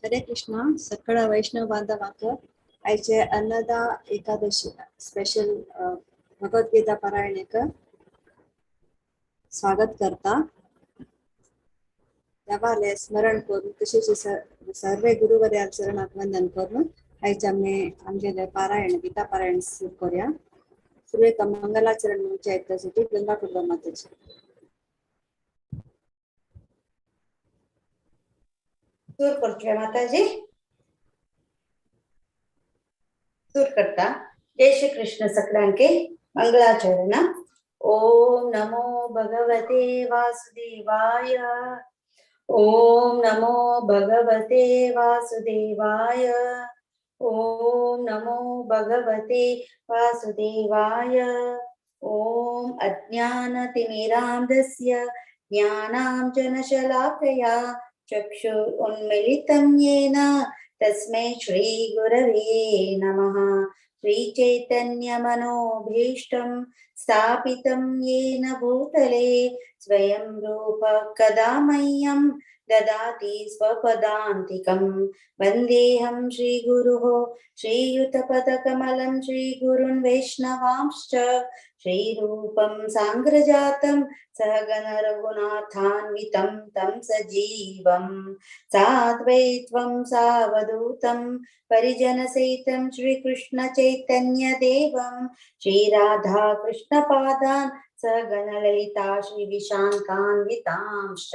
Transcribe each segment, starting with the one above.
हरे कृष्णा सकळ वैष्णव बांधवांक आयचे अन्नदा एकादशी स्पेशल भगवद्गीता पारायणेक स्वागत करता देवालय स्मरण करून तसेच सर्व गुरुवर्यां चरणात वंदन करून आयचे आमचे पारायण गीता पारायण सुरू करूया. सुरवेक मंगलाचरण म्हणजे ऐकण्यासाठी गंगा कुर्बा मातेची सूर करतोय माताजी. सूर करता. जय श्री कृष्ण सगळ्यांके मंगलाचरण. ओम नमो भगवते वासुदेवाय. ओम नमो भगवते वासुदेवाय. ओम नमो भगवते वासुदेवाय. ओम अज्ञानतिमिरान्धस्य ज्ञानाञ्जनशलाकया चक्षुरुन्मीलितं येन तस्मै श्री गुरवे नमः. श्रीचैतन्यमनोभीष्टं स्थापितं येन भूतले स्वयं रूप कदा मह्यं ददाति स्वपदान्तिकं. वन्देऽहं श्रीगुरुः श्रीयुतपदकमलं श्रीगुरुन् वैष्णवांश्च श्रीरूपं साङ्ग्रजातं सहगण रघुनाथान्वितं तं सजीवं साद्वैत्वं सावधूतं परिजनसहितं श्रीकृष्ण चैतन्यदेवं श्रीराधा कृष्णपादान् सहगण ललिता श्रीविशाखान्वितांश्च.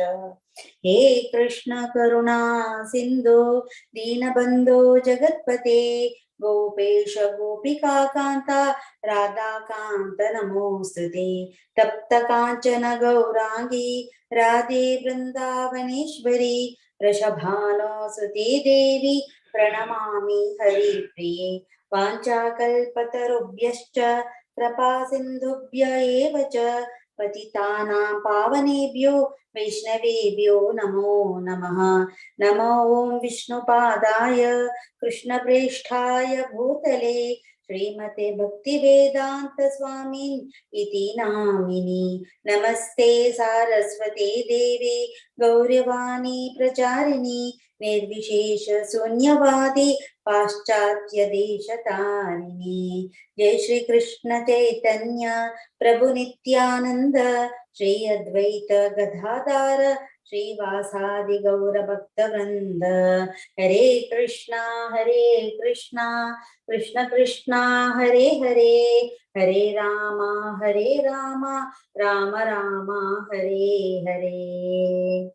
हे कृष्ण करुणा सिन्धु दीनबन्धो जगत्पते गोपेश गोपिका कान्ता राधाकान्त नमोस्तुते. तप्त कांचन गौरांगी राधे वृंदावनेश्वरी वृषभानुसुते देवी प्रणमामि हरिप्रिये. वाञ्छाकल्पतरुभ्यश्च कृपा सिन्धुभ्य एव च पतितानां पावनेभ्यो वैष्णवेभ्यो नमो नमः. नमो ओं विष्णुपादाय कृष्णप्रेष्ठाय भूतले श्रीमते भक्तिवेदांत स्वामी इति नामिनि. नमस्ते सारस्वते देवे गौरवाणी प्रचारिणी निर्विशेष शून्यवादी पाश्चात्य देशतारिणी. जय श्री कृष्ण चैतन्य प्रभु नित्यानंद श्री अद्वैत गदाधर श्रीवासादि गौर भक्तवृंद. हरे कृष्णा कृष्ण कृष्णा हरे हरे हरे राम राम राम हरे हरे.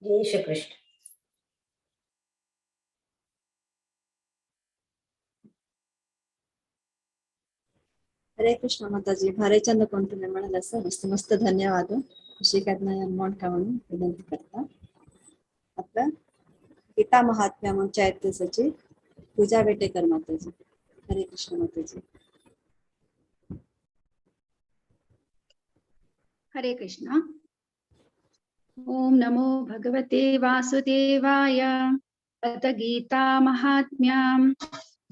जय श्री कृष्ण. हरे कृष्ण माताजी भारे चंद कोणतुने म्हणाल असं मस्त मस्त धन्यवाद. शिकायतना मोठा म्हणून विनंती करता. आपलं गीता महात्म्या म्हणून ऐकण्यासाठी पूजा वेटेकर माताजी. हरे कृष्ण माताजी. हरे कृष्ण. ओम नमो भगवते वासुदेवाय. अथ गीता महात्म्यां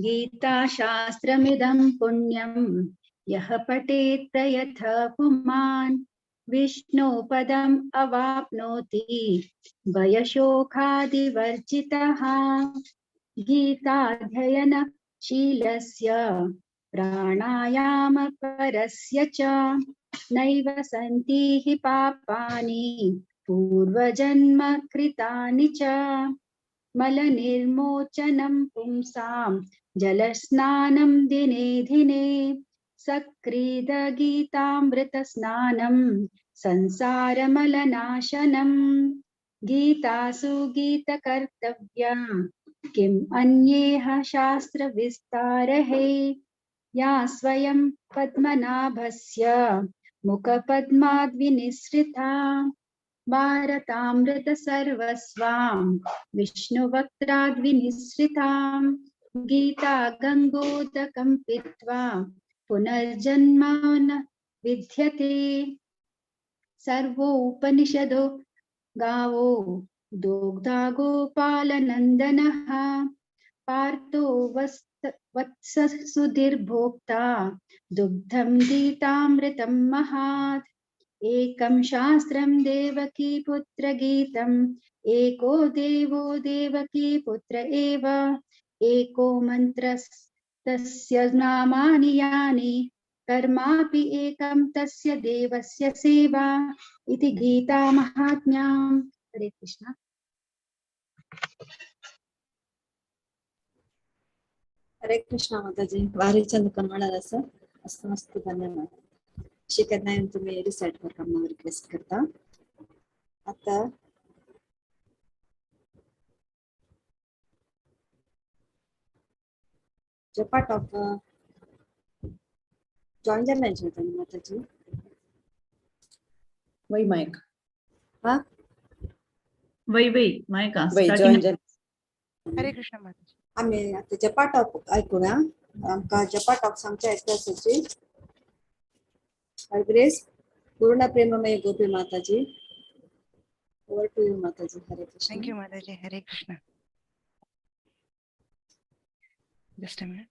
गीता शास्त्रमिदं पुण्यं यः पठेत् प्रयतः पुमान् विष्णुपदम् अवाप्नोति भयशोकादिवर्जितः. गीताध्ययनशीलस्य प्राणायामपरस्य च नैव सन्ति हि पापानि पूर्वजन्म कृतानि च. मलनिर्मोचनं पुंसां जलस्नानं दिने दिने सक्रीदगीतामृतस्नानं संसारमलनाशनं. गीतासु गीतकर्तव्या किम् अन्येह शास्त्रविस्तारः. या स्वयं पद्मनाभस्य मुखपद्माद्विनिसृता भारतामृत सर्वस्वां विष्णुवक्त्राद्विनिसृतां. गीता गंगोदकं पीत्वा पुनर्जन्म न विद्यते. सर्वोपनिषदो गावो दोग्धा गोपालनन्दनः पार्थो वत्ससुधीर्भोक्ता दुग्धं गीतामृतं महात्. एकं शास्त्रं देवकी पुत्रगीतम् एको देवो देवकी पुत्र एव एको मन्त्रस्तस्य नामानि यानि कर्मापि एकं तस्य देवस्य सेवा इति गीता महात्म्याम्। हरे कृष्ण। हरे कृष्णा माताजी. भारी चंद रस मस्त मस्त धन्यवाद. शिकत नाही तुम्ही रिसाइट करताना रिक्वेस्ट करता. आता जपाट ऑफ जॉइन झाला नाही माताजी. वही माइक हा वही माय का वही स्टार्टिंग जॉइन हरे कृष्ण माताजी. आम्ही आता जपाट ऑफ ऐकूया. आमका जपाट ऑफ सांगच्या ऐकण्याची ग्रेस पूर्ण प्रेममय गोपी माताजी. ओव्हर टू यू माताजी. हरे कृष्ण. थँक्यू माताजी. हरे कृष्ण. Just a minute.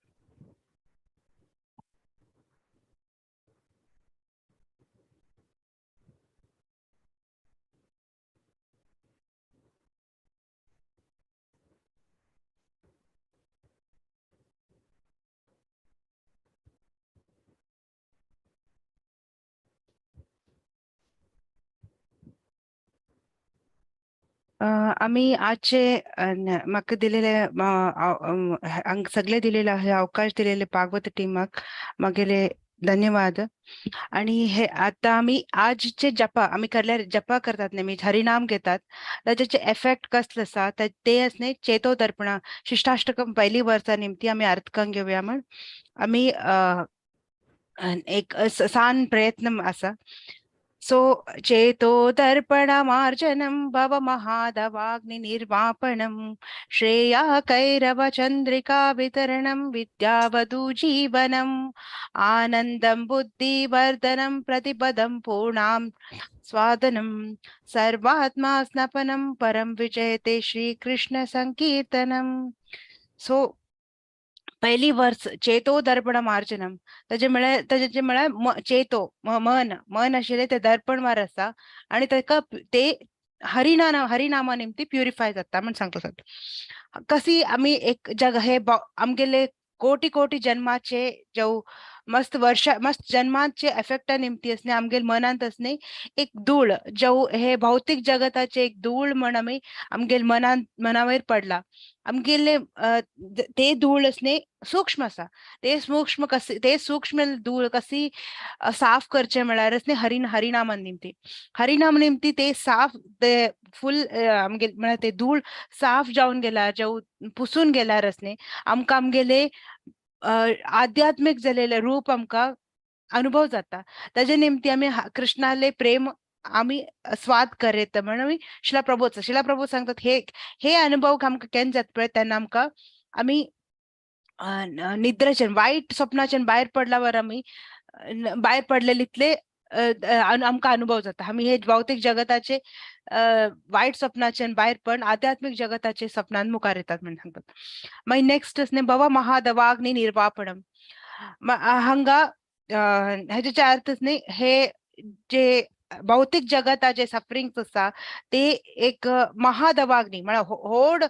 आम्ही आजचे म्हाका दिलेले सगळे दिलेले आहे अवकाश दिलेले भागवत टीमाक मागेले धन्यवाद. आणि हे आता आम्ही आजचे जपा आम्ही करल्यार जपा करतात नेहमी हरिनाम घेतात त्याचे इफेक्ट कसले आसा ते असणे चेतो दर्पणा शिष्टाष्टकम पहिली वर्सा निमती आम्ही अर्थकं घेऊया म्हण आम्ही एक सान प्रयत्न असा. सो चेतो दर्पणमार्जनं भव महादवाग्नि निर्वापणं श्रेया कैरव चंद्रिका वितरणं विद्यावधू जीवनम् आनन्दं बुद्धिवर्धनं प्रतिपदं पूर्णां स्वादनं सर्वात्मा स्नपनं परं विजयते श्रीकृष्ण संकीर्तनम्. सो पहिली वर्स चेतो दर्पण मार्जनम त्याचे म्हळ्यार चेतो मन मन आशिल्ले ते दर्पण मार आसा आणि ताका ते हरिनामा निमती प्युरिफाय जाता म्हण सांगता. कशी आम्ही एक जग हे आमगेले कोटी कोटी जन्माचे जो मस्त जन्माचे इफेक्टा निमती असणे आमगेल मनांत असणे एक धूळ जो हे भौतिक जगताचे एक धूळ म्हण आम्ही आमगेल मनावयर पडला. आमगेले ते धूळ असणे सूक्ष्म असा ते सूक्ष्म धूळ कशी साफ करचे म्हळ्यार असणे हरिनामान निमती हरिनाम निमती ते साफ ते फुल आमगे म्हळ्यार ते धूळ साफ जावन गेला जो पुसून गेल्यार असणे आमकां आमगेले आध्यात्मिक जालेले रूप आमकां अनुभव जाता. ताजे निमती आमी कृष्णाले प्रेम आम्ही स्वाद करेत म्हणून शिला प्रभू सांगतात हे अनुभव आमकां केन्ना जाता पळय तेन्ना आमकां आमी निद्रेच्यान वायट स्वप्नाच्यान भायर पडला वर आमी भायर पडलेलीतले आमकां अनुभव जाता. आमी हे भौतिक जगताचे वायट स्वप्नाच्यान भायर पण आध्यात्मिक जगताचे स्वप्नान मुखार येतात म्हणून सांगतात. मागीर नेक्स्ट असणे भव महादवाग्नि निर्वापणम हांगा हेचे अर्थ न्ही हे जे भौतिक जगताचे सफरिंग्स आसा ते एक महादवाग्नी म्हळ्यार व्हड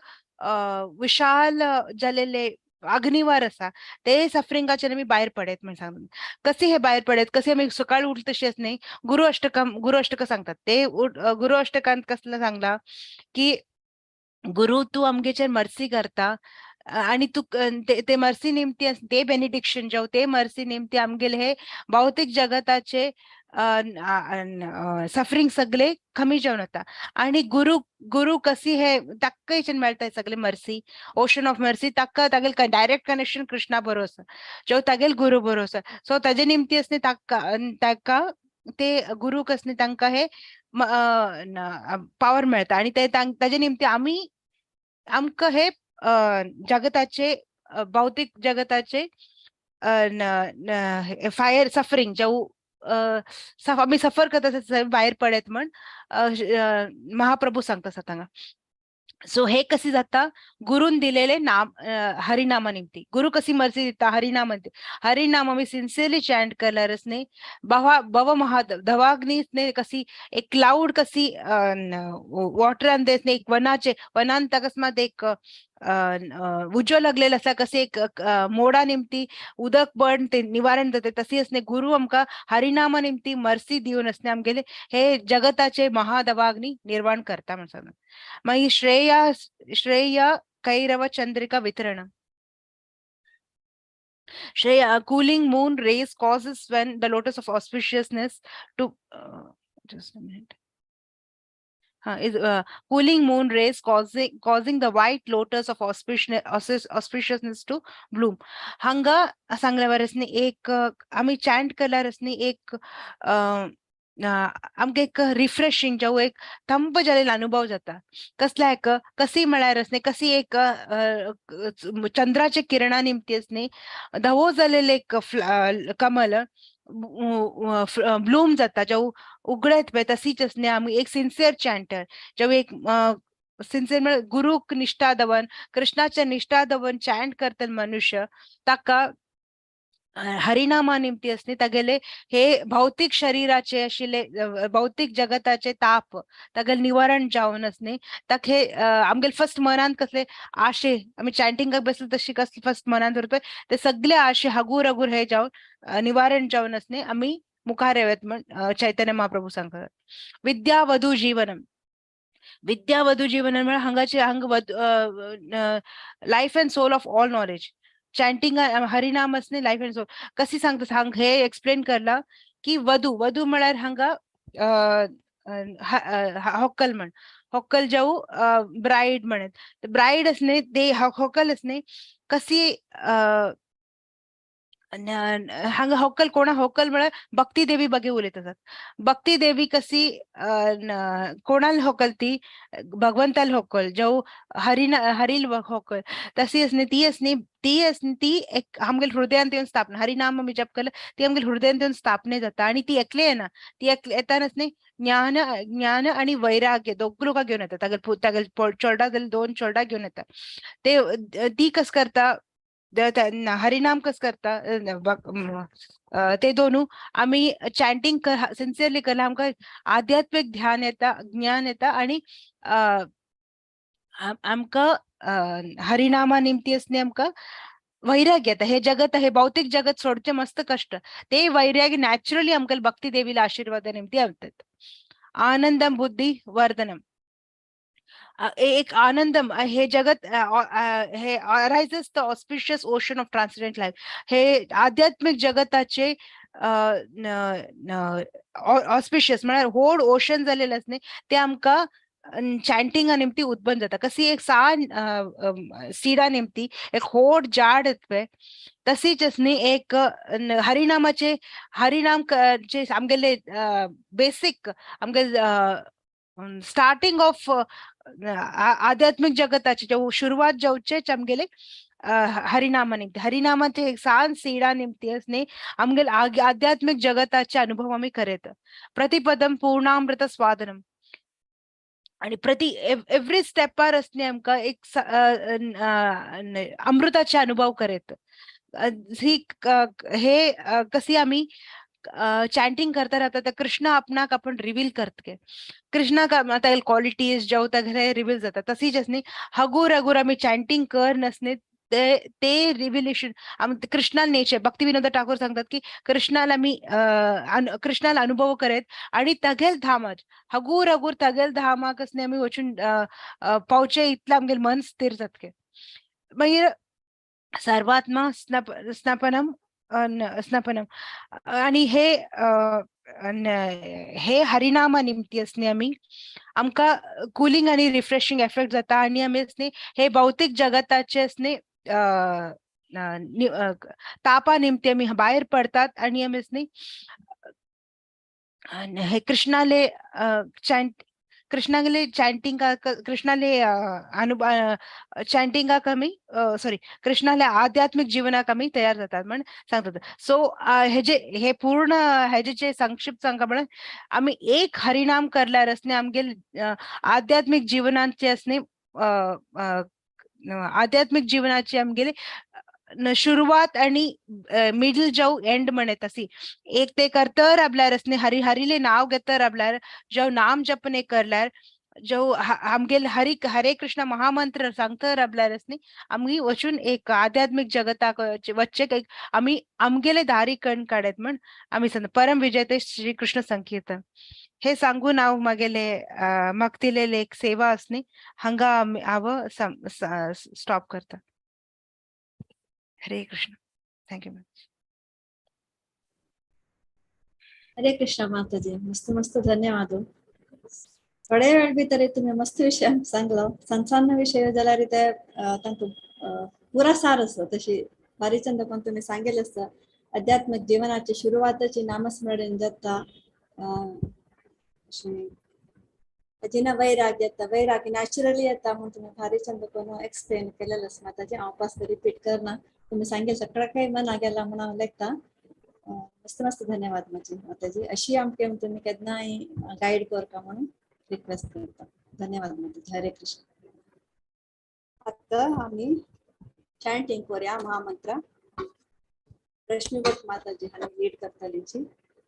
विशाल जालेले अग्निवार आसा ते सफरिंगाच्यान आमी भायर पडत म्हण सांगतात. कसे हे भायर पडत कसे आमी सकाळी उठले तशेंच न्ही गुरु अष्टक सांगतात ते गुरु अष्टकांत कसले सांगला की गुरु तू आमगेचेर मर्सी करता आणि तू ते मर्सी निमती ते बेनिडिक्शन जाव ते मर्सी निमती आमगेले हे भौतिक जगताचे सफरिंग सगळे कमी जावन वता. आणि गुरु कशी हे ताक्कयच्यान मेळटा सगळे मर्सी ओशन ऑफ मर्सी ताका तागेल डायरेक्ट कनेक्शन कृष्णा बरोबर आसा जो तागेल गुरु बरोबर आसा. सो ताजे निमती असणे ताका ते गुरु कसने तांकां हे पावर मेळटा आणि ते ताजे निमती आमकां हे जगताचे भौतिक जगताचे फायर सफरिंग जो आम्ही सफर करता भायर पडत म्हण महाप्रभू सांगता हांगा. सो हे कशी जाता गुरून दिलेले नाम हरिनामा निमती गुरु कशी मर्जी दिता हरिनाम हरिनाम आम्ही सिन्सिअरली चॅन्ट करल्यारच बव महा धवाग्नीने कशी एक क्लाउड कशी वॉटर देस एक वनांत अकस्मात एक उज्ज्वल लागलेला असा कसे एक मोडा निमती उदक पण ते निवारण देते तशी असणे गुरु आमका हरिनामा निमती मर्सी दिवन असणे आमगेले हे जगताचे महादवाग्नी निर्माण करता म्हणून मग ही श्रेय कैरव चंद्रिका वितरण Shreya, cooling moon rays causes when the lotus of auspiciousness to just a minute. Is cooling moon rays causing the white lotus of auspiciousness to bloom. हंगा सांगल्यावरसनी एक आम्ही चॅन्ट केल्यावरसनी एक आमका एक रिफ्रेशिंग जाऊ एक थंप झालेला अनुभव जाता कसला एक कशी म्हळ्यारसने कशी एक चंद्राचे किरणा निमती असणे धवो झालेले एक कमल ब्लूम जाता जेव्हा उगडत पळय तशीच असणे आम्ही एक सिन्सिअर चॅन्टर जेव्हा एक सिन्सिअर म्हणजे गुरुक निष्ठा दवन कृष्णाचे निष्ठा दवन चॅन्ट करतल मनुष्य ताका हरिनामा निमती असणे तागेले हे भौतिक शरीराचे आशिल्ले भौतिक जगताचे ताप तागेले निवारण जावन असणे ताक हे आमगेले फर्स्ट मनान कसले आशे आम्ही चॅन्टिंगाक बसले तशी कसले फर्स्ट मनान धरतोय ते सगळे आशे हगूर हगूर हे जावन निवारण जावन असणे आम्ही मुखार येवत म्हण चैतन्य महाप्रभू सांगतात विद्या वधू जीवनम विद्या वधू जीवन म्हणजे हंगाचे हंग life and soul of all knowledge chanting हरिनाम असणे लाईफ अँड सोल कशी सांगता सांग हे एक्सप्लेन करला की वधू वधू म्हळ्यार हांगा होक्कल म्हण होक्कल जाऊ ब्राईड म्हणत ब्राईड असणे ते होक्कल असणे कशी हांगा होक्कल कोणा होक्कल म्हळ्यार भक्ती देवी बगे उलयत आसात भक्ती देवी कशी कोणाल होक्कल ती भगवंताल होक्कल जो हरील होक्कल तशी असणे ती असणे ती एक आमगेल हृदयान येऊन स्थापना हरिनाम आम्ही जप केलं ती आमगेल हृदयान येऊन स्थापने जाता आणि ती एकली आहे ना ती येतानाच नाही ज्ञान आणि वैराग्य दोघ लोक घेऊन येतात तागेल चोरडा जाल्यार दोन चोरडा घेऊन येतात ते ती कस करता हरिनाम कस करता ते दोनू आम्ही चॅन्टिंग सिन्सिअरली केला आमकां आध्यात्मिक ध्यान येता ज्ञान येता आणि आमकां हरिनामा निमती असणे आमकां वैराग्य येता हे जगत हे भौतिक जगत सोडचे मस्त कष्ट ते वैराग्य नॅचरली आमकां भक्ती देवीला आशीर्वाद निमती येतात आनंदम बुद्धी वर्धनम एक आनंदम हे जगत हे arises the auspicious ocean of transcendent life हे आध्यात्मिक जगताचे ऑस्पिशियस म्हणजे होड ओशन झालेलं असणे ते आमकां चॅन्टिंगा निमती उत्पन्न जाता कशी एक सीडा निमती एक होड जाड येतपय तशीच असणी एक हरिनामाचे चे आमगेले बेसिक आमगे स्टार्टिंग ऑफ आध्यात्मिक जगताचे जो सुरुवात जावचेच आमगेले हरिनामा निमती हरिनामाचे एक सान सीडा निमती असणे आमगेल आध्यात्मिक जगताचे अनुभव आम्ही करेत प्रतिपदम पूर्णामृत स्वादनम आणि प्रति एव्हरी स्टेपार असणे आमकां एक अमृताचे अनुभव करेत ही हे कशी आम्ही चॅन्टिंग करता राहता तर कृष्ण आपणाक आपण रिव्हील करतके कृष्णाक आता क्वालिटीज जेव तगेले रिव्हील जाता तशीच असणे हगूर हगूर आम्ही चॅन्टिंग कर नसणे ते रिव्हिलेशन कृष्णाला नेचर भक्ती विनोद ठाकूर सांगतात की कृष्णाला मी कृष्णाला अनुभव करेत आणि तगेल धामाच हगूर हगूर तगेल धामाक असणे आम्ही वचून पावचे इतलं आमगेल मन स्थिर जातके मागीर सर्वात्मा स्नापनम आणि हे हरिनामा निमती असणे आम्ही आमकां कुलिंग आणि रिफ्रेशिंग इफेक्ट जाता आणि आम्ही असणे हे भौतिक जगताचे असणे तापा निमती आम्ही बाहेर पडतात आणि आम्ही असणे हे कृष्णाले कृष्णाले चॅन्टिंग कृष्णाले चॅन्टिंगाक आमी सॉरी कृष्णाले आध्यात्मिक जीवनाक आमी तयार जातात म्हण सांगतात सो हे पूर्ण हेजे जे संक्षिप्त सांगा म्हण आम्ही एक हरिनाम करल्यार असणे आमगेल आध्यात्मिक जीवनाचे असणे आध्यात्मिक जीवनाची आमगेली सुरुवात आणि मिडल जाऊ एंड म्हणत असी एक ते करतर आपल्यार असणे हरी हरीले नाव घेतर आपल्यार जो नाम जपणे करल्यार जो आमगेल हरे कृष्ण महामंत्र सांगतर आपल्यार असणे आम्ही वचून एक आध्यात्मिक जगताक वच्चे एक आम्ही आमगेले दारी कण काढत म्हण आम्ही सांग परम विजय श्री कृष्ण संकीर्तन हे सांगून हांव मागेले मक्तिलेले एक सेवा असणे हांगा हांव स्टॉप करता. हरे कृष्ण. Thank you much. हरे कृष्ण माताजी, मस्त मस्त धन्यवाद. थोडे वेळ भितर तुम्ही मस्त विषय सांगलो. सण विषय जाल्यार ते तांकां पुरा सार असो तशी भारीचंद पण तुम्ही सांगेल असता आध्यात्मिक जीवनाची सुरुवातची नामस्मरण जाता जिना वैराग येता वैराग नॅचरली येता म्हणून तुम्ही भारीचंद पण एक्सप्लेन केलेलं असं माताजी हांव पास रिपीट करना. तुम्ही सांगेल सगळं काही मना गेला म्हणून लेखता. मस्त मस्त धन्यवाद माझी माताजी. अशी आमके तुम्ही केन्नाय गाईड करता म्हणून रिक्वेस्ट करता. धन्यवाद माताजी. हरे कृष्ण. आता आम्ही चॅन्टिंग करूया महामंत्र. रश्मीभट माताजी हांणी लीड करतलीची.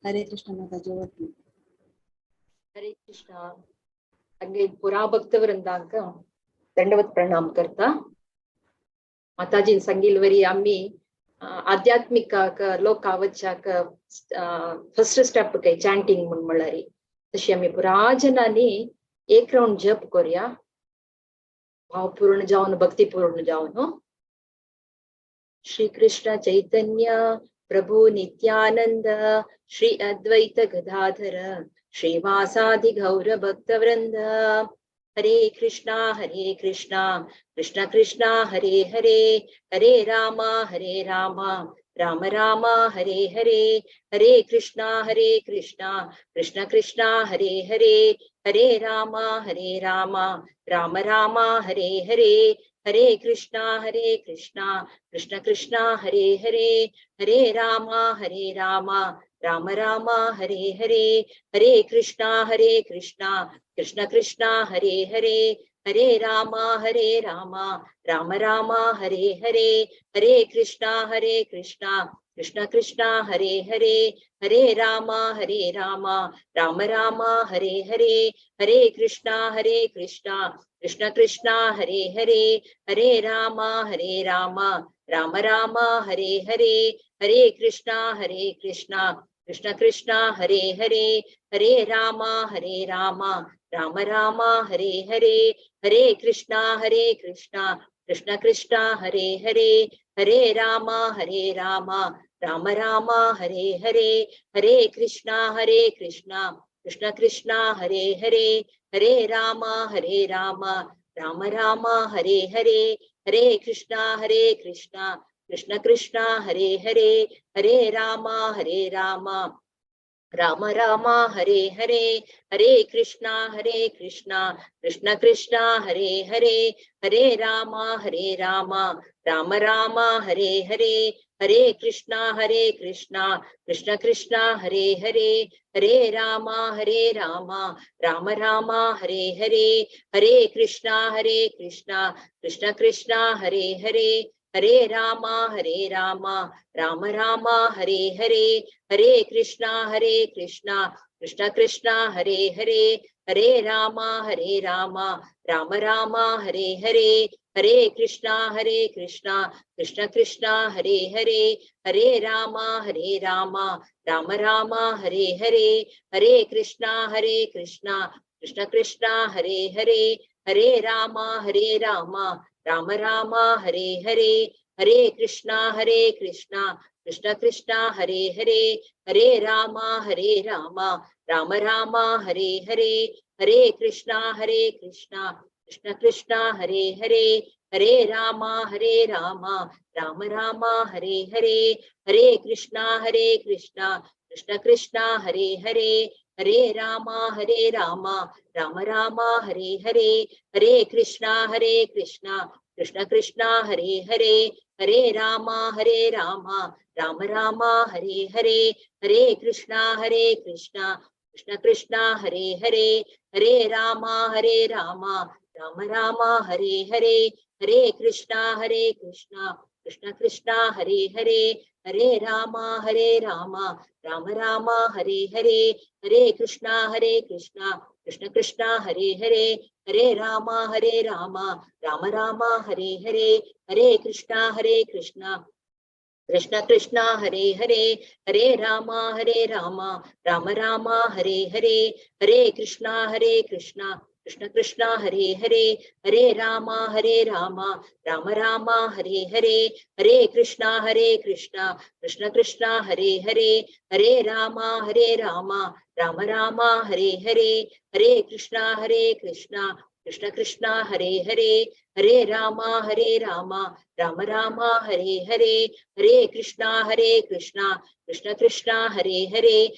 हरे कृष्ण माताजी. वरती हरे कृष्ण. हंगे पुरा भक्त वृंदांक दंडवत प्रणाम करता. माताजी संगीलवरी आम्ही आध्यात्मिक लोक आवच्चाक फर्स्ट स्टेप काही चॅन्टिंग म्हणून म्हळ्यारी तशी आम्ही पुरा जनांनी एक राउंड जप करूया भावपूर्ण जाऊन भक्तीपूर्ण जाऊन. हो. श्री कृष्ण चैतन्य प्रभु नित्यानंद श्री अद्वैत गदाधर श्रीवासादि गौर भक्त वृंद. हरे कृष्णा कृष्ण कृष्णा हरे हरे हरे राम राम राम हरे हरे. हरे कृष्णा कृष्ण कृष्णा हरे हरे हरे राम राम राम हरे हरे. हरे कृष्णा कृष्ण कृष्णा हरे हरे हरे राम राम राम हरे हरे. हरे कृष्णा कृष्ण कृष्णा हरे हरे हरे राम राम राम हरे हरे. हरे कृष्णा कृष्ण कृष्णा हरे हरे हरे राम राम राम हरे हरे. हरे कृष्णा कृष्ण कृष्णा हरे हरे हरे राम राम राम हरे हरे. हरे कृष्णा कृष्ण कृष्णा हरे हरे हरे राम राम राम हरे हरे. हरे कृष्णा कृष्ण कृष्णा हरे हरे हरे राम राम राम हरे हरे. हरे कृष्णा कृष्ण कृष्णा हरे हरे हरे राम राम राम हरे हरे. हरे कृष्णा कृष्ण कृष्णा हरे हरे हरे राम राम राम हरे हरे. हरे कृष्णा कृष्ण कृष्णा हरे हरे हरे राम राम राम हरे हरे. हरे कृष्णा कृष्ण कृष्णा हरे हरे हरे राम राम राम हरे हरे. हरे कृष्णा कृष्ण कृष्णा हरे हरे हरे राम राम राम हरे हरे. हरे कृष्णा कृष्ण कृष्णा हरे हरे हरे राम राम राम हरे हरे. हरे कृष्णा कृष्ण कृष्णा हरे हरे हरे राम राम राम हरे हरे. हरे कृष्णा कृष्ण कृष्णा हरे हरे हरे राम राम राम हरे हरे. हरे कृष्णा कृष्ण कृष्णा हरे हरे हरे राम राम राम हरे हरे. हरे कृष्णा कृष्ण कृष्णा हरे हरे हरे राम राम राम हरे हरे. हरे कृष्णा कृष्ण कृष्णा हरे हरे हरे राम राम राम हरे हरे. हरे कृष्णा कृष्ण कृष्णा हरे हरे हरे राम राम राम हरे हरे. हरे कृष्णा कृष्ण कृष्णा हरे हरे हरे राम राम राम हरे हरे, हरे कृष्णा कृष्णा कृष्णा हरे हरे, हरे राम राम राम हरे हरे, हरे कृष्णा कृष्णा कृष्णा हरे हरे, हरे राम राम राम हरे हरे, हरे कृष्णा कृष्णा कृष्णा हरे हरे, हरे राम राम राम हरे हरे, हरे कृष्णा कृष्णा कृष्णा हरे हरे, हरे राम राम राम हरे हरे, हरे कृष्णा कृष्णा कृष्णा हरे हरे, हरे राम राम राम हरे हरे, हरे कृष्णा कृष्णा कृष्णा हरे हरे, हरे राम राम राम हरे हरे, हरे कृष्णा कृष्णा कृष्णा हरे हरे,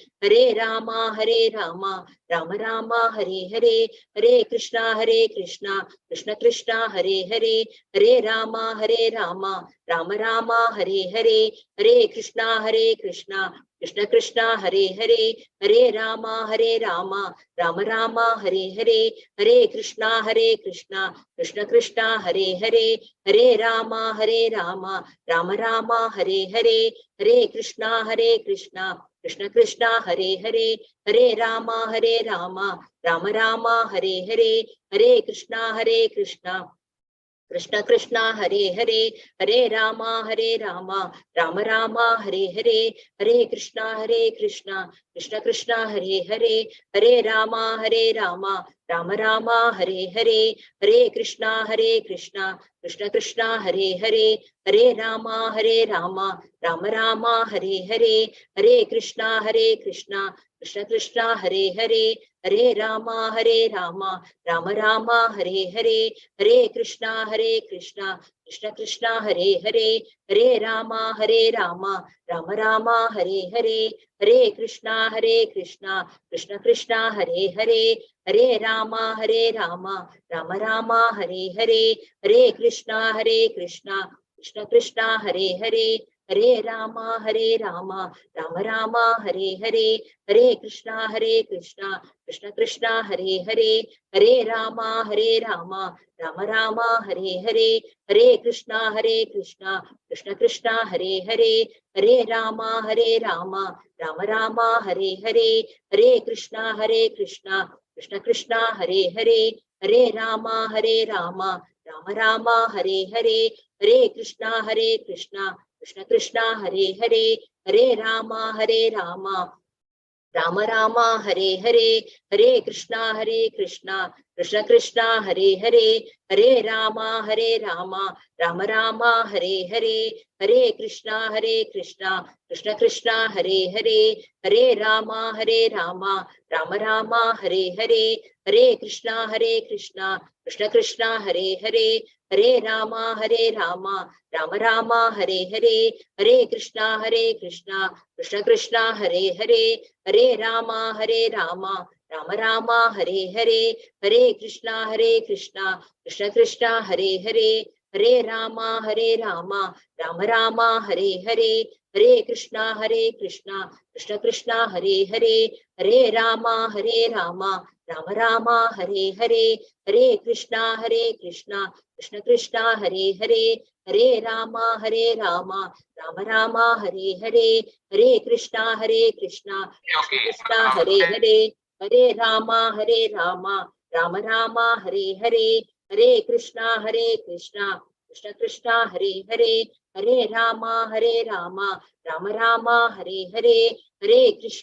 हरे राम राम राम हरे हरे, हरे कृष्णा कृष्णा कृष्णा हरे हरे, हरे राम राम राम हरे हरे, हरे कृष्णा कृष्णा कृष्णा हरे हरे, हरे राम राम राम हरे हरे, हरे कृष्णा कृष्णा कृष्णा हरे हरे, हरे राम राम राम हरे हरे, हरे कृष्णा कृष्णा कृष्णा हरे हरे, हरे राम राम राम हरे हरे, हरे कृष्णा कृष्णा कृष्णा हरे हरे, हरे राम राम राम हरे हरे, हरे कृष्णा कृष्णा कृष्णा हरे हरे, हरे राम राम राम हरे हरे, हरे कृष्णा कृष्णा कृष्णा हरे हरे, हरे राम राम राम हरे हरे, हरे कृष्णा कृष्णा कृष्णा हरे हरे, हरे राम राम राम हरे हरे, हरे कृष्णा कृष्णा कृष्णा हरे हरे, हरे राम राम राम हरे हरे, हरे कृष्णा कृष्णा कृष्णा हरे हरे, हरे राम राम राम हरे हरे, हरे कृष्णा कृष्णा कृष्णा हरे हरे, हरे राम राम राम हरे हरे, हरे कृष्णा कृष्णा कृष्णा हरे हरे, हरे राम राम राम हरे हरे, हरे कृष्णा कृष्णा कृष्णा हरे हरे, हरे राम राम राम हरे हरे, हरे कृष्णा कृष्णा कृष्णा हरे हरे, हरे राम राम राम हरे हरे, हरे कृष्णा कृष्णा कृष्णा हरे हरे, हरे राम राम राम हरे हरे, हरे कृष्णा कृष्णा कृष्णा हरे हरे, हरे राम राम राम हरे हरे, हरे कृष्णा कृष्णा कृष्णा हरे हरे, हरे राम राम राम हरे हरे, हरे कृष्णा कृष्णा कृष्णा हरे हरे, हरे राम राम राम हरे हरे, हरे कृष्णा कृष्णा कृष्णा हरे हरे, हरे राम राम राम हरे हरे, हरे कृष्णा कृष्णा कृष्णा हरे हरे, हरे राम राम राम हरे हरे, हरे कृष्णा कृष्णा कृष्णा हरे हरे, हरे राम राम राम हरे हरे, हरे कृष्णा कृष्णा कृष्णा हरे हरे, हरे राम राम राम हरे हरे, हरे कृष्णा कृष्णा कृष्णा हरे हरे, हरे राम राम राम हरे हरे, हरे कृष्णा कृष्णा कृष्णा हरे हरे, हरे राम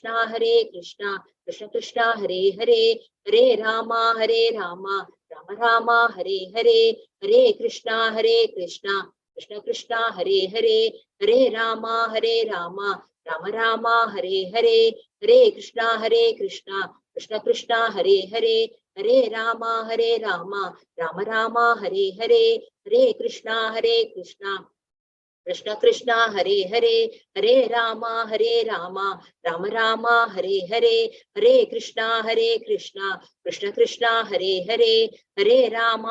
राम राम हरे हरे, हरे कृष्णा कृष्णा कृष्णा हरे हरे, हरे राम राम राम हरे हरे, हरे कृष्णा कृष्णा कृष्णा हरे हरे, हरे राम राम राम हरे हरे, हरे कृष्णा कृष्णा कृष्णा हरे हरे, हरे राम राम राम हरे हरे, हरे कृष्णा कृष्णा कृष्णा हरे हरे, हरे राम राम राम हरे हरे, हरे कृष्णा कृष्णा कृष्ण कृष्ण हरे हरे, हरे राम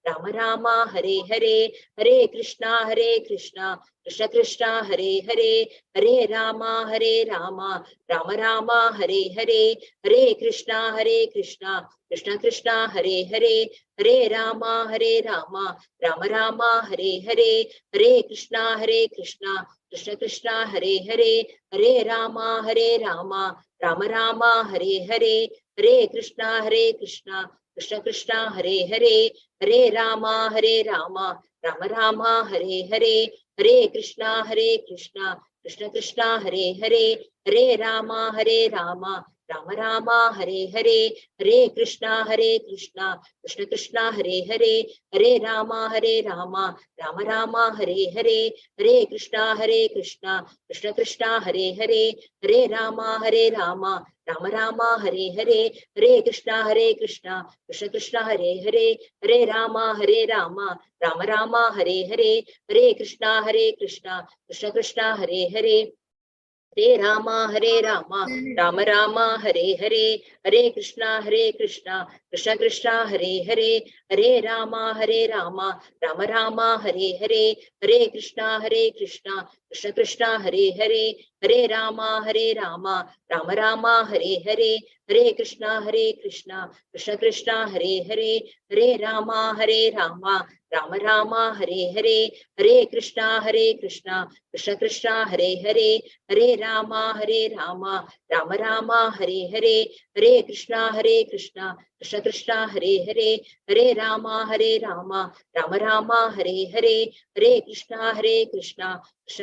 राम राम हरे हरे, हरे कृष्णा कृष्ण कृष्ण हरे हरे, हरे राम राम राम हरे हरे, हरे कृष्णा कृष्ण कृष्ण हरे हरे, हरे राम राम राम हरे हरे, हरे कृष्णा कृष्ण कृष्ण हरे हरे, हरे राम राम राम हरे हरे, हरे कृष्णा कृष्ण कृष्ण हरे हरे, हरे राम राम राम हरे हरे, हरे कृष्णा कृष्ण कृष्ण हरे हरे, हरे राम राम राम हरे हरे, हरे कृष्णा कृष्ण कृष्ण हरे हरे, हरे राम राम राम हरे हरे, हरे कृष्णा कृष्ण कृष्ण हरे हरे, हरे राम राम राम हरे हरे, हरे कृष्णा कृष्ण कृष्ण हरे हरे, हरे राम राम राम हरे हरे, हरे कृष्णा कृष्ण कृष्ण हरे हरे, हरे राम राम राम हरे हरे, हरे कृष्णा कृष्ण कृष्ण हरे हरे, हरे राम राम राम हरे हरे, हरे कृष्णा कृष्ण कृष्ण हरे हरे, हरे राम राम राम हरे हरे, हरे कृष्णा कृष्ण कृष्ण हरे हरे, हरे राम राम राम हरे हरे, हरे कृष्णा कृष्ण कृष्ण हरे हरे, हरे राम राम राम हरे हरे, हरे कृष्णा कृष्ण कृष्ण हरे हरे, हरे राम राम राम हरे हरे, हरे कृष्णा कृष्ण कृष्ण हरे हरे, हरे राम राम राम हरे हरे, हरे कृष्णा कृष्ण कृष्ण हरे हरे, हरे राम राम राम हरे हरे, हरे कृष्णा कृष्ण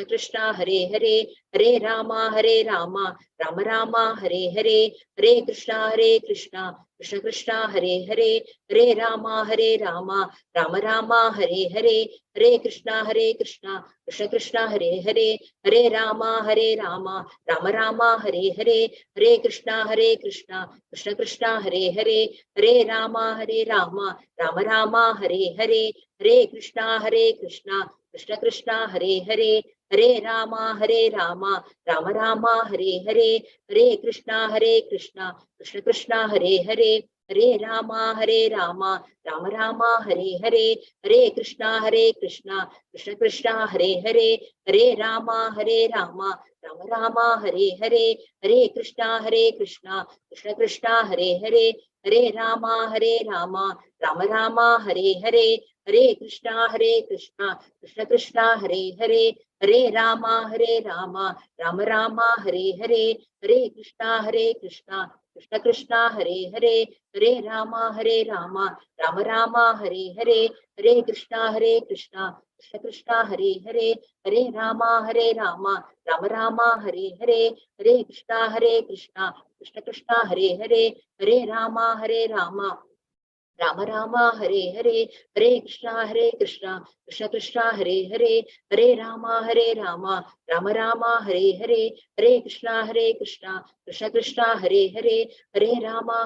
कृष्ण हरे हरे, हरे राम राम राम हरे हरे, हरे कृष्णा कृष्ण कृष्ण हरे हरे, हरे राम राम राम हरे हरे, हरे कृष्णा कृष्ण कृष्ण हरे हरे, हरे राम राम राम हरे हरे, हरे कृष्णा कृष्ण कृष्ण हरे हरे, हरे राम राम राम हरे हरे, हरे कृष्णा कृष्ण कृष्ण हरे हरे, हरे राम राम राम हरे हरे, हरे कृष्णा कृष्ण कृष्ण हरे हरे, हरे राम राम राम हरे हरे, हरे कृष्णा कृष्ण कृष्ण हरे हरे, हरे राम राम राम हरे हरे, हरे कृष्णा कृष्ण कृष्ण हरे हरे, हरे राम राम राम हरे हरे, हरे कृष्णा कृष्ण कृष्ण हरे हरे, हरे राम राम राम हरे हरे, हरे कृष्णा कृष्ण कृष्ण हरे हरे, हरे राम राम राम हरे हरे, हरे कृष्णा कृष्ण कृष्ण हरे हरे, हरे राम राम राम हरे हरे, हरे कृष्णा कृष्ण कृष्ण हरे हरे, हरे राम राम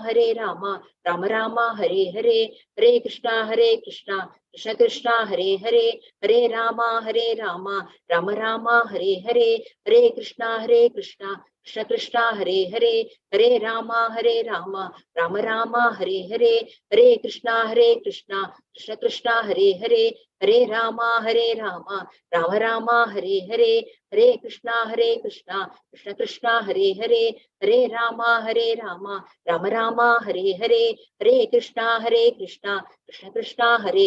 राम हरे हरे, हरे कृष्णा कृष्ण कृष्ण हरे हरे, हरे राम राम राम हरे हरे, हरे कृष्णा कृष्ण कृष्ण हरे हरे, हरे राम राम राम हरे हरे, हरे कृष्णा कृष्ण कृष्ण हरे हरे, हरे राम राम राम हरे हरे, हरे कृष्णा कृष्ण कृष्ण हरे हरे, हरे राम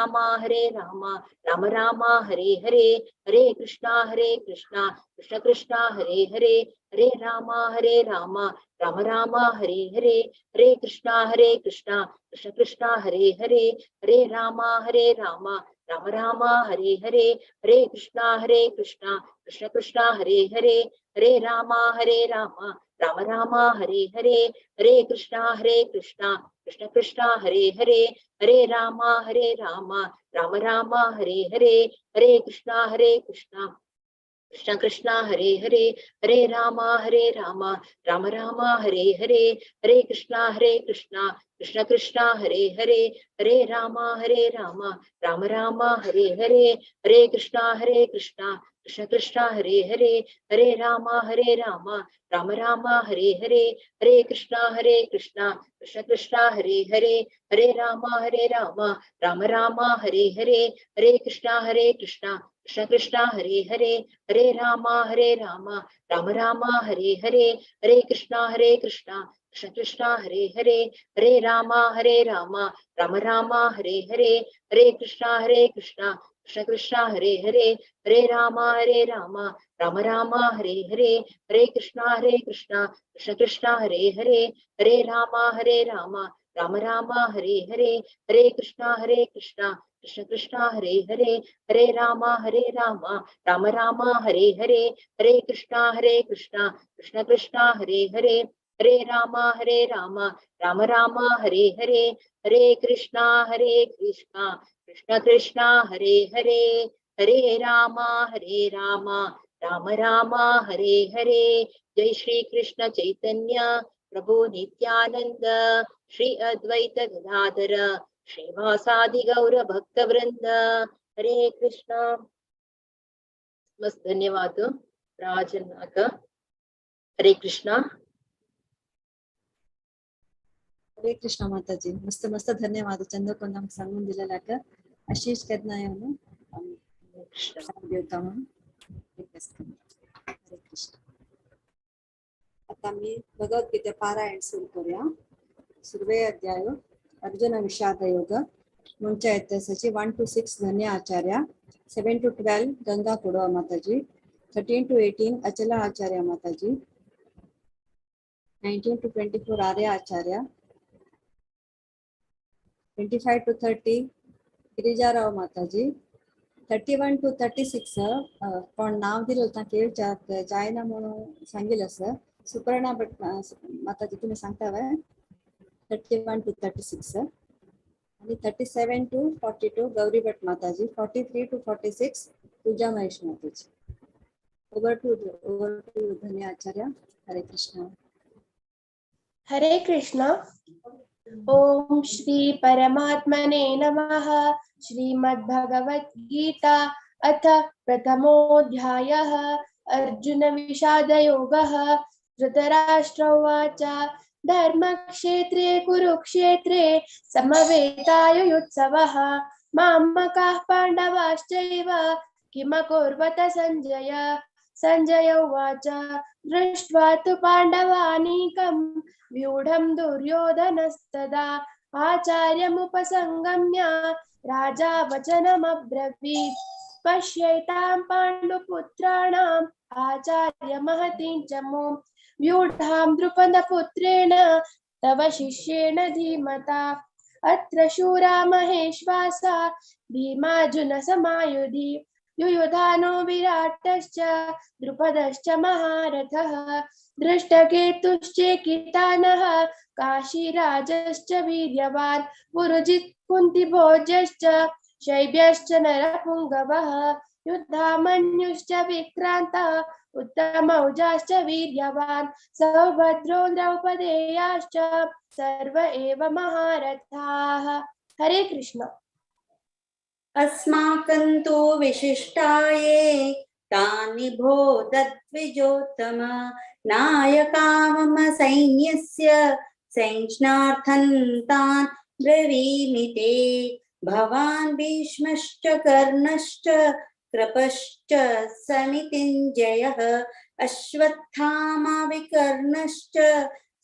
राम राम हरे हरे, हरे कृष्णा कृष्ण कृष्ण हरे हरे, हरे राम राम राम हरे हरे, हरे कृष्णा कृष्ण कृष्ण हरे हरे, हरे राम राम राम हरे हरे, हरे कृष्णा कृष्ण कृष्ण हरे हरे, हरे राम राम राम हरे हरे, हरे कृष्णा कृष्ण कृष्ण हरे हरे, हरे राम राम राम हरे हरे, हरे कृष्णा कृष्ण कृष्ण हरे हरे, हरे राम राम राम हरे हरे, हरे कृष्णा कृष्ण कृष्ण कृष्ण हरे हरे, हरे राम राम राम हरे हरे, हरे कृष्णा कृष्ण कृष्ण हरे हरे, हरे राम राम राम हरे हरे, हरे कृष्णा कृष्ण कृष्ण कृष्ण हरे हरे, हरे राम राम राम हरे हरे, हरे कृष्ण कृष्ण कृष्ण हरे हरे, हरे राम राम राम हरे हरे, हरे कृष्ण कृष्ण कृष्ण हरे हरे, हरे राम राम राम हरे हरे, हरे कृष्ण कृष्ण कृष्ण कृष्ण हरे हरे, हरे राम राम राम हरे हरे, हरे कृष्ण कृष्ण कृष्ण कृष्ण हरे हरे, हरे राम राम राम हरे हरे, हरे कृष्ण कृष्ण कृष्ण कृष्ण हरे हरे, हरे राम राम राम हरे हरे, हरे कृष्ण कृष्ण कृष्ण कृष्ण हरे हरे, हरे राम राम राम हरे हरे, हरे कृष्ण कृष्ण कृष्ण कृष्ण हरे हरे, हरे राम राम राम हरे हरे, हरे कृष्ण कृष्ण कृष्ण हरे हरे, हरे राम राम राम हरे हरे। जय श्री कृष्ण चैतन्य प्रभु नित्यानंद, श्री अद्वैत गदाधर श्रीवासादि गौर भक्त वृंद। हरे कृष्ण। मस्त धन्यवाद राजन अಕ್ಕ. हरे कृष्ण. हरे कृष्ण माताजी. मस्त मस्त धन्यवाद. चंद्रकोर नಮ್ಗೆ सांगून दिलेल्याक आशिष कदनायवನು सांगू देवता म्हणून रिक्वेस्ट करते. हरे कृष्ण. आता मी भगवद्गीता पारायण सुरू करूया. सुरवे अध्याय अर्जुन विषाद योग. ಮುಂಚೆ ಇತಿಹಾಸची 1 to 6 Dhanya Acharya, 7 to 12 Ganga ಕೊಡುವ ಮಾತಾಜಿ, 13 to 18 ಅಚಲ ಆಚಾರ್ಯ Mataji, 19 to 24 Arya Acharya, 25 to 30 गिरिजाराव माताजी, 31 to 36 पण नाव दिलं होतं केळ जायना म्हणून सांगितलं सर. सुपर्णा भट माताजी तुम्ही सांगताय 31 to 36 आणि 37 to 42 गौरी भट माताजी, 43 to 46 पूजा महेश माताजी. ओवर टू धन्य आचार्य. हरे कृष्ण. हरे कृष्ण. ओम श्री परमात्मने नमः. श्रीमद्भगवद्गीता अथ प्रथमोऽध्यायः. अर्जुन विषाद योगः. धृतराष्ट्र उवाच धर्मक्षेत्रे कुरुक्षेत्रे समवेतायुयुत्सवः मामकाः पाण्डवाश्चैव किमकुर्वत सञ्जय. सञ्जय उवाच दृष्ट्वा तु पाण्डवानीकं व्यूढं दुर्योधनस्तदा आचार्यमुपसंगम्य राजा वचनमब्रवीत्. पश्यैतां पाण्डुपुत्राणाम् आचार्यमहतीं च मूं व्यूढां द्रुपदपुत्रेण तव शिष्येण धीमता. अत्र शूरा महेश्वासा भीमार्जुनसमायुधि युयुधानो विराटश्च द्रुपदश्च महारथः दृष्टकेतुश्चेकितानः काशीराजश्च वीर्यवान् पुरुजित् कुन्तिभोजश्च शैब्यश्च नरपुङ्गवः युद्धामन्युश्च विक्रान्ता उत्तमौजाश्च वीर्यवान् सौभद्रो द्रौपदेयाश्च सर्व एव महारथाः. हरे कृष्ण. अस्माकं तु विशिष्टाये तानि बोधद्विजोत्तम नायका मम सैन्यस्य संज्ञार्थं तान् ब्रवीमि ते. भवान् भीष्मश्च कर्णश्च कृपश्च समितिञ्जयः अश्वत्थामा विकर्णश्च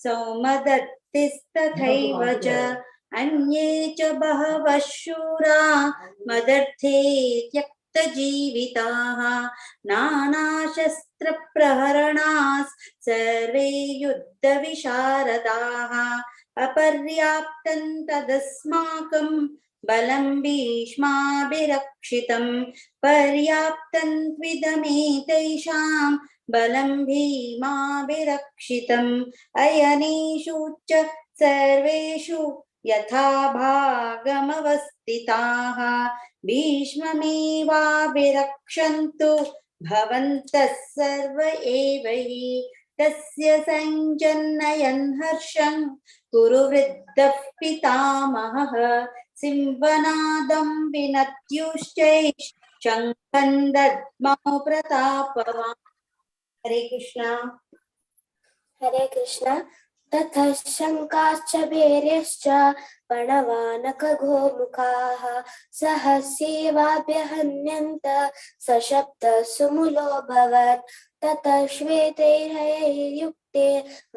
सौमदत्तिस्तथैव च अन्ये च बहवः शूरा मदर्थे त्यक्तजीविताः नानाशस्त्रप्रहरणाः सर्वे युद्धविशारदाः. अपर्याप्तं तदस्माकं बलं भीष्माभिरक्षितं पर्याप्तं त्विदमेतैषां बलं भीमाभिरक्षितम्. अयनेषु च सर्वेषु यथा भागमवस्थिताः भीष्ममेवाभिरक्षन्तु भवन्तः सर्व एव हि. तस्य सञ्जनयन् हर्षं कुरु वृद्धः पितामहः सिंहनादं विनत्युश्चैष शङ्खं दद्मौ प्रतापवान्। हरे कृष्णा। हरे कृष्ण। ततः शङ्काश्च भैर्यश्च प्रणवानकगोमुखाः सहस्येवाभ्यहन्यन्त सशब्दः सुमुलोऽभवत्। ततः श्वेतैर्हयैर्युक्ते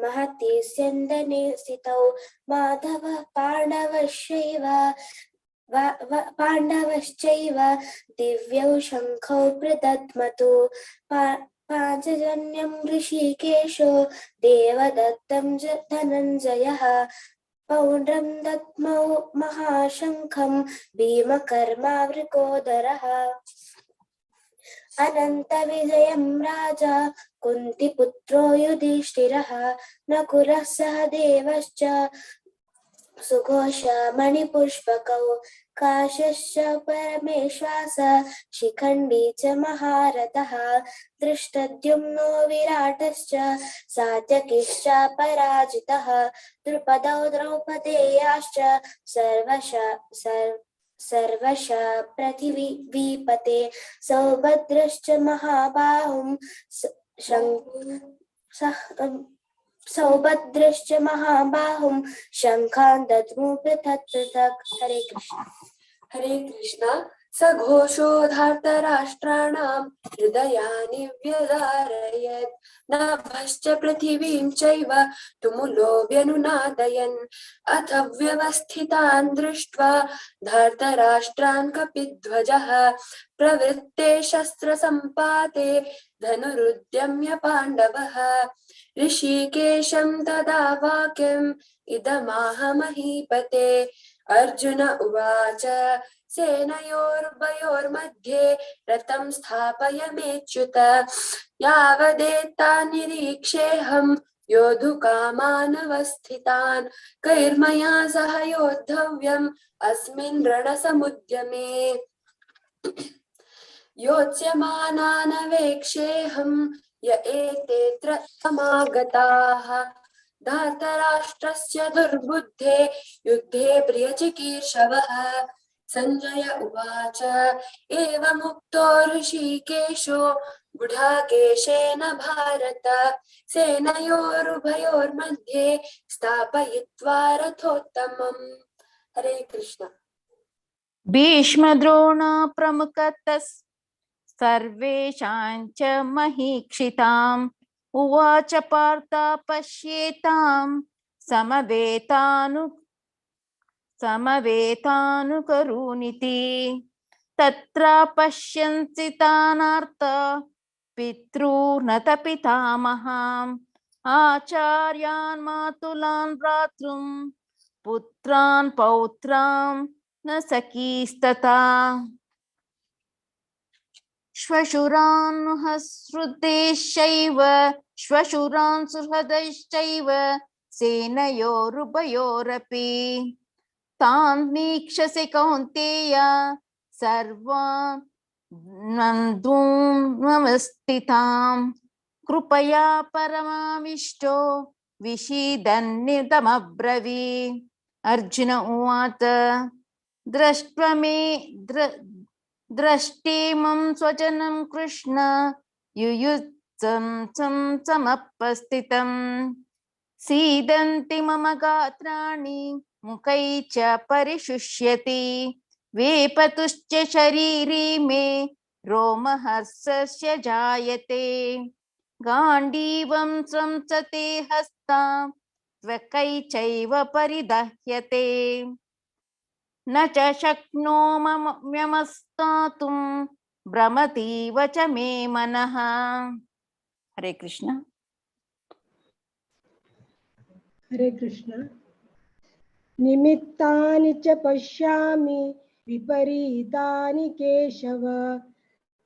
महति स्यन्दने स्थितौ माधवः पाण्डवश्चैव दिव्यौ शङ्खौ प्रदध्मतु। पाञ्चजन्यं ऋषिकेशो देवदत्तं धनञ्जयः पौण्ड्रं दद्मौ महाशङ्खं भीमकर्मावृकोदरः। अनन्तविजयं राजा कुन्तिपुत्रो युधिष्ठिरः नकुलः सहदेवश्च सुघोषः मणिपुष्पकौ काशश्च परमेश्वास शिखण्डी च महारथः धृष्टद्युम्नो विराटश्च सात्यकिश्च पराजितः द्रुपदौ द्रौपदेयाश्च सर्वशः पृथिवीपते सौभद्रश्च महाबाहुं सौभद्रश्च महाबाहुं शङ्खान् दद्मु पृथक् पृथक्। हरे कृष्ण। हरे कृष्ण। सघोषो धार्तराष्ट्राणां हृदयानि व्यधारयत् नभश्च पृथिवीं चैव तुमुलो व्यनुनादयन् अथ व्यवस्थितान् दृष्ट्वा धार्तराष्ट्रान् कपिध्वजः प्रवृत्ते शस्त्रसम्पाते धनुरुद्यम्य पाण्डवः ऋषिकेशं तदा वाक्यम् इदमाह महीपते। अर्जुन उवाच सेनयोरुभयोर्मध्ये रथं स्थापयमेच्युत यावदेतान् निरीक्षेऽहं योद्धुकामानवस्थितान् कैर्मया सह योद्धव्यम् अस्मिन् रणसमुद्यमे योत्स्यमानानवेक्षेऽहं य एतेऽत्र समागताः धार्तराष्ट्रस्य दुर्बुद्धे युद्धे प्रियचिकीर्षवः। संजय उवाच एवमुक्तो ऋषिकेशो गुडाकेशेन भारत सेनयोरुभयोर्मध्ये स्थापयित्वा रथोत्तमम्। हरे कृष्ण। भीष्मद्रोण प्रमुखतः सर्वेषां च महीक्षिताम् उवाच पार्थ पश्येतां समवेतानुकरूनिति तत्र पश्यन्ति तानार्थ पितॄनत पितामहाम् आचार्यान् मातुलान् भ्रातॄन् पुत्रान् पौत्रान् न सखीस्तथा श्वशुरान् सुहृदैश्चैव सेनयोरुभयोरपि तान् वीक्षसे कौन्तेय सर्वान् नन्दून्वस्थिताम् कृपया परमाविष्टो विषीदन्निदमब्रवी। अर्जुन उवाच द्रष्टेमं स्वजनं कृष्ण युयुत्सं समपस्थितं सीदन्ति मम गात्राणि मुखै च परिशुष्यति वेपतुश्च शरीरे मे रोमहर्षस्य जायते गाण्डीवं संसते हस्तां त्वकै चैव परिदह्यते न च शक्नोम्यमस्तातुं भ्रमतीव च मे मनः। हरे कृष्ण। हरे कृष्ण। निमित्तानि च पश्यामि विपरीतानि केशव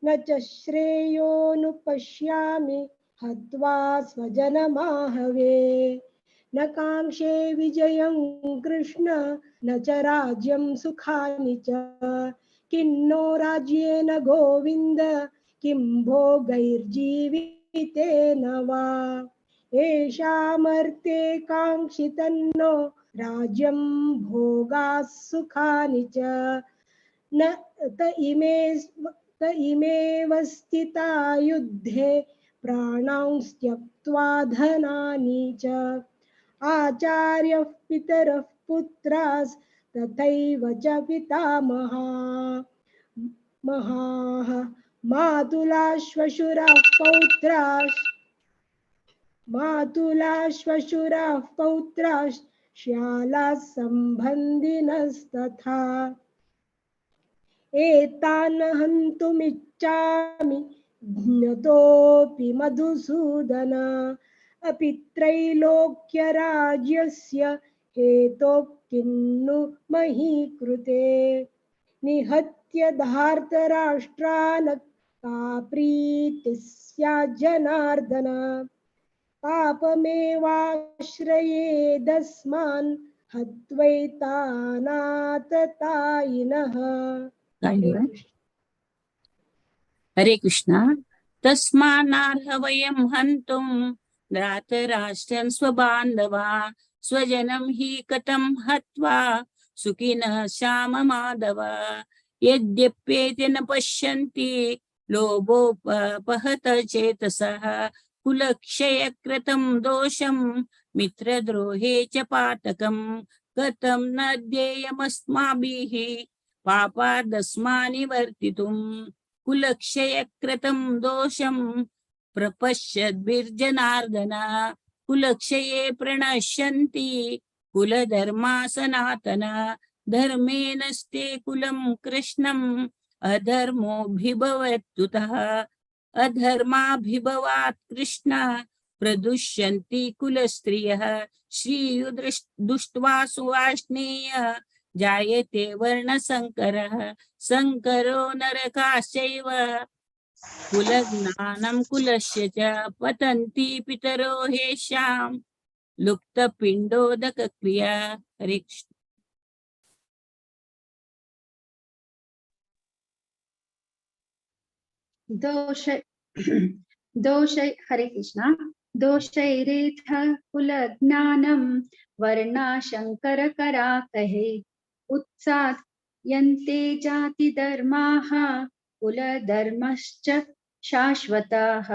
न च श्रेयोनुपश्यामि हत्वा स्वजनमाहवे न काङ्क्षे विजयं कृष्ण न च राज्यं सुखानि च किन्नो राज्येन गोविन्द किं भोगैर्जीवितेन वा येषामर्थे काङ्क्षितन्नो राज्यं भोगाः सुखानि च न त इमे त इमेव स्थिता युद्धे प्राणांस् त्यक्त्वा धनानि च आचार्यः पितरः पुत्रास् तथैव च पितामहाः मातुलाः श्वशुराः पौत्राः श्यालाः सम्बन्धिनस्तथा एतान् हन्तुमिच्छामि ज्ञतोऽपि मधुसूदन अपि त्रैलोक्यराज्यस्य हेतोः किन्नु मही कृते निहत्य धार्तराष्ट्रान् का प्रीतिः स्यात् जनार्दन पापमेवाश्रयेदस्मान् हत्वैतानाततायिनः। हरे कृष्णा। तस्मान्नार्ह वयं हन्तुं धार्तराष्ट्रं स्वबान्धवा स्वजनं हि कथं हत्वा सुखिनः श्याममाधव यद्यप्येते न पश्यन्ति लोभोपहत चेतसः कुलक्षयकृतं दोषं मित्रद्रोहे च पातकं कथं न ज्ञेयमस्माभिः पापादस्मानि वर्तितुम् कुलक्षयकृतं दोषं प्रपश्यद्भिर्जनार्दन कुलक्षये प्रणश्यन्ति कुलधर्मा सनातन धर्मे नस्ते कुलं कृष्णम् अधर्मोऽभिभवत्युतः अधर्माभिभवात् कृष्ण प्रदुष्यन्ति कुलस्त्रियः श्रीयुदृष्ट्वा सुवाष्णेय जायते वर्णसंकरः संकरो नरकाश्चैव कुलज्ञानं कुलस्य च पतन्ति पितरो हेषां लुप्तपिण्डोदकक्रिया। हरे कृष्ण। हरे कृष्णा। दोषैरेथ कुलज्ञानं वर्णाशंकरकरा कहे उत्साद्यन्ते जातिधर्माः कुलधर्मश्च शाश्वताः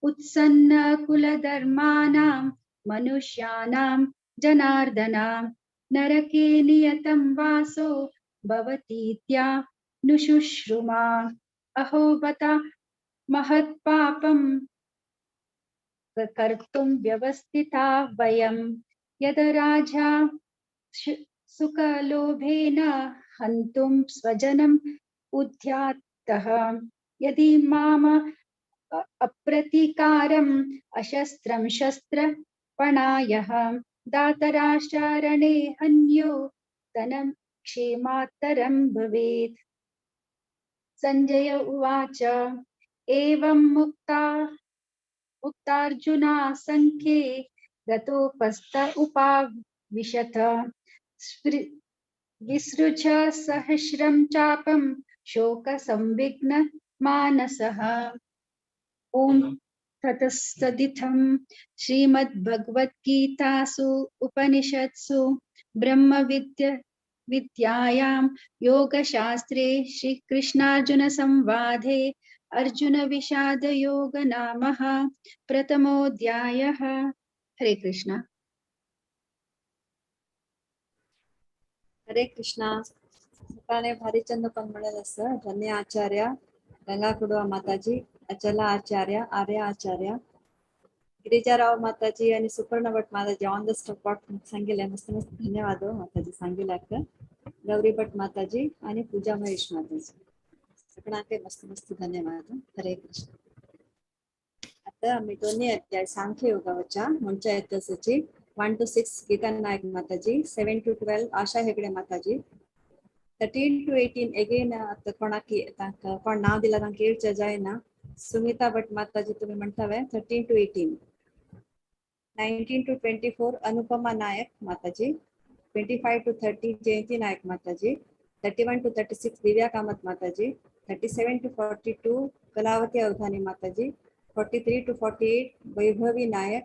उत्सन्न कुलधर्माणां मनुष्याणां जनार्दनां नरके नियतं वासो भवतीत्यानुशुश्रुमा अहो बता महत्पापं कर्तुं व्यवस्थिता वयं यद राजा सुखलोभेन हन्तुं स्वजनम् उद्यातः यदि माम अप्रतीकारम् अशस्त्रं शस्त्रपणायः दातराष्ट्ररणे हन्यो धनं क्षेमात्तरं भवेत्। संजय उवाच एवं मुक्तार्जुना संख्ये गतोपस्थ उपाविशत विसृज सहस्रं चापं शोकसंविघ्न मानसः। ओम ततस्तदितं श्रीमद्भगवद्गीतासु उपनिषत्सु विद्यायां योगशास्त्रे श्रीकृष्णार्जुन संवादे अर्जुन विषाद योग नामः प्रथमोऽध्यायः। हरे कृष्ण। हरे कृष्णा. सकाळी भारीचंद पण म्हणत असं धन्य आचार्य गंगा कुडवा माताजी अचला आचार्य आर्य आचार्य गिरिजाराव माताजी आणि सुपर्णभट माताजी ऑन द स्पॉट सांगितले मस्त मस्त धन्यवाद माताजी सांगितल्याक गौरी भट माताजी आणि पूजा महेश माताजी सगळ्यांचे मस्त मस्त धन्यवाद. हरे कृष्ण. आता आम्ही दोन्ही अध्याय सांख्य योगावरच्या म्हणच्या इतिहासाची 1 to 6 गीता नायक माताजी 7 to 12 आशा हेगडे माताजी 13 to 18 अगेन कोणाकी कोण नाव दिला तांका येळचे जायना सुमिता भट माताजी तुम्ही म्हणतावे 13 to 18 19 to 24 अनुपमा नायक माताजी 25 to 30 जयंती नायक माताजी 31 to 36 दिव्या कामत माताजी 37 to 42 कलावती अवधानी माताजी 43 to 48 वैभवी नायक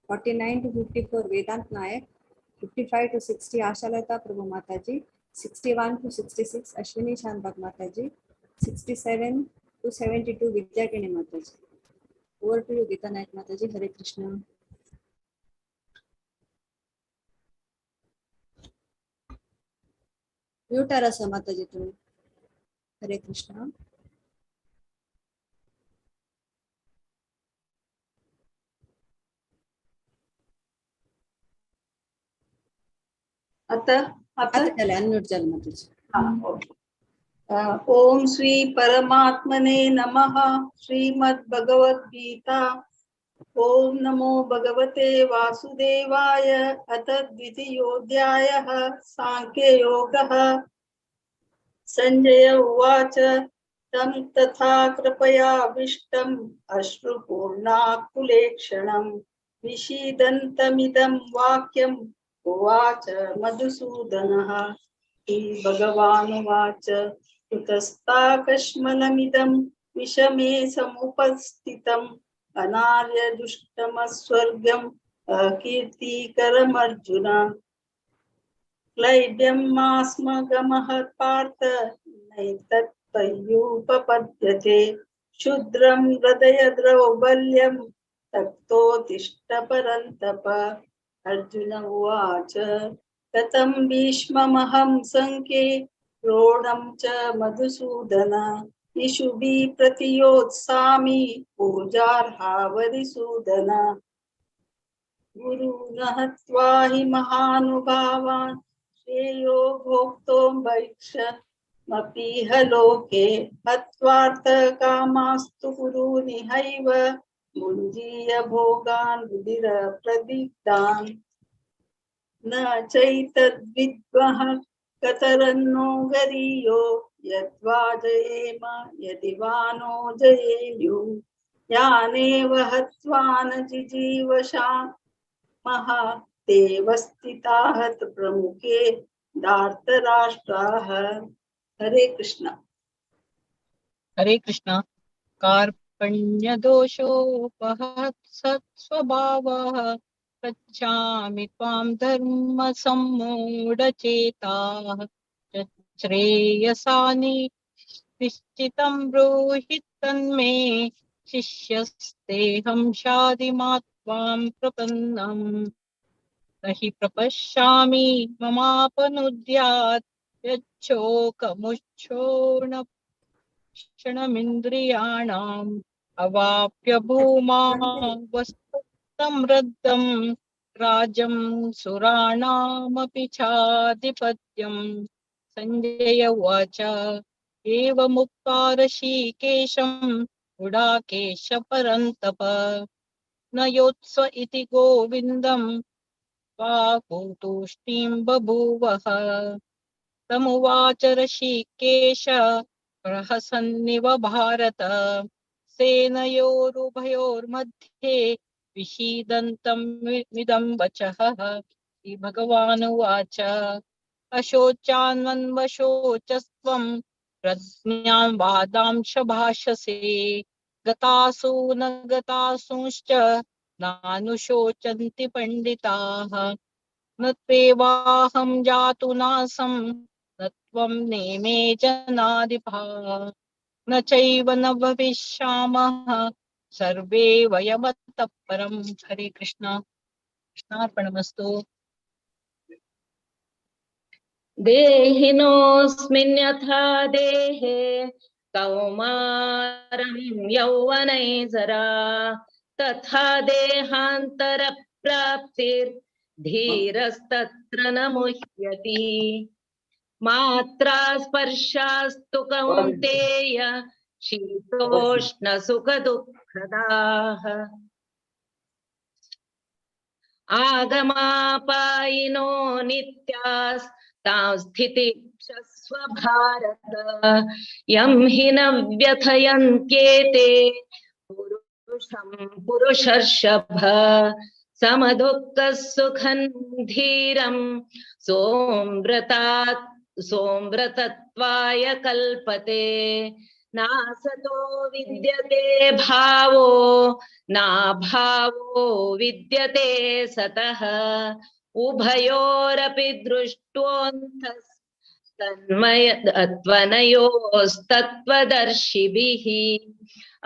49 to 54 वेदांत नायक 55 to 60 आशालता प्रभु माताजी 61 to 66 अश्विनी शानबाग माताजी 67 to 72 विद्याकिनी माताजी. ओव्हर टू यू गीता नायक माताजी. हरे कृष्ण. म्यूट आरा माताजी तुम्ही. हरे कृष्ण. आता अनम्यूट झालं माताजी. ओम श्री परमात्मने नमः. श्रीमद् भगवद गीता. ओम नमो भगवते वासुदेवाय. अथ द्वितीयोऽध्यायः सांख्ययोगः. संजय उवाच तं तथा कृपयाविष्टम् अश्रुपूर्णाकुलेक्षणम् विषीदन्तमिदं वाक्यम् उवाच मधुसूदनः. श्रीभगवानुवाच कुतस्ताकश्मलमिदं विषमे समुपस्थितम् अनार्यदुष्टमस्वर्गम् अकीर्तिकरमर्जुन. क्लैब्यमास्मगमः पार्थ नैतत्त्वय्युपपद्यते. क्षुद्रं हृदय दौर्बल्यं तप्तोत्तिष्ठ परन्तप. अर्जुन उवाच कथं भीष्ममहं संख्ये द्रोणं च मधुसूदन. इषुभिः प्रतियोत्सामि पूजार्हावरिसूदन. गुरुन् हत्वा हि महानुभावान् श्रेयो भोक्तुं भैक्षमपीह लोके. हत्वार्थकामास्तु गुरूनिहैव भुञ्जीय भोगान् रुधिरप्रदिग्धान्. न चैतद्विद्मः कतरन्नो गरीयो यद्वा जयेम यदि वा नो जयेयुः. यानेव हत्वा न जिजीवशामः तेव स्थिताः प्रमुखे धार्तराष्ट्राः. हरे कृष्ण. हरे कृष्ण. कार्पण्यदोषोपहत्सत्स्वभावः पृच्छामि त्वां धर्मसम्मूढचेताः. श्रेयसानि निश्चितं ब्रूहि तन्मे शिष्यस्तेऽहं शाधिमां त्वां प्रपन्नम्. न हि प्रपश्यामि ममापनुद्यात् यच्छोकमुच्छोर्णक्षणमिन्द्रियाणाम् अवाप्य भूमा वस्तु समृद्धं राजं सुराणामपि चाधिपत्यम्. संजय उवाच एवमुक्त्वा ऋषिकेशं गुडाकेश परन्तप. न योत्स्व इति गोविन्दं वाकुतूष्णीं बभूवः. तमुवाच ऋषिकेश प्रहसन्निव भारत. सेनयोरुभयोर्मध्ये विषीदन्तं मिदं वचः. श्रीभगवानुवाच अशोचान्वशोचस्त्वं प्रज्ञां वादांश भाषसे. गतासु न गतासूंश्च नानुशोचन्ति पण्डिताः. न त्वेवाहं जातु नासं न त्वं नेमे जनाधिपाः. न चैव न भविष्यामः सर्वे वयमतः परम्. हरे कृष्ण. कृष्णार्पणमस्तु. देहिनोऽस्मिन् यथा देहे कौमारं यौवनैर्जरा तथा देहान्तरप्राप्तिर्धीरस्तत्र न मुह्यति. मात्रा स्पर्शास्तु कौन्तेय शीतोष्णसुखदुःखदाः. आगमापायिनो नित्यास्तां स्थितिक्षस्व भारत. यं हि न व्यथयन्त्येते पुरुषर्षभ. समदुःखः सुखं धीरं सोऽमृतत्वाय कल्पते. नासतो विद्यते भावो नाभावो विद्यते सतः. उभयोरपि दृष्टोऽन्तः त्वनयोस्तत्त्वदर्शिभिः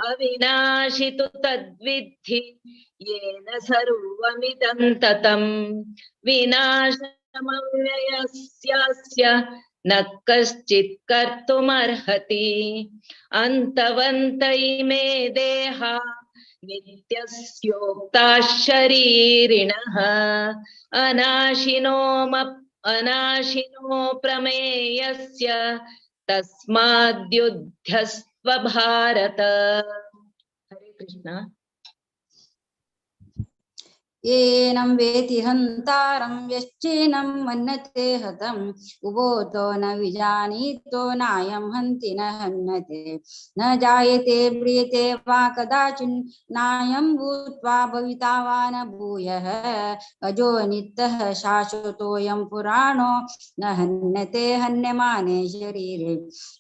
अविनाशि तु तद्विद्धि येन सर्वमिदं ततं विनाशमव्ययस्यास्य न कश्चित् कर्तुमर्हति अन्तवन्त इमे देहा नित्यस्योक्ताः शरीरिणः अनाशिनो प्रमेयस्य तस्माद्युध्यस्व भारत। हरे कृष्ण। येनं वेति हन्तारं यश्चैनं मन्यते हतम् उभोतो न विजानीतो नायं हन्ति न हन्यते न जायते म्रियते वा कदाचिन् नायं भूत्वा भविता वा न भूयः अजो नित्यः शाश्वतोऽयं पुराणो न हन्यते हन्यमाने शरीरे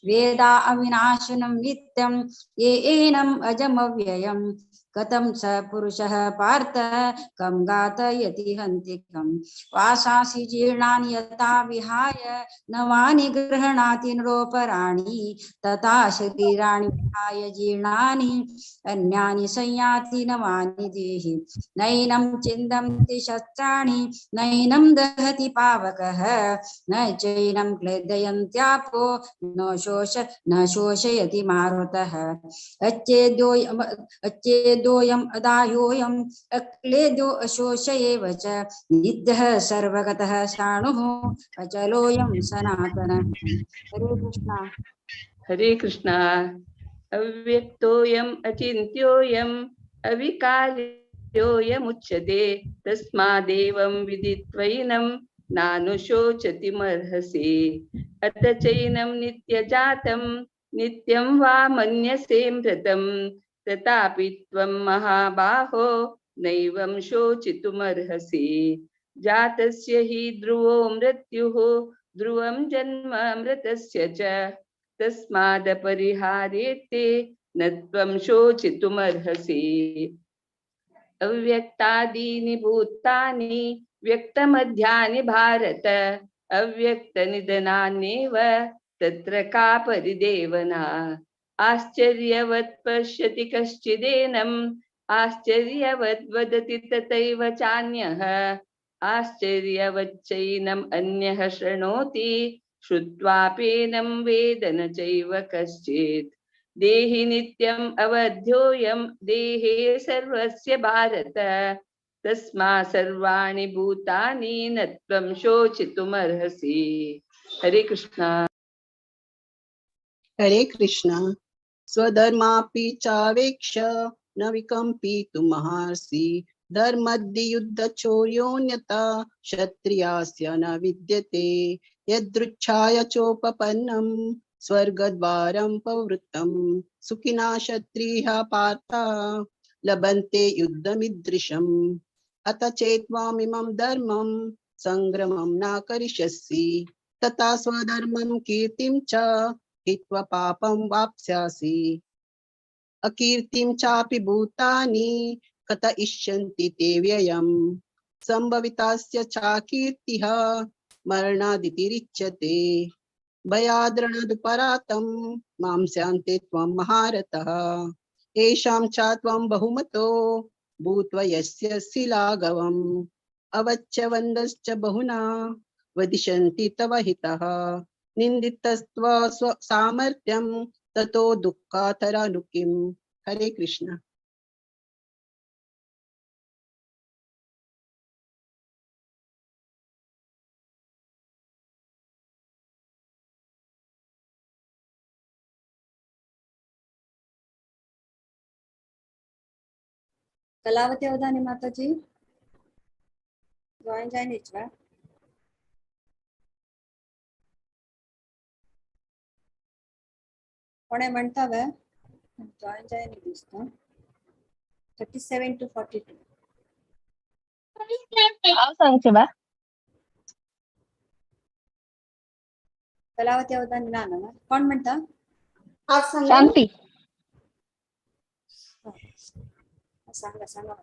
वेदा अविनाशनं नित्यं ये एनम् अजमव्ययम् कथं स पुरुषः पार्थ कं घातयति हन्तिकं वासांसि जीर्णानि यथा विहाय नवानि गृह्णाति नरोपराणि तथा शरीराणि विहाय जीर्णानि अन्यानि संयाति नवानि देहि नैनं छिन्दन्ति शस्त्राणि नैनं दहति पावकः न चैनं क्लेदयन्त्यापो न शोषयति मारुतः अच्छेदोऽयम् अदाह्योऽयम् अक्लेदो अशोष एव च नित्यः सर्वगतः साणुः अचलोऽयं सनातनः। हरे कृष्ण। हरे कृष्णा। अव्यक्तोऽयम् अचिन्त्योऽयम् अविकार्योऽयमुच्यते तस्मादेवं विदित्वैनं नानुशोचतिमर्हसि अथ चैनं नित्यजातं नित्यं वा मन्यसे मृतं तथापि त्वं महाबाहो नैवं शोचितुमर्हसि जातस्य हि ध्रुवो मृत्युः ध्रुवं जन्म मृतस्य च तस्मादपरिहार्येते न त्वं शोचितुमर्हसि अव्यक्तादीनि भूतानि व्यक्तमध्यानि भारत अव्यक्तनिधनान्येव तत्र का परिदेवना आश्चर्यवत् पश्यति कश्चिदेनम् आश्चर्यवत् वदति तथैव चान्यः आश्चर्यवच्चैनम् अन्यः शृणोति श्रुत्वाप्येनं वेद न चैव कश्चित् देहि नित्यम् अवध्योऽयं देहे सर्वस्य भारत तस्मात् सर्वाणि भूतानि न त्वं शोचितुमर्हसि। हरे कृष्णा। हरे कृष्णा। स्वधर्मापि चावेक्ष न विकम्पितुमर्हसि धर्मद्य युद्धचौर्योऽन्यथा क्षत्रियस्य न विद्यते यदृच्छाय चोपपन्नं स्वर्गद्वारं प्रवृत्तं सुखिना क्षत्रियः पार्थ लभन्ते युद्धमीदृशम् अथ चेत्त्वामिमं धर्मं संग्रमं न करिष्यसि तथा स्वधर्मं कीर्तिं च हित्वा पापं वाप्स्यासि अकीर्तिं चापि भूतानि कथयिष्यन्ति ते व्ययम् संभवितास्य चाकीर्तिः मरणादितिरिच्यते भयाद्रणदुपरातं मां स्यान्ते त्वं महारथः येषां च त्वं बहुमतो भूत्वा यस्य शिलाघवम् अवच्यवन्दश्च बहुना वदिष्यन्ति तव हितः निन्दितस्त्व स्वसामर्थ्यं ततो दुःखातरानु किम्। हरे कृष्ण। ಕಲಾವತಿ ಅವಧಾನಿ ಮಾತಾಜಿ ಜಾಯಿನ್ ಇಚ್ವಾ कोणे म्हणतावे जॉइन दिसता 37 to 42 हांव सांगचें बा कलावती अवधानी ना कोण म्हणता शांती सांगा सांगा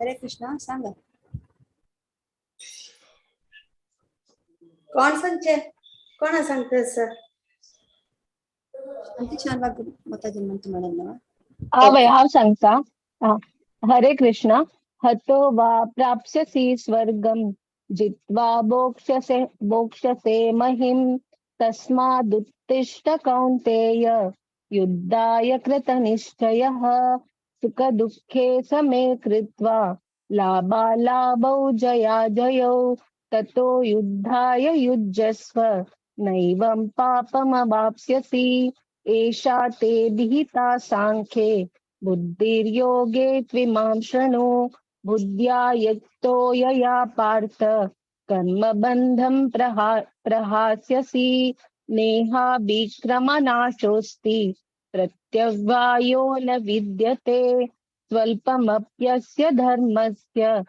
हरे कृष्णा सांगा कोण सांगते सर? शांती छान माताजी म्हणतो मॅडम. वय हांव सांगता. हरे कृष्ण. हतो वा प्राप्स्यसि स्वर्गं जित्वा भोक्ष्यसे महिं तस्मादुत्तिष्ठ कौन्तेय युद्धाय कृतनिश्चयः सुखदुःखे समे कृत्वा लाभालाभौ जयाजयौ ततो युद्धाय युज्यस्व नैवं पापमवाप्स्यसि एषा ते विहिता सांख्ये बुद्धिर्योगे त्विमां शृणु बुद्ध्या युक्तो यया पार्थ कर्मबन्धं प्रहास्यसि नेहा विक्रमनाशोऽस्ति प्रत्यग्वायो न विद्यते स्वल्पमप्यस्य धर्मस्य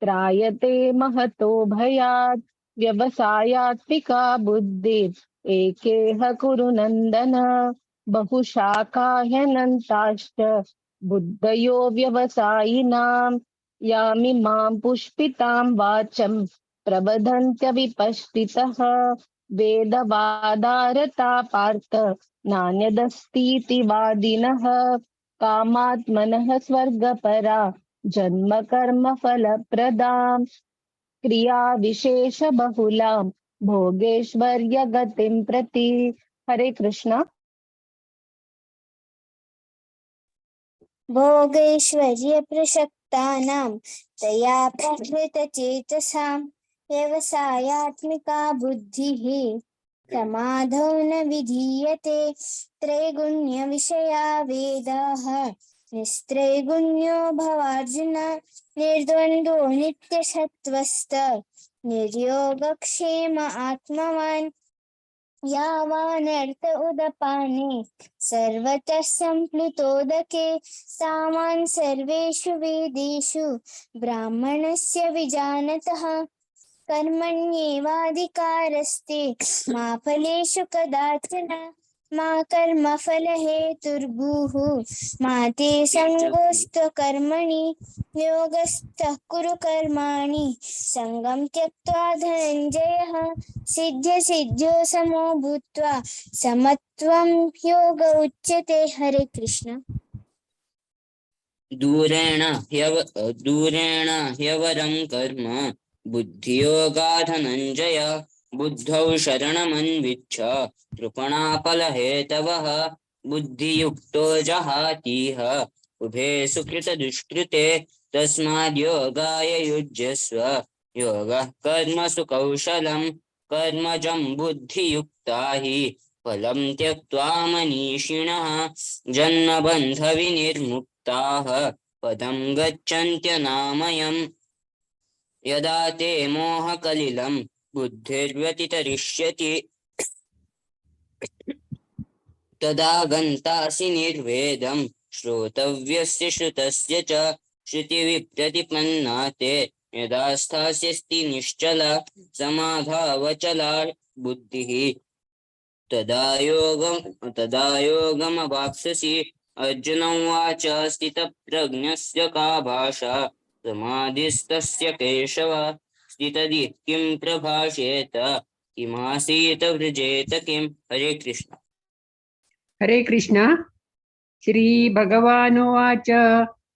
त्रायते महतो भयात् व्यवसायात्मिका बुद्धिः एकेह कुरु नन्दन बहुशाखा ह्यनन्ताश्च बुद्धयो व्यवसायिनां यामिमां पुष्पितां वाचं प्रवदन्त्यविपश्चितः वेदवादारता पार्थ नान्यदस्तीति वादिनः कामात्मनः स्वर्गपरा जन्म कर्म फलप्रदां क्रिया विशेष बहुलां भोगेश्वर्य गतिं प्रति। हरे कृष्ण। भोगैश्वर्य प्रसक्तानां तया प्रहृतचेतसां व्यवसायात्मिका बुद्धिः प्रमादो न विधीयते त्रैगुण्य विषया वेदाः निस्त्रैगुण्यो भवार्जुन निर्द्वन्द्वो नित्यसत्त्वस्थ निर्योगक्षेम आत्मवान् यावानर्थ उदपाने सर्वतः सम्प्लुतोदके तावान् सर्वेषु वेदेषु ब्राह्मणस्य विजानतः कर्मण्येवाधिकारस्ते मा फलेषु कदाचन मा कर्मफलहेतुर्भूः मा ते सङ्गोऽस्त्व कर्मणि योगस्थः कुरु कर्माणि सङ्गं त्यक्त्वा धनञ्जयः सिद्ध्यो समो भूत्वा समत्वं योग उच्यते। हरे कृष्ण। दूरेण ह्यवरं कर्म बुद्धियोगा धनञ्जय बुद्धौ शरणमन्विच्छ कृपणाफलहेतवः बुद्धियुक्तो जहातीह उभे सुकृतदुष्कृते तस्माद्योगाय युज्यस्व योगः कर्मसु कौशलं कर्मजं बुद्धियुक्ता हि फलं त्यक्त्वा मनीषिणः जन्मबन्धविनिर्मुक्ताः पदं गच्छन्त्यनामयम् यदा ते मोहकलिलं बुद्धिर्व्यतितरिष्यति तदा गन्तासि निर्वेदं श्रोतव्यस्य श्रुतस्य च श्रुतिविप्रतिपन्ना ते यदा स्थास्यसि निश्चला समाधावचला बुद्धिः तदा योगमवाप्स्यसि। अर्जुन उवाच स्थितप्रज्ञस्य का भाषा समाधिस्तस्य केशव स्थितधि किं प्रभाषेत किमासीत व्रजेत किं। हरे कृष्ण। हरे कृष्ण। श्री भगवानुवाच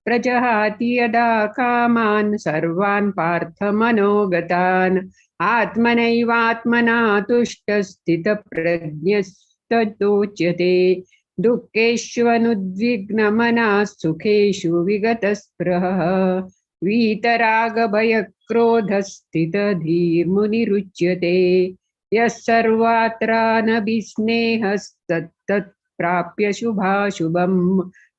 प्रजहाति यदा कामान् सर्वान् पार्थमनोगतान् आत्मनैवात्मना तुष्टः स्थितप्रज्ञस्तदोच्यते दुःखेष्वनुद्विग्नमनः सुखेषु विगतस्पृहः वीतरागभयक्रोधस्थितधीर्मुनिरुच्यते यः सर्वात्रानभिस्नेहस्तत् प्राप्य शुभाशुभम्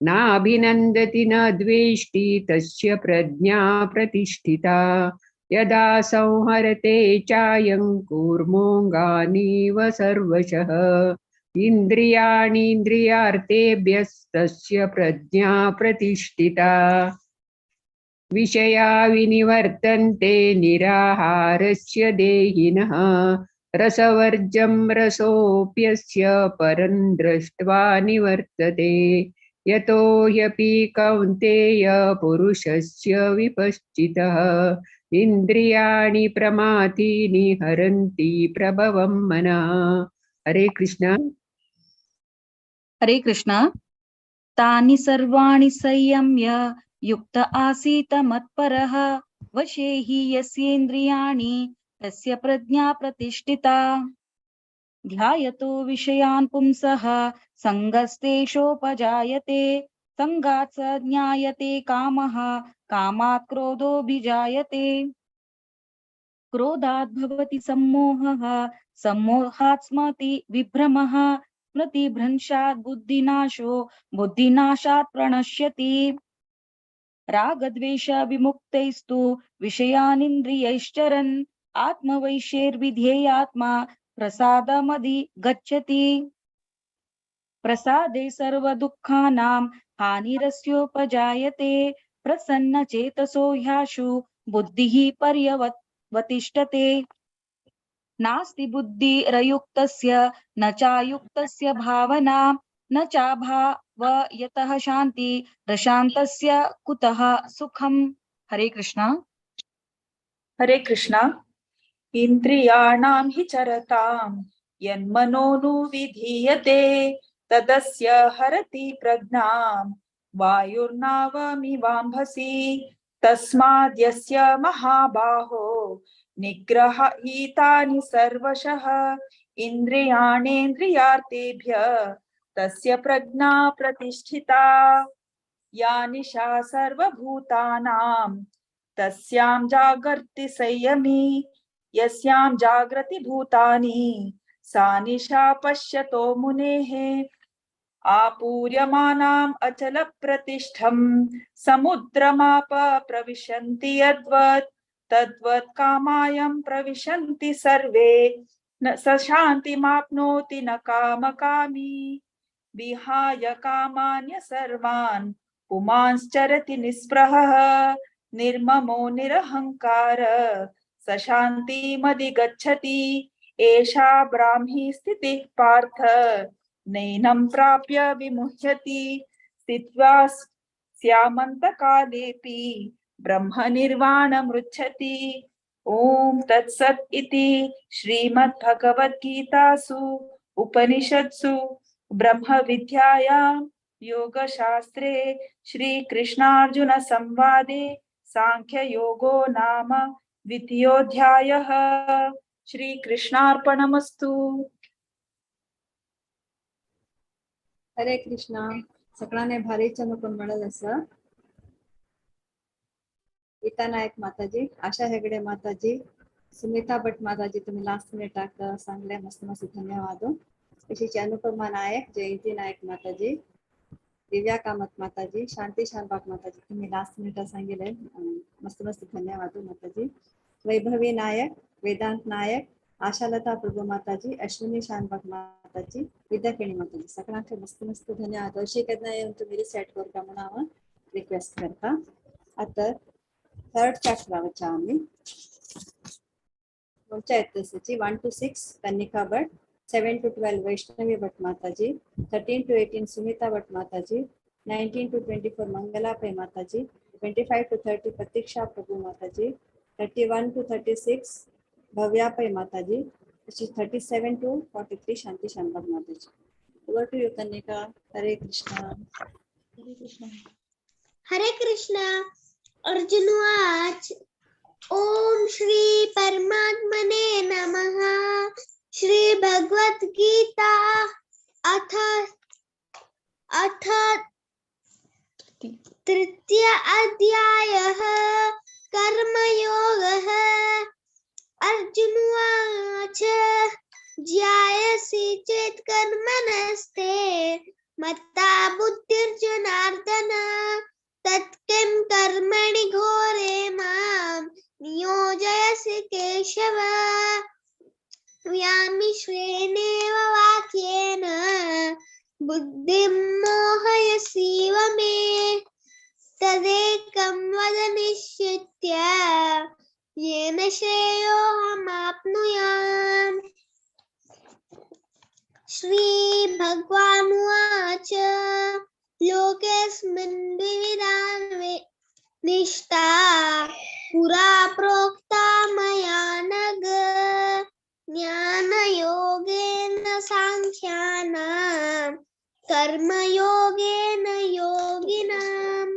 नाभिनन्दति न द्वेष्टि तस्य प्रज्ञा प्रतिष्ठिता यदा संहरते चायं कूर्मोऽङ्गानीव सर्वशः इन्द्रियाणीन्द्रियार्थेभ्यस्तस्य प्रज्ञा प्रतिष्ठिता विषया विनिवर्तन्ते निराहारस्य देहिनः रसवर्जं रसोऽप्यस्य परं दृष्ट्वा निवर्तते यतो ह्यपि कौन्तेय पुरुषस्य विपश्चितः इन्द्रियाणि प्रमाथीनि हरन्ति प्रभवं मनः। हरे कृष्ण। हरे कृष्ण। तानि सर्वाणि संयम्य युक्त आसीत मत्परः वशे हि यस्येन्द्रियाणि तस्य प्रज्ञा प्रतिष्ठिता। ध्यायतो विषयान् पुंसः सङ्गस्तेषोपजायते सङ्गात् स ज्ञायते कामः कामात् क्रोधोऽभिजायते क्रोधात् भवति सम्मोहः सम्मोहात् स्मृति विभ्रमः स्मृतिभ्रंशात् बुद्धिनाशो बुद्धिनाशात् प्रणश्यति। रागद्वेष विमुक्तैस्तु विषयानिन्द्रियैश्चरन् आत्मवैशेर्विधेयात्मा प्रसादमधि गच्छति। प्रसादे सर्वदुःखानां हानिरस्योपजायते प्रसन्नचेतसो ह्याशु बुद्धिः पर्यवतिष्ठते। नास्ति बुद्धिरयुक्तस्य न चायुक्तस्य भावना न चाभावयतः शान्ति प्रशान्तस्य कुतः सुखम्। हरे कृष्ण। हरे कृष्ण। इन्द्रियाणां हि चरतां यन्मनोनुविधीयते तदस्य हरति प्रज्ञां वायुर्नावमिवाम्भसि तस्माद्यस्य महाबाहो निग्रहीतानि सर्वशः इन्द्रियाणेन्द्रियार्थेभ्यः तस्य प्रज्ञा प्रतिष्ठिता। या निशा सर्वभूतानां तस्यां जागर्ति संयमी यस्यां जागृति भूतानि सा निशा पश्यतो मुनेः। आपूर्यमानाम् अचल प्रतिष्ठं समुद्रमाप प्रविशन्ति यद्वत् तद्वत् कामायं प्रविशन्ति सर्वे न स शान्तिमाप्नोति न कामकामी। विहाय कामान्य सर्वान् पुमांश्चरति निःस्पृहः निर्ममो निरहङ्कार स शान्तिमधिगच्छति। एषा ब्राह्मी स्थितिः पार्थ नैनं प्राप्य विमुह्यति स्थित्वा स्यामन्तकालेऽपि ब्रह्मनिर्वाणमृच्छति। ॐ तत्सत् इति श्रीमद्भगवद्गीतासु उपनिषत्सु ब्रह्मविद्यायां योगशास्त्रे श्रीकृष्णार्जुन संवादे सांख्ययोगो नाम द्वितीयोऽध्यायः। श्रीकृष्णार्पणमस्तु। हरे कृष्णा. सगळ्यांनी भारीचं नुकून मिळत असं. गीता नायक माताजी, आशा हेगडे माताजी, सुमिता भट माताजी तुम्ही लास्ट मिनिटाक सांगले मस्त मस्त धन्यवाद. तशीच अनुपमा नायक, जयंती नायक माताजी, दिव्या कामत माताजी, शांती शानबाग माताजी तुम्ही लास्ट मिनिट सांगितले मस्त मस्त धन्यवाद माताजी. वैभवी नायक, वेदांत नायक, आशालता प्रभू माताजी, अश्विनी शानबाग माताजी, विद्याकिणी माताजी सगळ्यांचे मस्त मस्त धन्यवाद. अशी केदना तुम्ही रिसेट करता म्हणून रिक्वेस्ट करता. आता थर्ड चॅप्टर आवचा आम्ही वंचा एतसची 1 to 6 Kanika Bhat, 7 to 12 Vaishnavi भट माताजी, 13 to 18 सुमिता भट माताजी, 19 to 24 मंगला पै माताजी, 25 to 30 प्रतीक्षा प्रभु माताजी, 31 to 36 भव्या पै माताजी, 37 to 43 शांति शानबाग माताजी. Over to you Kannika. Hare Krishna. हरे कृष्णा. हरे कृष्णा. अर्जुनवाच ओम श्री परमात्मने नमः. श्री भगवत गीता अथ तृतीय अध्यायः कर्मयोगः. अर्जुनवाच ज्यायसि चेत् कर्मणस्ते मत्ता बुद्धिर्जनार्दन तत्किं कर्मणि घोरे मां नियोजयसि केशव. व्यामिश्रेणेव वाक्येन बुद्धिं मोहयसीव मे तदेकं वद निश्चित्य येन श्रेयोऽहमाप्नुयाम्. श्री भगवानुवाच लोकेऽस्मिन् द्विविधा निष्ठा पुरा प्रोक्ता मया नघ ज्ञानयोगेन साङ्ख्यानां कर्मयोगेन योगिनां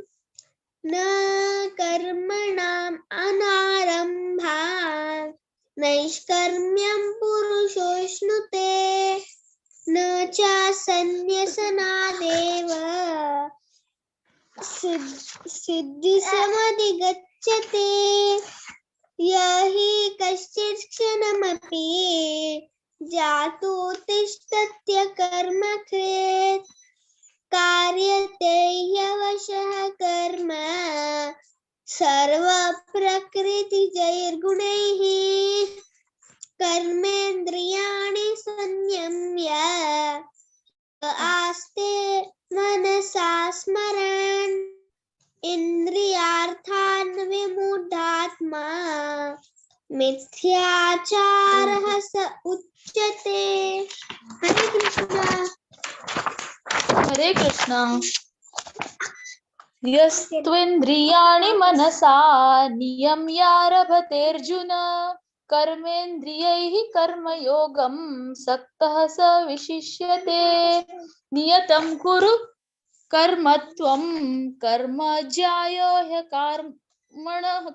न कर्मणाम् अनारम्भात् नैष्कर्म्यं पुरुषोऽश्नुते न च सन्न्यसनादेव सिद्धिसमधिगच्छते यहि कश्चित् क्षणमपि जातु तिष्ठत्य कर्मकृत् कार्यते ह्यवशः कर्म सर्वप्रकृतिजैर्गुणैः कर्मेन्द्रियाणि संयम्य आस्ते मनसा स्मरन् इन्द्रियार्थान् विमूढात्मा मिथ्याचारः स उच्यते। हरे कृष्ण। हरे कृष्ण। यस्त्वेन्द्रियाणि मनसा नियम्यारभतेऽर्जुन कर्मेन्द्रियैः कर्मयोगं सक्तः स विशिष्यते। नियतं कुरु कर्म त्वं कर्म ज्यायो ह्यकर्मणः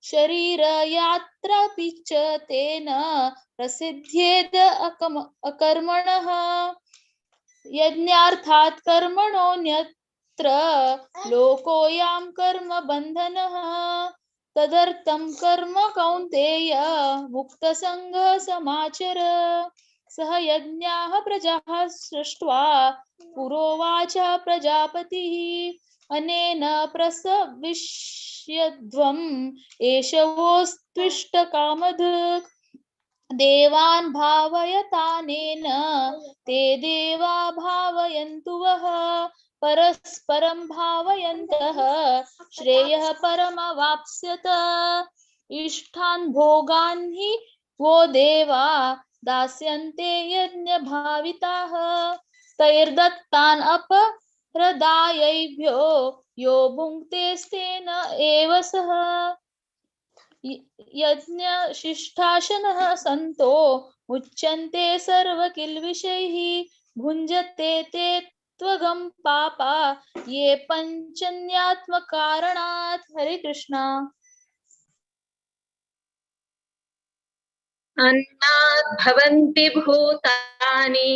शरीरयात्रापि च तेन प्रसिद्ध्येद अकर्मणः। यज्ञार्थात् कर्मणोऽन्यत्र लोकोऽयं कर्म बन्धनः। तदर्थं कर्म कौन्तेय मुक्तसङ्गः समाचर। सह यज्ञाः प्रजाः सृष्ट्वा पुरोवाच प्रजापतिः अनेन प्रसविष्यध्वम् एषवोऽस्त्विष्टकामधुक्। देवान् भावयतानेन ते देवा भावयन्तु वः। परस्परं भावयन्तः श्रेयः परमवाप्स्यत। इष्टान् भोगान् हि वो देवा दास्यन्ते यज्ञभाविताः। तैर्दत्तान् अपरदायैभ्यो यो भुङ्क्तेस्तेन एव सः। यज्ञशिष्टाशनः सन्तो मुच्यन्ते सर्वकिल्बिषैः। भुञ्जते ते त्वगं पापा ये पञ्चन्यात्मकारणात्। हरे कृष्ण। अन्नात् भवन्ति भूतानि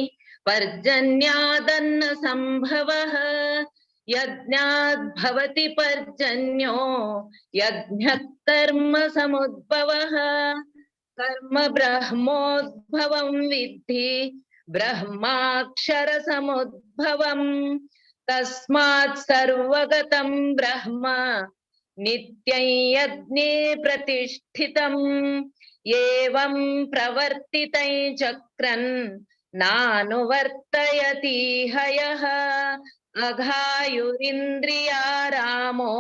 पर्जन्यादन्न सम्भवः। यज्ञात् भवति पर्जन्यो यज्ञः कर्म समुद्भवः। कर्म ब्रह्मोद्भवं विद्धि ब्रह्माक्षर समुद्भवम्। तस्मात् सर्वगतं ब्रह्म नित्यं यज्ञे प्रतिष्ठितम्। एवं प्रवर्तितं चक्रन् नानुवर्तयति हयः। अघायुरिन्द्रियारामो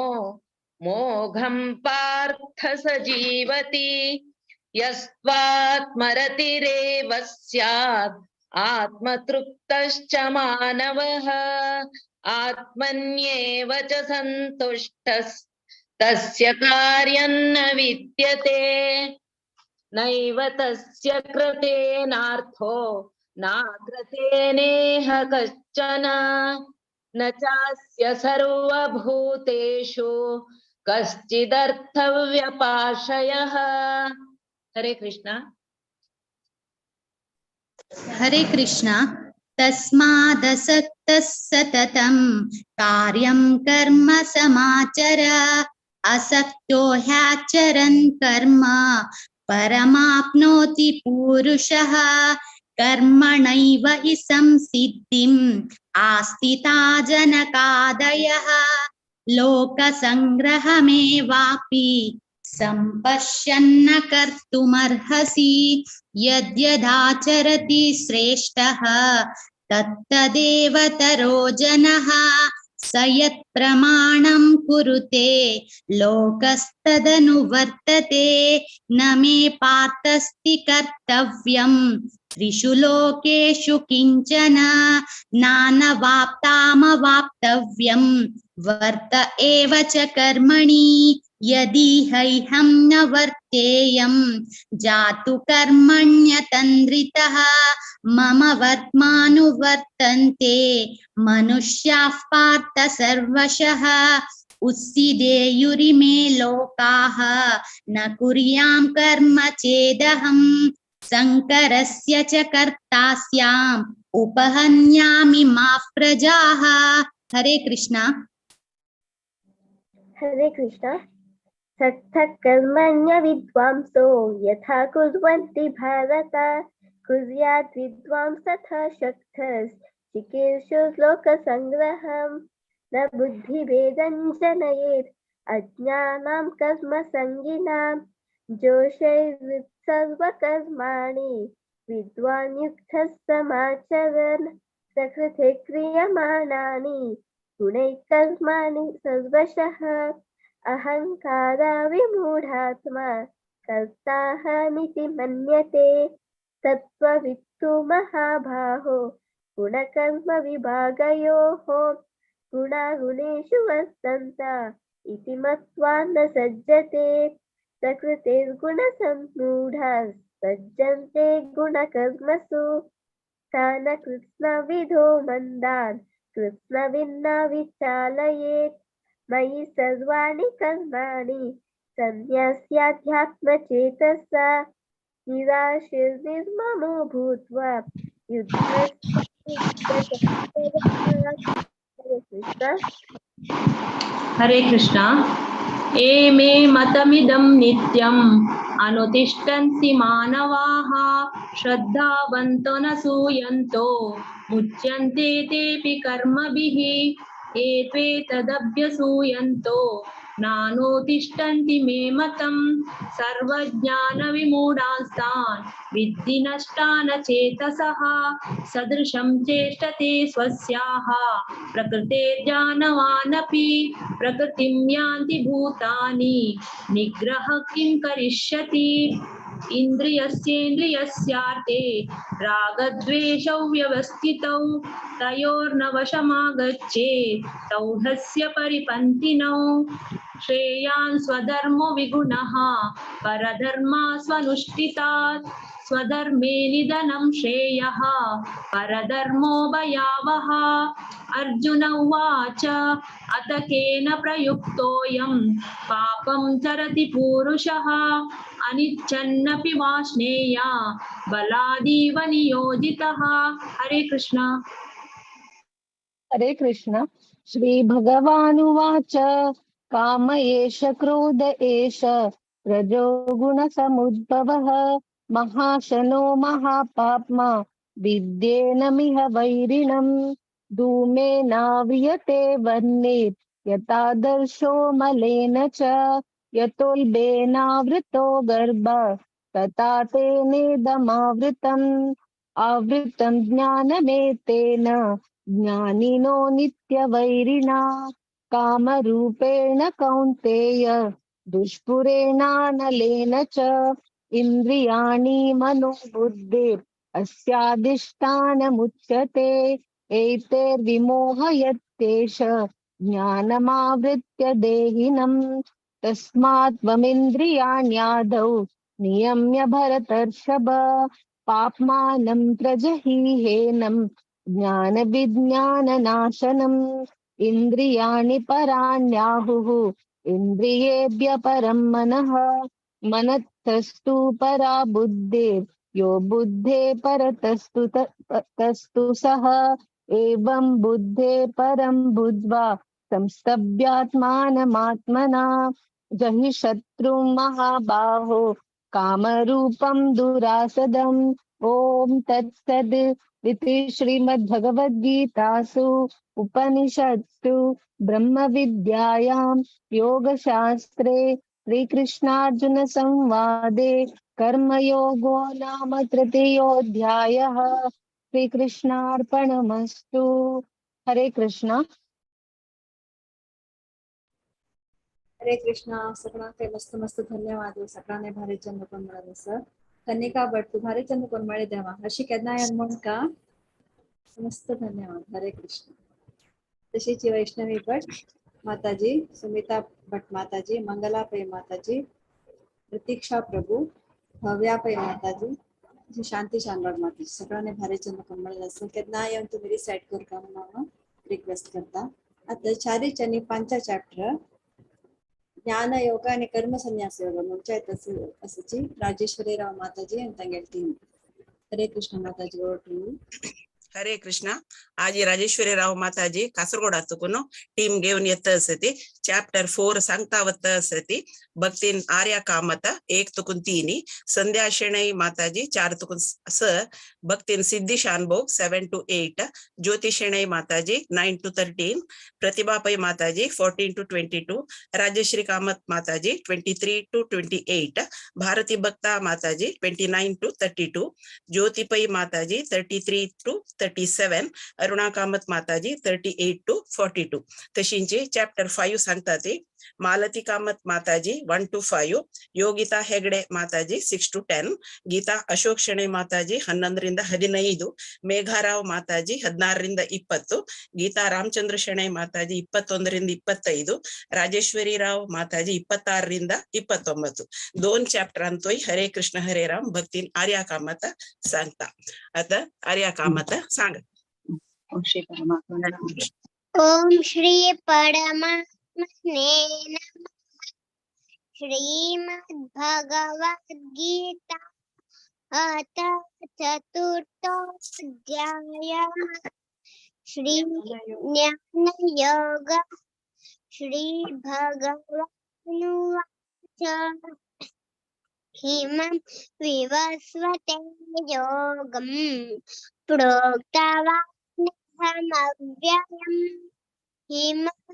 मोघं पार्थ स जीवति। यस्त्वात्मरतिरेव स्यात् आत्मतृप्तश्च मानवः। आत्मन्येव च सन्तुष्टस्तस्य कार्यं न विद्यते। नैव तस्य कृतेनार्थो नाकृतेनेह कश्चन। न चास्य सर्वभूतेषु कश्चिदर्थव्यपाश्रयः। हरे कृष्ण। हरे कृष्ण। तस्मादसक्तः सततं कार्यं कर्म समाचर। असक्तो ह्याचरन् कर्म परमाप्नोति पूरुषः। कर्मणैव हि संसिद्धिम् आस्थिता जनकादयः। लोकसङ्ग्रहमेवापि सम्पश्यन्न कर्तुमर्हसि। यद्यदाचरति श्रेष्ठः तत्तदेवतरो जनः। स यत्प्रमाणं कुरुते लोकस्तदनुवर्तते। न मे पार्थस्ति कर्तव्यं त्रिषु लोकेषु किञ्चन नानवाप्तामवाप्तव्यं वर्त एव च कर्मणि यदि हैहं न वर्तेयं जातु कर्मण्यतन्द्रितः मम वर्त्मानुवर्तन्ते मनुष्याः पार्थ सर्वशः उत्सीदेयुरिमे लोकाः न कुर्यां कर्म चेदहं शङ्करस्य च कर्तास्याम् उपहन्यामि माः प्रजाः। हरे कृष्णा। हरे कृष्ण। सत्थः कर्मण्य विद्वांसो यथा कुर्वन्ति भारत कुर्यात् विद्वांसथा शक्तश्चिकीर्षु श्लोकसङ्ग्रहम् न बुद्धिभेदं जनयेत् अज्ञानां कर्मसङ्गिनां जोषैर्वित् सर्वकर्माणि विद्वान् युक्तः समाचरन् प्रकृते क्रियमाणानि गुणैः कर्माणि सर्वशः अहंकारा विमूढात्मा कर्ताहमिति मन्यते तत्त्ववित्तु महाबाहो गुणकर्म विभागयोः गुणागुणेषु वर्तन्त इति मत्वा न सज्जते प्रकृतेर्गुणसम्मूढाः सज्जन्ते गुणकर्मसु तान कृत्स्नविधो मन्दान् कृत्स्नविन्ना विचालयेत् मयि सर्वाणि कर्माणि सन्न्यस्याध्यात्मचेतसा निराशीर्निर्ममो भूत्वा हरे कृष्णा। एमे मतमिदं नित्यम् अनुतिष्ठन्ति मानवाः श्रद्धावन्तो न सूयन्तो मुच्यन्ते तेऽपि कर्मभिः एत्वे तदभ्यसूयन्तो नानुतिष्ठन्ति मे मतम् सर्वज्ञानविमूढांस्तान् विद्धि नष्टान चेतसः सदृशं चेष्टते स्वस्याः प्रकृते ज्ञानवानपि प्रकृतिं यान्ति भूतानि निग्रह किं करिष्यति इन्द्रियस्येन्द्रियस्यार्थे रागद्वेषौ व्यवस्थितौ तयोर्न वशमागच्छेत् तौ ह्यस्य परिपन्थिनौ श्रेयान् स्वधर्मो विगुणः परधर्मा स्वनुष्ठितात् स्वधर्मे निधनं श्रेयः परधर्मो भयावः। अर्जुन उवाच अत केन प्रयुक्तोऽयं पापं चरति पूरुषः अनिच्छन्नपि वाष्णेय बलादीव नियोजितः। हरे कृष्ण। हरे कृष्ण। श्री भगवानुवाच काम एष क्रोध एष रजोगुणसमुद्भवः महाशनो महापाप्मा विद्येनमिह वैरिणम् धूमेनाव्रियते वर्णे यथादर्शो मलेन च यतोल्बेनावृतो गर्भ तथा तेनेदमावृतम् आवृतं ज्ञानमेतेन ज्ञानिनो नित्यवैरिणा कामरूपेण कौन्तेय दुष्पुरेणानलेन च इन्द्रियाणि मनोबुद्धिः अस्याधिष्ठानमुच्यते एतैर्विमोहयत्येष ज्ञानमावृत्य देहिनम् तस्मात् त्वमिन्द्रियाण्यादौ नियम्य भरतर्षभ पाप्मानं प्रजहीहेनं ज्ञानविज्ञाननाशनम् इन्द्रियाणि पराण्याहुः इन्द्रियेभ्य परं मनः मनस्तस्तु परा बुद्धिर् यो बुद्धे परतस्तु तस्तु सः एवं बुद्धे परं बुद्ध्वा संस्तभ्यात्मानमात्मना जहि शत्रुं महाबाहो कामरूपं दुरासदम् ॐ तत्सद् इति श्रीमद्भगवद्गीतासु उपनिषत्सु ब्रह्मविद्यायां योगशास्त्रे श्रीकृष्णार्जुन संवादे कर्मयोगो नाम तृतीयोऽध्यायः। श्रीकृष्णार्पणमस्तु। हरे कृष्ण। हरे कृष्णा. सगळ्यांचे मस्त मस्त धन्यवाद. सगळ्यांनी भारी चंद पण मिळाले सर. कनिका भट तुम्हारे चंद कोणमाळे देवा हर्षिक यज्ञायन मोनका समस्त धन्यवाद हरे कृष्ण। तशीच वैष्णवी भट माताजी, सुमिता भट माताजी, मंगला पै माताजी, प्रतीक्षा प्रभू, भव्या पै माताजी, जी शांती शानबाग माताजी सगळ्यांनी भारी चंद कोणमाळे केतना येऊन तुम्ही रिसाइट करता म्हणून रिक्वेस्ट करता। आता चारी चनी पांचा चॅप्टर ज्ञान योग आणि कर्म संन्यास योग मुंचा असची राजेश्वरी राव माताजी ಅಂತ ಹೇಳ್ತೀನಿ। हरे कृष्ण माताजी over to you. हरे कृष्ण। आज राजेश्वरी राव माताजी कासरगोड हतुकुनु टीम घेऊन येत असती। चॅप्टर 4 सांगता वत असती। भक्तीन आर्या कामत 1 तुकुन 3, संध्या शेणई माताजी 4 तुकुन 6, भक्तीन सिद्धि शानभोग 7 to 8, ज्योति शेणई माताजी 9 to 13, प्रतिभा पै माताजी 14 to 22, राजश्री कामत माताजी 23 to 28, भारती भक्ता माताजी 29 to 32, ज्योति पै माताजी 33 to 37, अरुणा कामत माताजी 38 to 42। तशींची चॅप्टर 5 सांगता ती मालती कामत माताजी 1 to 5, योगिता हेगडे माताजी 6 to 10, गीता अशोक शೆಣೈ ಮಾತಾಜಿ 11 ರಿಂದ 15, ಮೇಘಾರಾವ್ ಮಾತಾಜಿ 16 ರಿಂದ 20, ಗೀತಾ ರಾಮಚಂದ್ರ ಶೆಣೈ ಮಾತಾಜಿ 21 ರಿಂದ 25, ರಾಜೇಶ್ವರಿ ರಾವ್ ಮಾತಾಜಿ 26 ರಿಂದ 29। 2 चॅप्टर अंतोय हरे कृष्ण हरे राम भक्तीन आर्या कामत सांगता। आता आर्या कामत सांग। ओम श्री परमात्मने नमः। श्रीमद्भगवद्गीता अथ चतुर्थोऽध्यायः। श्री ज्ञानयोग। श्री भगवानुवाच हिमं विवस्वते योगं प्रोक्तवानहमव्ययम् हिमं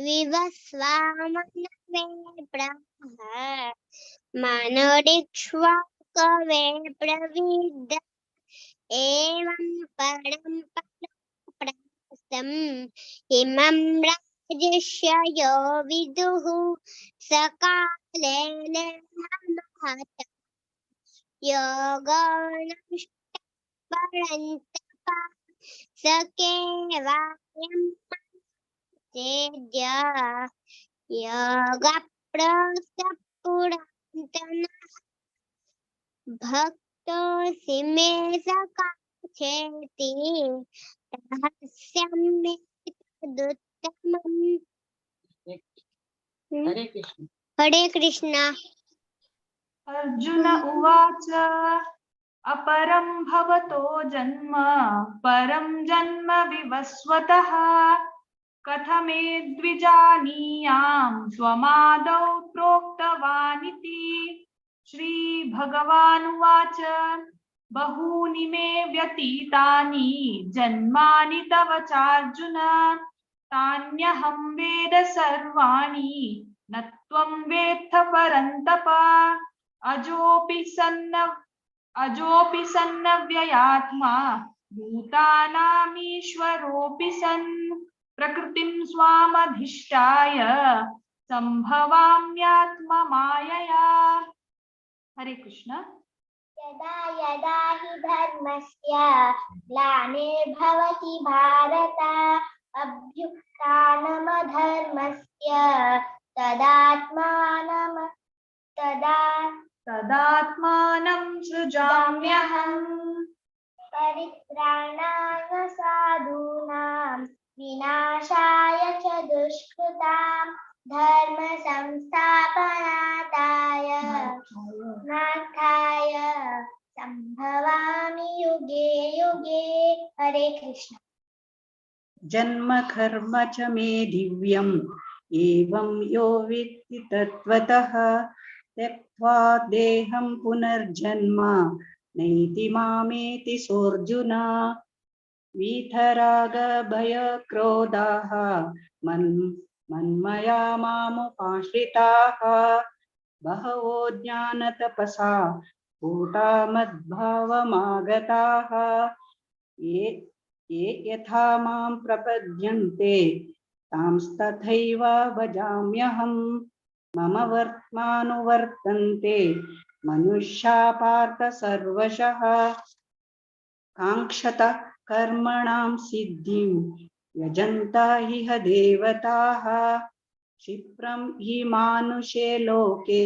विवस्वामनवे प्राह मनोरिक्ष्वाकवे प्रविद एवं परम्परां इमं राजर्षयो विदुः सकालेन महता योगो नष्टः परन्तप सकेवायं चेद्य योगप्रस्तः पुरातनः भक्तोऽसि मे सखा चेति रहस्यं मे तदुत्तमम्। हरे कृष्ण। अर्जुन उवाच अपरं भवतो जन्म परं जन्म विवस्वतः कथमेद्विजानीयां स्वमादौ प्रोक्तवानिति। श्रीभगवानुवाच बहूनि मे व्यतीतानि जन्मानि तव चार्जुन तान्यहं वेद सर्वाणि न त्वं वेत्थ परन्तप। अजोऽपि सन्नव्ययात्मा भूतानामीश्वरोऽपि सन् प्रकृतिं स्वामधिष्ठाय सम्भवाम्यात्ममायया। हरे कृष्ण। यदा यदा हि धर्मस्य ग्लानिर्भवति भारत अभ्युत्थानमधर्मस्य तदात्मानं सृजाम्यहम्। परित्राणाय साधूनां विनाशाय च दुष्कृतां धर्म संस्थापनार्थाय संभवामि युगे युगे। हरे कृष्ण। जन्म कर्म च मे दिव्यम् एवं यो वेत्ति तत्त्वतः त्यक्त्वा देहं पुनर्जन्म नैति मामेति सोऽर्जुन। वीतराग भय क्रोधाः मन्मया मामुपाश्रिताः बहवो ज्ञानतपसा भूता मद्भावमागताः ये यथा मां प्रपद्यन्ते तांस्तथैव भजाम्यहम्। मम वर्त्मानुवर्तन्ते मनुष्या पार्थ सर्वशः काङ्क्षतः कर्मणां सिद्धिं यजन्ता इह देवताः क्षिप्रं हि मानुषे लोके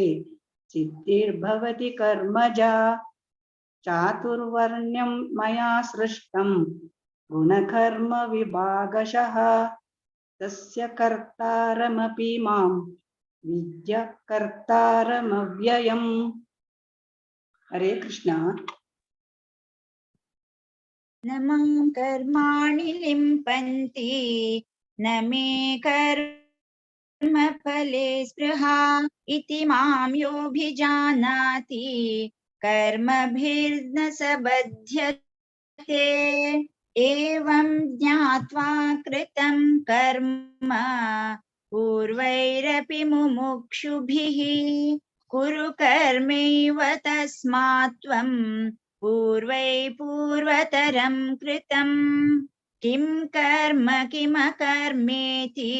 सिद्धिर्भवति कर्मजा चातुर्वर्ण्यं मया सृष्टं गुणकर्म विभागशः तस्य कर्तारमपि मां विद्य कर्तारमव्ययम्। हरे कृष्ण। न मां कर्माणि लिम्पन्ति न मे कर्मफले स्पृहा इति मां योऽभिजानाति कर्मभिर्न स बध्यते। एवं ज्ञात्वा कृतं कर्म पूर्वैरपि मुमुक्षुभिः कुरु कर्मैव तस्मात् त्वं पूर्वै पूर्वतरं कृतं किं कर्म किमकर्मेति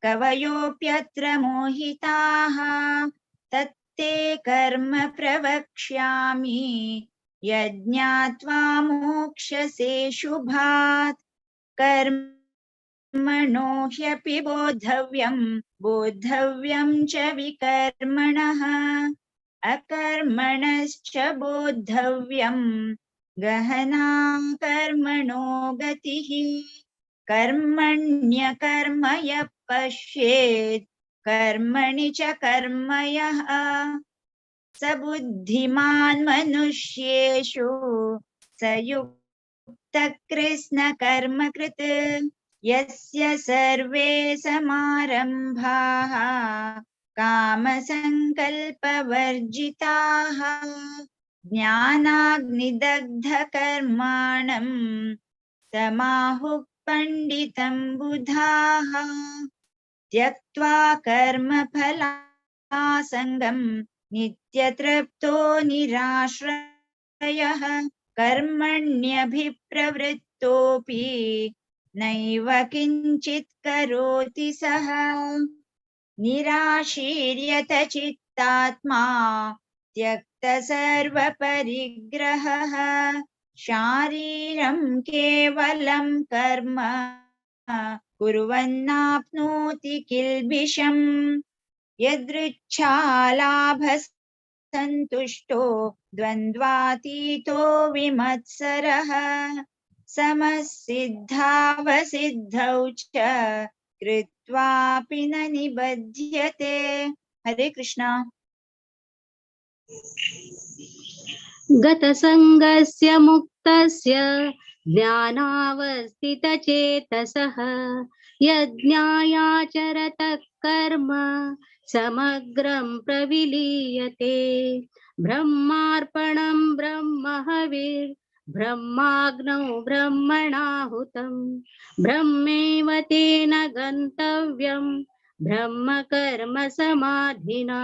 कवयोऽप्यत्र मोहिताः तत्ते कर्म प्रवक्ष्यामि यज्ञात्वा मोक्ष्यसे शुभात्। कर्मणो ह्यपि बोद्धव्यं च विकर्मणः अकर्मणश्च बोद्धव्यं गहना कर्मणो गतिः। कर्मण्यकर्म यः पश्येत् कर्मणि च कर्म यः स बुद्धिमान् मनुष्येषु स युक्तः कृत्स्नकर्मकृत् यस्य सर्वे समारम्भाः कामसङ्कल्पवर्जिताः ज्ञानाग्निदग्धकर्माणं तमाहुः पण्डितं बुधाः त्यक्त्वा कर्मफलासङ्गं नित्यतृप्तो निराश्रयः कर्मण्यभिप्रवृत्तोऽपि नैव किञ्चित् करोति सः निराशीर्यत चित्तात्मा त्यक्त सर्वपरिग्रहः शारीरं केवलं कर्म कुर्वन्नाप्नोति किल्बिषम् यदृच्छालाभसन्तुष्टो द्वन्द्वातीतो विमत्सरः समसिद्धावसिद्धौ च कृत्वापि न निबध्यते। हरे कृष्ण। गतसङ्गस्य मुक्तस्य ज्ञानावस्थितचेतसः यज्ञायाचरतः कर्म समग्रं प्रविलीयते ब्रह्मार्पणं ब्रह्महविर् ब्रह्माग्नौ ब्रह्मणाहुतं ब्रह्मेव तेन गन्तव्यं ब्रह्म कर्म समाधिना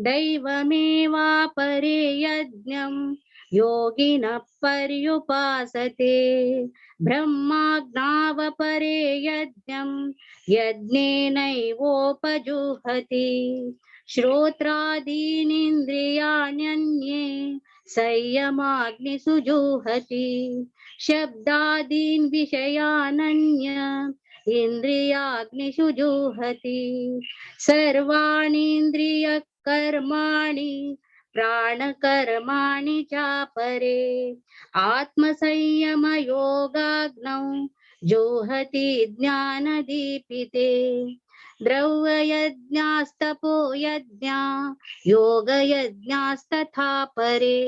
दैवमेवापरे यज्ञं योगिनः पर्युपासते ब्रह्माज्ञावपरे यज्ञं यज्ञेनैवोपजुहति श्रोत्रादीनीन्द्रियाण्यन्ये संयमाग्निषु शब्दादीन् विषयानन्य इन्द्रियाग्निषु जुहति सर्वाणीन्द्रियकर्माणि प्राणकर्माणि चापरे आत्मसंयमयोगाग्नौ जुहति ज्ञानदीपिते द्रव्ययज्ञास्तपो यज्ञा योगयज्ञास्तथा परे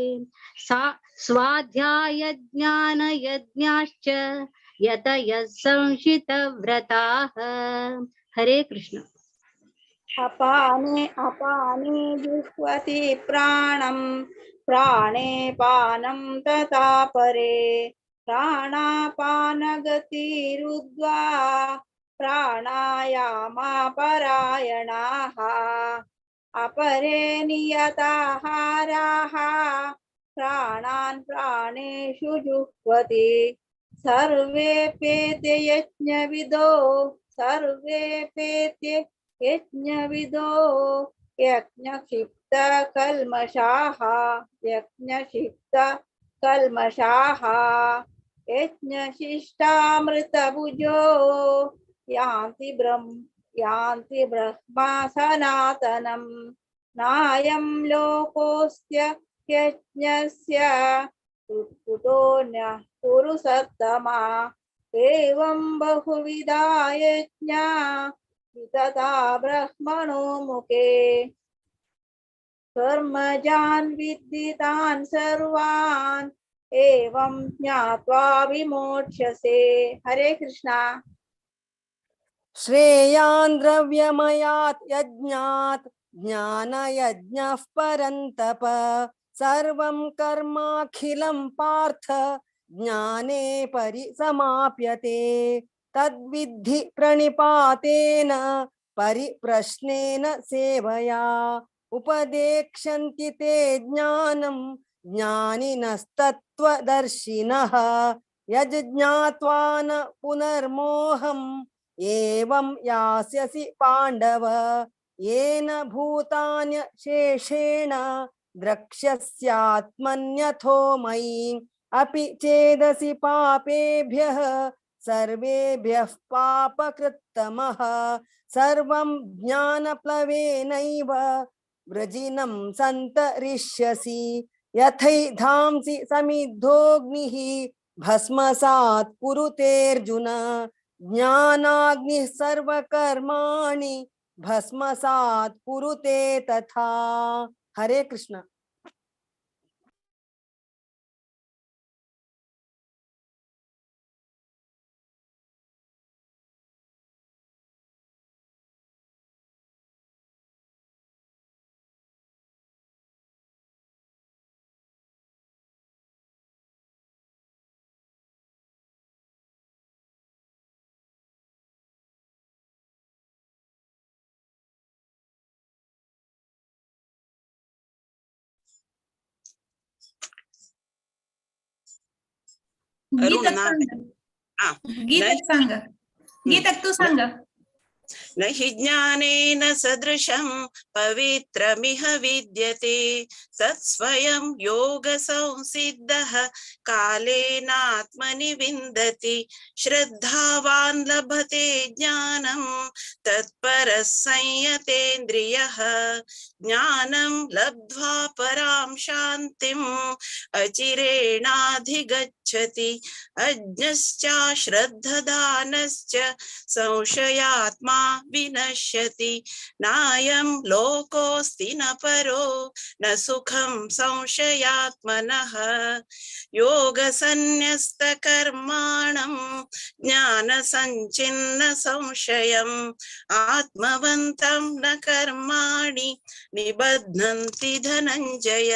स्वाध्यायज्ञानयज्ञाश्च यतयः संशितव्रताः। हरे कृष्ण। अपाने अपाने जुह्वति प्राणं प्राणे पानं तथा परे प्राणापानगतिरुद्ध्वा प्राणायामापरायणाः अपरे नियताहाराः प्राणान् प्राणेषु जुह्वति सर्वेऽप्येते यज्ञविदो यज्ञक्षिप्तकल्मषाः यज्ञक्षिप्तकल्मषाः यज्ञशिष्टामृतभुजो यान्ति ब्रह्मा सनातनम् नायं लोकोऽस्त्य यज्ञस्य कुतोऽन्यः पुरुषोत्तमा एवं बहुविधा यज्ञा वितता ब्रह्मणो मुखे कर्मजान् विद्धितान् सर्वान् एवं ज्ञात्वा विमोक्ष्यसे। हरे कृष्णा। श्रेयान् द्रव्यमयात् यज्ञात् ज्ञानयज्ञः परन्तप सर्वं कर्माखिलं पार्थ ज्ञाने परिसमाप्यते तद्विद्धि प्रणिपातेन परिप्रश्नेन सेवया उपदेक्ष्यन्ति ते ज्ञानं ज्ञानिनस्तत्त्वदर्शिनः यज्ज्ञात्वा न पुनर्मोहम् एवं यास्यसि पाण्डव येन भूतान्य शेषेण द्रक्ष्यस्यात्मन्यथो मयि अपि चेदसि पापेभ्यः सर्वेभ्यः पापकृत्तमः सर्वं ज्ञानप्लवेनैव वृजिनं सन्तरिष्यसि यथैधांसि समिद्धोऽग्निः भस्मसात् कुरुतेऽर्जुन ज्ञानाग्निः सर्वकर्माणि भस्मसात् कुरुते तथा। हरे कृष्ण। अरुण गीतक सांग गीतक तू सांग। न हि ज्ञानेन सदृशं पवित्रमिह विद्यते तत्स्वयं योगसंसिद्धः कालेनात्मनि विन्दति श्रद्धावान् लभते ज्ञानं तत्परः संयतेन्द्रियः ज्ञानं लब्ध्वा परां शान्तिम् अचिरेणाधिगच्छति अज्ञश्चाश्रद्धदानश्च संशयात्मा विनश्यति नायं लोकोऽस्ति न परो न सुखं संशयात्मनः योगसन्न्यस्तकर्माणं ज्ञानसञ्चिन्न संशयम् आत्मवन्तं न कर्माणि निबध्नन्ति धनञ्जय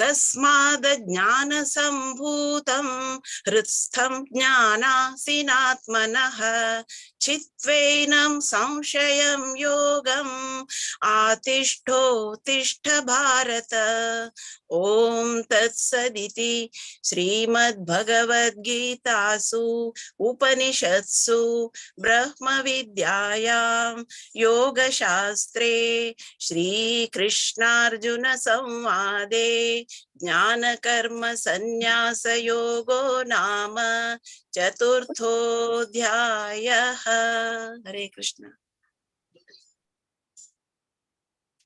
तस्माद्ज्ञानसम्भूतं हृत्स्थं ज्ञानासीनात्मनः चित्त्वैनं संशयं योगम् आतिष्ठोत्तिष्ठ भारत। ओम तत्सदिति श्रीमद्भगवद्गीतासु उपनिषत्सु ब्रह्मविद्यायां योगशास्त्रे श्रीकृष्णार्जुन संवादे ज्ञानकर्म संन्यास योगो नाम चतुर्थोऽध्यायः। हरे कृष्ण।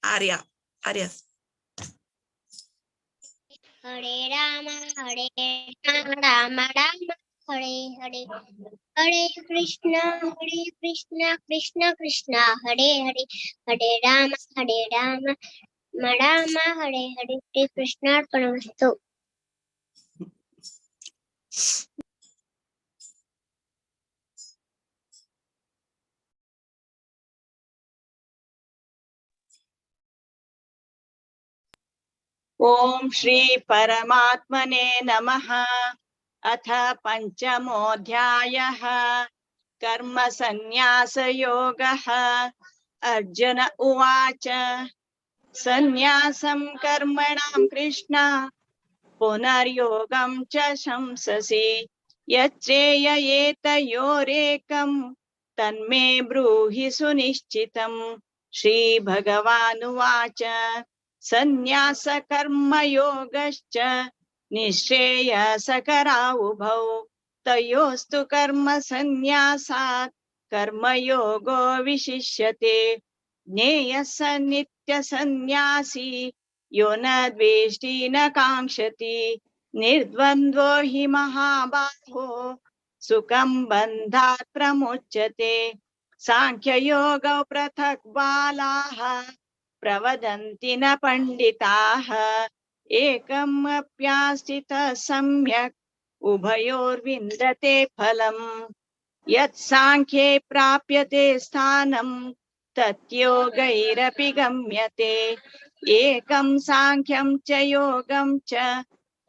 आर्या आर्या। हरे राम राम राम हरे हरे हरे कृष्ण कृष्ण कृष्ण हरे हरे हरे राम राम हरे हरे श्री कृष्णार्पणमस्तु। ओम श्री परमात्मने नमः। अथ पंचमोऽध्यायः कर्म संन्यास योगः। अर्जुन उवाच संन्यासं कर्मणां कृष्ण पुनर्योगं च शंससि यच्चेययेतयोरेकं तन्मे ब्रूहि सुनिश्चितम्। श्रीभगवानुवाच सन्न्यासकर्मयोगश्च निःश्रेयसकरा उभौ तयोस्तु कर्म सन्न्यासात् कर्मयोगो विशिष्यते। ज्ञेयः स नित्यसन्न्यासी यो न द्वेष्टि न काङ्क्षति निर्द्वन्द्वो हि महाबाहो सुखं बन्धात् प्रमुच्यते। सांख्ययोगौ पृथक् बालाः प्रवदन्ति न पण्डिताः एकम् अप्यास्थितः सम्यक् उभयोर्विन्दते फलम्। यत् सांख्ये प्राप्यते स्थानं तद्योगैरपि गम्यते। एकं सांख्यं च योगं च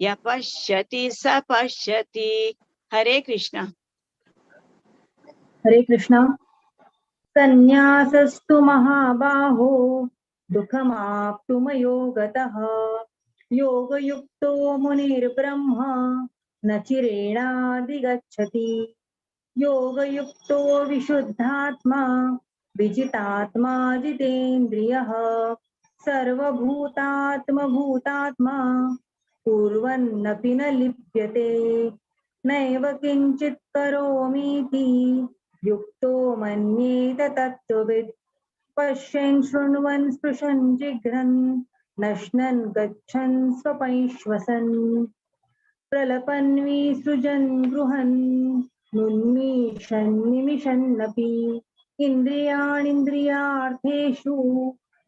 यः पश्यति स पश्यति। हरे कृष्ण। हरे कृष्ण। संन्यासस्तु महाबाहो दुःखमाप्तुमयो गतः योगयुक्तो मुनिर्ब्रह्म न चिरेणाधिगच्छति। योगयुक्तो विशुद्धात्मा विजितात्मा जितेन्द्रियः सर्वभूतात्मभूतात्मा कुर्वन्नपि न लिप्यते। नैव किञ्चित् करोमीति युक्तो मन्येत तत्त्ववित्। पश्यन् शृण्वन् स्पृशन् जिघ्रन् नश्नन् गच्छन् स्वपैश्वसन् प्रलपन् विसृजन् गृहन् नुन्मीषन् निमिषन्नपि इन्द्रियाणीन्द्रियार्थेषु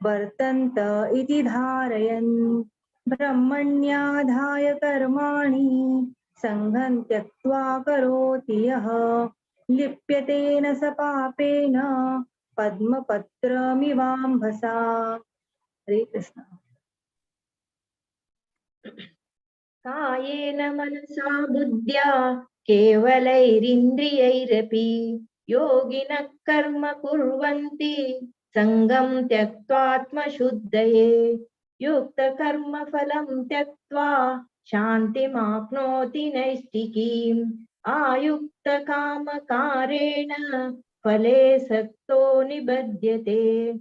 वर्तन्त इति धारयन् ब्रह्मण्याधाय कर्माणि सङ्गं त्यक्त्वा करोति यः लिप्यते न स पापेन पद्मपत्रमिवाम्भसा। हरे कृष्ण। कायेन मनसा बुद्ध्या केवलैरिन्द्रियैरपि योगिनः कर्म कुर्वन्ति सङ्गं त्यक्त्वात्मशुद्धये। युक्तकर्मफलं त्यक्त्वा शान्तिमाप्नोति नैष्ठिकीम्। आयुक्तकामकारेण फले सक्तो निबध्यते।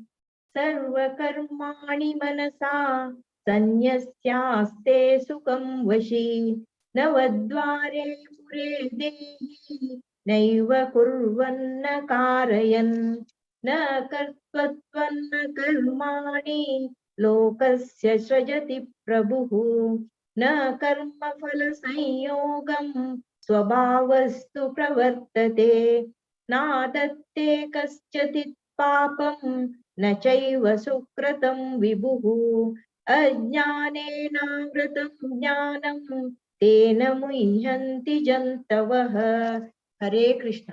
सर्वकर्माणि मनसा सन्न्यस्यास्ते सुखं वशी नवद्वारे पुरे देहि नैव कुर्वन्न कारयन् न कर्तृत्वन्न कर्माणि लोकस्य सृजति प्रभुः न कर्मफलसंयोगं स्वभावस्तु प्रवर्तते। नादत्ते कस्यचित् पापं न चैव सुकृतं विभुः अज्ञानेनावृतं ज्ञानं तेन मुह्यन्ति जन्तवः। हरे कृष्ण।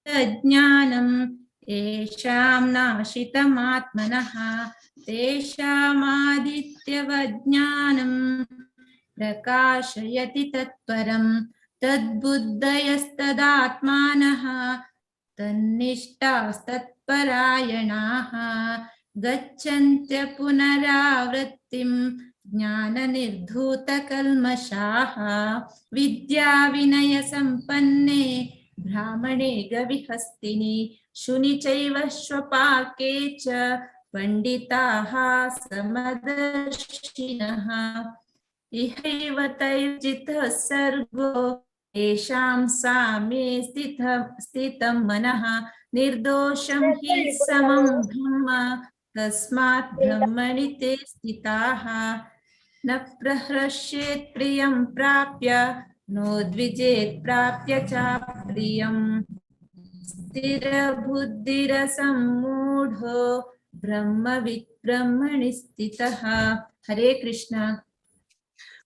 तज्ज्ञानम् येषां नाशितमात्मनः तेषामादित्यवज्ञानं प्रकाशयति तत्परं तद्बुद्धयस्तदात्मानः तन्निष्ठास्तत्परायणाः गच्छन्त्य पुनरावृत्तिं ज्ञाननिर्धूतकल्मषाः विद्याविनयसम्पन्ने ब्राह्मणे गविहस्तिनि शुनि चैव श्वपाके च पंडिताः समदर्शिनः इहैव तैर्जितः सर्गो येषां साम्ये स्थितं मनः निर्दोषं हि समं ब्रह्म तस्मात् ब्रह्मणि ते स्थिताः न प्रहृष्येत् प्रियं प्राप्य नोद्विजेत् प्राप्य च प्रियम् स्थिरबुद्धिरसम्मूढो ब्रह्मविद् ब्रह्मणि स्थितः। हरे कृष्ण।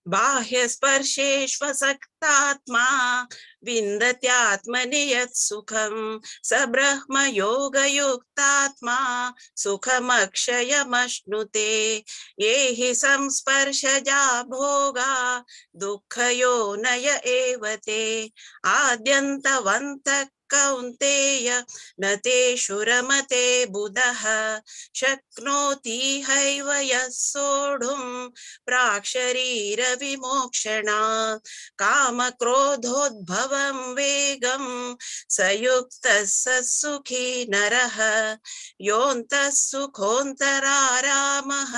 बाह्यस्पर्शेष्वसक्तात्मा विन्दत्यात्मनि यत् सुखं स ब्रह्मयोगयुक्तात्मा सुखमक्षयमश्नुते। ये हि संस्पर्शजा भोगा दुःखयोनय एव ते आद्यन्तवन्तः कौन्तेय न तेषु रमते बुधः शक्नोति हैव यः सोढुं प्राक्शरीरविमोक्षणा कामक्रोधोद्भवं वेगं स युक्तः स सुखी नरः योऽन्तः सुखोऽन्तरारामः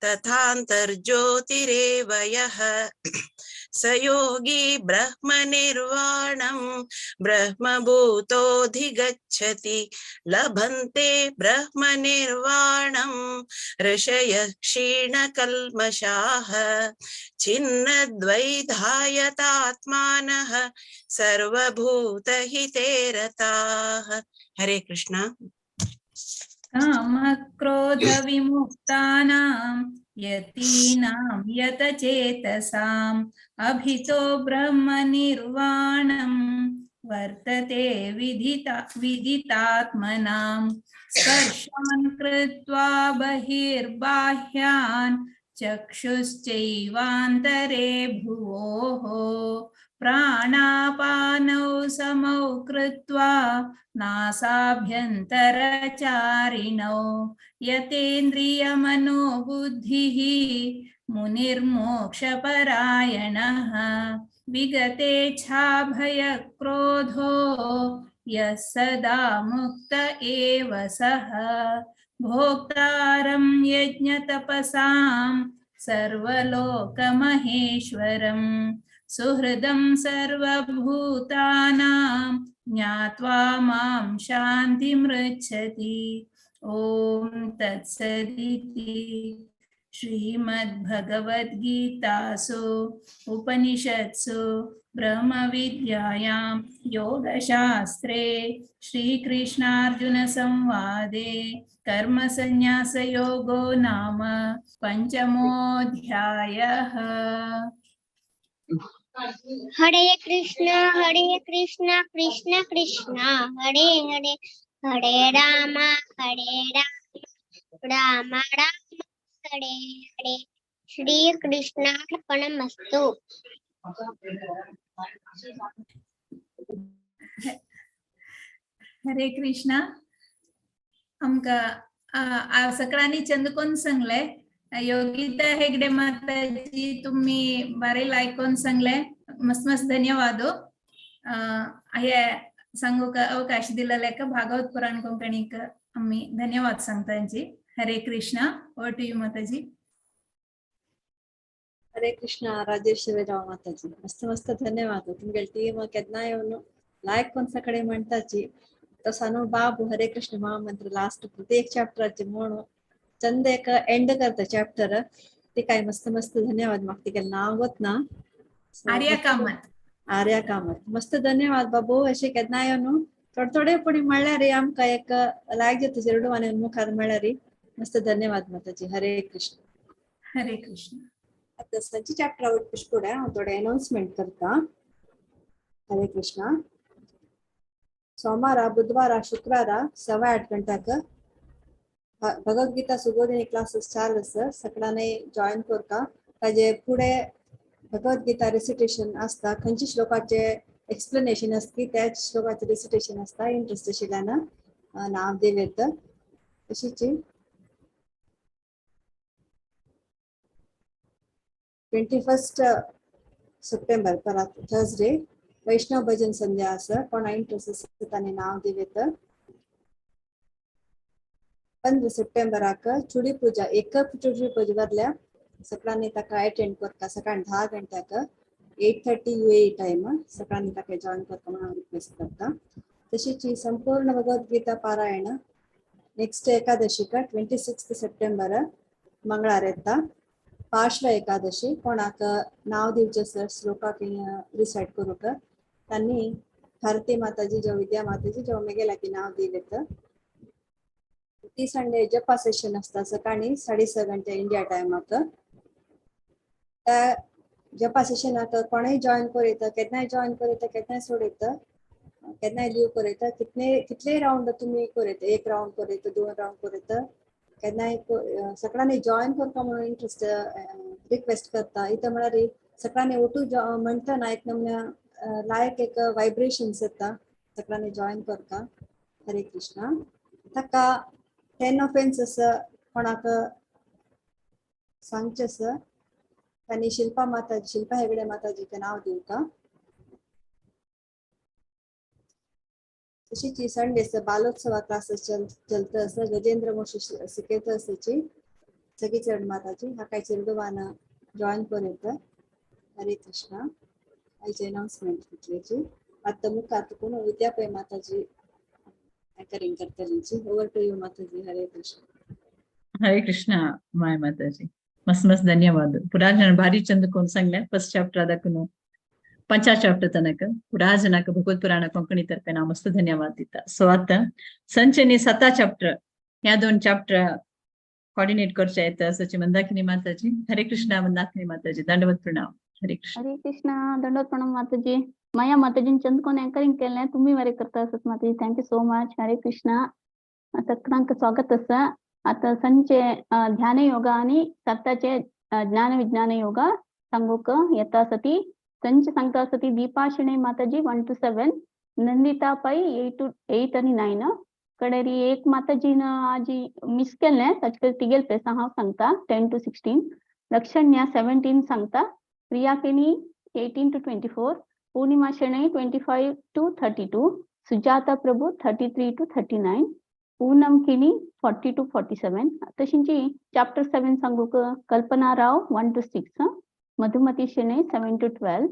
तथान्तर्ज्योतिरेव यः स योगी ब्रह्मनिर्वाणं ब्रह्मभूतोऽधिगच्छति लभन्ते ब्रह्मनिर्वाणं ऋषयः क्षीणकल्मषाः छिन्नद्वैधायतात्मानः सर्वभूतहिते रताः। हरे कृष्ण। कामक्रोधविमुक्तानां यतीनां यतचेतसाम् अभितो ब्रह्मनिर्वाणं वर्तते विदितात्मनां स्पर्शान् कृत्वा बहिर्बाह्यान् चक्षुश्चैवान्तरे भ्रुवोः प्राणापानौ समौ कृत्वा नासाभ्यन्तरचारिणौ यतेन्द्रियमनोबुद्धिः मुनिर्मोक्षपरायणः विगतेच्छाभयक्रोधो यः सदा मुक्त एव सः भोक्तारं यज्ञतपसां सर्वलोकमहेश्वरम् सुहृदं सर्वभूतानां ज्ञात्वा मां शान्तिमृच्छति। ॐ तत्सदिति श्रीमद्भगवद्गीतासु उपनिषत्सु ब्रह्मविद्यायां योगशास्त्रे श्रीकृष्णार्जुनसंवादे कर्मसन्न्यासयोगो नाम पंचमोऽध्यायः। हरे कृष्णा कृष्ण कृष्ण हरे हरे हरे राम राम हरे हरे श्री कृष्णार्पणमस्तु। हरे कृष्णा। आमका सगळ्यांनी चंदकोन सांगले योगिता हेगडे माताजी तुम्ही बरें आयकोन सांगले मस्त मस्त धन्यवाद हे सांगूक अवकाश दिलेल्या भागवत पुराण कोंकणीक आम्ही धन्यवाद सांगता यांची। हरे कृष्णा। ओवर टू यू माताजी। हरे कृष्णा राजेश्वरी राव माताजी मस्त मस्त धन्यवाद तुमगे टीम केदनाय लायक कोणसा कಡೆ म्हणताची तो सानू बाबू हरे कृष्ण महामंत्र लास्ट प्रत्येक चॅप्टरचे म्हणून चंद एक एंड करता चॅप्टर ते काय मस्त मस्त धन्यवाद मागते केलं नाव होत ना आर्या कामत मस्त धन्यवाद बाबू असे केदनाय थोडे पुढे म्हणल्यार आमका एक लायक जाता शेरडू आणि मुखार म्हणल्यार मस्त धन्यवाद माताजी। हरे कृष्ण। हरे कृष्ण। आता संची चॅप्टर आवड पुष्पुडे थोडे अनाउन्समेंट करता। हरे कृष्णा। सोमवार बुधवार शुक्रवार 8:15 गंटाक भगवद्गीता सुबोधिनी क्लासेस चालू आसा सगळ्यांनी जॉइन करता। ताजे पुढे भगवद्गीता रिसिटेशन असता खंयची श्लोकाचे एक्सप्लेनेशन असती त्याच श्लोकाचे रिसिटेशन असता इंटरेस्ट आशिल्ल्यान नाव दिलेत तशीच 21 सप्टेंबर परत थर्सडे वैष्णव भजन संध्या आसा कोणा इंटरेस्ट आसा ताणे नाव दिलेत। 15 सप्टेंबराक चुडी पूजा एक चुडी पूजा बदल्या सगळ्यांनी ताका अटेंड करता सकाळी 10 गंटाक 8:30 UAE टाइम सगळ्यांनी ताका जॉइन करता म्हणून रिक्वेस्ट करता। तशीच संपूर्ण भगवद्गीता पारायण नेक्स्ट एकादशीक 26 सप्टेंबर मंगळार येता पार्श्व एकादशी कोणाक नाव दिवचे सर श्लोकाक रिसाइट करूक त्यांनी भारती माताजी जो विद्या माताजी जो मेगेला की नाव दिलेत। ती संडे जपा सेशन असता सकाळी 6:30 गंटे इंडिया टाइमाक त्या जपा सेशनाक कोणय जॉइन करीत केदनाय जॉइन करीत केदनाय सोडीत केदनाय लीव करीत कितले राउंड तुम्ही करीत एक राउंड करीत 2 राउंड करीत केदनाय सगळ्यांनी जॉइन करता म्हणून इंटरेस्ट रिक्वेस्ट करता इथं म्हळ्यार सगळ्यांनी ओटू म्हणतना एक नमूने लायक एक वायब्रेशन्स येता सगळ्यांनी जॉईन करता. हरे कृष्णा. ताका 10 ऑफेन्सेस कोणाक सांगचे आसा त्यांनी शिल्पा हेगडे माताजीचे नाव दिवता. तशीच संडे बालोत्सवा क्लासेस चलता आसा. गजेंद्र मोशी शिकयता आसाची सगळी चढ माताची हा काही चिरडवाना जॉईन करून येता. हरे कृष्णा. आयची अनाउन्समेंट कितल्याची आता मुखार कोण विद्यापय माताजी एंकरिंग करतलीची. ओवर टू यू माताजी. हरे कृष्ण. हरे कृष्ण माय माताजी. मस्त मस्त ಧನ್ಯವಾದ. ಪುರಾಜನ ಭಾರಿ ಚಂದ ಕೊಂಡು ಸಂಗ್ಲೆ ಫಸ್ಟ್ ಚಾಪ್ಟರ್ ಅದಕ್ಕೂ पंचा ಚಾಪ್ಟರ್ ತನಕ ಪುರಾಜನಕ ಭಗವತ್ ಪುರಾಣ ಕೊಂಕणी ತರ್ಪೆ ನಾ मस्त धन्यवाद दिता. सो आता संचनी 7 चॅप्टर ह्या 2 चॅप्टर कोऑर्डिनेट करचे आहेत असंची मंदाकिनी माताजी. हरे कृष्णा मंदाकिनी माताजी. दंडवत प्रणाम. हरे कृष्ण. हरे कृष्णा. दंडवत प्रणाम माताजी. माया माताजीन चंद कोण एंकरिंग केलें तुम्ही वरे करता असत माताजी. Thank you so much. हरे कृष्णा. सगळ्यांक स्वागत आसा. आता संचे ध्यान योगा आणि सत्ताचे ज्ञान विज्ञान योगा सांगूक येता सती. संच सांगता सती दीपाशिणे माताजी 1 to 7, नंदिता पै 8 आणि 9. कडेरी एक माताजीन आजी मिस केलें ताचे तिगेल पेसा हांव सांगता 10 to 16. लक्षण्या 17 सांगता. प्रिया केनी 18 to 24. Purnima Shenoy 25 to 32. Sujata Prabhu 33 to 39. Poonam किनी 40 to 47. तशींची चॅप्टर 7 सांगूक कल्पना राव 1 to 6. मधुमती शेणे 7 to 12.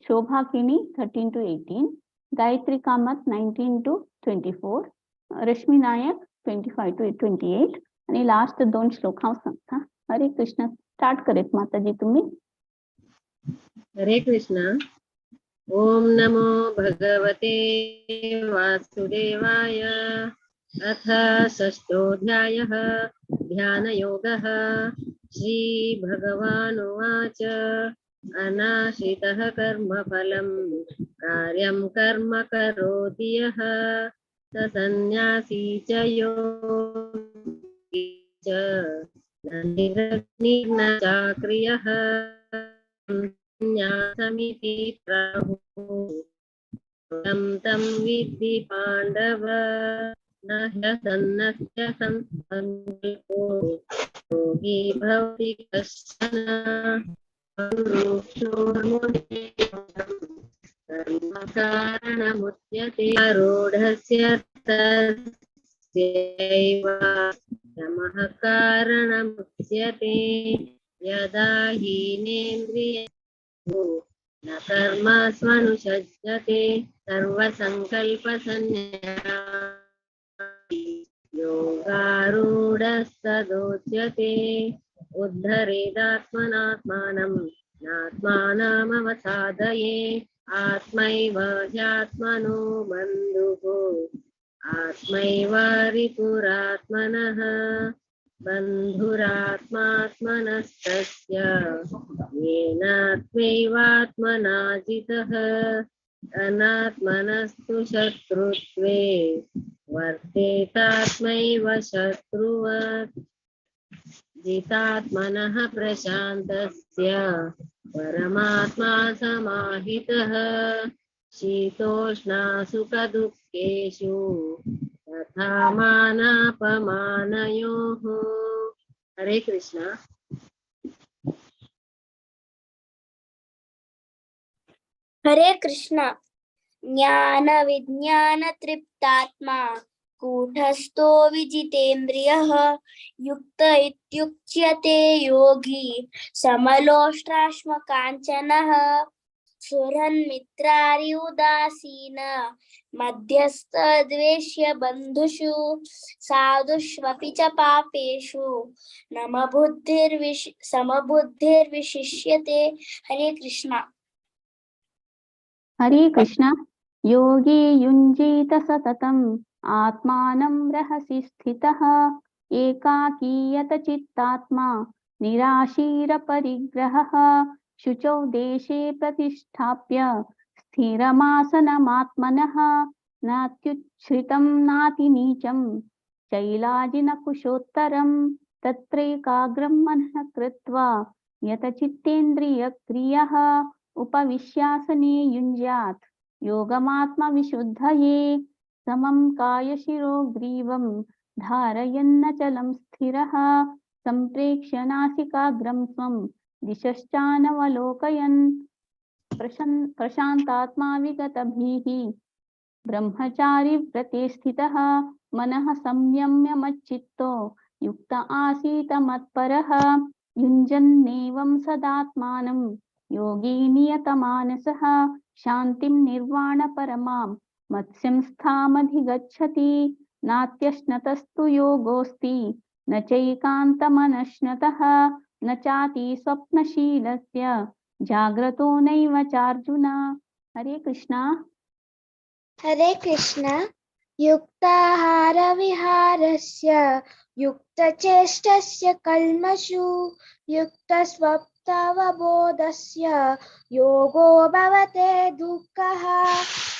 शोभा किनी 13 to 18. गायत्री कामत 19 to 24. रश्मी नायक 25 to 28. आणि लास्ट 2 श्लोक हांव सांगता. हरे कृष्ण. स्टार्ट करेत माताजी तुम्ही. हरे कृष्णा. ओम नमो भगवते वासुदेवाय. अथ षष्ठोऽध्यायः ध्यानयोगः. श्रीभगवानुवाच अनाश्रितः कर्मफलं कार्यं कर्म करोति यः स सन्न्यासी च योगी च न निर्निर्न चाक्रियः सन्न्यासमिति प्राहुः. तं विद्धि पाण्डव न ह्यसन्नस्य संकल्पो योगी भवति कश्चन. कर्म कारणमुच्यते आरूढस्य तस्यैव यमः कारणमुच्यते. यदा हीनेन्द्रियो न कर्मस्वनुषज्यते सर्वसङ्कल्पसन्न्यासी योगारूढस्तदोच्यते. उद्धरेदात्मनात्मानं नात्मानमवसादये. आत्मैव ह्यात्मनो बन्धुः आत्मैव रिपुरात्मनः. बन्धुरात्मात्मनस्तस्य येनात्मैवात्मना जितः. अनात्मनस्तु शत्रुत्वे वर्तेतात्मैव शत्रुवत्. जितात्मनः प्रशान्तस्य परमात्मा समाहितः. शीतोष्णसुखदुःखेषु तथा मानापमानयोः. हरे कृष्णा. हरे कृष्ण. ज्ञान विज्ञान तृप्तात्मा कूटस्थो विजितेन्द्रियः युक्त इत्युच्यते योगी समलोष्टाश्मकाञ्चनः. सुहृन्मित्रारि उदासीन मध्यस्थ द्वेष्य बन्धुषु साधुष्वपि च पापेषु समबुद्धिर्विशिष्यते. हरे कृष्ण. हरे कृष्ण. योगी युञ्जीत सततम् आत्मानं रहसि स्थितः. एकाकीयत चित्तात्मा निराशीरपरिग्रहः. शुचौ देशे प्रतिष्ठाप्य स्थिरमासनमात्मनः. नात्युच्छ्रितं नातिनीचं शैलाजिनकुशोत्तरं. तत्रैकाग्रं मनः कृत्वा यतचित्तेन्द्रियक्रियः उपविश्यासने युञ्ज्यात् योगमात्मविशुद्धये समं कायशिरो ग्रीवं धारयन्नचलं स्थिरः सम्प्रेक्ष्य नासिकाग्रं स्वं दिशश्चानवलोकयन् प्रशान्तात्मा विगतभीः ब्रह्मचारी व्रते स्थितः मनः संयम्य मच्चित्तो युक्त आसीत मत्परः युञ्जन्नेवं सदात्मानं योगी नियतमानसः शान्तिं निर्वाणपरमां मत्स्यं स्थामधिगच्छति नात्यश्नतस्तु योगोऽस्ति न चैकान्तमनश्नतः न चाति स्वप्नशीलस्य जाग्रतो नैव चार्जुन। हरे कृष्णा। हरे कृष्ण। युक्ताहार विहारस्य युक्तचेष्टस्य कल्मषु युक्तस्वप्नवबोधस्य योगो भवते दुःखः।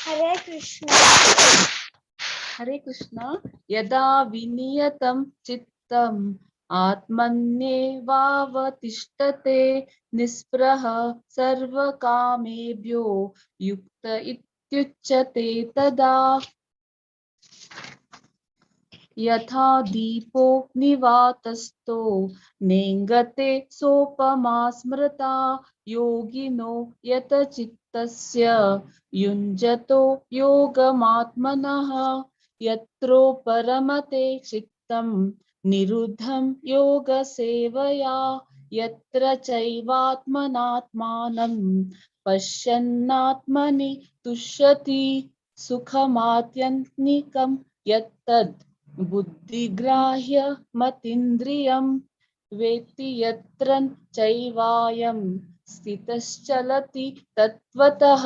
हरे कृष्ण। हरे कृष्ण। यदा विनियतं चित्तम् आत्मन्येवावतिष्ठते निःस्पृह सर्वकामेभ्यो युक्त इत्युच्यते तदा। यथा दीपोऽग्निवातस्थो नेङ्गते सोपमा स्मृता योगिनो यतचित्तस्य युञ्जतो योगमात्मनः यत्रोपरमते चित्तं निरुद्धं योगसेवया यत्र चैवात्मनात्मानं पश्यन्नात्मनि तुष्यति सुखमात्यन्तिकं यत्तद् बुद्धिग्राह्यमतीन्द्रियं वेत्ति यत्र चैवायं स्थितश्चलति तत्त्वतः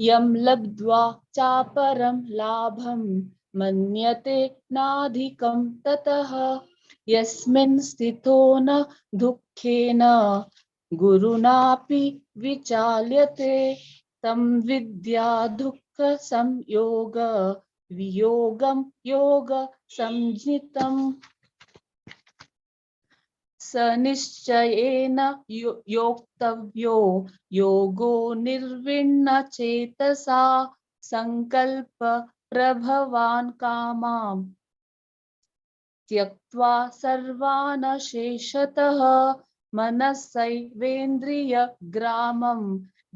यं लब्ध्वा चापरं लाभं मन्यते नाधिकं ततः यस्मिन् स्थितो न दुःखेन गुरुणापि विचाल्यते तं विद्या दुःख संयोग वियोगं योग संज्ञितम् स निश्चयेन योक्तव्यो योगो निर्विण्ण चेतसा संकल्प प्रभवान् कामां त्यक्त्वा सर्वान् शेषतः मनसैवेन्द्रियग्रामं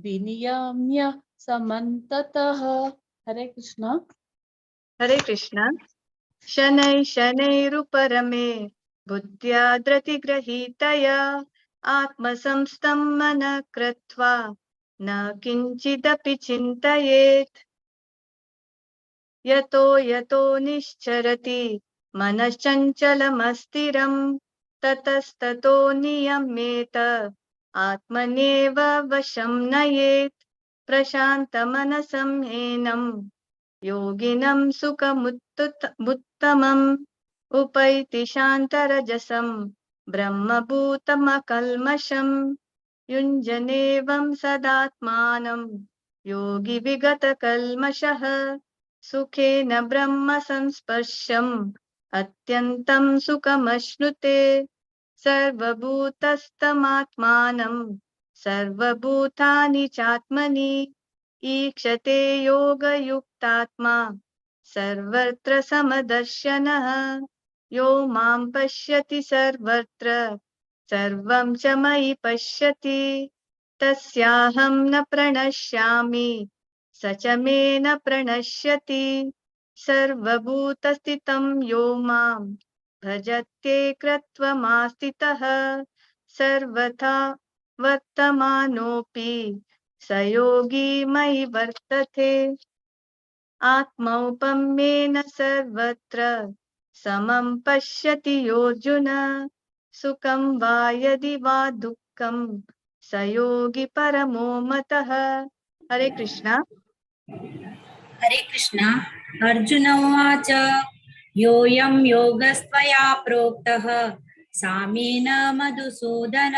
विनियम्य समन्ततः। हरे कृष्ण। हरे कृष्ण। शनै शनैरुपरमे बुद्ध्या धृतिगृहीतया आत्मसंस्थं मनः कृत्वा न किञ्चिदपि चिन्तयेत् यतो यतो निश्चरति मनश्चञ्चलमस्थिरं ततस्ततो नियम्येत आत्मनेव वशं नयेत् प्रशान्तमनसं ह्येनं योगिनं सुखमुत्तमम् उपैति शान्तरजसं ब्रह्मभूतमकल्मषम् युञ्जनेवं सदात्मानं योगी विगतकल्मषः सुखेन ब्रह्म संस्पर्शम् अत्यन्तं सुखमश्नुते सर्वभूतस्थमात्मानं सर्वभूतानि चात्मनि ईक्षते योगयुक्तात्मा सर्वत्र समदर्शनः यो मां पश्यति सर्वत्र सर्वं च मयि पश्यति तस्याहं न प्रणश्यामि स च मे न प्रणश्यति सर्वभूतस्थितं यो मां भजत्येकत्वमास्थितः सर्वथा वर्तमानोऽपि स योगी मयि वर्तते आत्मौपम्येन सर्वत्र समं पश्यति योऽर्जुन सुखं वा यदि वा दुःखं स योगी परमो मतः। हरे कृष्ण। हरे कृष्ण। अर्जुन उवाच योऽयं योगस्त्वया प्रोक्तः सामेन मधुसूदन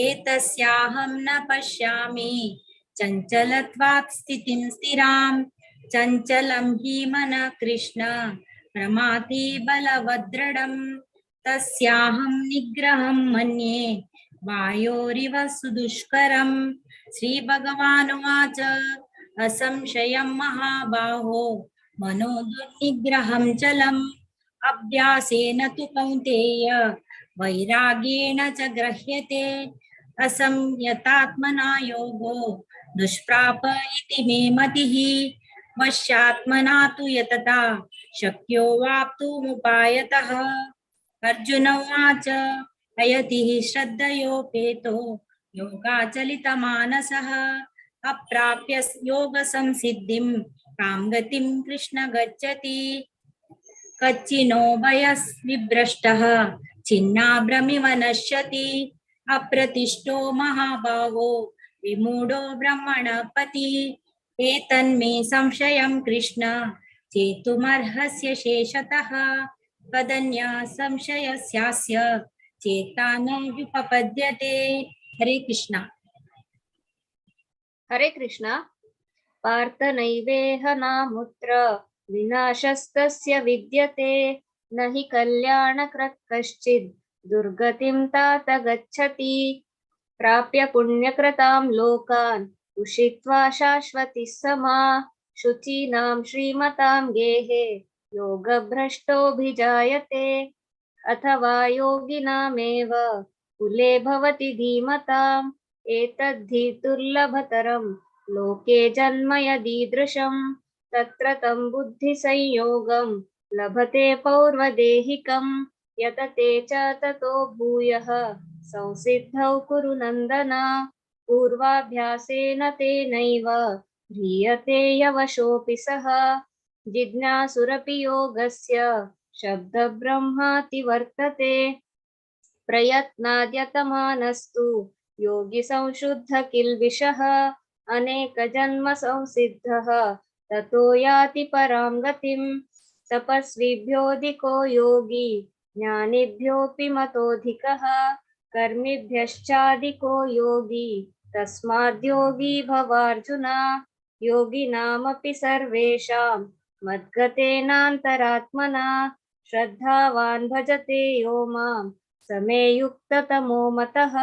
एतस्याहं न पश्यामि चञ्चलत्वात् स्थितिं स्थिरां चञ्चलं हि मनः कृष्ण प्रमाथि बलवद्दृढं तस्याहं निग्रहं मन्ये वायोरिव सुदुष्करम्। श्रीभगवानुवाच असंशयं महाबाहो मनो दुर्निग्रहं चलम् अभ्यासेन तु कौन्तेय वैराग्येण च गृह्यते असंयतात्मना योगो दुष्प्राप इति मे मतिः वश्यात्मना तु यतता शक्यो वाप्तुमुपायतः अर्जुन उवाच अयतिः श्रद्धयोपेतो योगाचलितमानसः अप्राप्य योगसंसिद्धिं कां गतिं कृष्ण गच्छति कच्चिनो भयविभ्रष्टः छिन्नाभ्रमिव नश्यति अप्रतिष्ठो महाभावो विमूढो ब्रह्मणपति एतन्मे संशयं कृष्ण चेतुमर्हस्य शेषतः वदन्या संशयस्यास्य चेता न व्युपपद्यते। हरे कृष्ण। हरे कृष्ण। पार्थ नैवेह नामुत्र विनाशस्तस्य विद्यते न हि कल्याणकृत् कश्चित् दुर्गतिं तात गच्छति प्राप्य पुण्यकृतां लोकान् उषित्वा शाश्वतिः समा शुचीनां श्रीमतां गेहे योगभ्रष्टोऽभिजायते अथवा योगिनामेव कुले भवति धीमताम् एतद्धि दुर्लभतरं लोके जन्म यदीदृशं तत्र तं बुद्धिसंयोगं लभते पौर्वदेहिकं यतते च ततो भूयः संसिद्धौ कुरु नन्दन पूर्वाभ्यासेन तेनैव ह्रियते यवशोऽपि सः जिज्ञासुरपि योगस्य शब्दब्रह्माति वर्तते प्रयत्नाद्यतमानस्तु योगी संशुद्ध किल्बिषः अनेक जन्म संसिद्धः ततो याति परां गतिम् तपस्विभ्योऽधिको योगी ज्ञानिभ्योऽपि मतोऽधिकः कर्मिभ्यश्चाधिको योगी तस्माद्योगी भवार्जुन योगिनामपि सर्वेषां मद्गतेनान्तरात्मना श्रद्धावान् भजते यो मां समे युक्ततमो मतः।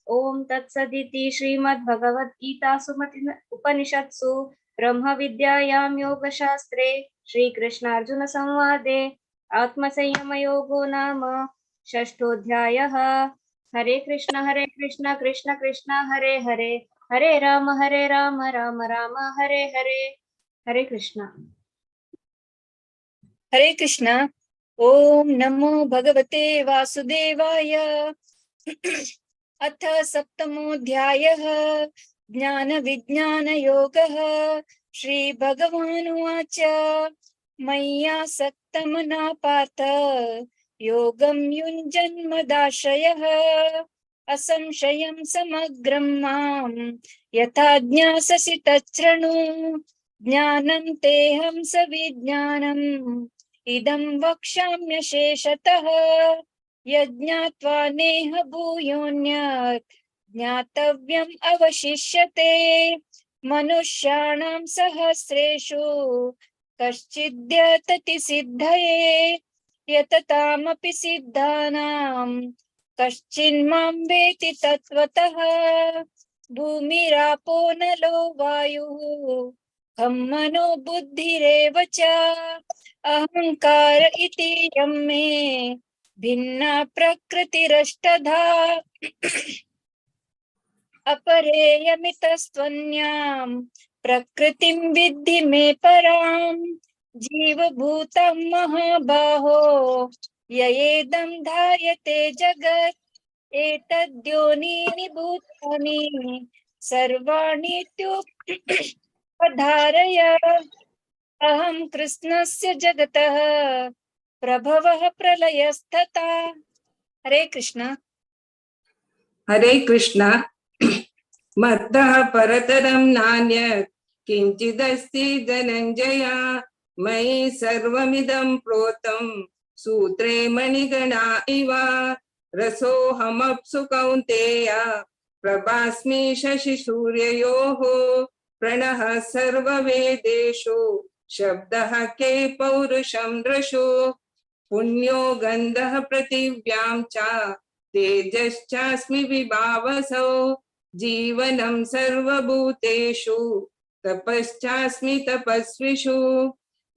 ओम तत्सदिति श्रीमद्भगवद्गीतासु उपनिषत्सु ब्रह्म विद्यायां योगशास्त्रे श्रीकृष्णार्जुन संवादे आत्मसंयम योगो नाम षष्ठोऽध्यायः। हरे कृष्ण कृष्ण कृष्ण हरे हरे हरे राम राम राम हरे हरे। हरे कृष्ण। हरे कृष्ण। ओम नमो भगवते वासुदेवाय। अथ सप्तमोऽध्यायः ज्ञान विज्ञान योगः। श्री भगवानुवाच मय्यासक्तमनः पार्थ योगं युञ्जन्मदाश्रयः असंशयं समग्रं मां यथा ज्ञास्यसि तच्छृणु ज्ञानं तेऽहं सविज्ञानम् इदं वक्ष्याम्यशेषतः यज्ञात्वा नेह भूयोऽन्यत् ज्ञातव्यम् अवशिष्यते मनुष्याणां सहस्रेषु कश्चिद्यतति सिद्धये यततामपि सिद्धानां कश्चिन्मां वेति तत्त्वतः भूमिरापो नलो वायुः खं मनो बुद्धिरेव च अहंकार इति यं मे भिन्ना प्रकृतिरष्टधा अपरेयमितस्त्वन्यां प्रकृतिं विद्धि मे परां जीवभूतं महाबाहो ययेदं धार्यते जगत् एतद्योनीनि भूतानि सर्वाणीत्युपधारय अहं कृष्णस्य जगतः प्रभवः प्रलयस्तथा। हरे कृष्ण। हरे कृष्ण। मत्तः परतरं नान्यत् किञ्चिदस्ति धनञ्जय मयि सर्वमिदं प्रोतं सूत्रे मणिगणा इव रसोऽहमप्सु कौन्तेय प्रभास्मि शशिसूर्ययोः प्रणः सर्ववेदेषु शब्दः के पौरुषं दृशु पुण्यो गन्धः पृथिव्यां च तेजश्चास्मि विभावसौ जीवनं सर्वभूतेषु तपश्चास्मि तपस्विषु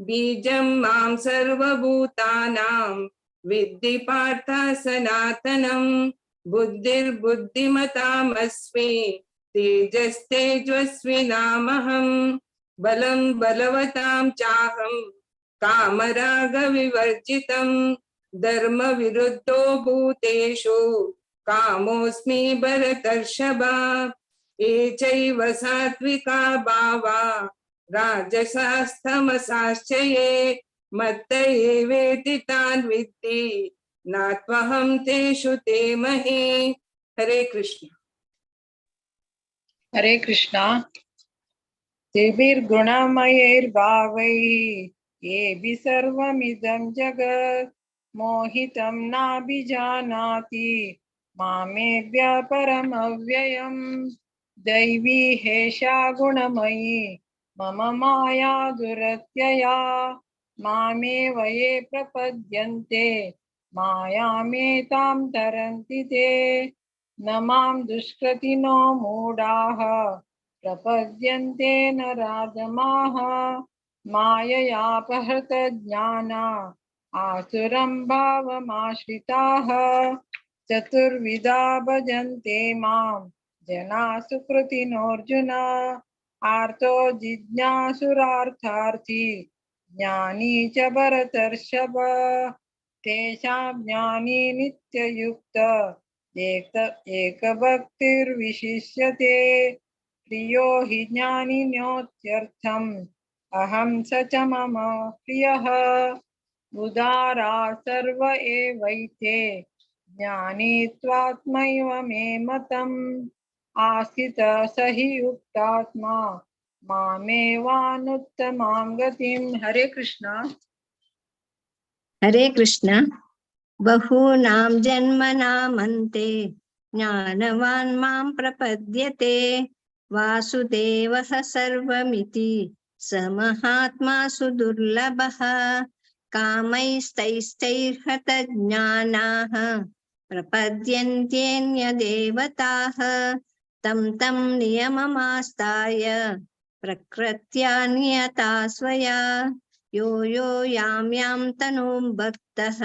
बीजं मां सर्वभूतानां विद्धि पार्थ सनातनं बुद्धिर्बुद्धिमतामस्मि तेजस्तेजस्विनामहं बलं बलवतां चाहं कामरागविवर्जितं धर्मविरुद्धो भूतेषु कामोऽस्मि भरतर्षभ ये चैव सात्विका भावा राजसास्तमसाश्च ये मत्त एवेति तान् विद्धि नात्वहं तेषु ते महे। हरे कृष्ण। हरे कृष्णा। तेभिर्गुणमयैर्भावैः येभिः सर्वमिदं जगत् मोहितं नाभिजानाति मामेव्य परमव्ययम् दैवी हेषा गुणमयी मम माया दुरत्यया मामेव ये प्रपद्यन्ते मायामेतां तरन्ति ते न मां दुष्कृतिनो मूढाः प्रपद्यन्ते न राधमाः माययापहृत ज्ञाना आसुरं भावमाश्रिताः चतुर्विधा भजन्ते मां जना सुकृतिनोऽर्जुन आर्तो जिज्ञासुरार्थार्थी ज्ञानी च भरतर्षभ तेषां ज्ञानी नित्ययुक्त एकभक्तिर्विशिष्यते प्रियो हि ज्ञानिनोत्यर्थम् अहं स च मम प्रियः उदारा सर्व एवैते ज्ञानी त्वात्मैव मे मतम् आस्थितः स हि युक्तात्मा मामेवानुत्तमां गतिम्। हरे कृष्ण। हरे कृष्ण। बहूनां जन्मनामन्ते ज्ञानवान् मां प्रपद्यते वासुदेवः सर्वमिति स महात्मा सुदुर्लभः कामैस्तैस्तैर्हतज्ञानाः प्रपद्यन्त्यन्यदेवताः तं तं नियममास्ताय प्रकृत्या नियता स्वया यो यो यां यां तनुं भक्तः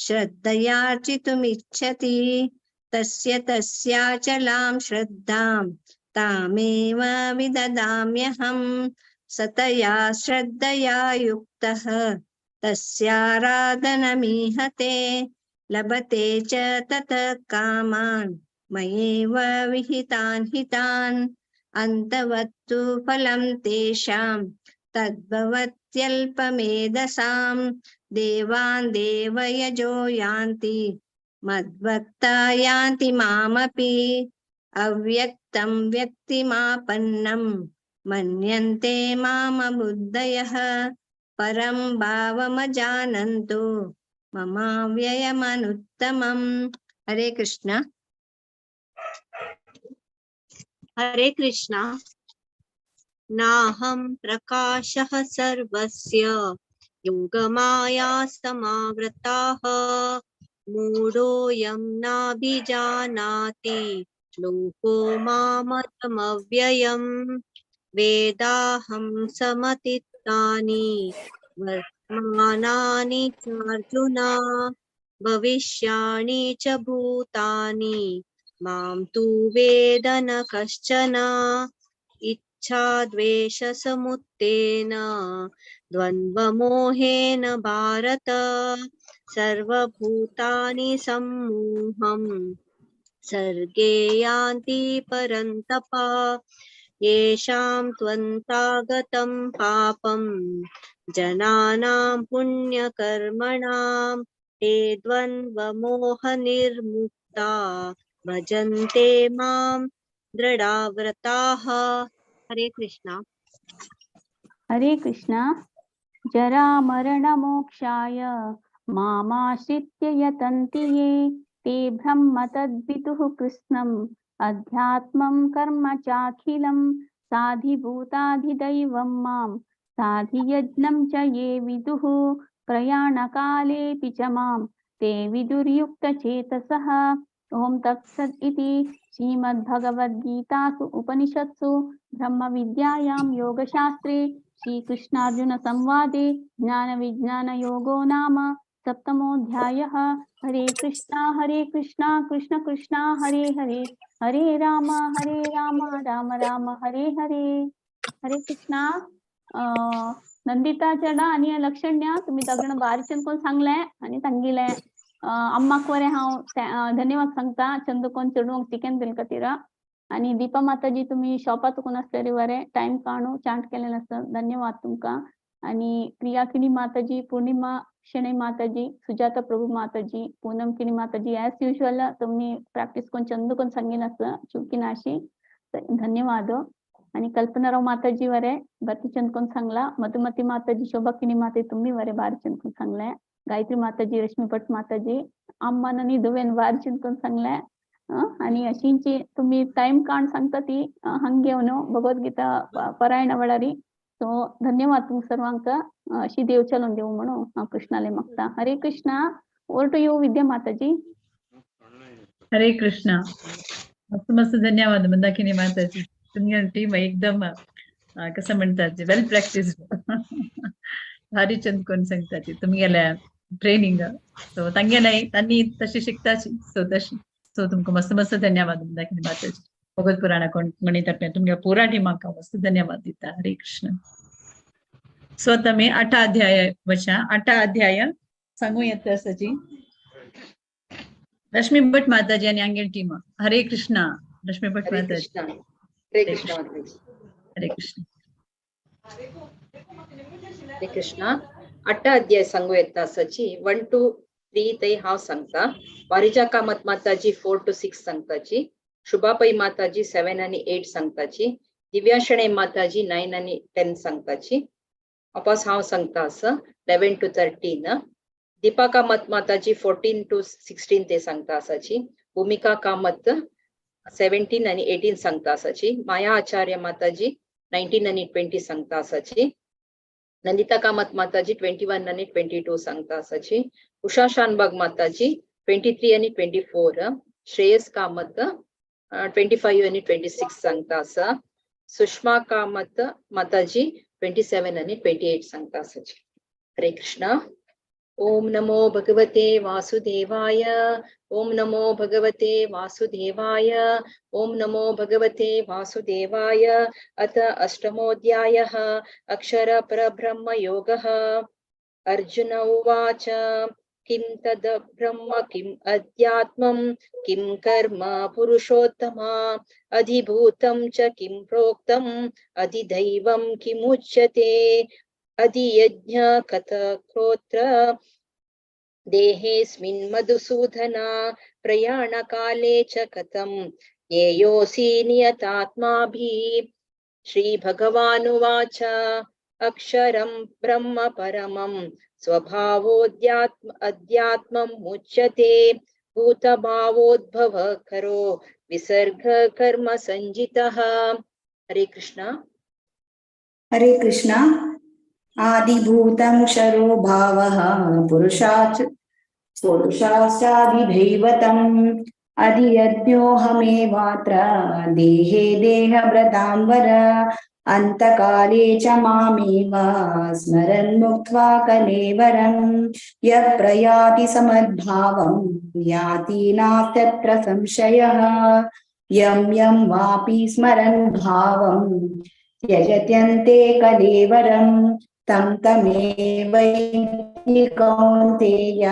श्रद्धयार्चितुमिच्छति तस्य तस्याचलां श्रद्धां तामेव विददाम्यहं सतया श्रद्धया युक्तः तस्याराधनमीहते लभते च ततः कामान् मयैव विहितान् हितान् अन्तवत्तु फलं तेषां तद्भवत्यल्पमेधसां देवान् देवयजो यान्ति मद्भक्ता यान्ति मामपि अव्यक्तं व्यक्तिमापन्नं मन्यन्ते मामबुद्धयः परं भावमजानन्तु ममाव्ययमनुत्तमम्। हरे कृष्ण। हरे कृष्ण। नाहं प्रकाशः सर्वस्य योगमाया समावृताः मूढोऽयं नाभिजानाति लोको मामयमव्ययम् वेदाहं समतीतानि वर्तमानानि चार्जुन भविष्याणि च भूतानि मां तु वेद न कश्चन इच्छाद्वेषसमुत्थेन द्वन्द्वमोहेन भारत सर्वभूतानि सम्मोहम् सर्गे यान्ति परन्तप येषां त्वन्तागतं पापं जनानां पुण्यकर्मणां ते द्वन्द्वमोहनिर्मुक्ता भजन्ते मां दृढव्रताः। हरे कृष्णा। हरे कृष्णा। जरा मरण मोक्षाय मामाश्रित्य यतन्ति ये ते ब्रह्म तद्विदुः कृष्णम् अध्यात्मं कर्म चाखिलं साधिभूताधिदैवं मां साधियज्ञं च ये विदुः प्रयाणकालेऽपि च मां ते विदुर्युक्तचेतसः ओम तत्सत् इति श्रीमद्भगवद्गीतासु उपनिषत्सु ब्रह्मविद्यायां योगशास्त्रे श्रीकृष्णार्जुन संवादे ज्ञानविज्ञानयोगो नाम सप्तमोऽध्यायः। हरे कृष्णा कृष्ण कृष्ण हरे हरे, हरे राम राम राम हरे हरे. हरे कृष्णा. नंदिता चढा आणि लक्षण्य तुम्ही सगळं बारी चंदकोन सांगले आणि सांगिले. अम्माक वरे हांव धन्यवाद सांगता. चंदकोन चढूंक चिकन दिल कतीरा. आणि दीपा माताजी तुम्ही शॉपात कोण असलेले वरे टाइम काढून चांट केलेलं असतं. धन्यवाद तुमका. आणि प्रियाकिनी माताजी, पूर्णिमा शनै माताजी, सुजाता प्रभू माताजी, पूनम किनी माताजी, ॲज युजल तुम्ही प्रॅक्टिस कोण चंदकोन सांगिन असं चुकीनाशी धन्यवाद. आणि कल्पनाराव माताजी वरे बत्ती चंदकोन सांगला. मधुमती माताजी, शोभा किनी माते तुम्ही वरे बारी चंदकोन सांगले. गायत्री माताजी, रश्मी भट माताजी, अम्मानी दुवेन बारी चंदकोन सांगले. आणि अशींची तुम्ही टाइम काढून सांगता ती हंगेवनो भगवद्गीता पारायण वळारी. सो धन्यवाद तुम सर्वांक. अशी देव चलून देऊ म्हणून कृष्णाले मागता. हरे कृष्णा. ओव्हर टू यू विद्या माताजी. हरे कृष्णा. मस्त मस्त धन्यवाद मंदाकिनी माताजी. तुमची टीम एकदम कसं म्हणतात वेल प्रॅक्टिस्ड. भारी चंदकोन सांगतात तुम्ही गेल्या ट्रेनिंग. सो तांगेलाय त्यांनी तशी शिकताची सो तशी. सो तुमको मस्त मस्त धन्यवाद मंदाकिनी माताजी. भगवत पुराण गणितर्फे तुमच्या पुरा टीमाक मस्त धन्यवाद दिता. हरे कृष्ण. सो तमे 8 अध्याय वचा 8 अध्याय सांगू येत असची रश्मी भट माताजी आणि अंगेल टीम. हरे कृष्णा. रश्मी भट माताजी. हरे कृष्ण. हरे कृष्ण. हरे कृष्ण. 8 अध्याय सांगू येता असची 1 to 3 ते हाव सांगता. वारिजा कामत माताजी 4 to 6 सांगताची. शुभापई माताजी 7 आणि 8 सांगताची. दिव्याशणे माताजी 9 आणि 10 सांगताची. वापस हाव सांगता असं 11 to 13. दीपा कामत माताजी 14 to 16 ते सांगता असाची. भूमिका कामत 17 आणि 18 सांगता असाची. माया आचार्य माताजी 19 आणि 20 सांगता असाची. नंदिता कामत माताजी 21 आणि 22 सांगता असाची. उषा शानबाग माताजी 23 आणि 24. श्रेयस कामत 25 आणि 26 सांगता असा. सुषमा कामत माताजी 27 आणि 28 सांगता असाची. हरे कृष्ण. ओम नमो भगवते वासुदेवाय. ओम नमो भगवते वासुदेवाय. ओम नमो भगवते वासुदेवाय. अथ अष्टमोऽध्यायः. अक्षर परब्रह्म योगः. अर्जुन उवाच किं तद् ब्रह्म किम् अध्यात्मं किं कर्म पुरुषोत्तमा अधिभूतं च किं प्रोक्तम् अधिदैवं किमुच्यते अधियज्ञ कथक्रोत्र देहेऽस्मिन् मधुसूदना प्रयाणकाले च कथं ज्ञेयोऽसि नियतात्माभिः. श्रीभगवानुवाच अक्षरं ब्रह्म परमं स्वभावोऽध्यात्मं मुच्यते भूतभावोद्भव करो विसर्ग कर्म संजितः. हरे कृष्ण. हरे कृष्णा. आदिभूतं क्षरो भावः पुरुषाश्चादिदैवतम् अधियज्ञोऽहमेवात्र देहे देहभृतां वर अन्तकाले च मामेव स्मरन् मुक्त्वा कलेवरं यः प्रयाति समद्भावं याति नास्त्यत्र संशयः यं यं वापि स्मरन् भावं त्यजत्यन्ते कलेवरं तं तमेवैति कौन्तेय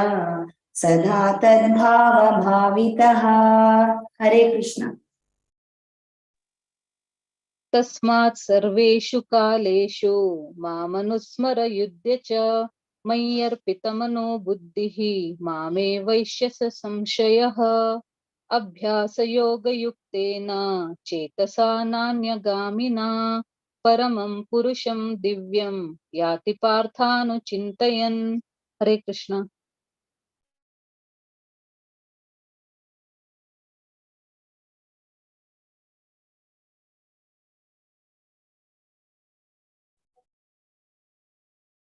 सदा तद्भावभावितः. हरे कृष्ण. तस्मात् सर्वेषु कालेषु मामनुस्मर युध्य च मय्यर्पितमनो बुद्धिः मामे वैश्यस संशयः. अभ्यासयोगयुक्तेन चेतसा नान्यगामिना परमं पुरुषं दिव्यं याति पार्थानुचिन्तयन्. हरे कृष्ण.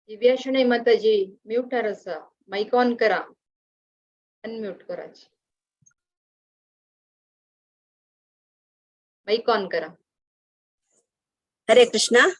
दिव्याशणे माताजी म्यूट रसा. माइक ऑन करा. अनम्यूट करायची. माईक ऑन करा. हरे कृष्णा.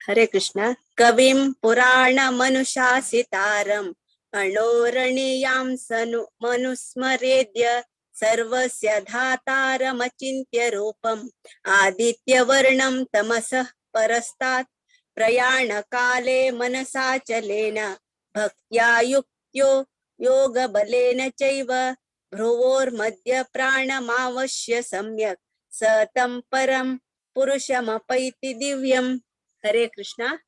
हरे कृष्णा. कविं पुराणमनुशासितारम् अणोरणीयां सनु मनुस्मरेद्य सर्वस्य धातारमचिन्त्य रूपम् आदित्यवर्णं तमसः परस्तात् प्रयाणकाले मनसाचलेन भक्त्या युक्त्यो योगबलेन चैव भ्रुवोर्मध्य प्राणमावश्य सम्यक् स तं परं पुरुषमपैति दिव्यम्. हरे कृष्णा.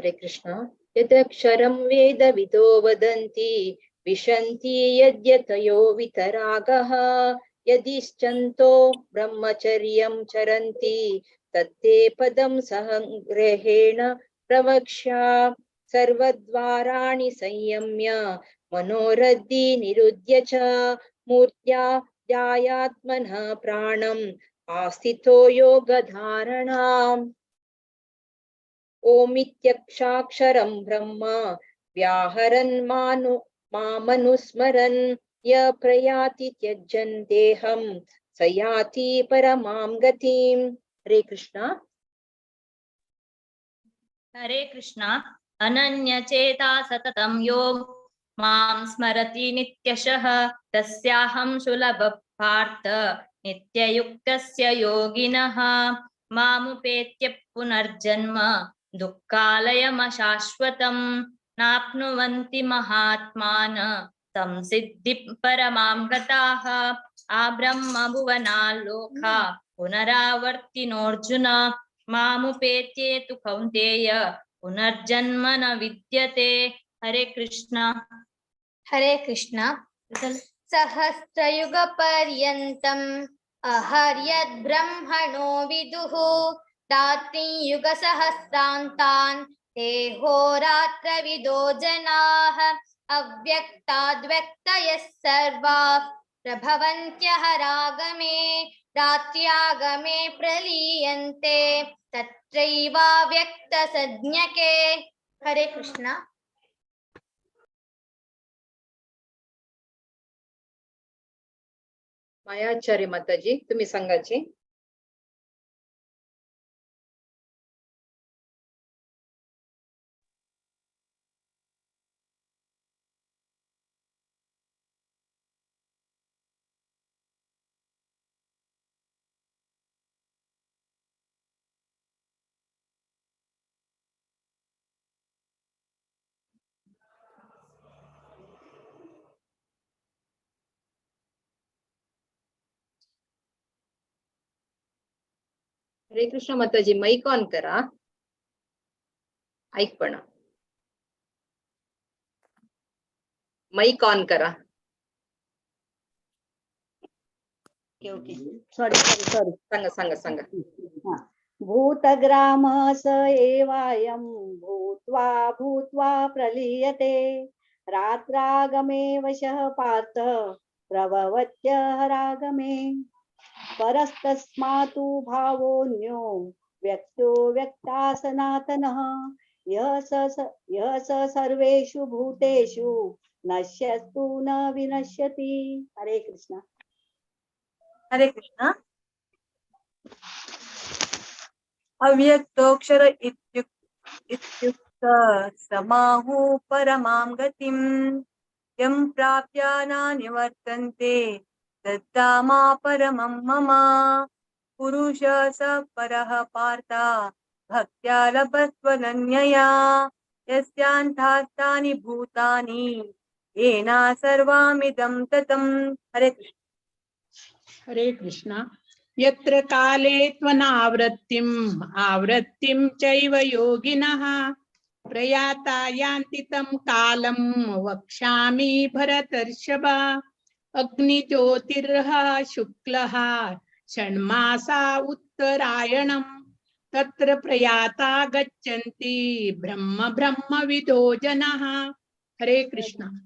हरे कृष्णा. यदक्षरं वेदविदो वदन्ति विशन्ति यद्यतयो वितरागः यदिश्चन्तो ब्रह्मचर्यं चरन्ति तत्ते पदं सहग्रहेण प्रवक्ष्या. सर्वद्वाराणि संयम्य मनोरद्धि निरुध्य च मूर्त्या ध्यायात्मनः प्राणम् आस्थितो योगधारणाम्. ओमित्यक्षाक्षरं ब्रह्म व्याहरन् मामनुस्मरन् य प्रयाति त्यजन् देहं स याति परमां गतिम्. हरे कृष्णा. हरे कृष्णा. अनन्यचेता सततं योग मां स्मरति नित्यशः तस्याहं सुलभ पार्थ नित्ययुक्तस्य योगिनः मामुपेत्य पुनर्जन्म दुःखालयमशाश्वतं नाप्नुवन्ति महात्मान संसिद्धि परमां गताः. आब्रह्म भुवनाल्लोका पुनरावर्तिनोऽर्जुन मामुपेत्येतु कौन्तेय पुनर्जन्म न विद्यते. हरे कृष्णा. हरे कृष्णा. सहस्रयुग पर्यन्तम् अहर्यद् ब्रह्मणो विदुः रात्रि युग सहस्रान्तान् देहोरात्रविदो जनाः अव्यक्ताद्व्यक्तयः सर्वाः प्रभवन्त्यः रागमे रात्र्यागमे प्रलीयन्ते तत्रैवाव्यक्तसज्ञके. हरे कृष्णा. मायाचार्य माताजी तुम्ही सांगायचे. हरे कृष्ण माताजी माईक ऑन करा. ऐकपणा माईक ऑन करा. ओके सॉरी सांगा सांगा सांगा. भूतग्राम स एवायं भूत्वा भूत्वा प्रलीयते रात्रागमे वशः पार्थ प्रभवत्यः रागमे परस्तस्मातु भावोऽन्यो व्यक्तो व्यक्ता सनातनः यः स सर्वेषु भूतेषु नश्यस्तु न विनश्यति. हरे कृष्ण. हरे कृष्ण. अव्यक्तोऽक्षर इत्युक्त समाहु परमां गतिं यं प्राप्य न निवर्तन्ते तद्धामा परमं मम. पुरुष स परः पार्थ भक्त्या लभस्वनन्यया यस्यान्तास्तानि भूतानि येन सर्वमिदं ततं. हरे कृष्ण. हरे कृष्ण. यत्र काले त्वनावृत्तिम् आवृत्तिं चैव योगिनः प्रयाता यान्ति तं कालं वक्ष्यामि भरतर्षभ. अग्निज्योतिर्ह शुक्लः षण्मासा उत्तरायणं तत्र प्रयाता गच्छन्ति ब्रह्मविदो जनाः. हरे कृष्ण.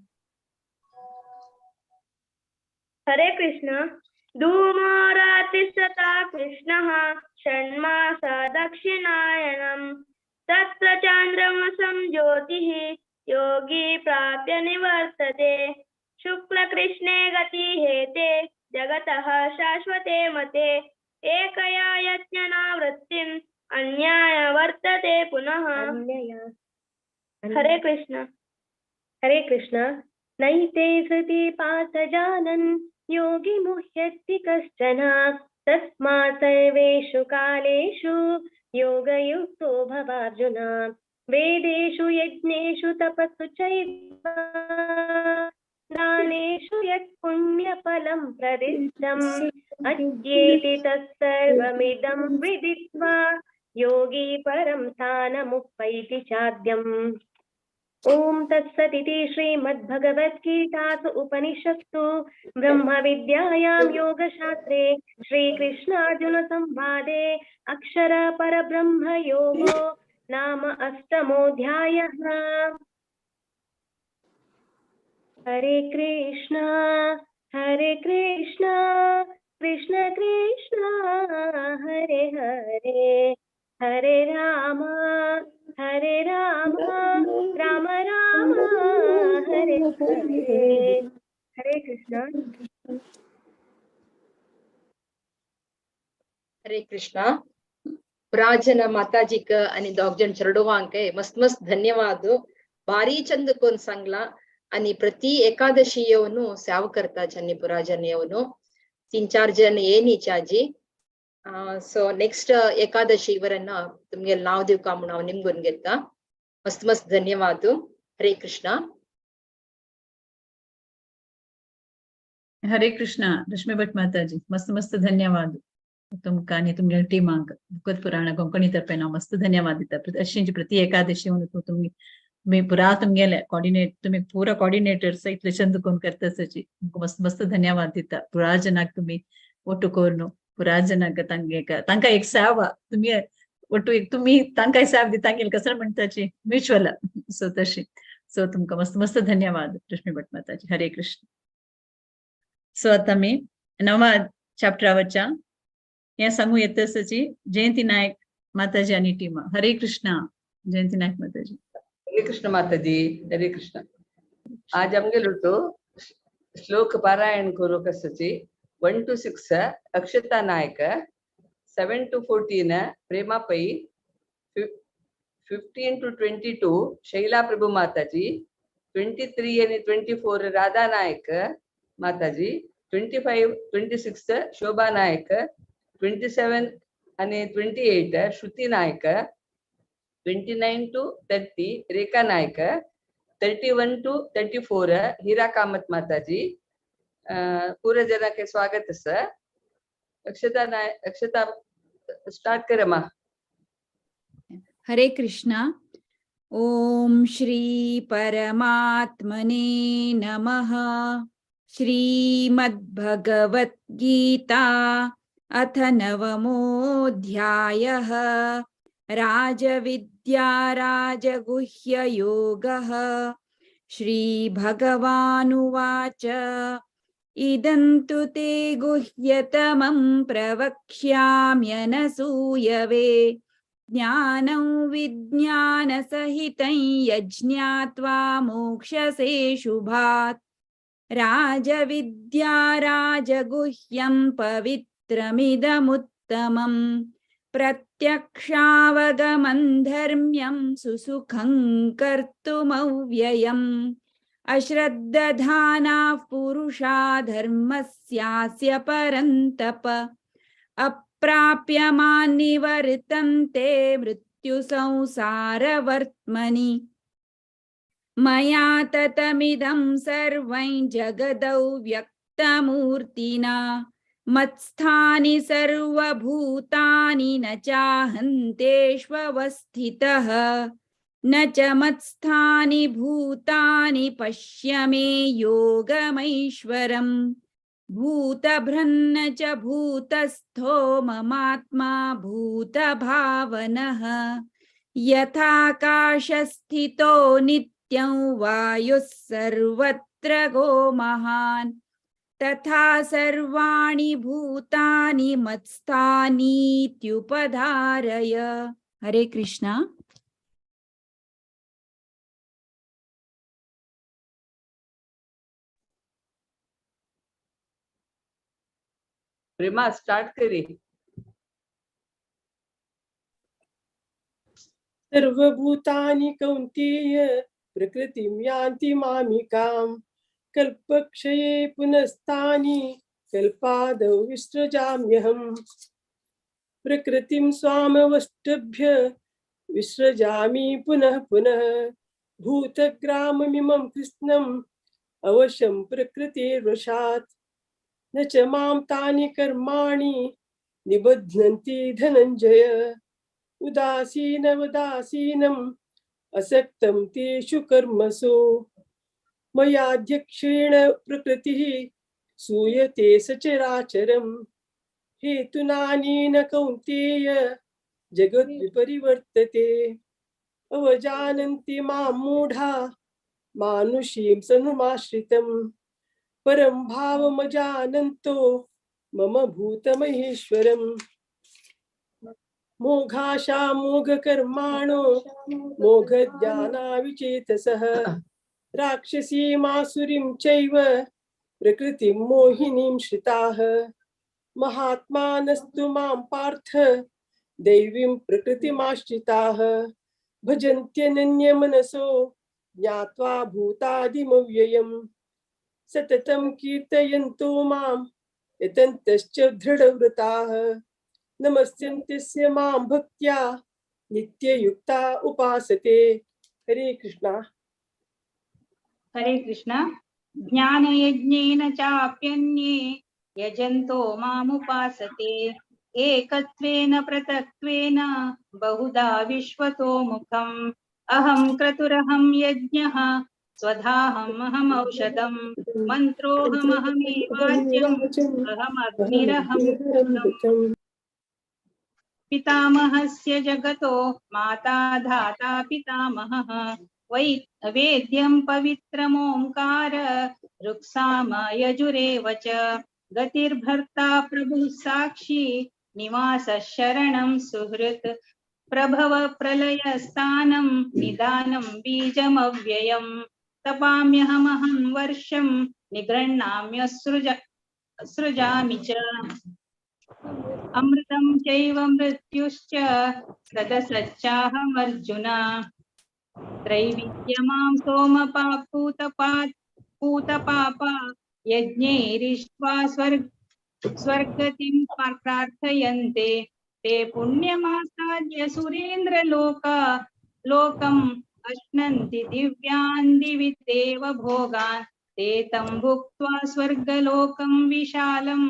हरे कृष्ण. धूमरातिसता कृष्णः षण्मासा दक्षिणायनं तत्र चान्द्रमसं ज्योतिः योगी प्राप्य निवर्तते शुक्लकृष्णे गतिहेते जगतः शाश्वते मते एकया यज्ञनावृत्तिम् अन्याय वर्तते पुनः। हरे कृष्ण। हरे कृष्ण। नैते सति पार्थ जानन् योगी मुह्यति कश्चन तस्मात् सर्वेषु कालेषु योगयुक्तो भवार्जुन। वेदेषु यज्ञेषु तपस्सु चैव दानेषु यत् पुण्यफलं प्रदिष्टम् अद्येति तत्सर्वमिदं विदित्वा योगी परं स्थानमुपैति चाद्यम्। ओम तत्सदिति श्रीमद्भगवद्गीतासु उपनिषत्सु ब्रह्मविद्यायां योगशास्त्रे श्रीकृष्णार्जुनसंवादे अक्षरपरब्रह्मयोगो नाम अष्टमोऽध्यायः। हरे कृष्णा कृष्ण कृष्ण हरे हरे हरे राम राम राम हरे हरे। हरे कृष्ण। हरे कृष्ण. पुराजन माताजीक आणि दोगजण चरडोवांके मस्त मस्त धन्यवाद. भारी चंद कोण सांगला आणि प्रति एकादशी येवनु सेव करता चन्नी पुराजन येवनु 3-4 जन येनी चाजी. सो नेक्स्ट एकादशी ಇವರನ್ನ तुमगे नाव दिवका म्हणून हांव निमगून घेता. मस्त मस्त धन्यवाद. हरे कृष्ण. हरे कृष्ण. रश्मी भट माताजी मस्त मस्त धन्यवाद तुमका आणि तुमच्या टीमांक भगवत पुराण कोंकणी तर्फे ನಾವು मस्त धन्यवाद दिता. अशींची प्रति एकादशी म्हणून तुम्ही पुरा तुमगेले कोऑर्डिनेट तुम्ही पूरा कोऑर्डिनेटर्स इतले चंद कोण करतासची मस्त मस्त धन्यवाद दिता. पुरा जनाक तुम्ही ಒಟ್ಟು कोरनो पुरा जनाक तांका एक सावा तुम्ही ಒಟ್ಟು एक तुम्ही तांकां साव दिता तांगेल कसर म्हणताची म्युच्युअल सो तशी सो तुमका मस्त मस्त धन्यवाद रश्मी भट माताजी. हरे कृष्ण. सो आता मी नवा चॅप्टरावरच्या या सांगू येतसची जयंती नायक माताजी आणि टीम. हरे कृष्ण. जयंती नायक माताजी. हरे कृष्ण माताजी. हरे कृष्ण. आज आमगे लुटो श्लोक पारायण करू कसची 1 to 6 अक्षता नायक, 7 to 14 प्रेमा पै, 15 to 22 शैला प्रभु माताजी, 23 and 24 राधा नायक माताजी, 25-26 शोभा नायक, 27 and 28 श्रुति नायक, 29 to 30 रेखा नायक, 31 to 34 हीरा कामत माताजी. पूरे जना के स्वागत सर. अक्षता स्टार्ट करे मा. हरे कृष्णा. ओम श्री परमात्मने नमः. श्रीमद्भगवत गीता अथ नवमोऽध्यायः. राजविद्या राजगुह्य योगः. श्री भगवानुवाच इदं तु ते गुह्यतमं प्रवक्ष्याम्यनसूयवे. ज्ञानं विज्ञानसहितं यज्ञात्वा मोक्षसे शुभात्. राजविद्या राजगुह्यं पवित्रमिदमुत्तमम्. प्रत्यक्षावगमं धर्म्यं सुसुखं कर्तुमव्ययम्. अश्रद्धधानाः पुरुषा धर्मस्यास्य परन्तप. अप्राप्यमान् निवर्तन्ते मृत्युसंसारवर्त्मनि. मया ततमिदं सर्वं जगदौ व्यक्तमूर्तिना. मत्स्थानि सर्वभूतानि न चाहन्तेष्वस्थितः. न च मत्स्थानि भूतानि पश्य मे योगमैश्वरम्. भूतभृन्न च भूतस्थो ममात्मा भूतभावनः. यथाकाशस्थितो नित्यं वायुः सर्वत्र गो महान्. तथा सर्वाणि भूतानि मत्स्थानीत्युपधारय. हरे कृष्णा. प्रेमा स्टार्ट करी। सर्वभूतानि कौन्तेय प्रकृतिं यान्ति मामिकां कल्पक्षये पुनस्तानि कल्पादौ विसृजाम्यहम् प्रकृतिं स्वामवष्टभ्य विसृजामि पुनः पुनः भूतग्राममिमं कृष्णम् अवश्यं प्रकृतिर्वशात् न च मां तानि कर्माणि निबध्नन्ति धनञ्जय उदासीनवदासीनम् असक्तं तेषु कर्मसु मयाध्यक्षेण प्रकृतिः सूयते सचराचरम् हेतुनानेन कौन्तेय जगद्विपरिवर्तते अवजानन्ति मां मूढा मानुषीं सनुमाश्रितं परं भावमजानन्तो मम भूतमहेश्वरम् मोघाशा मोघकर्माणो मोघज्ञानाविचेतसः राक्षसीमासुरीं चैव प्रकृतिं मोहिनीं श्रिताः महात्मानस्तु मां पार्थ दैवीं प्रकृतिमाश्रिताः भजन्त्यनन्यमनसो ज्ञात्वा भूतादिमव्ययम् सततं कीर्तयन्तो मां यतन्तश्च दृढव्रताः नमस्यन्त्यस्य मां भक्त्या नित्ययुक्ता उपासते। हरे कृष्णा। हरे कृष्ण। ज्ञानयज्ञेन चाप्यन्ये यजन्तो मामुपासते एकत्वेन पृथक्त्वेन बहुधा विश्वतो मुखम् अहं क्रतुरहं यज्ञः स्वधाहम् औषधम् मन्त्रोऽहमहमेवाज्यम् अहमग्निरहं पितामहस्य जगतो माता धाता पितामहः वेद्यं पवित्रमोङ्कार ऋक्साम यजुरेव च गतिर्भर्ता प्रभुः साक्षी निवासः शरणं सुहृत् प्रभव प्रलयस्थानं निदानं बीजमव्ययम् तपाम्यहमहं वर्षं निगृह्णाम्यसृजामि च अमृतं चैव मृत्युश्च सदसच्चाहमर्जुन त्रैविद्यमां सोमपापूतपापा यज्ञैरिष्ट्वा स्वर्गतिं प्रार्थयन्ते ते पुण्यमासाद्य सुरेन्द्रलोकम् अश्नन्ति दिव्यान् दिवि देव भोगान् ते तं भुक्त्वा स्वर्गलोकं विशालम्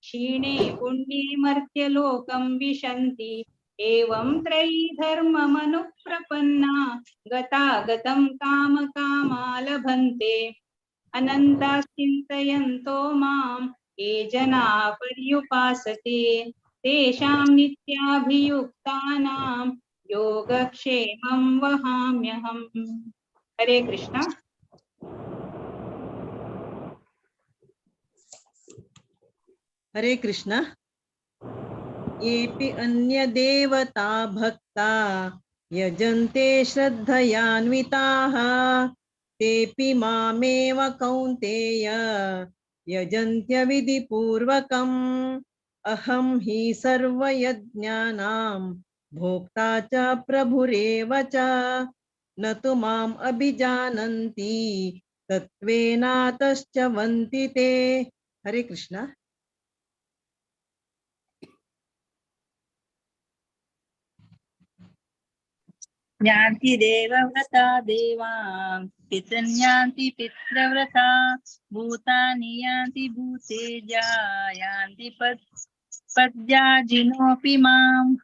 क्षीणे पुण्ये मर्त्यलोकं विशन्ति एवं त्रयी धर्ममनुप्रपन्ना गतागतं कामकामा लभन्ते अनन्ताश्चिन्तयन्तो मां ये जना पर्युपासते तेषां नित्याभियुक्तानां योगक्षेमं वहाम्यहम्। हरे कृष्ण। हरे कृष्ण। येऽपि अन्यदेवता भक्ता यजन्ते श्रद्धयान्विताः तेऽपि मामेव कौन्तेय यजन्त्य विधिपूर्वकम् अहं हि सर्वयज्ञानां भोक्ता च प्रभुरेव च न तु माम् अभिजानन्ति तत्त्वेनातश्च वन्ति ते। हरे कृष्ण। यान्ति देवव्रता देवान् पितृयान्ति पितृव्रता भूतानि यान्ति भूतेजा यान्ति पद्याजिनोऽपि माम्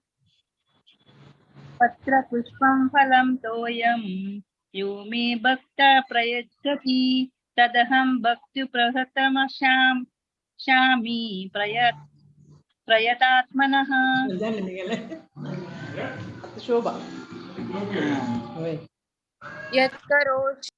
पत्रपुष्पं फलं तोयं यो मे भक्ता प्रयच्छति तदहं भक्त्युप्रहतमशामि प्रयतात्मनः। शोभा यत्करोषि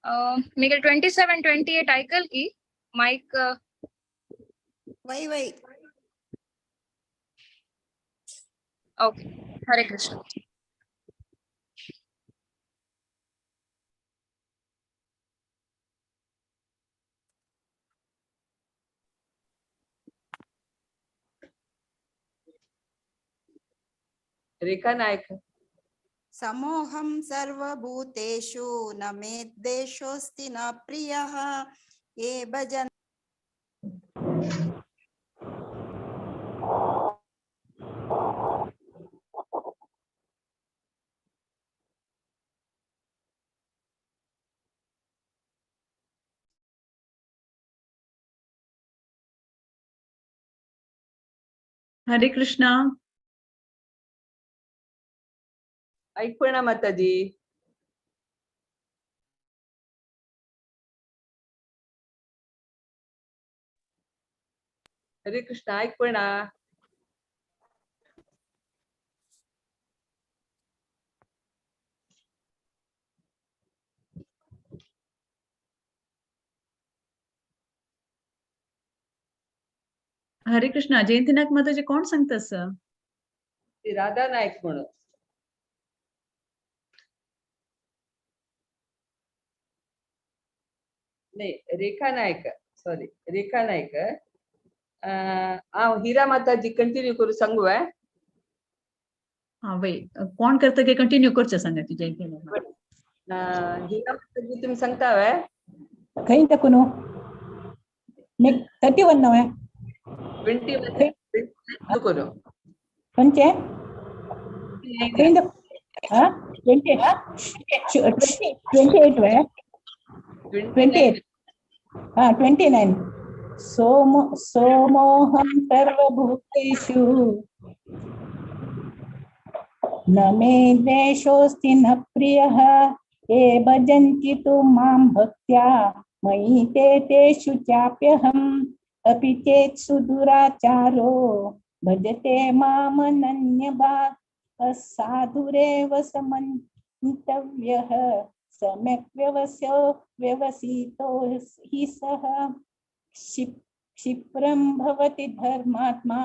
मी 27-28 ऐकल की माईक वै वै ओके. हरे कृष्ण. रेखा नायक. समोहं सर्वभूतेषु न मे द्वेषोऽस्ति न प्रियः ये भजन् हरे कृष्णा. ऐकूना माताजी. हरे कृष्ण ऐकूना. हरे कृष्णा. जयंती नाईक माताजी कोण सांगतास? राधा नायक म्हणून. नाही रेखा नायक. सॉरी रेखा नायक. हिरा माताजी कंटिन्यू करू सांगू. हा वय कोण करतं की कंटिन्यू करचं सांगा ती जयंती नाईक. हिरा माताजी तुम्ही सांगता वय कहीं तक नो मैं 31 नो है 20 करो पंचे कहीं तक हाँ 28 है 28 हाँ 29 सोमोहं सर्वभूतेषु न मे द्वेषोऽस्ति न प्रियः ये भजन्ति तु मां भक्त्या मयि ते तेषु चाप्यहम् अपि चेत् सुदुराचारो भजते मामनन्यभाक् असाधुरेव समन्तव्यः सम्यक् व्यवसितो हि सः क्षिप्रं भवति धर्मात्मा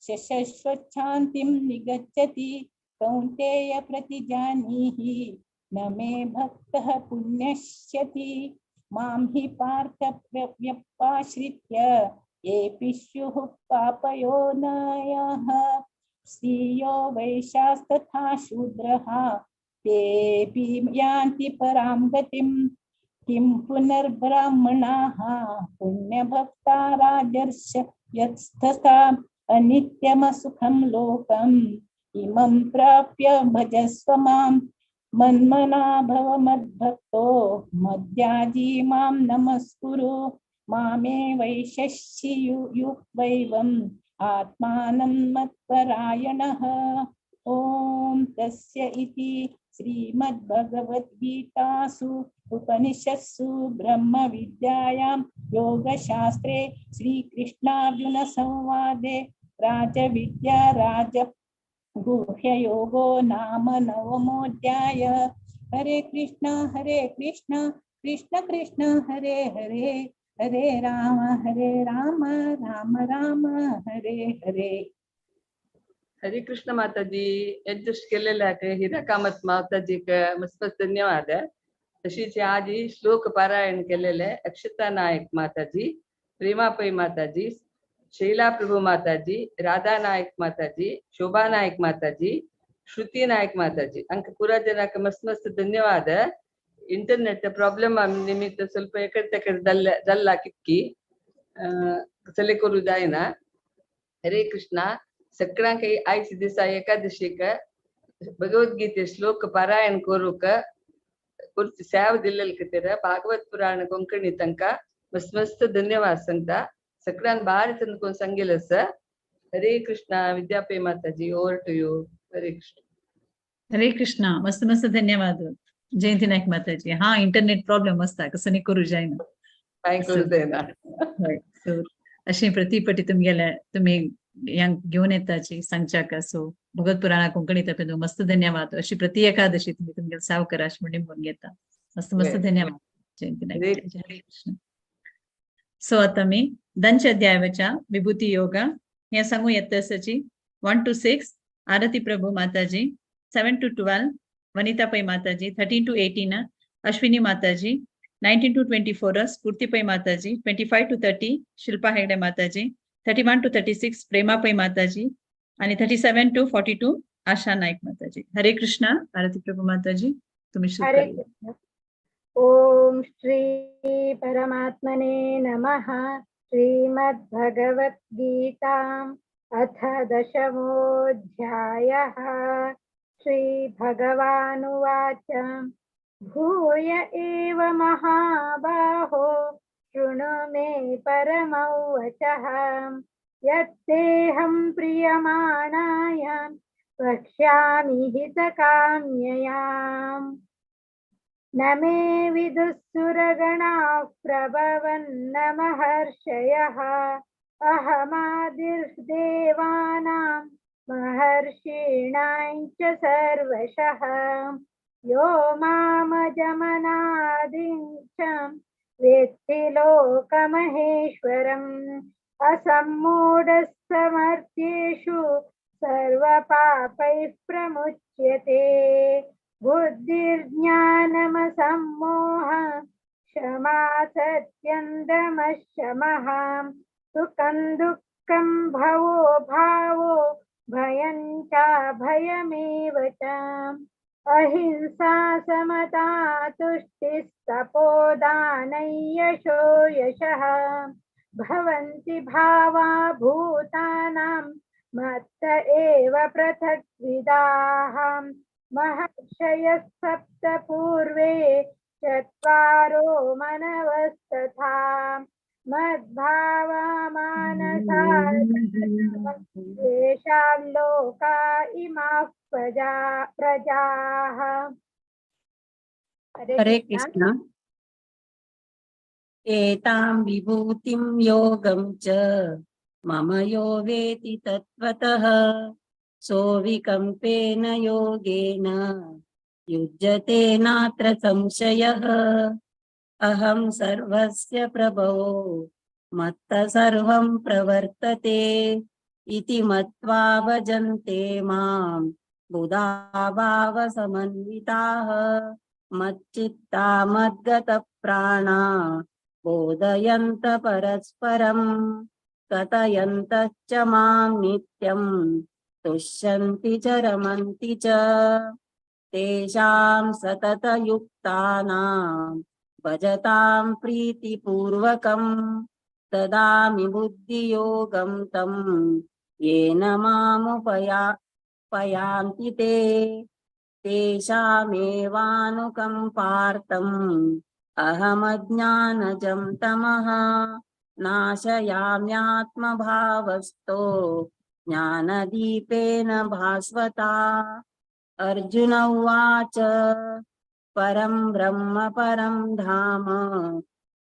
शश्वच्छान्तिं निगच्छति कौन्तेय प्रतिजानीहि न मे भक्तः पुण्यश्यति मां हि पार्थ व्यपाश्रित्य येऽपि स्युः पापयोनयः स्त्रियो वैश्यास्तथा शूद्रः तेऽपि यान्ति परां गतिं किं पुनर्ब्राह्मणाः पुण्यभक्ता राजर्ष यत्स्तथा अनित्यमसुखं लोकम् इमं प्राप्य भजस्व मां मन्मना भव मद्भक्तो मद्याजी मां नमस्कुरु मामे वैशस्ययुक्वैवम् आत्मानं मत्परायणः. ओम तस्य इति श्रीमद्भगवद्गीतासु उपनिषत्सु ब्रह्म विद्यायां योगशास्त्रे श्रीकृष्णार्जुन संवादे राजविद्या राजगुह्ययोगो नाम नवमोऽध्याय. हरे कृष्ण कृष्ण कृष्ण हरे हरे हरे राम राम राम हरे हरे. हरे कृष्ण माताजी. एडजस्ट केलेला हिरा कामत माताजी मस्त धन्यवाद. तशीच आजी श्लोक पारायण केलेले अक्षता नायक माताजी, प्रेमापै माताजी, शैला प्रभू माताजी, राधा नायक माताजी, शोभा नायक माताजी, श्रुति नायक माताजी अंक पूरा जनक मस्त मस्त धन्यवाद. इंटरनेट प्रॉब्लम निमित्त ಸ್ವಲ್ಪ जल्ला किक्की सले करू जायना. हरे कृष्णा. सगळ्यां काही आयच दिसा एकादशीक भगवद्गीते श्लोक पारायण करूक कुर्ची सेव दिल्लेल कितेर भागवत पुराण कोंकणी तंका मस्त मस्त धन्यवाद सांगता. सगळ्यां भारी तनकोन सांगेल सर. हरे कृष्णा. विद्यापे माताजी ओवर टू यू. हरे कृष्ण. हरे कृष्णा. मस्त मस्त धन्यवाद जयंती नाईक माताजी. हा इंटरनेट प्रॉब्लेम असता कसं नाही करू जायना काय करू जायना. अशी प्रतिपटी तुम्ही घेऊन येताची सांगच्या सो भगवत पुराणा कोंकणी तपे मस्त धन्यवाद. अशी प्रति एकादशी तुम्ही तुमगे साव करा म्हणून घेता. मस्त मस्त धन्यवाद. जयंती नाईक जय हरे कृष्ण. सो आता मी दंश अध्यायाच्या विभूती योगा या सांगू येतसची 1 to 6 आरती प्रभू माताजी, 7 to 12 वनिता पै माताजी, 13 to 18 अश्विनी माताजी, 19 to 24 स्फूर्ति पै माताजी, 25 to 30 शिल्पा हेगडे माताजी, 31 to 36 प्रेमा पै माताजी आणि 37 to 42 आशा नाईक माताजी. हरे कृष्णा. आरती प्रभू माताजी तुम्ही शुरू हरे करा. कृष्ण. ओम श्री परमात्मने नमः. श्रीमद्भगवद्गीता अथ दशमोऽध्यायः. श्रीभगवानुवाच भूय एव महाबाहो शृणु मे परमौ वचः. यत्तेऽहं प्रीयमाणाय वक्ष्यामि हितकाम्ययाम्. न मे विदुःसुरगणाः प्रभवन्न महर्षयः. अहमादिर्देवानां महर्षीणां च सर्वशः. यो मामजमनादिं च वेत्ति लोकमहेश्वरम्. असम्मूढस्तमर्थ्येषु सर्वपापैः प्रमुच्यते. बुद्धिर्ज्ञानमसम्मोह क्षमा सत्यन्दमशमः. सुखं दुःखं भवो भावो भयं च भयमेव च. अहिंसा समता तुष्टिस्तपोदानै यशो यशः. भवन्ति भावा भूतानां मत्त एव पृथग्विदाः. महर्षयः सप्त पूर्वे चत्वारो मनवस्तथा. मद्भावा मानसा येषां लोका इमाः प्रजाः. हरे कृष्ण. एतां विभूतिं योगं च मम यो वेति तत्त्वतः. सोऽविकम्पेन योगेन युज्यते नात्र संशयः. अहं सर्वस्य प्रभवो मत्तः सर्वं प्रवर्तते इति मत्वा भजन्ते मां बुधा भावसमन्विताः. मच्चित्ता मद्गतप्राणा बोधयन्त परस्परं कथयन्तश्च मां नित्यं तुष्यन्ति च रमन्ति च. तेषां सततयुक्तानां भजतां प्रीतिपूर्वकं ददामि बुद्धियोगं तं येन मामुपयान्ति ते. तेषामेवानुकम्पार्थम् अहमज्ञानजं तमः नाशयाम्यात्मभावस्थो ज्ञानदीपेन भास्वता. अर्जुन उवाच परं ब्रह्म परं धाम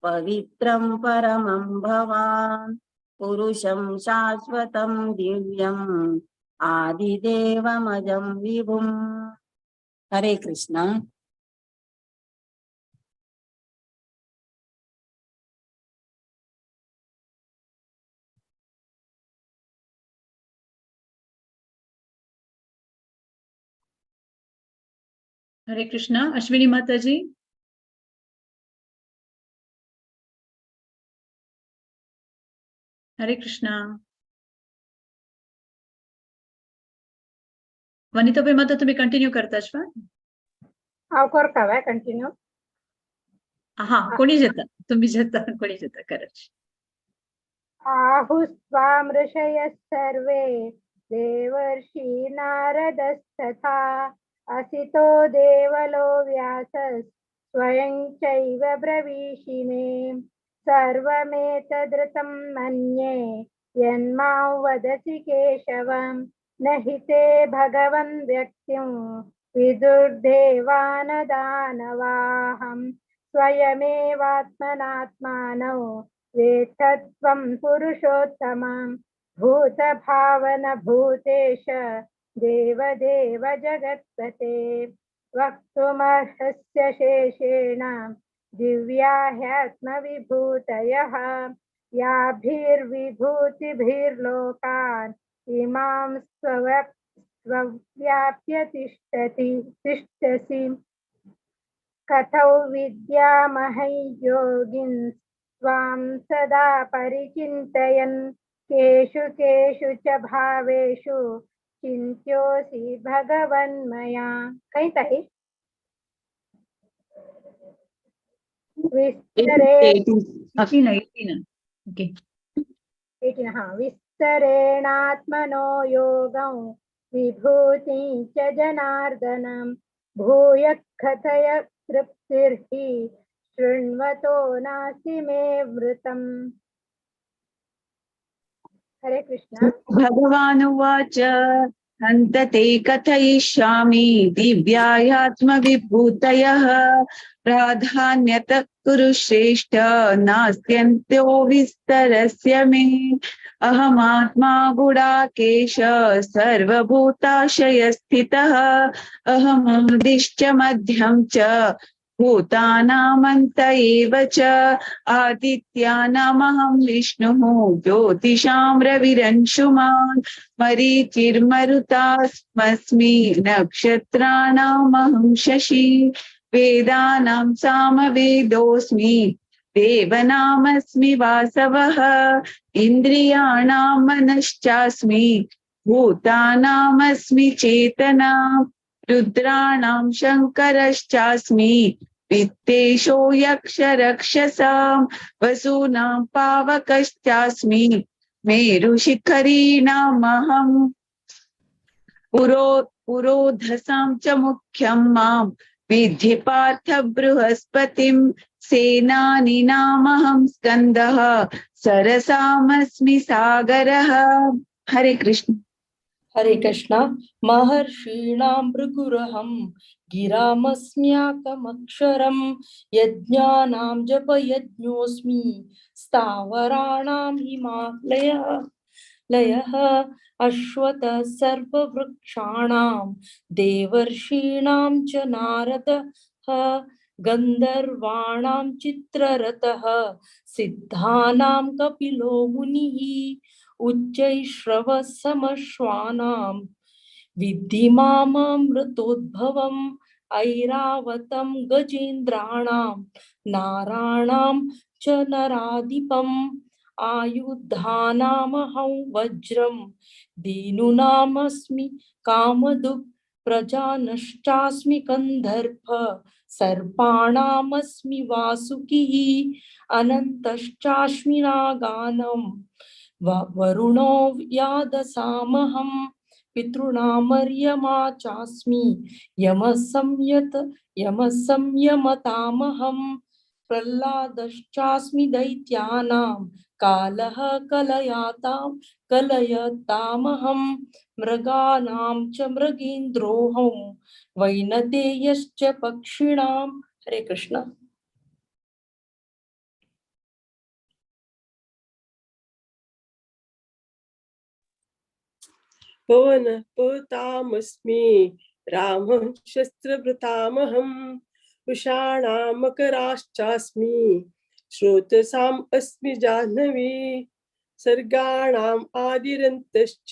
पवित्रं परमं भवान्. पुरुषं शाश्वतं दिव्यम् आदिदेवमजं विभुम्. हरे कृष्ण. हरे कृष्णा. अश्विनी माताजी. हरे कृष्णा. वनिताबाई माता तुम्ही कंटिन्यू करताच का? हांव करता काय कंटिन्यू? हा कोणी जेता तुम्ही जेता कोणी जेता करच. आहुस्त्वां ऋषयः सर्वे देवर्षि नारदस्तथा. असितो देवलो व्यासः स्वयं चैव ब्रवीषि मे. सर्वमेतदृतं मन्ये यन्मां वदसि केशवं. न हि ते भगवन् व्यक्तिं विदुर्देवानदानवाहं. स्वयमेवात्मनात्मानो वेत्तत्वं पुरुषोत्तमं. भूतभावन भूतेश देवदेव जगत्पते. वक्तुमर्हस्य शेषेण दिव्या ह्यात्मविभूतयः याभिर्विभूतिभिर्लोकान् इमां स्वव्याप्य तिष्ठसि कथौ विद्यामहै योगिन् त्वां सदा परिचिन्तयन् केषु केषु च भावेषु चिन्त्योऽसि भगवन्मया। कहीं तही विस्तरेणात्मनो योगं विभूतिं च जनार्दनं भूय कथय तृप्तिर्हि शृण्वतो नास्ति मे वृतम्। हरे कृष्ण। भगवानुवाच हन्त ते कथयिष्यामि दिव्यायात्मविभूतयः प्राधान्यतः कुरु श्रेष्ठ नास्त्यन्तो विस्तरस्य मे अहमात्मा गुडाकेश सर्वभूताशयस्थितः अहमदिश्च मध्यं च भूतानामन्त एव च आदित्यानामहं विष्णुः ज्योतिषां रविरंशुमान् मरीचिर्मरुतास्मि नक्षत्राणामहं शशि वेदानां सामवेदोऽस्मि देवनामस्मि वासवः इन्द्रियाणां मनश्चास्मि भूतानामस्मि चेतना रुद्राणां शङ्करश्चास्मि वित्तेषो यक्षरक्षसां वसूनां पावकश्चास्मि मेरुशिखरीणामहं पुरोधसां च मुख्यं मां विद्धि पार्थ बृहस्पतिं सेनानीनामहं स्कन्दः सरसामस्मि सागरः। हरे कृष्ण। हरे कृष्ण। महर्षीणां भृगुरहं गिरामस्म्याकमक्षरं यज्ञानां जपयज्ञोऽस्मि स्थावराणां हिमालयः अश्वतः सर्ववृक्षाणां देवर्षीणां च नारदः गन्धर्वाणां चित्ररथः सिद्धानां कपिलो मुनिः उच्चैश्रवः समश्वानां विद्धि मामृतोद्भवम् ऐरावतं गजेन्द्राणां नाराणां च नराधिपम् आयुधानामहं वज्रं धेनूनामस्मि कामधुक् प्रजानश्चास्मि कन्दर्प सर्पाणामस्मि वासुकिः अनन्तश्चास्मि नागानां वरुणो यादसामहं पितॄणामर्यमा चास्मि यमः संयमतामहं प्रह्लादश्चास्मि दैत्यानां कालः कलयतामहं मृगाणां च मृगेन्द्रोऽहं वैनतेयश्च पक्षिणां। हरे कृष्ण। पवनः पवतामस्मि रामः शस्त्रभृतामहम् उषाणां मकराश्चास्मि श्रोतसाम् अस्मि जाह्नवी सर्गाणाम् आदिरन्तश्च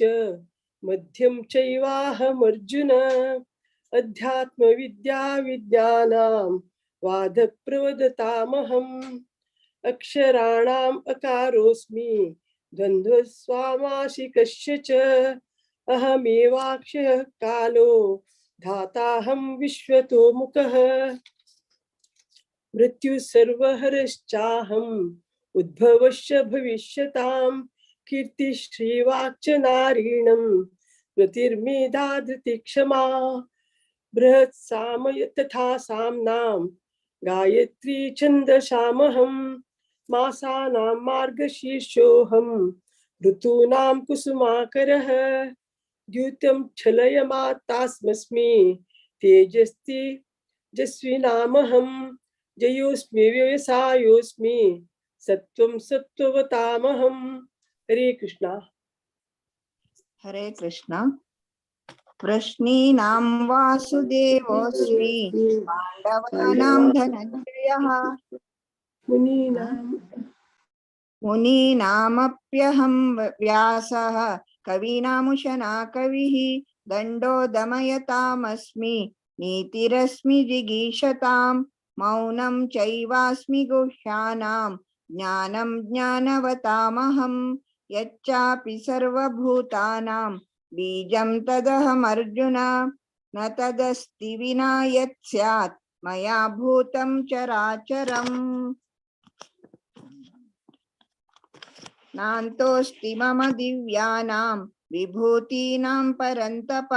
मध्यं चैवाहमर्जुन अध्यात्मविद्या विद्यानां वादप्रवदतामहम् अक्षराणाम् अकारोऽस्मि द्वन्द्वस्वामाशिकस्य च अहमेवाक्षयः कालो धाताहं विश्वतो मुखः मृत्यु सर्वहरश्चाहम् उद्भवश्च भविष्यतां कीर्ति श्रीवाक्च नारीणं गतिर्मेधा धृति क्षमा बृहत् साम तथा साम्नां गायत्री छन्दसामहं मासानां मार्गशीर्षोऽहं ऋतूनां कुसुमाकरः द्यूतं छलयमातास्मि तेजस्विनामहं जयोस्मि व्यवसायोस्मि सत्वं सत्ववतामहं। हरे कृष्णा। हरे कृष्णा। प्रश्नीनां वासुदेवोऽस्मि पाण्डवानां धनञ्जयः मुनीनामप्यहं व्यासः कवीनामुशना कविः दण्डो दमयतामस्मि नीतिरस्मि जिगीषतां मौनं चैवास्मि गुह्यानां ज्ञानं ज्ञानवतामहं यच्चापि सर्वभूतानां बीजं तदहमर्जुन न तदस्ति विना यत् स्यात् मया भूतं चराचरम् नान्तोऽस्ति मम दिव्यानां विभूतीनां परन्तप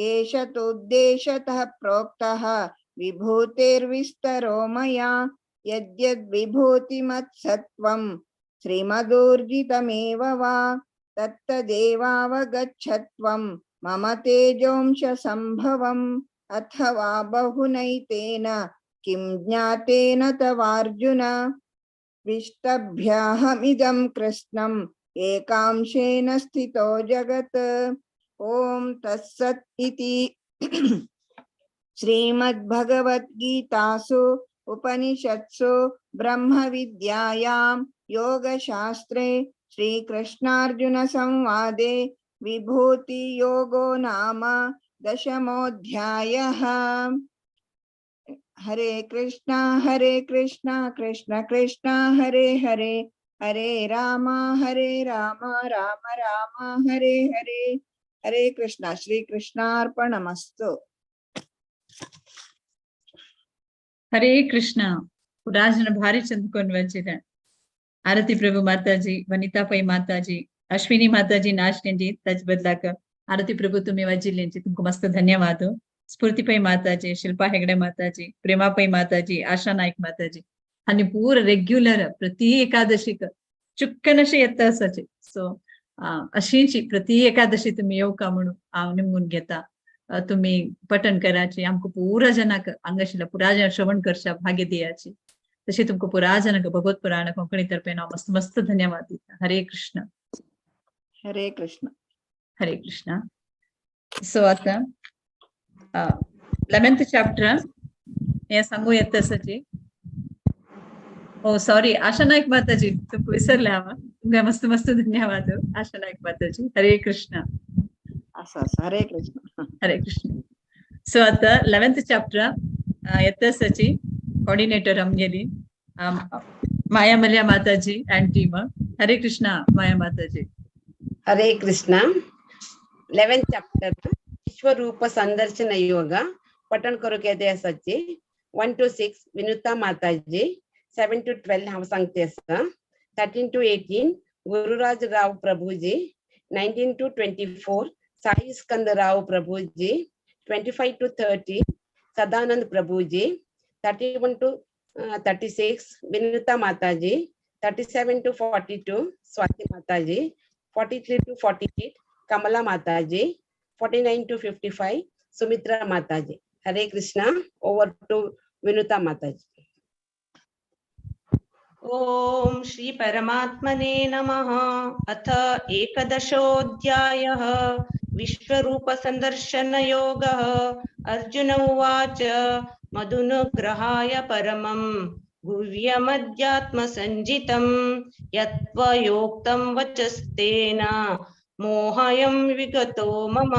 एष तोद्देशतः प्रोक्तः विभूतेर्विस्तरो मया यद्यद्विभूतिमत्सत्त्वं श्रीमदूर्जितमेव वा तत्तदेवावगच्छत्वं मम तेजोंश संभवम् अथवा बहुनैतेन किं ज्ञातेन तवार्जुन विष्टभ्याहमिदं कृष्णम् एकांशेन स्थितो जगत् ॐ तत्सत् इति श्रीमद्भगवद्गीतासु उपनिषत्सु ब्रह्मविद्यायां योगशास्त्रे श्रीकृष्णार्जुन संवादे विभूति योगो नाम 10मोऽध्यायः। हरे कृष्णा कृष्ण कृष्ण हरे हरे हरे राम राम राम हरे हरे हरे कृष्ण। श्री कृष्णार्पणमस्तु। हरे कृष्ण। पुराजन भारी चंद्रकोन वंचित आरती प्रभु माताजी, वनिता पै माताजी, अश्विनी माताजी नाशनेंजी तज बदलाक आरती प्रभु तुम्हें वजिलेंजी तुमको मस्त धन्यवाद। स्फूर्ति पै माताजी, शिल्पा हेगड़े माताजी, प्रेमा पै माताजी, आशा नायक माताजी आणि पूर रेग्युलर प्रति एकादशीक चुक्कनशे येतासचे सो अशीची प्रति एकादशी तुम्ही येऊ का म्हणून निमून घेता तुम्ही पठन करायची आमको पूरा जनाक अंगशीला पुराजन श्रवण करशा भाग्य दियाची तशी तुमको पुराजनक भगवत पुराण कोंकणी तर्फे नाव मस्त मस्त धन्यवाद देता। हरे कृष्ण हरे कृष्ण हरे कृष्ण। सो आता 11th चॅप्टर या सांगू येतासचे। ओ सॉरी आशा नायक माताजी तुमको विसरले हवा तुमका मस्त मस्त धन्यवाद आशा नायक माताजी। हरे कृष्ण हरे कृष्ण हरे कृष्ण। सो आता 11th चॅप्टर येतासची कोऑर्डिनेटर आमगेली माया मल्या माताजी एंड टीम। हरे कृष्णा माया माताजी। हरे कृष्णा। 11th चैप्टर विश्वरूप संदर्शन योग पठन करो कहते हैं सच्ची 1 to 6 विनुता माताजी, 7 to 12 हम संगते हैं, 13 to 18 गुरुराज राव प्रभु जी, 19 to 24 साई स्कंद राव प्रभु जी, 25 to 30 सदानंद प्रभु जी, 31 to 36 विनुता माताजी, 37 to 42 स्वाति माताजी, 43 to 48 कमला माताजी, 49 to 55 सुमित्रा माताजी। हरे कृष्णा। ओवर टू विनुता माताजी। ओम श्री परमात्मने नमः। अथ एकदशोऽध्यायः विश्वरूप संदर्शन योगः। अर्जुन उवाच मदनुग्रहाय परमं गुह्यमध्यात्मसञ्जितं यत्त्वयोक्तं वचस्तेन मोहायं विगतो मम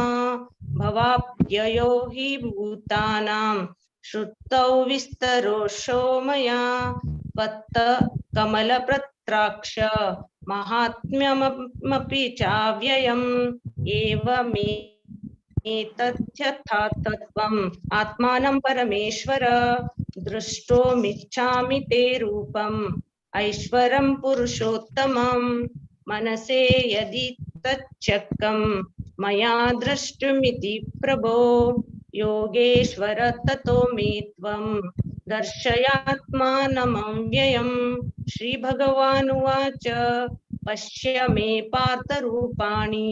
भवाप्ययो हि भूतानां श्रुतौ विस्तरोषो मया त्वत्त कमलपत्राक्ष महात्म्यमपि चाव्ययम् एवमेतद्यथा तत्त्वम् आत्मानं परमेश्वर दृष्टोमिच्छामि ते रूपम् ऐश्वरं पुरुषोत्तमं मनसे यदि तच्चक्रं मया द्रष्टुमिति प्रभो योगेश्वर ततो मे त्वं दर्शयात्मानमव्ययम्। श्री भगवान् उवाच पश्य मे पार्थरूपाणि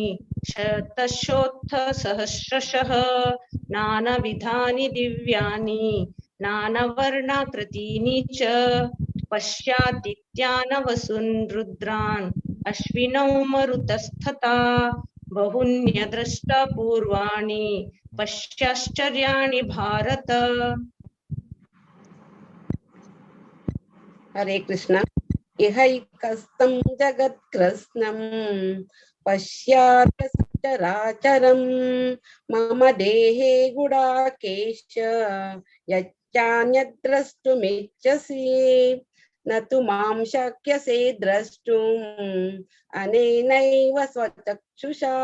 शतशोत्थसहस्रशः नानाविधानि दिव्यानि नानावर्णाकृतीनि च पश्यादित्यान् वसून् रुद्रान् अश्विनौ मरुतस्तथा बहुन्यदृष्टपूर्वाणि पश्याश्चर्याणि भारत। हरे कृष्ण। इहैकस्तं जगत्कृत्स्नं पश्याद्य सचराचरं मम देहे गुडाकेश यच्चान्यद्द्रष्टुमिच्छसि न तु मां शक्यसे द्रष्टुम् अनेनैव स्वचक्षुषा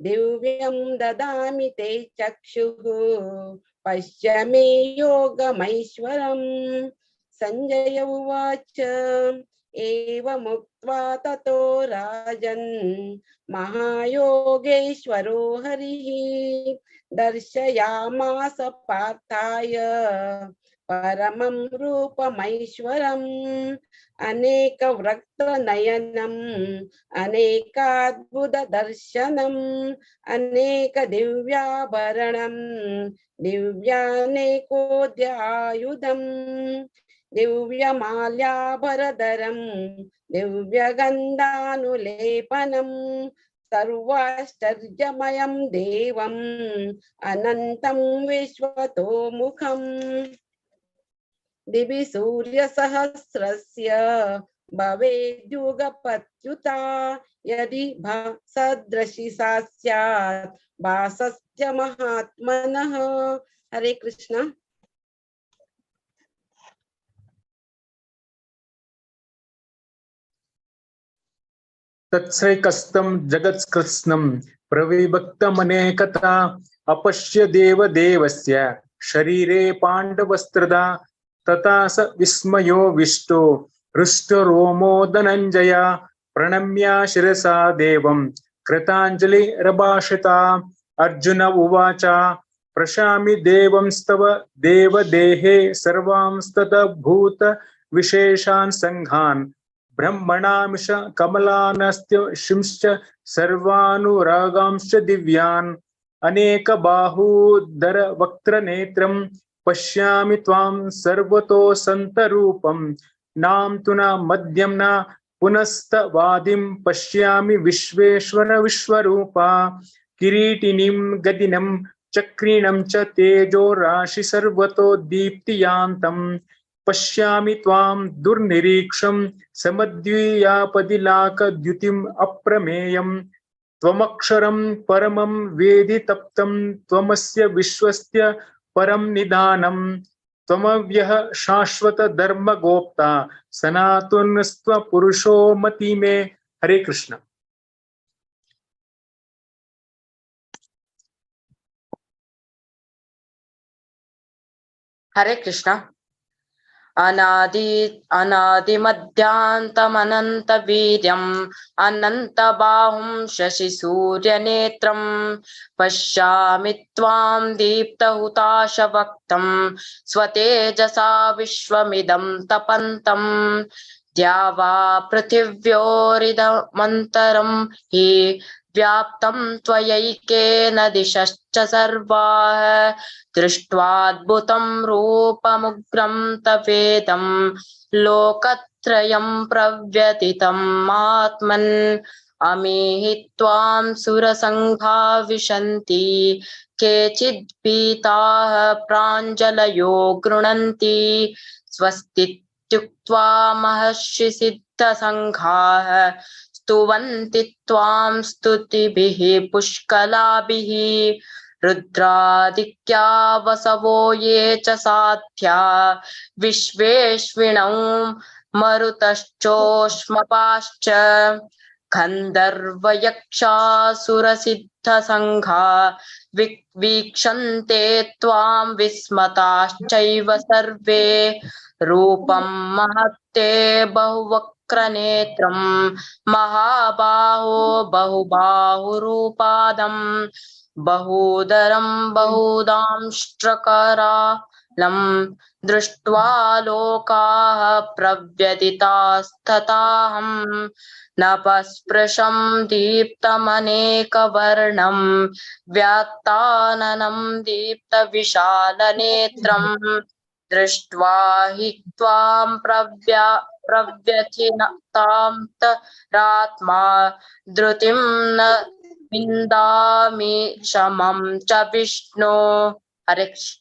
दिव्यं ददामि ते चक्षुः पश्य मे योगमैश्वरम्। संजय उवाच एवमुक्त्वा ततो राजन् महायोगेश्वरो हरिः दर्शयामास पार्थाय परमं रूपमैश्वरम् अनेकवक्त्रनयनम् अनेकाद्भुतदर्शनम् अनेकदिव्याभरणम् दिव्यानेकोद्यायुधम् दिव्यमाल्याभरधरम् दिव्यगन्धानुलेपनम् सर्वाश्चर्यमयं देवम् अनन्तं विश्वतोमुखम् दिवि सूर्यसहस्रस्य भवेद्युगपत्युता यदि सदृशी सा स्यात् भासस्य महात्मनः। हरे कृष्ण। तत्सैकस्तं जगत्कृत्स्नं प्रविभक्तमनेकथा अपश्य देवदेवस्य शरीरे पाण्डवस्त्रदा तथा स विस्मयो विष्टो हृष्टरोमो धनञ्जय प्रणम्य शिरसा देवं कृताञ्जलिरभाषिता। अर्जुन उवाच प्रशामि देवंस्तव देवदेहे सर्वांस्ततभूत विशेषान् संघान् ब्रह्मणांश कमलानस्त्य सर्वानुरागांश्च दिव्यान् अनेकबाहूदर वक्त्रनेत्रं पश्यामि त्वां सर्वतो सन्तरूपं नाम तु न मध्यं न पुनस्तवादिं पश्यामि विश्वेश्वर विश्वरूपा किरीटिनीं गदिनं चक्रिणं च तेजो राशि सर्वतो दीप्तियान्तम् पश्यामि त्वां दुर्निरीक्षं समद्वियापदिलाकद्युतिम् अप्रमेयं त्वमक्षरं परमं वेदितप्तं त्वमस्य विश्वस्य परं निधानं त्वमव्यः शाश्वत धर्मगोप्ता सनातनस्त्वपुरुषो मति मे। हरे कृष्ण। हरे कृष्ण। अनादिमध्यान्तमनन्तवीर्यम् अनन्तबाहुं शशिसूर्यनेत्रं पश्यामि त्वां दीप्तहुताशवक्त्रं स्वतेजसा विश्वमिदं तपन्तं द्यावा पृथिव्योरिदमन्तरं हि व्याप्तं त्वयैकेन दिशश्च सर्वाः दृष्ट्वाद्भुतं रूपमुग्रं तवेदं लोकत्रयं प्रव्यथितम् आत्मन् अमीहि त्वां सुरसङ्घा विशन्ति केचिद् भीताः प्राञ्जलयो गृह्णन्ति स्वस्तीत्युक्त्वा महर्षि सिद्धसङ्घाः स्तुवन्ति त्वां स्तुतिभिः पुष्कलाभिः रुद्रादित्या वसवो ये च साध्या विश्वेश्विनौ मरुतश्चोष्मपाश्च गन्धर्वयक्षासुरसिद्धसङ्घा वीक्षन्ते त्वां विस्मताश्चैव सर्वे रूपं महत्ते बहुवक्रनेत्रं महाबाहो बहुबाहुरूपादम् बहूदरं बहुदांष्ट्रकरालं दृष्ट्वा लोकाः प्रव्यथितास्तथाहं नभस्पृशं दीप्तमनेकवर्णं व्यात्ताननं दीप्तविशालनेत्रं दृष्ट्वा हि त्वां प्रव्यथितान्तरात्मा धृतिं न विन्दामि शमं च विष्णो। हरे कृष्ण।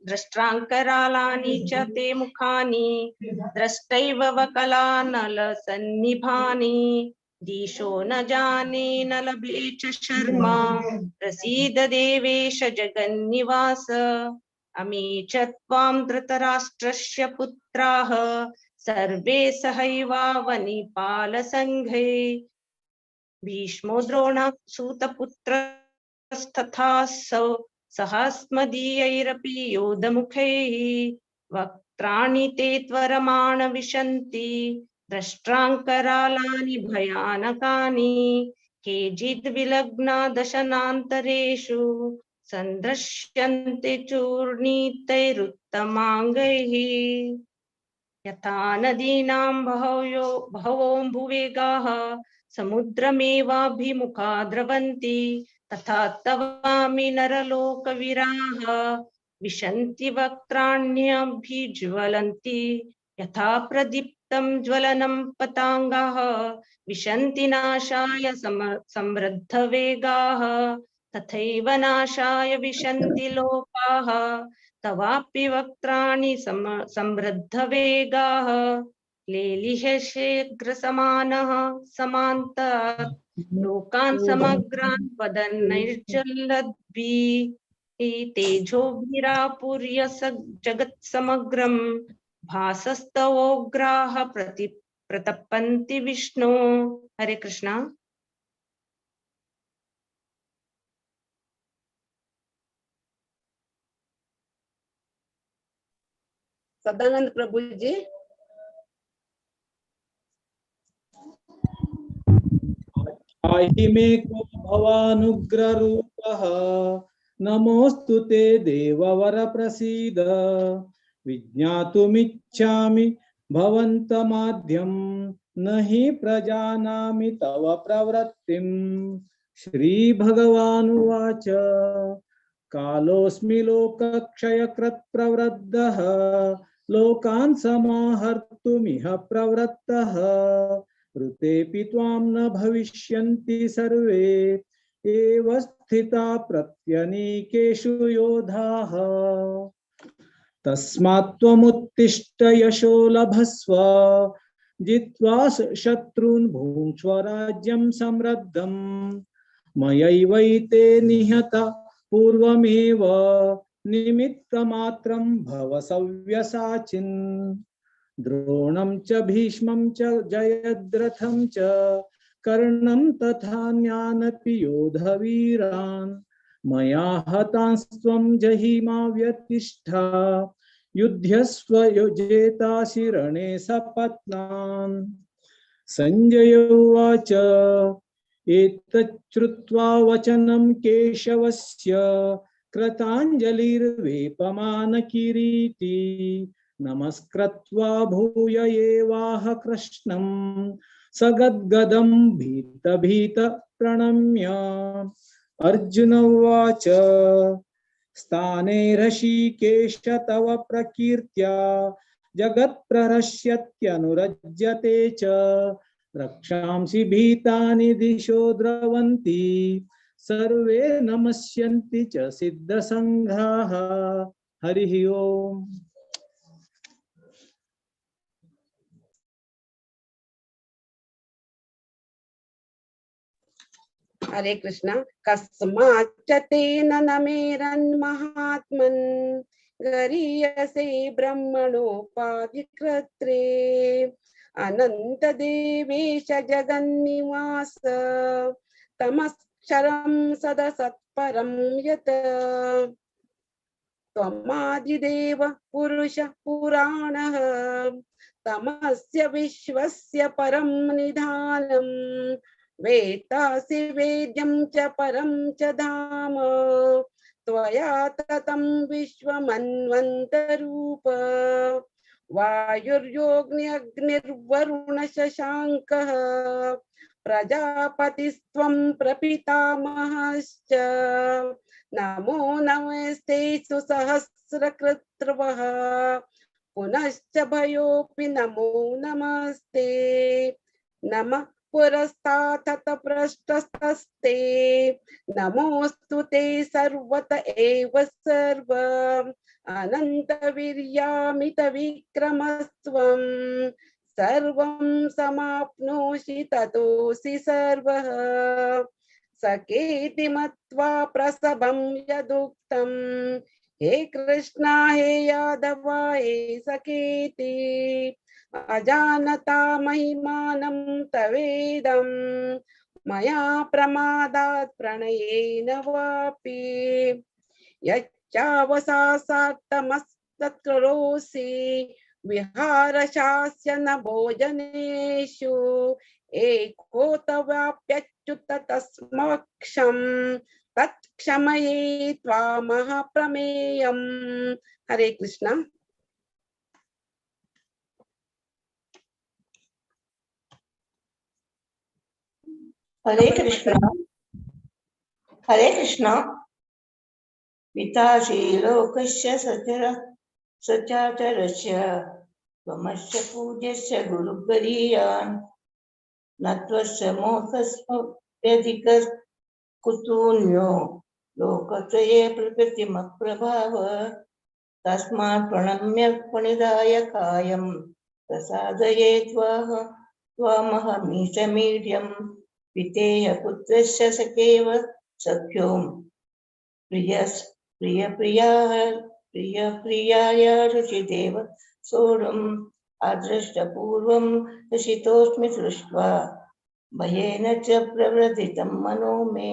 द्रष्टांकरालानि च ते मुखानि द्रष्टैव वकलानलसन्निभानि दिशो न जाने न लभे च शर्मा प्रसीद देवेश जगन्निवास अमी च त्वां धृतराष्ट्रस्य पुत्राः सर्वे सहैवावनिपालसङ्घे भीष्मो द्रोणः सूतपुत्रस्तथासौ सहस्मदीयैरपि योधमुखैः वक्त्राणि ते त्वरमाण विशन्ति द्रष्ट्रांकरालानि भयानकानि केचिद् विलग्ना दशनान्तरेषु सन्दृश्यन्ते चूर्णितैरुत्तमाङ्गैः यथा नदीनां बहवोऽम्बुवेगाः समुद्रमेवाभिमुखा द्रवन्ति तथा तवामि नरलोकवीराः विशन्ति वक्त्राण्यभिज्वलन्ति यथा प्रदीप्तं ज्वलनं पताङ्गाः विशन्ति नाशाय समृद्धवेगाः तथैव नाशाय विशन्ति लोकाः तवापि वक्त्राणि समृद्धवेगाः लेलिहे शीघ्रसमानः समान्तात् लोकान् समग्रान् वदन्नैर्जलद्भिः तेजोभिरापूर्य जगत्समग्रं भासस्तवोग्राः प्रतपन्ति विष्णु। हरे कृष्णा। सदानंद प्रभु जी। पाहि मे को भवानुग्र रूपः नमोस्तु ते देववर प्रसीद विज्ञातुमिच्छामि भवन्तमाद्यं न हि प्रजानामि तव प्रवृत्तिं। श्री भगवानुवाच कालोऽस्मि लोकक्षयकृत् प्रवृद्धः लोकान् समाहर्तुमिह प्रवृत्तः ऋतेऽपि त्वां न भविष्यन्ति सर्वे एव स्थिता प्रत्यनीकेषु योधाः। तस्मात् त्वमुत्तिष्ठ यशो लभस्व जित्वा शत्रून् भुङ्क्ष्व राज्यं समृद्धम्। मयैवैते निहता पूर्वमेव निमित्तमात्रं भव सव्यसाचिन्। द्रोणं च भीष्मं च जयद्रथं च कर्णं तथान्यानपि योधवीरान् मया हतांस्त्वं जहिमा व्यतिष्ठा युध्यस्व युजेतासि रणे सपत्नान्। संजय उवाच एतच्छ्रुत्वा वचनं केशवस्य कृताञ्जलिर्वेपमानकिरीटी नमस्कृत्वा भूय एवाह कृष्णं सगद्गदं भीत प्रणम्य। अर्जुन उवाच स्थाने ऋषिकेश तव प्रकीर्त्या जगत्प्रहस्यत्यनुरज्यते च रक्षांसि भीतानि दिशो द्रवन्ति सर्वे नमस्यन्ति च सिद्धसङ्घाः। हरिः ओम्। हरे कृष्णा। कस्माच्च तेन न मेरन्महात्मन् गरीयसे ब्रह्मणोपाधिकृत्रे अनन्तदेवेश जगन्निवास तमक्षरं सदसत्परं यत् त्वमादिदेव पुरुष पुराणः तमस्य विश्वस्य परं निधानम् वेत्तासि वेद्यं च परं च धाम त्वया ततं विश्वमन्वन्तरूप वायुर्योऽग्निर्वरुण शशाङ्कः प्रजापतिस्त्वं प्रपितामहश्च नमो नमस्ते सुसहस्रकृत्वः पुनश्च भयोऽपि नमो नमस्ते नमः पुरस्तात् पृष्ठस्तस्ते नमोऽस्तु ते सर्वत एव सर्व अनन्तवीर्यामितविक्रमस्त्वं सर्वं समाप्नोषि ततोऽसि सर्वः सकेति मत्वा प्रसभं यदुक्तं हे कृष्णा हे यादव हे सकेति अजानता महिमानं तवेदं मया प्रमादात् प्रणयेन वापि यच्चावसासात्तमस्तत्करोसि विहारशास्य न भोजनेषु एको तवाप्यच्युत तस्मक्षं तत्क्षमये त्वामः प्रमेयम्। हरे कृष्ण। हरे कृष्ण। हरे कृष्ण। पितासि लोकस्य सचराचरस्य त्वमस्य पूज्यस्य गुरुगरीयान् न त्वस्य मोक्षस्मव्यधिकः कुतून्यो लोकत्रये प्रकृतिमप्रभाव तस्मात् प्रणम्य प्रणिधाय कायं प्रसादये त्वामहमीशमीड्यं पितेय पुत्रस्य सखेव सख्यो प्रियप्रियाय ऋषिदेव सोढुम् अदृष्टपूर्वं हसितोऽस्मि दृष्ट्वा भयेन च प्रव्रधितं मनो मे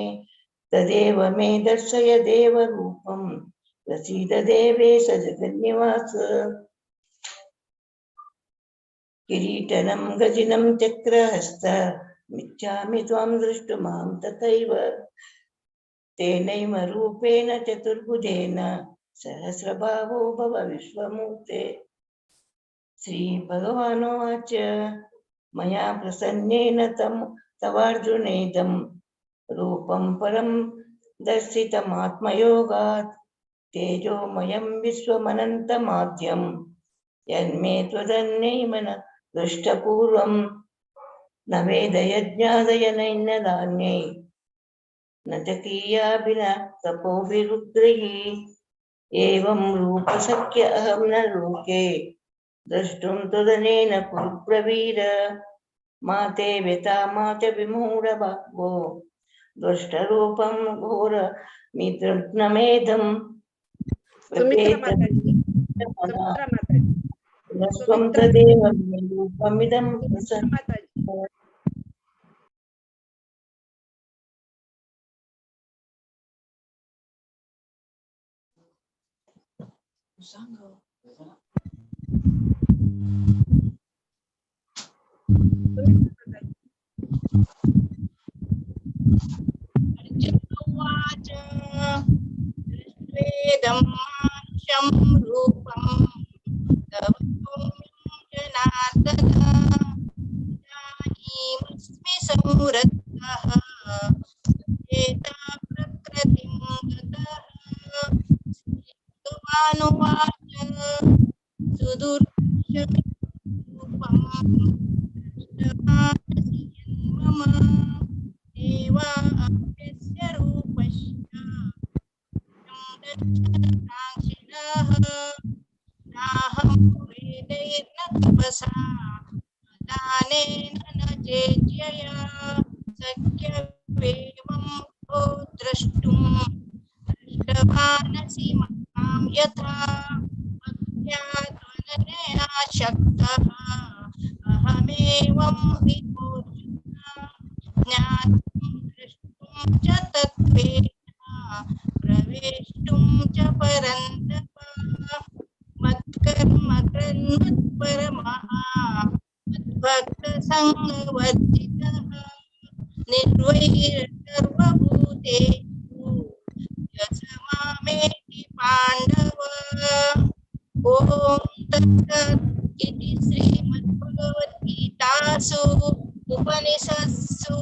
तदेव मे दर्शय देवरूपं प्रसीद देवेश जगन्निवास। किरीटनं गजिनं चक्रहस्तमिच्छामि त्वां द्रष्टुमां तथैव तेनैव रूपेण चतुर्भुजेन सहस्रबाहो भव विश्वमूर्ते। श्रीभगवानुवाच मया प्रसन्नेन तवार्जुनेदं रूपं परं दर्शितमात्मयोगात् तेजोमयं विश्वमनन्तमाद्यं यन्मे त्वदन्यैव न दृष्टपूर्वं न वेदयज्ञादयनैः धान्यै न च कीयाभिन तपोभिरुद्रैः एवं रूपशक्य अहं न लोके द्रष्टुं त्वदनेन कुरु प्रवीर मा ते व्यथा मा च विमूढभावो दुष्टरूपं घोरमिदृग्नमेधं स्वं तदेव मे रूपमिदं उवाच दृष्ट्वेदं मानुषं रूपं तव जनार्दन इदानीमस्मि संवृत्तः एता प्रकृतिं गतः। भगवानुवाच सुदुर्दर्शमिरूपं दृष्टवानसि यन्मम देवाप्यस्य रूपस्य दर्शनकाङ्क्षिणः नाहं वेदैर्न तपसा दानेन न चेज्यया शक्यमेवं को द्रष्टुं दृष्टवानसि मां यथा भक्त्या त्वनया शक्तः अहमेवं विभूषितः ज्ञातुं द्रष्टुं च तत्त्वेन प्रवेष्टुं च परन्तप मत्कर्म कृन्मत्परमः मद्भक्तसङ्गवर्जितः निर्वैरसर्वभूतेषु यस मामेति पाण्डव। ॐ तत्सत् इति श्रीमद्भगवद्गीतासु उपनिषत्सु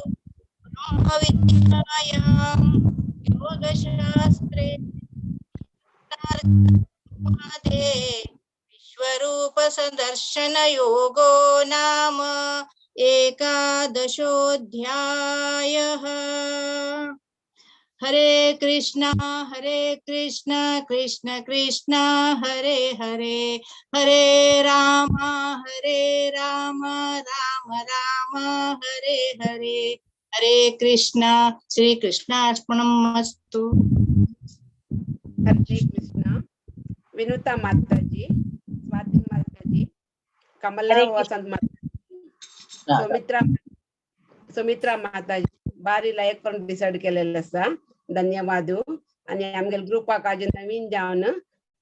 ब्रह्मविद्यायां योगशास्त्रे विश्वरूप सदर्शन योगो नाम एकादशोऽध्यायः। हरे कृष्णा कृष्ण कृष्ण हरे हरे, हरे राम राम राम हरे हरे, हरे कृष्णा। श्री कृष्णार्पणमस्तु। हरे कृष्णा। विनुता माताजी, स्वाति माताजी, कमला हरे वसंत माताजी, सुमित्रा माताजी बारीला एक करून डिसाइड केलेलं आसा. धन्यवाद. आणि आमगेल ग्रुपाक आज नवीन जावन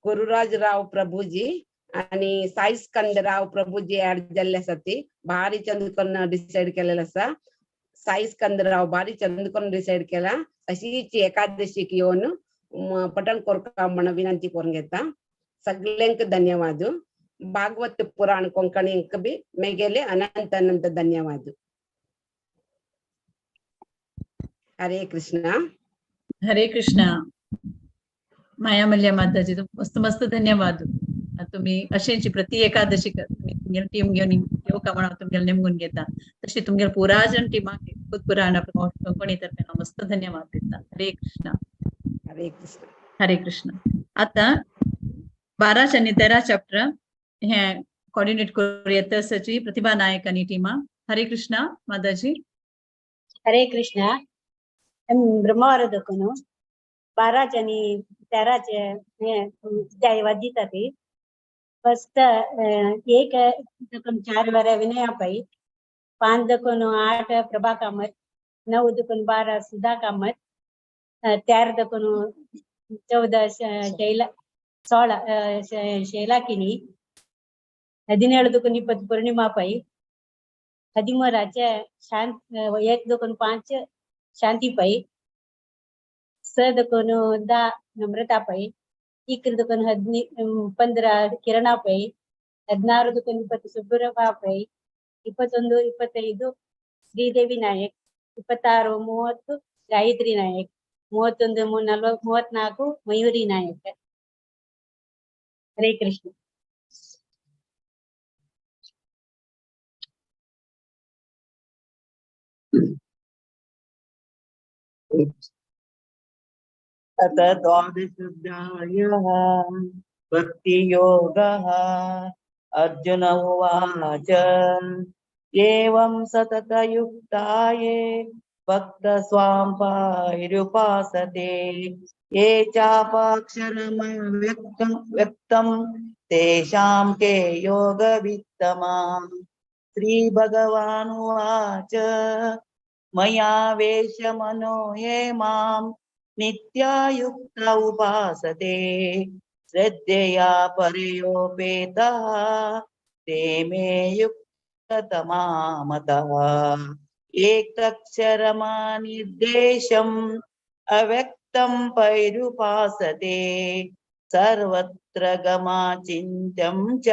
गुरुराजराव प्रभूजी आणि साई स्कंदराव प्रभूजी ऍड जाल्ले आसा. ती भारी चंद करून डिसाइड केलेलं आसा. साई स्कंदराव भारी चंद करून डिसाइड केला. अशीच एकादशीक येऊन पठण करता म्हणून विनंती करून घेता. सगळ्यांक धन्यवाद. भागवत पुराण कोंकणीक बी मेगेले अनंत अनंत धन्यवाद. हरे कृष्णा. हरे कृष्णा. माया मल्ल्या माताजी मस्त मस्त धन्यवाद. तुम्ही अशेंची प्रति एकादशी तुमगेल टीम घेऊन येवका म्हणून तुमगेल नेमून घेता. तशी तुमगेल पुरा जण टिमाक पुराण कोंकणी तर्फे मस्त धन्यवाद देता. हरे कृष्णा. हरे कृष्ण. हरे कृष्ण. आता 12 आणि 13 चॅप्टर हे कोऑर्डिनेट करू येता सची प्रतिभा नायक आणि टीमा. हरे कृष्णा माताजी. हरे कृष्णा. ब्रह्मवारदकनु 12 आणि 13 अध्याय वादिता ती. फस्ट एक दकन 4 वरे विनय पै, 5 दकन 8 प्रभा कामत, 9 दकन 12 सुधा कामत, 13 दकन 14 शैलाकिनी, 17 दकन 20 पूर्णिमा पै, 13 शांत 1 दकन 5 शांति पै, 6 दकन 10 नम्रता पै, 1 दकन 15 किरणा पै, 16 दकन 20 सुब्बरबा पै, 21 25 श्रीदेवी नायक, 26 30 गायत्री नायक, 31 34 मयूरी नायक. हरे कृष्ण. अथ द्वादशोऽध्यायः भक्तियोगः। अर्जुन उवाच एवं सततयुक्ताये भक्तस्वां पार्युपासते ये चापाक्षरमव्यक्तं तेषां के योगवित्तमाः। श्रीभगवानुवाच मया वेशमनो ये मां नित्यायुक्त उपासते श्रद्धया पर्योपेतः ते मे युक्ततमा मतः। एकक्षरमनिर्देशम् अव्यक्तं पैरुपासते सर्वत्र गमाचिन्त्यं च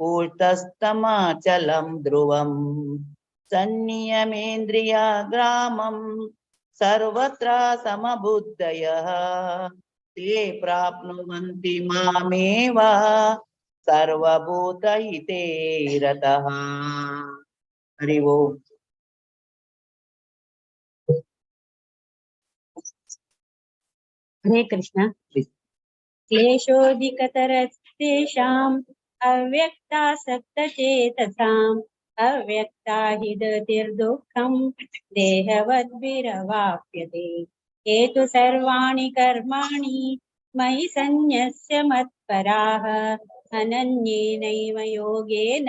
कूटस्थमाचलं ध्रुवम्। सन्नियमेन्द्रियग्रामं सर्वत्र समबुद्धयः ते प्राप्नुवन्ति मामेव सर्वभूतहिते रतः। हरि ओम्। हरे कृष्ण. क्लेशोऽधिकतरस्तेषाम् अव्यक्तासक्तचेतसाम् अव्यक्ता हि गतिर्दुःखम् देहवद्भिरवाप्यते। ये तु सर्वाणि कर्माणि मयि सन्न्यस्य मत्पराः अनन्येनैव योगेन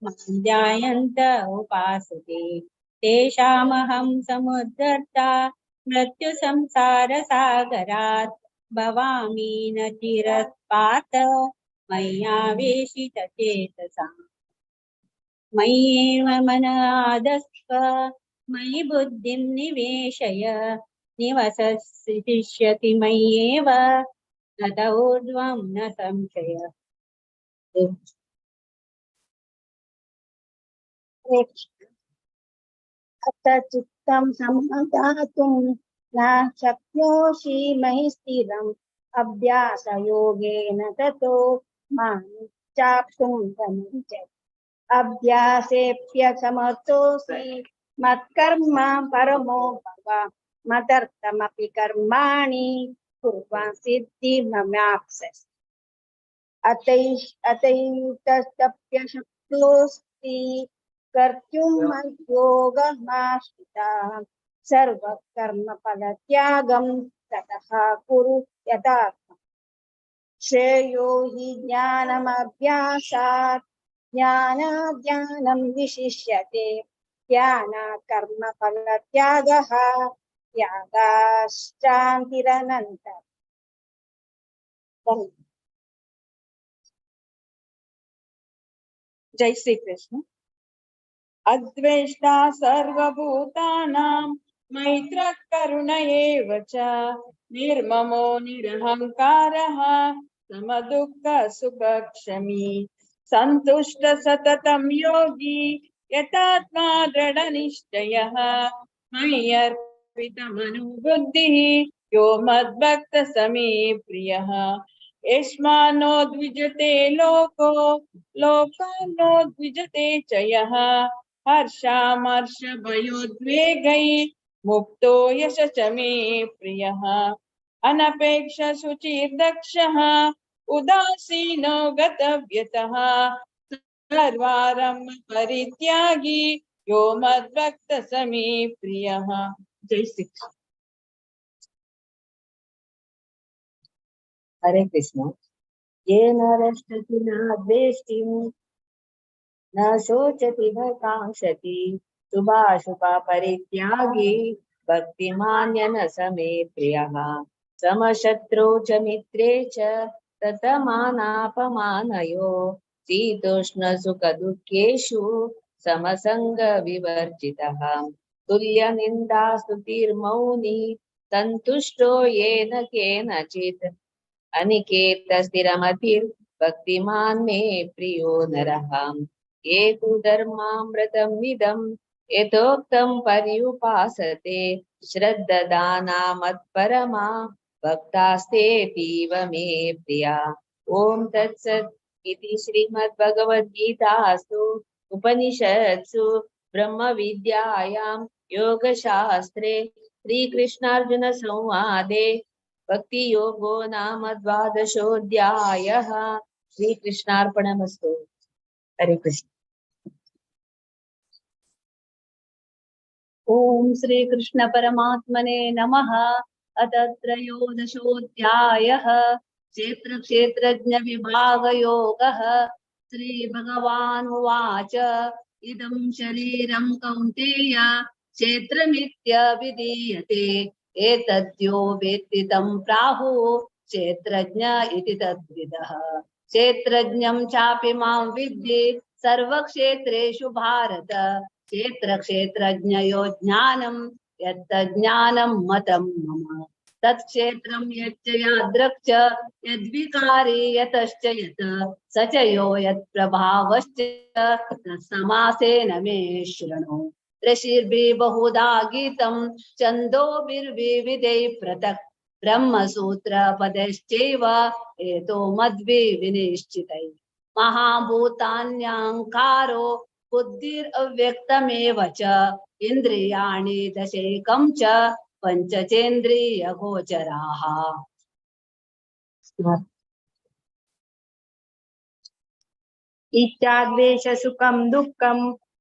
मां ध्यायन्त उपासते तेषामहं समुद्धर्ता मृत्युसंसारसागरात् भवामि न चिरस्पात मय्यावेशितचेतसाम्। मय्येव मन आदस्व मयि बुद्धिं निवेशय निवसतिष्यति मय्येव तत ऊर्ध्वं न संशयः। अथ चित्तं समादातुं न शक्नोषि मयि स्थिरम् अभ्यासयोगेन ततो मां चाप्तुं धनञ्जय। अभ्यासेऽप्य समर्थोऽस्मि मत्कर्म परमो भव मदर्थमपि कर्माणि कुर्वन् सिद्धिमवाप्स्यसि अतैतस्तप्यशक्तोऽस्ति कर्तुं मद्योगमाश्रितः सर्वकर्मफलत्यागं ततः कुरु यथार्थम् श्रेयो हि ज्ञानमभ्यासात् ज्ञानाद् विशिष्यते ज्ञानात् कर्मफलत्यागः त्यागाश्चान्तिरनन्तरम्। जय श्री कृष्ण। अद्वेष्टा सर्वभूतानां मैत्रः करुण एव च निर्ममो निरहङ्कारः समदुःखसुखक्षमी सन्तुष्ट सततं योगी यतात्मा दृढनिश्चयः मय्यर्पितमनुबुद्धिः यो मद्भक्तः स मे प्रियः यस्मान्नो द्विजते लोको लोकान्नो द्विजते च यः हर्षामर्षभयोद्वेगैः मुक्तो यश च मे प्रियः अनपेक्ष शुचिर्दक्षः उदासीनो गतव्यतः सर्वारम्भ परित्यागी यो मद्भक्तः स मे प्रियः। जय श्री कृष्ण। हरे कृष्ण। ये न रक्षति न द्वेष्टि न शोचति न कांक्षति शुभाशुभा परित्यागी भक्तिमान्य न स मे प्रियः समशत्रौ च मित्रे च ततमानापमानयो शीतोष्ण सुख दुःखेषु समसंग विवर्जितः तुल्य निंदा स्तुतिर्मौनी संतुष्टो येन केनचित् अनिकेत स्थिरमतिर् भक्तिमान् मे प्रियो नरः ये तु धर्मामृतमिदं यथोक्तं पर्युपासते श्रद्धाना मत्परमा भक्तास्तेऽतीव मे प्रिया। ओम तत्सत् इति श्रीमद्भगवद्गीतासु उपनिषत्सु ब्रह्म विद्यायां योगशास्त्रे श्रीकृष्णार्जुन संवादे भक्ति योगो नाम द्वादशोऽध्यायः। श्रीकृष्णार्पणमस्तु। हरे कृष्ण। ओम श्री कृष्ण परमात्मने नमः। अथ त्रयोदशोऽध्यायः क्षेत्र क्षेत्रज्ञ विभाग योगः। श्री भगवान् उवाच इदं शरीरं कौन्तेय क्षेत्रमित्यभिधीयते एतद्यो वेत्ति तं प्राहुः क्षेत्रज्ञ इति तद्विदः। क्षेत्रज्ञं चापि मां विद्धि सर्वक्षेत्रेषु भारत क्षेत्र क्षेत्रज्ञयो ज्ञानं यत्तज्ज्ञानं मतं मम तत्क्षेत्रं यच्च यादृक् च यद्विकारी यतश्च यत् स च यो यत्प्रभावश्च तत्समासेन मे शृणु। ऋषिर्भिः बहुधा गीतं छन्दोभिर्विविधैः पृथक् ब्रह्मसूत्रपदैश्चैव हेतो मद्भिः विनिश्चितैः महाभूतान्यहङ्कारो बुद्धिरव्यक्तमेव च इन्द्रियाणि दशैकं च पञ्चचेन्द्रियगोचराः। इच्छाद्वेष सुखं दुःखं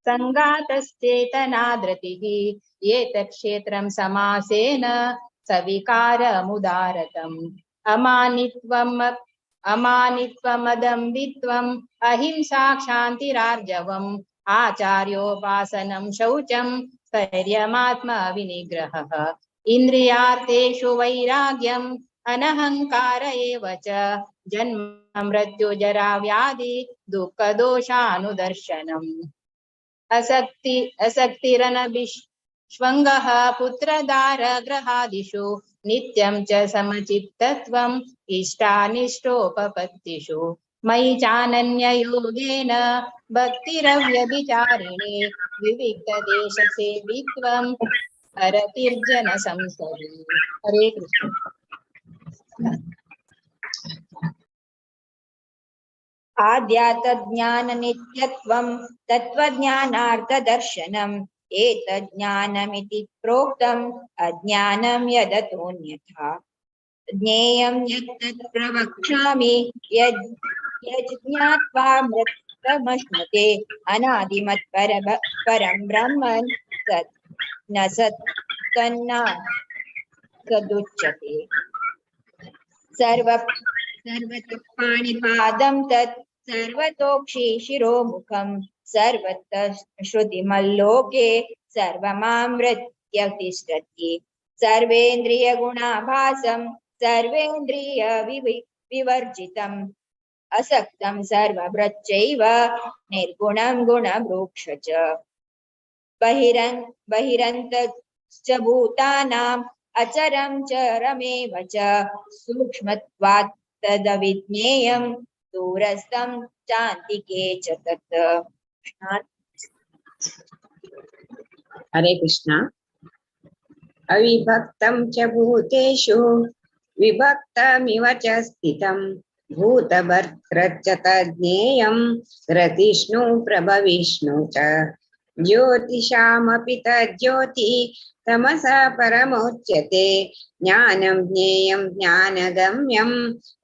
सङ्गातश्चेतनाधृतिः एतत् क्षेत्रं समासेन सविकारमुदारतम् अमानित्वमदम्बित्वम् अहिंसा क्षान्तिरार्जवम् आचार्योपासनं शौचं स्थैर्यमात्मविनिग्रहः इन्द्रियार्थेषु वैराग्यम् अनहङ्कार एव च जन्म मृत्यु जरा व्याधि दुःखदोषानुदर्शनम् असक्तिरनभिष्वङ्गः पुत्रदार ग्रहादिषु नित्यं च समचित्तत्वम् इष्टानिष्टोपपत्तिषु मयि चानन्ययोगेन भक्तिरव्यभिचारिणे विविक्तदेशसेवित्वम् हरतिर्जन संसदि। हरे कृष्ण। आध्यात्मज्ञाननित्यत्वं तत्त्वज्ञानार्थदर्शनम् एतज्ज्ञानमिति प्रोक्तम् अज्ञानं यदतोऽन्यथा ज्ञेयं यत्तत् प्रवक्ष्यामि यज्ज्ञात्वा मृतमश्नुते अनादिमत्परं ब्रह्म तत् न सत् तन्न सदुच्यते सर्वतः पाणिपादं तत् सर्वतोक्षि शिरोमुखं सर्वतः श्रुतिमल्लोके सर्वमामृत्य तिष्ठति सर्वेन्द्रियगुणाभासं सर्वेन्द्रियविवर्जितम् असक्तं सर्वभृच्चैव निर्गुणं गुणभृक्ष च बहिरन्तश्च भूतानाम् अचरं चरमेव च सूक्ष्मत्वात् तदविज्ञेयं दूरस्थं चान्तिके च तत्। हरे कृष्ण। अविभक्तं च भूतेषु विभक्तमिव च स्थितं भूतभर्तृ च तज्ज्ञेयं रतिष्णु प्रभविष्णु च ज्योतिषामपि तज्ज्योति तमसा परमोच्यते ज्ञानं ज्ञेयं ज्ञानगम्यं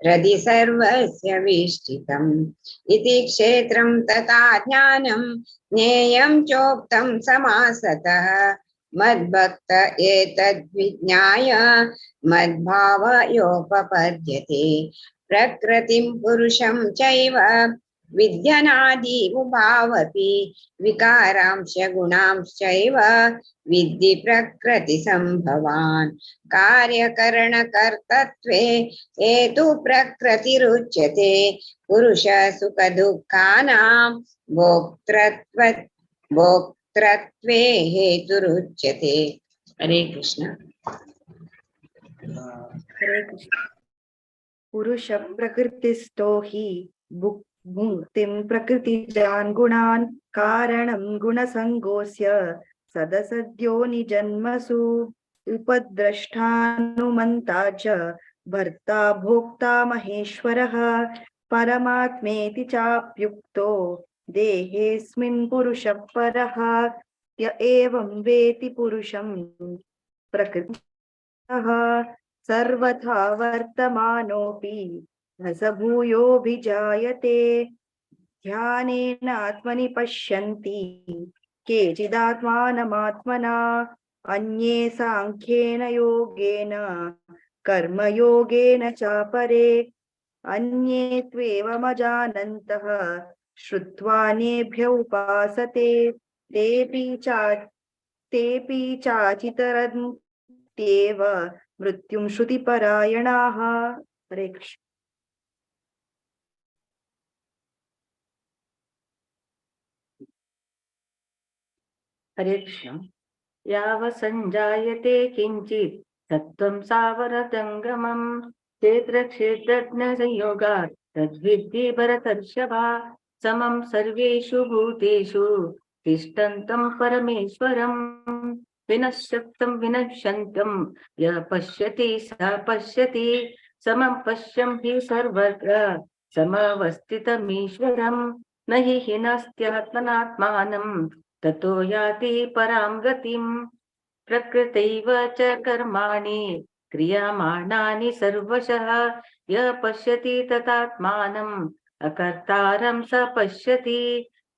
हृदि सर्वस्य विष्ठितम् इति क्षेत्रं तथा ज्ञानं ज्ञेयं चोक्तं समासतः मद्भक्त एतद्विज्ञाय मद्भावयोपपद्यते प्रकृतिं पुरुषं चैव विद्यनादि उभावपि विकारांश गुणांश्चैव विद्धि प्रकृतिसम्भवान् कार्यकरणकर्तृत्वे हेतु प्रकृतिरुच्यते पुरुष सुख दुःखानां भोक्तृत्वे हेतुरुच्यते। हरे कृष्ण। हरे कृष्ण। पुरुष प्रकृतिस्थो हि भुक्तिं प्रकृतिजान् गुणान् कारणं गुणसङ्गोऽस्य सदसद्यो निजन्मसु उपद्रष्टानुमन्ता च भर्ता भोक्ता महेश्वरः परमात्मेति चाप्युक्तो देहेऽस्मिन् पुरुषः परः य एवं वेति पुरुषं प्रकृतिः सर्वथा वर्तमानोऽपि न स भूयोऽभिजायते ध्यानेन आत्मनि पश्यन्ति केचिदात्मानमात्मना अन्ये साङ्ख्येन योगेन कर्मयोगेन चापरे अन्ये त्वेवमजानन्तः श्रुत्वान्येभ्य उपासते तेऽपि चाचितरन्त्येव मृत्युं श्रुतिपरायणाः। हरे कृष्ण। हरे कृष्ण। यावसञ्जायते किञ्चित् सत्त्वं सावरतङ्गमं क्षेत्रक्षेत्रज्ञसंयोगात् तद्विद्धि भरतर्षभा समं सर्वेषु भूतेषु तिष्ठन्तं परमेश्वरं विनश्यक्तं विनश्यन्तं यः पश्यति सः पश्यति समं पश्यं हि सर्वत्र समवस्थितमीश्वरं न हि हीनस्त्यात्मनात्मानं ततो याति परां गतिं प्रकृतैव च कर्माणि क्रियमाणानि सर्वशः यः पश्यति तथात्मानम् अकर्तारं स पश्यति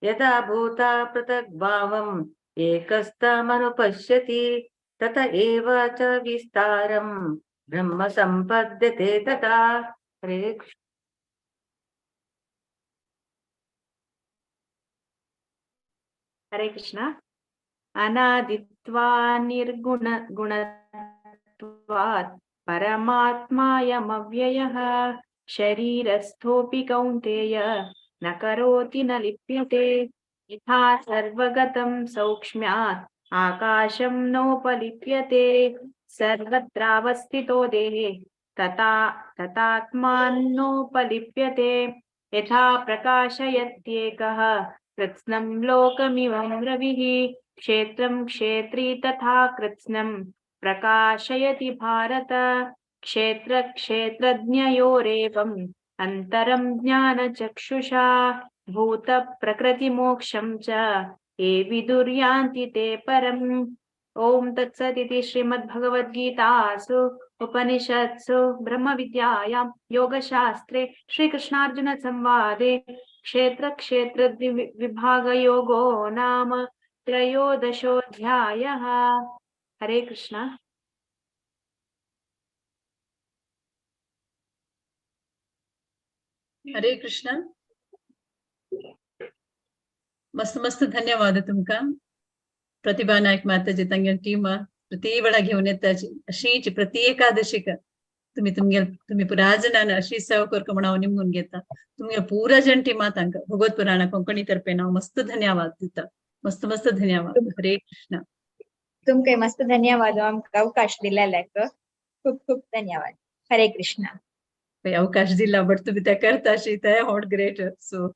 यदा भूता पृथग्भावम् एकस्तमनुपश्यति तत एव च विस्तारं ब्रह्म सम्पद्यते तथा। हरे कृष्ण। हरे कृष्ण। अनादित्वा निर्गुण गुणत्वात् परमात्मायमव्ययः शरीरस्थोऽपि कौन्तेय न करोति न लिप्यते यथा सर्वगतं सौक्ष्म्यात् आकाशं नोपलिप्यते सर्वत्रावस्थितो देहे तथात्मानोपलिप्यते यथा प्रकाशयत्येकः कृत्स्नं लोकमिमं रविः क्षेत्रं क्षेत्री तथा कृत्स्नं प्रकाशयति भारत क्षेत्र क्षेत्रज्ञयोरेवं अन्तरं ज्ञानचक्षुषा भूतप्रकृतिमोक्षं च ये विदुर्यान्ति ते परम्। ॐ तत्सदिति श्रीमद्भगवद्गीतासु उपनिषत्सु ब्रह्मविद्यायां योगशास्त्रे श्रीकृष्णार्जुनसंवादे क्षेत्रक्षेत्रविभागयोगो नाम त्रयोदशोऽध्यायः। हरे कृष्ण। हरे कृष्ण. मस्त मस्त धन्यवाद तुमका. प्रतिभा नाईक माताजी तांगे टीम प्रति वेळा घेऊन येताची अशीच प्रति एकादशीक तुम्ही पुराजनान अशी सेवा करक म्हणून निमून घेता. तुम्ही पूरा जन टीमा तांका भगवत पुराण कोंकणी तर्फे नाव मस्त धन्यवाद दिता. मस्त मस्त धन्यवाद. हरे कृष्ण. तुमके मस्त धन्यवाद आमकां अवकाश दिलेल्याक खूप खूप धन्यवाद. हरे कृष्ण. अवकाश दिला बट तुम्ही त्या करता ते हॉट ग्रेट. सो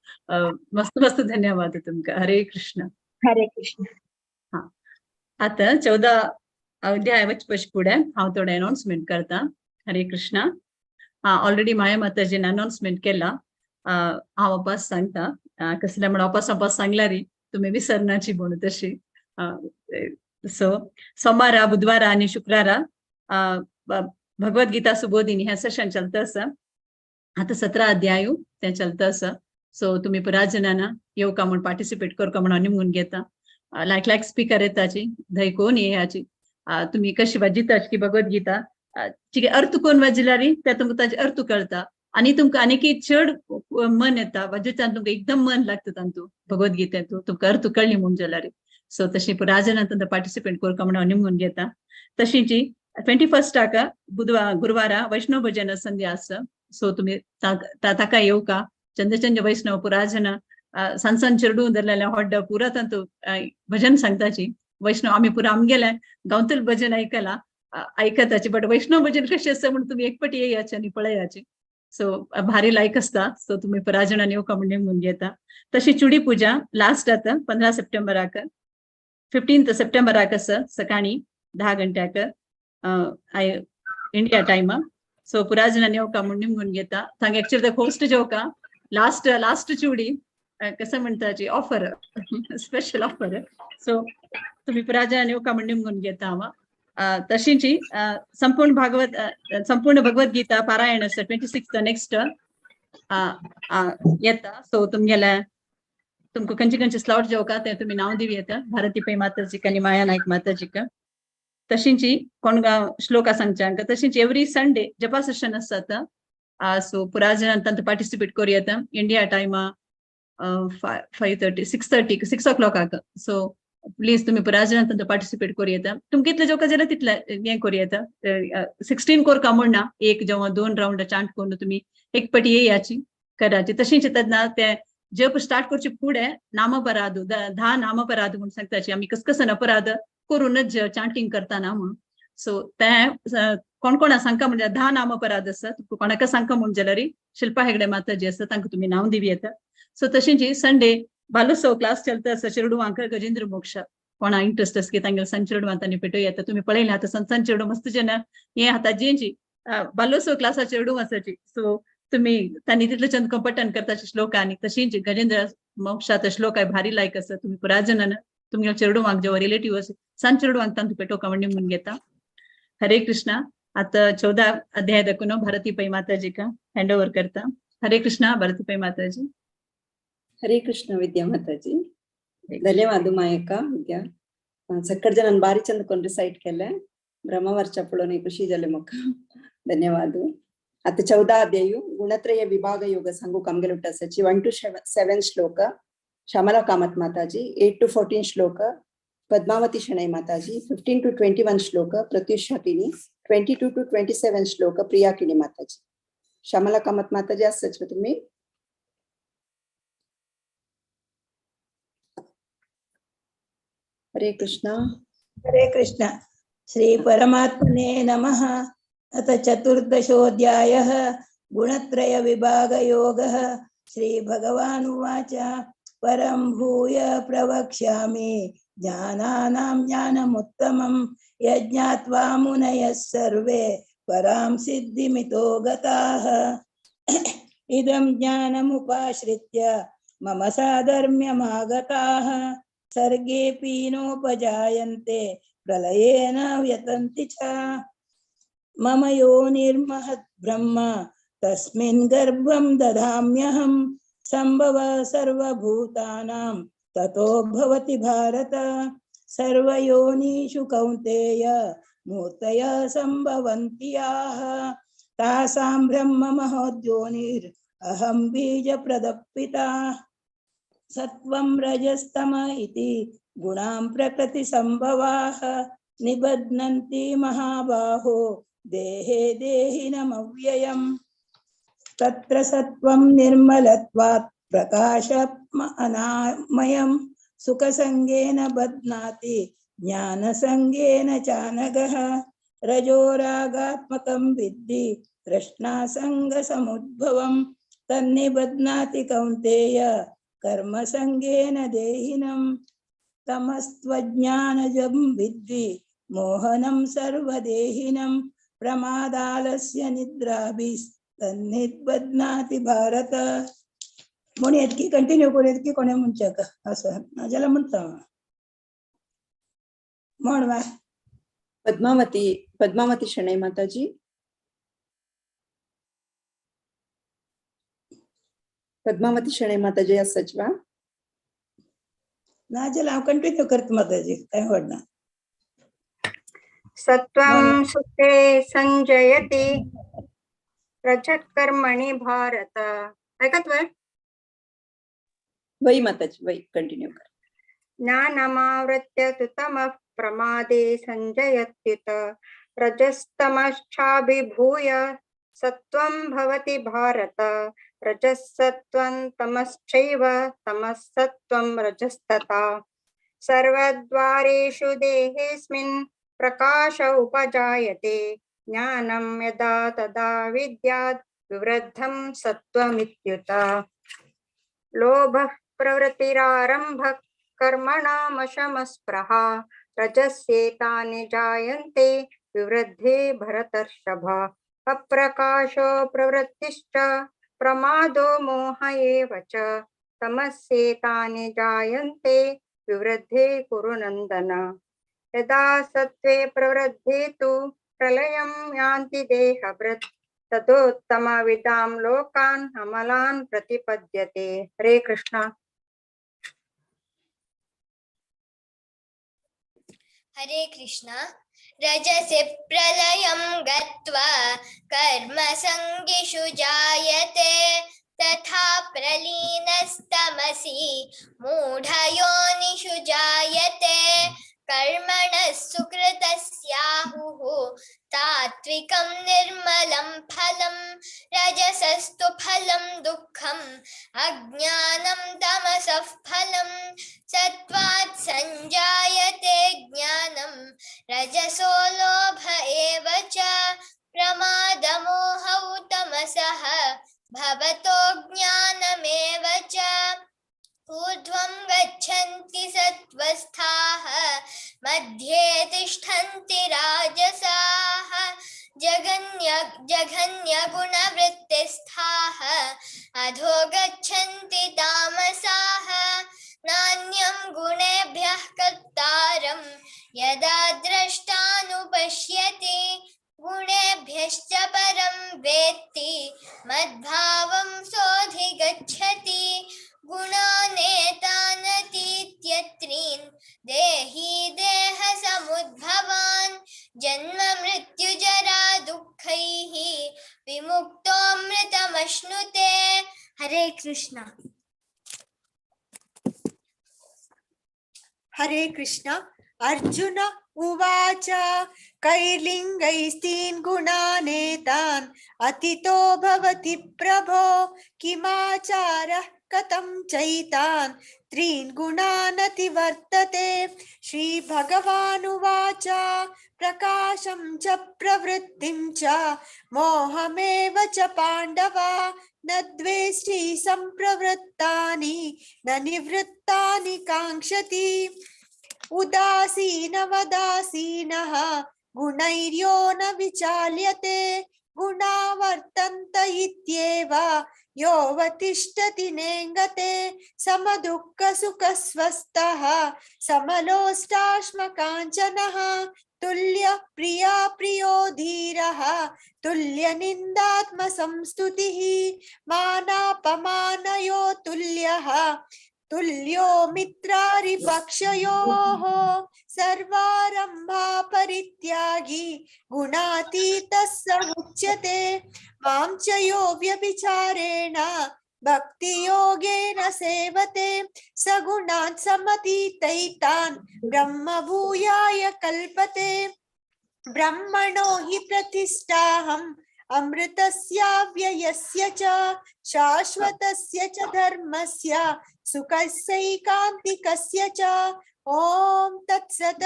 मस्त मस्त धन्यवाद तुमका. हरे कृष्ण. हरे कृष्ण. हा आता 14 अध्याय पुढे हांव थोडे अनाउन्समेंट करता. हरे कृष्ण. ऑलरेडी माया माताजीन अनाउन्समेंट केला. हांव वापस सांगता कसले म्हणून वापस सांगल्यारी तुम्ही विसरनाची म्हणून तशी. सो सोमारा बुधवारा आणि शुक्रारा भगवद्गीता सुबोधिनी हे सेशन चलता आसा. आता 17 अध्याय ते चलता आसा. सो तुम्ही पुराजनाना येवका म्हणून पार्टिसिपेट करका म्हणून निमून घेता. लायक स्पीकर येताची धंय कोण येयाची तुम्ही कशी वाजिताची की भगवद्गीता ची अर्थ कोण वाजिल्यारी ते तुमकां ताजे अर्थ कळता आणि तुमकां आनीक चड मन येता वाजितान तुमकां एकदम मन लागता तांतू भगवद्गीतेंतू तुमकां अर्थ कळ्ळी म्हणून जाल्यार. सो तशी पुराजनान पार्टिसिपेट करका म्हणून निमून घेता. तशीची 21 गुरुवारा वैष्णव भजन संध्या आसा. सो तुम्ही ताका येवका. चंद्रचंद्र वैष्णव पुराजना सांसन चिरडून धरलेले हॉड पुरा तांतू भजन सांगताची. वैष्णव आम्ही पुरा आमगेले गांवतल भजन ऐकताची बट वैष्णव भजन कशें आसता म्हणून तुम्ही एकपटी येयाचे आणि पळयाचे. सो भारी लायक आसता. सो तुम्ही पुराजनान येवका म्हणून निमून घेता. तशी चुडी पुजा लास्ट आता 15 सप्टेंबराक 15 सप्टेंबराक आसा सकाळी 10 घंट्याक इंडिया टाइम. सो पुराजनान येवका म्हणून निमून घेता. थांगा एक्चुअली होस्ट जेवका लास्ट चुडी कसं म्हणताची ऑफर स्पेशल ऑफर. सो तुम्ही पुराजनान येवका म्हणून निमून घेता. हांव तशीची संपूर्ण भगवद्गीता पारायण आसा 26 नेक्स्ट येता. सो तुमकां खंयचे स्लॉट जेवका ते तुम्ही नाव दिवी येता. भारती पै माताजीक आनी माया नायक माताजीक. तशीची कोणगांव श्लोका सांगच्यांक. तशीच एवरी संडे जपा सेशन आसता. सो पुराजनान तांतू पार्टिसिपेट करूं येता. India time 5:30 6 o'clock. So please तुम्ही पुराजनान तांतू पार्टिसिपेट करूं येता. तुमकां कितले जेवका जाल्यार तितले हें करूं येता. 16 करका म्हणना एक जेव्हा 2 राउंड चांट करून तुम्ही एकपटी येयाची कराची. तशीच तेन्ना ते जप स्टार्ट करचे फुडें नामपराध 10 नामपराध म्हणून सांगताची. आमी कसकसन अपराध करूनच चांटिंग करतना म्हणून. सो ते कोण सांगता म्हणजे 10 नामपराध आसा. कोणाका सांगता म्हणून जाल्यार शिल्पा हेगडे माताजी आसा तांकां तुम्ही नाव दिवी येता. सो तशीच संडे बालोत्सव क्लास चलता आसा चिरडूवांक गजेंद्र मोक्ष. कोणा इंटरेस्ट आसा की तांगेले संचिरडू तांणी पेटो येता. तुम्ही पळयलें आतां संचिरडू मस्त जेन्ना हे आता जेंची बालोत्सव क्लासा चिरडू आसाची. सो तुम्ही तांणी तितले चंद कंपटन करताचे श्लोकांनी. तशीच गजेंद्र मोक्षात श्लोक भारी लायक आसा. तुम्ही पुराजनान तुमगे चिरडूवांक जेव्हा रिलेटिव्ह आसा सांचिरडूवांक तांतू पेटोवका म्हणून निमून घेता. हरे कृष्णा. आता 14 अध्याय दाखवून भारती पै माताजी का हँड ओव्हर करता. हरे कृष्णा भारती पै माताजी. हरे कृष्ण विद्या माताजी. ಧನ್ಯವಾದ ಮಾಯಕ್ಕ ವಿದ್ಯಾ. ಸಕ್ಕಡ ನಾನು ಬಾರಿ ಚಂದ ಕೊಂಡು ರಿಸೈಟ್ ಕೆಲೆ ಬ್ರಹ್ಮವರ್ಚ ಪುಳೋನಿ ಖುಷಿ ಜಲೆ ಮೊಕ್ಕ ಧನ್ಯವಾದ. ಅತ್ತ 14 ಅಧ್ಯಾಯ ಗುಣತ್ರಯ ವಿಭಾಗ ಯೋಗ ಸಂಗು ಕಮ್ಗೆಲುಟ್ಟ ಸಚಿ 1 to 7 ಶ್ಲೋಕ ಶ್ಯಾಮಲಾ ಕಾಮತ್ ಮಾತಾಜಿ. 8 to 14 ಶ್ಲೋಕ ಪದ್ಮಾವತಿ ಶಣೈ ಮಾತಾಜಿ. 15 to 21 ಶ್ಲೋಕ ಪ್ರತ್ಯುಷಾಕಿನಿ. 22 to 27 ಶ್ಲೋಕ ಪ್ರಿಯಾಕಿನಿ ಮಾತಾಜಿ. ಶ್ಯಾಮಲಾ ಕಾಮತ್ ಮಾತಾಜಿ आज सच में तुम्ही. हरे कृष्णा. हरे कृष्ण. श्री परमात्मने नमः. अथ 14 गुणत्रय विभाग योगः. श्री भगवानुवाच परं भूय प्रवक्ष्यामि ज्ञानानां ज्ञानमुत्तमं यज्ञात्वा मुनयः सर्वे परां सिद्धिमितो गताः. इदं ज्ञानमुपाश्रित्य मम साधर्म्यमागताः सर्गेऽपि नोपजायन्ते प्रलयेन व्यतन्ति च मम योनिर्महद् ब्रह्म तस्मिन् गर्भं दधाम्यहं सम्भव सर्वभूतानां ततो भवति भारत सर्वयोनिषु कौन्तेय मूर्तय सम्भवन्ति याः तासां ब्रह्म महोद्योनिरहं बीजप्रदपिता सत्वं रजस्तम इति गुणां प्रकृतिसम्भवाः निबध्नन्ति महाबाहो देहे देहिनमव्ययम् तत्र सत्वं निर्मलत्वात् प्रकाशमनामयं सुखसंगेन बध्नाति ज्ञानसंगेन चानघः रजोरागात्मकं विद्धि तृष्णासंगसमुद्भवं तन्निबध्नाति कौन्तेय कर्मसंगेन देहिनं तमस्त्वज्ञानजं विद्धि मोहनं सर्वदेहिनं प्रमादालस्य निद्राभिस्तन्निबध्नाति भारत मुनि एतकी कंटिन्यू करेदकी कोणे मुंचक असं नाजला म्हणता म्हणवा पद्मावती शणै माताजी पद्मावती शणै माताजी आज सचिवा नाजला कंटिन्यू करत माताजी काय होणार सत्वं सुखे संजयति रजत्कर्मणि भारत ऐकतोय वै माताजी वै कंटिन्यू कर ज्ञानमावृत्य तु तमः प्रमादे संजयत्युत रजस्तमश्चाभिभूय सत्वं भवति भारत रजसत्वं तमश्चैव तमसत्वं रजस्तथा सर्वद्वारेषु देहेऽस्मिन् प्रकाश उपजायते ज्ञानं यदा तदा विद्यात् विवृद्धं सत्वमित्युत लोभः प्रवृत्तिरारम्भः कर्मणामशमस्पृहा रजस्येतानि जायन्ते विवृद्धे भरतर्षभ अप्रकाशो प्रवृत्तिश्च प्रमादो मोह एव च तमस्येतानि जायन्ते विवृद्धे कुरु नन्दन यदा सत्त्वे प्रवृद्धे तु प्रलयं यान्ति देहभृत् ततोत्तमविदां लोकान् अमलान् प्रतिपद्यते हरे कृष्ण हरे कृष्ण रजसि प्रलयं गत्वा कर्मसङ्गिषु जायते तथा प्रलीनस्तमसि मूढयोनिषु जायते कर्मणः सुकृतस्याहुः तात्विकं निर्मलं फलं रजसस्तु फलं दुःखम् अज्ञानं तमसः फलं सत्त्वात् संजायते ज्ञानं रजसो लोभ एव च प्रमादमोहौ तमसः भवतो ज्ञानमेव च ऊर्ध्वं गच्छन्ति सत्त्वस्थाः मध्ये तिष्ठन्ति राजसाः जघन्यगुणवृत्तिस्थाः अधो गच्छन्ति तामसाः नान्यं गुणेभ्यः कर्तारं यदा द्रष्टानुपश्यति गुणेभ्यश्च परं वेत्ति मद्भावं सोऽधिगच्छति गुणानेतानतीत्यत्रीन् देही देहसमुद्भवान् जन्म मृत्युजरा दुःखैः विमुक्तोऽमृतमश्नुते हरे कृष्ण हरे कृष्ण अर्जुन उवाच कैर्लिङ्गैस्तीन् गुणानेतान् अतितो भवति प्रभो किमाचारः कथं चैतान् त्रीन् गुणान् अतिवर्तते श्रीभगवानुवाच प्रकाशं च प्रवृत्तिं च मोहमेव च पाण्डव न द्वेष्टि सम्प्रवृत्तानि न निवृत्तानि काङ्क्षति उदासीनवदासीनः गुणैर्यो न विचाल्यते गुणा वर्तन्त इत्येव योऽवतिष्ठति नेङ्गते समदुःखसुखस्वस्थः समलोष्टाश्मकाञ्चनः तुल्य प्रिया प्रियो धीरः तुल्य निन्दात्मसंस्तुतिः मानापमानयो तुल्यः तुल्यो मित्रारिपक्षयोः सर्वारम्भा परित्यागी गुणातीतः स उच्यते मां च यो व्यभिचारेण भक्ति योगेन सेवते सगुणान् समतीतैतान् ब्रह्म भूयाय कल्पते ब्रह्मणो हि प्रतिष्ठाहम् अमृतस्याव्ययस्य च शाश्वतस्य च धर्मस्य सुखस्यैकान्तिकस्य च ॐ तत्सत्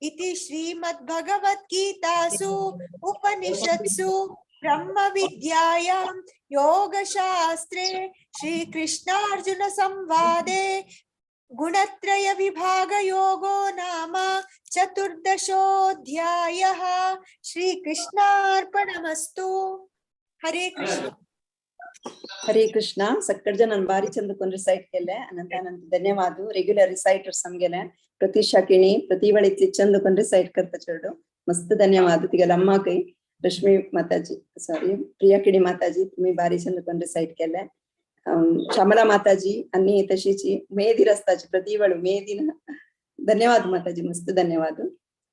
इति श्रीमद्भगवद्गीतासु उपनिषत्सु ब्रह्मविद्यायां योगशास्त्रे श्रीकृष्णार्जुन संवादे गुणत्रय विभाग योगो नाम चतुर्दशोऽध्यायः। श्रीकृष्णार्पणमस्तु। हरे कृष्ण। हरे कृष्ण. सगळे जण बारी चंदकोन रिसाइट केले अनंत धन्यवाद. रेग्युलर रिसाइटर्स आमगेले प्रतीक्षा किणी प्रतिवळीतली चंदकोन रिसाइट करता चेडू मस्त धन्यवाद. तिगेला अम्मा कई रश्मी माताजी सॉरी प्रिया किणी माताजी तुम्ही बारी चंदकोन रिसाइट केले. श्यामला माताजी अन्नी तशीची मेहदी रस्ताची प्रतिवळू मेहदीन धन्यवाद माताजी मस्त धन्यवाद.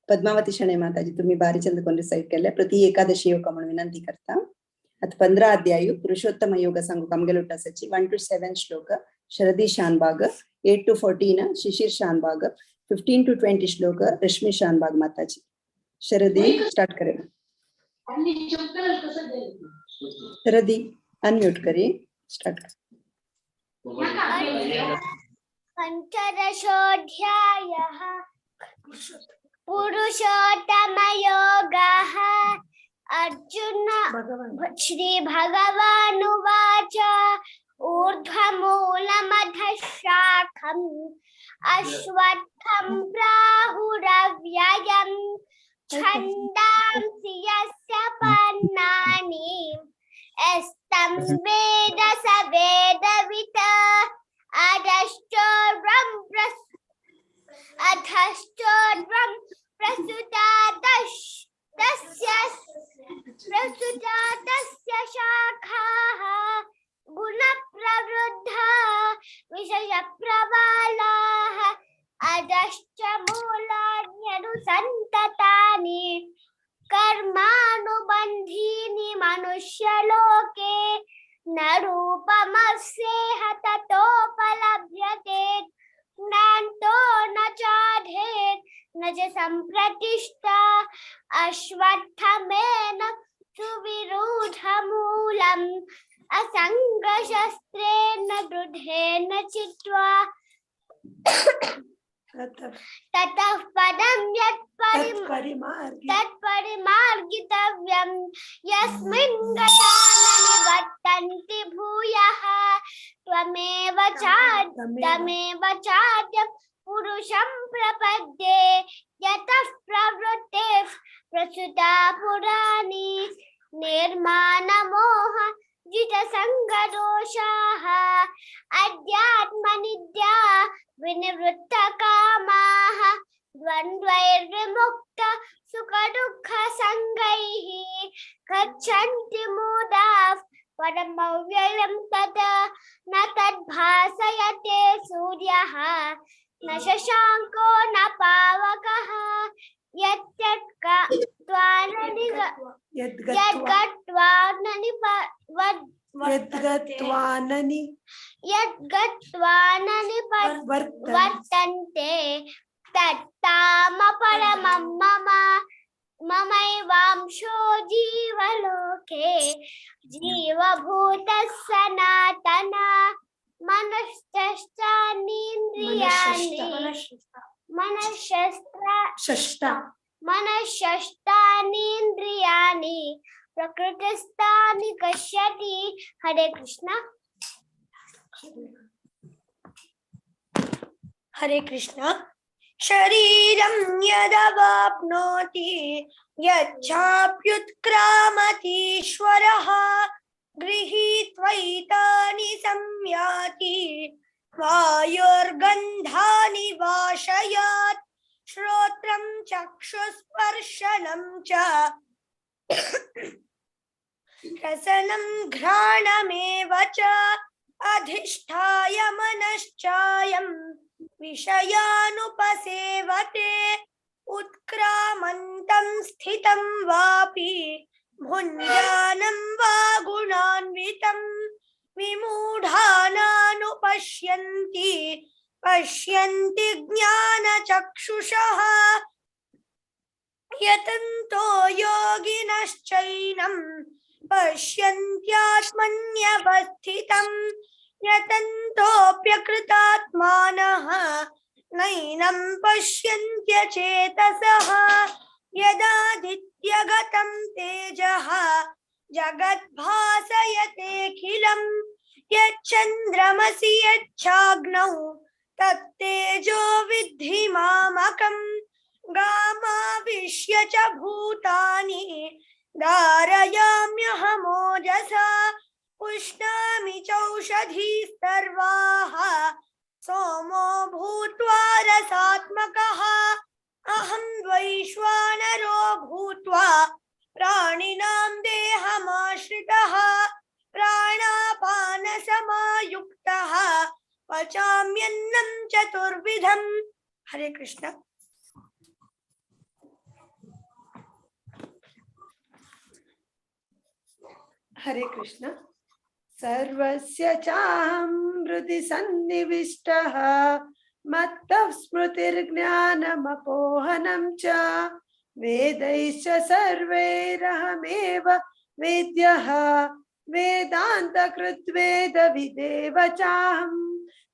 पद्मावती शणे माताजी तुम्ही बारी चंदकोन रिसाइट केले. प्रति एकादशी योग म्हणून विनंती करता. आता 15 अध्याय पुरुषोत्तम योग सांगू कमगेलुटासची 1 to 7 shloka शरदी Shanbhag 8 to 14 Shishir Shanbhag 15 to 20 श्लोक रश्मि शानबाग माताजी. शरदी स्टार्ट करें. शरदी अनम्यूट करिए स्टार्ट. पंचदशोऽध्यायः पुरुषोत्तमयोगः. अर्जुन श्री भगवानुवाच ऊर्ध्वमूलमधः शाखम् अश्वत्थं प्राहुरव्ययम् छन्दांसि यस्य पर्णानि यस्तं वेद स वेदवित् अधश्चोर्ध्वं प्रसुता शाखाः गुणप्रवृद्धा विषयप्रबालाः अधश्च मूलान्यनुसन्ततानि कर्मानुबन्धीनि मनुष्यलोके न रूपमस्येह ततोपलभ्यते ज्ञान्तो न चाधेत् न च सम्प्रतिष्ठा अश्वत्थमेन सुविरूढमूलम् असङ्गशस्त्रेण दृढेन चित्वा ततः पदं तत्परिमार्गितव्यं यस्मिन् गता न निवर्तन्ति भूयः त्वमेव चाद्यं पुरुषं प्रपद्ये यतः प्रवृत्तिः प्रसुता पुराणी निर्माणमोह जितसङ्गदोषाः अध्यात्मनित्या विनिवृत्तकामाः द्वन्द्वैर्विमुक्त सुखदुःखसङ्गैः गच्छन्ति मुदाः परमव्ययं तत् न तद्भासयते सूर्यः न शशाङ्को न पावकः यद्गत्वा न निवर्तन्ते तत्ताम परमं मम ममैवांशो जीवलोके जीवभूतः सनातनः मनश्शस्त्राणीन्द्रियाणि प्रकृतिस्थानि कश्यति. हरे कृष्ण. हरे कृष्ण. शरीरं यदवाप्नोति यच्छाप्युत्क्रामतीश्वरः गृहीत्वैतानि संयाति वायुर्गन्धानि वाशयात् श्रोत्रं चक्षुस्पर्शनं च रसनं घ्राणमेव च अधिष्ठाय मनश्चायं विषयानुपसेवते उत्क्रामन्तं स्थितं वापि भुञ्जानं वा गुणान्वितं विमूढानानुपश्यन्ति पश्यन्ति ज्ञानचक्षुषः यतन्तो योगिनश्चैनं पश्यन्त्यात्मन्यवस्थितं यतन्तोऽप्यकृतात्मानः नैनं पश्यन्त्यचेतसः यदादित्यगतं तेजः जगद्भासयतेऽखिलं यच्चन्द्रमसि यच्चाग्नौ तत्तेजो विद्धि मामकम् गामाविश्य च भूतानि धारयाम्यहमोजसा पुष्णामि चौषधी सर्वाः सोमो भूत्वा रसात्मकः अहं वैश्वानरो भूत्वा प्राणिनां देहमाश्रितः प्राणापानसमायुक्तः पचाम्यन्नं चतुर्विधं। हरे कृष्ण। हरे कृष्ण। सर्वस्य चाहं हृदि सन्निविष्टः मत्तः स्मृतिर्ज्ञानमपोहनं च वेदैश्च सर्वैरहमेव वेद्यः वेदान्तकृद्वेदविदेव चाहं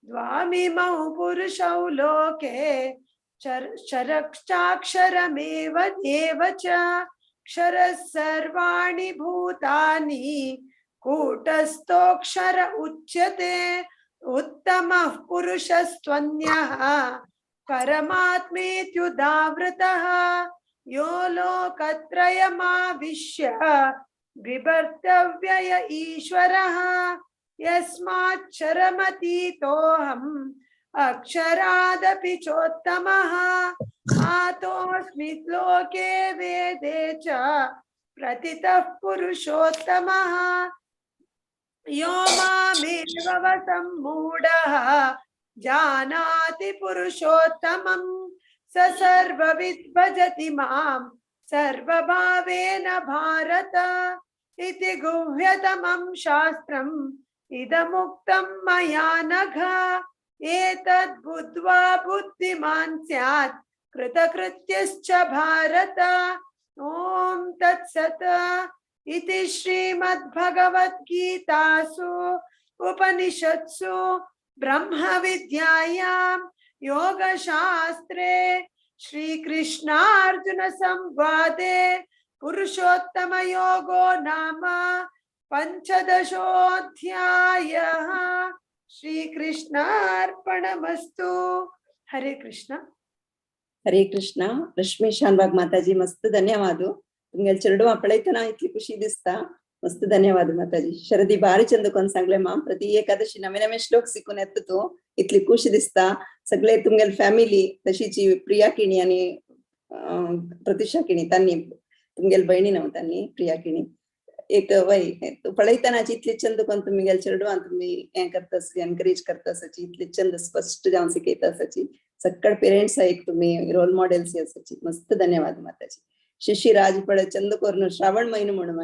द्वामिमौ पुरुषौ लोके क्षरश्चाक्षरमेव देव च क्षरः सर्वाणि भूतानि कूटस्थोऽक्षर उच्यते उत्तमः पुरुषस्त्वन्यः परमात्मेत्युदावृतः यो लोकत्रयमाविश्य बिभर्त्यव्यय ईश्वरः यस्माक्षरमतीतोऽहम् अक्षरादपि चोत्तमः आतोऽस्मि लोके वेदे च प्रतितः पुरुषोत्तमः यो मामेव सम्मूढः जानाति पुरुषोत्तमं स सर्वविद् भजति मां सर्वभावेन भारत इति गुह्यतमं शास्त्रम् इदमुक्तं मया नघ एतद् बुद्ध्वा बुद्धिमान् स्यात् कृतकृत्यश्च भारत। ओम तत्सत् इति श्रीमद्भगवद्गीतासु उपनिषत्सु ब्रह्मविद्यायां योगशास्त्रे श्रीकृष्णार्जुन संवादे पुरुषोत्तमयोगो नाम पंचदशोऽध्यायः। श्रीकृष्णार्पणमस्तु। हरे कृष्ण। हरे कृष्ण. रश्मी शानबाग माताजी मस्त धन्यवाद. तुमगे चेरडू आपळयतना इतली खुशी दिसता. मस्त धन्यवाद माताजी. शरदी बारी चंद कोण सांगले माम प्रति एकादशी नवे नवे श्लोक शिकून येत तू इतली खुशी दिसता. सगळे तुमगेल फॅमिली तशीची प्रिया किणी आणि प्रतीक्षा किणी तांनी तुमगेल बहिणी नव्हतानी प्रिया किणी एक वय पळयतनाची इतली चंद कोण तुमगेल चेरडू आणि तुम्ही हे करतास एनकरेज करतासाची इतली चंद स्पष्ट जावन शिकयतासाची सक्कड पेरेंट्स एक तुम्ही रोल मॉडेल्स असाची. मस्त धन्यवाद माताजी. शिशी राज पळे चंद कोरन श्रावण महिनो म्हणून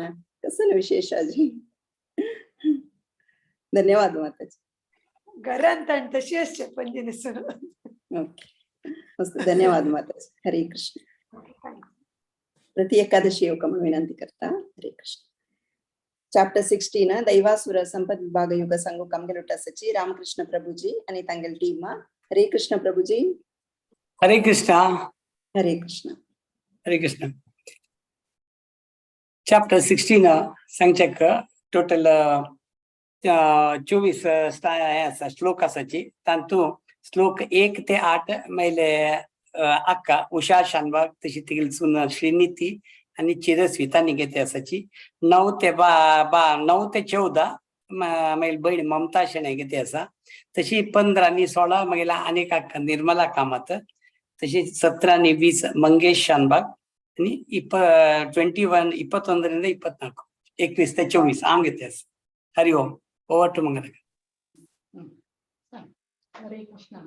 कसं विशेष आजी. धन्यवाद माताजी. घरांत आणि तशी असते पंजिनी सर. मस्त धन्यवाद माताजी. हरे कृष्ण. प्रति एकादशी योग म्हणून विनंती करता. हरे कृष्ण. चॅप्टर 16 दैवासुर संपद विभाग युग संघ कमगेलुटा सची रामकृष्ण प्रभुजी आणि तांगेल टीम. हरे कृष्ण प्रभुजी. हरे कृष्ण. हरे कृष्ण. हरे कृष्ण. चॅप्टर 16 सांगचेक टोटल 24 श्लोक आसाची. तांतू श्लोक 1 ते 8 मैले अक्का उषा शानबाग तशी तिगेल सुन श्रीनिती आणि चिरस्विता निकेतेसाची 9 ते 9 ते 14 मागीर बहीण ममता शेणे कितें आसा तशी 15 आणि 16 मागीर अनेक निर्मला कामत तशी 17 आणि 20 मंगेश शानबाग आणि 21 21 24 21 ते 24 हांव घेते आसा. हरि ओम. Over to Mangala. हरे कृष्णा.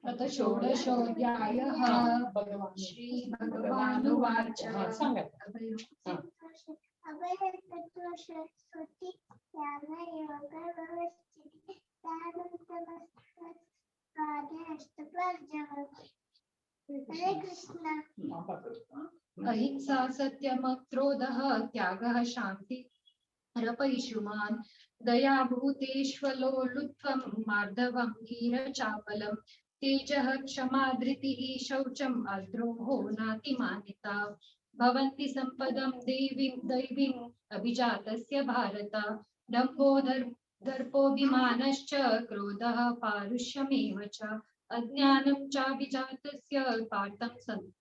अथ षोडशोऽध्यायः श्री भगवानुवाच. अहिंसा सत्यमक्रोधः त्यागः शान्ति रपैषुमान् दया भूतेष्वलो लुत्वं मार्दवं हीरचापलं तेजः क्षमा धृतिः शौचम् अद्रोहो नातिमानिता भवन्ति सम्पदं दैवीम् अभिजातस्य भारत दम्भो दर्पोऽभिमानश्च क्रोधः पारुष्यमेव च अज्ञानं चाभिजातस्य पार्थं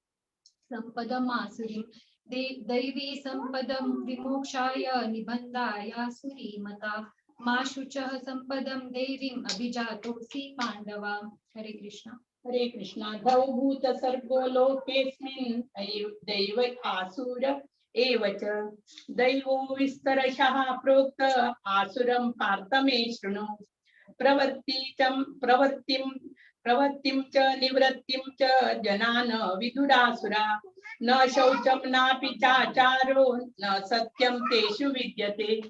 सम्पदमासुरीं दैवी सम्पदं विमोक्षाय निबन्धाय सुरीमता मा शुचः सम्पदं दैवीम् अभिजातोऽसि पाण्डवा. हरे कृष्ण. हरे कृष्णा. द्वौ भूत सर्गो लोकेऽस्मिन् दैव आसुर एव च दैवो विस्तरशः प्रोक्त आसुरं पार्थ मे शृणु प्रवृत्तिं च निवृत्तिं च जनान् विदुरासुरा न शौचं नापि चाचारो न सत्यं तेषु विद्यते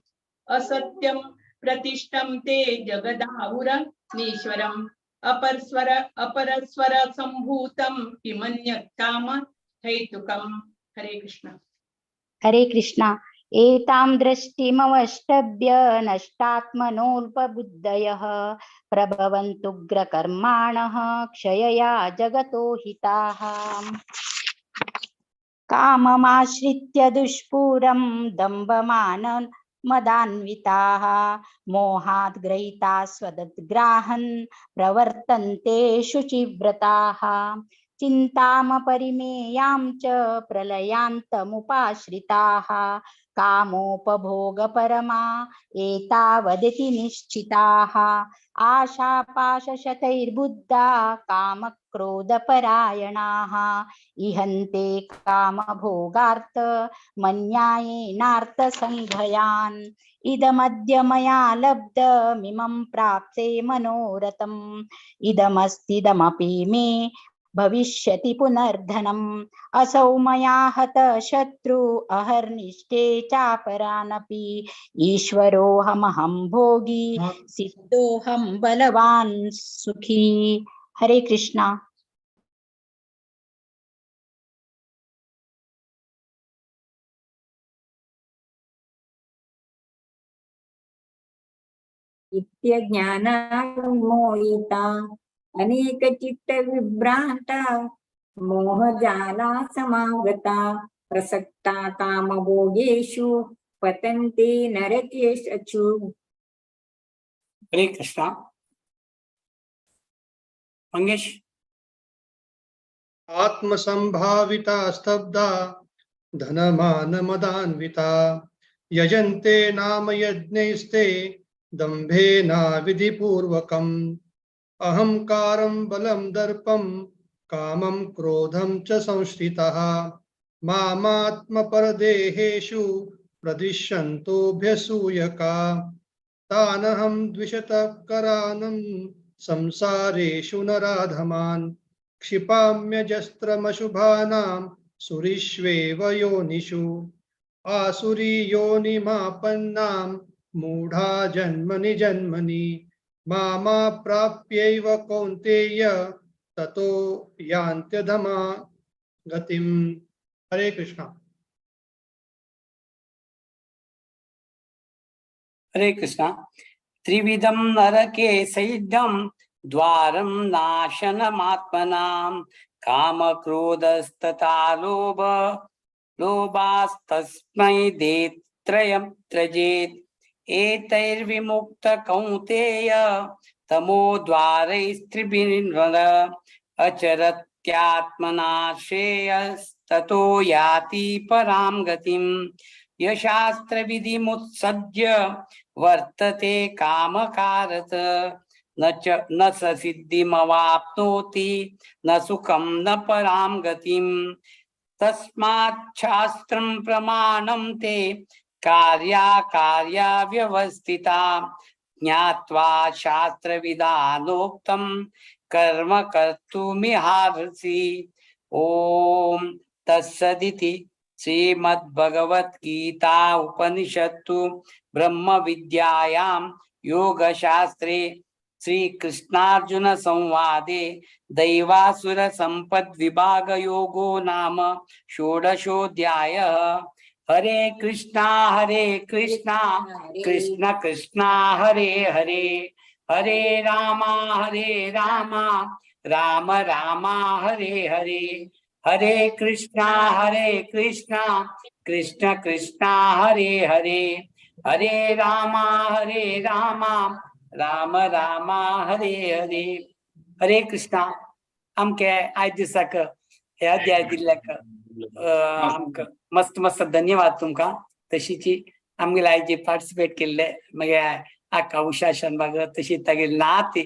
असत्यं प्रतिष्ठं ते जगदाहुरनीश्वरम् अपरस्वर संभूतं किमन्यत् काम हेतुकम्. हरे कृष्ण. हरे कृष्णा. एतां दृष्टिमवष्टभ्य नष्टात्मनोऽल्पबुद्धयः प्रभवन्तुग्रकर्माणः क्षयया जगतो हिताः काममाश्रित्य दुष्पूरं दम्भमानं मदान्विताः मोहात् ग्रहीता स्वदद्ग्राहन् प्रवर्तन्ते शुचिव्रताः चिन्तामपरिमेयां च प्रलयान्तमुपाश्रिताः कामोपभोगपरमा एतावदिति निश्चिताः आशापाशशतैर्बुद्धा कामक्रोधपरायणाः इहन्ते कामभोगार्थ मन्यायेनार्थसङ्घयान् इदमद्य मया लब्धमिमं प्राप्ते मनोरथम् इदमस्तिदमपि मे भविष्यति पुनर्धनम् असौ मया हत शत्रु अहर्निष्टे चापरानपि ईश्वरोऽहमहं भोगी सिद्धोऽहं बलवान् सुखी. हरे कृष्णा. इत्यज्ञानविमोहिता अनेकचित्तविभ्रान्ता मोहजाला समागता प्रसक्ता कामभोगेषु पतन्ते नरकेषु. हरे कृष्णा. मंगेश. आत्मसंभाविता स्तब्धा धनमानमदान्विता यजन्ते नाम यज्ञैस्ते दम्भेना विधिपूर्वकम् अहंकारं बलं दर्पं कामं क्रोधं च संश्रितः मामात्मपरदेहेषु प्रदिश्यन्तोऽभ्यसूयका तानहं द्विषतः करानं संसारेषु नराधमान् क्षिपाम्यजस्त्रमशुभानां सुरीष्वेव योनिषु आसुरी योनिमापन्नां मूढा जन्मनि जन्मनि मामा प्राप्यैव कौन्तेय ततो यान्त्यधमा गतिम्. हरे कृष्णा. हरे कृष्णा। त्रिविधं नरके सैद्यं द्वारं नाशनमात्मनां काम क्रोधस्तथा लोभास्तस्मै देत्रयं त्यजेत् एतैर्विमुक्त कौन्तेय तमो द्वारैस्त्रिभिर्नर अचरत्यात्मना श्रेयस्ततो याति परां गतिम् यशास्त्र विधिमुत्सज्य वर्तते कामकारत न स सिद्धिमवाप्नोति न सुखं न परां गतिम् तस्मात् शास्त्रं प्रमाणं ते कार्या व्यवस्थिता ज्ञात्वा शास्त्रविधानोक्तं कर्म कर्तुमिहार्हसि। ओम तत्सदिति श्रीमद्भगवद्गीता उपनिषत्तु ब्रह्म विद्यायां योगशास्त्रे श्रीकृष्णार्जुन संवादे दैवासुर संपद विभाग योगो नाम षोडशोऽध्यायः। हरे कृष्णा कृष्ण कृष्ण हरे हरे हरे राम राम राम हरे हरे हरे कृष्णा कृष्ण कृष्ण हरे हरे हरे राम राम राम हरे हरे। हरे कृष्णा आमके आयज दिसाक हे अध्याय दिल्ल्याक आमकां मस्त मस्त धन्यवाद तुमकां। तशीची आमगेले आयज जे पार्टिसिपेट केल्ले मागे आका उषा शानबाग तशी तागेली नाती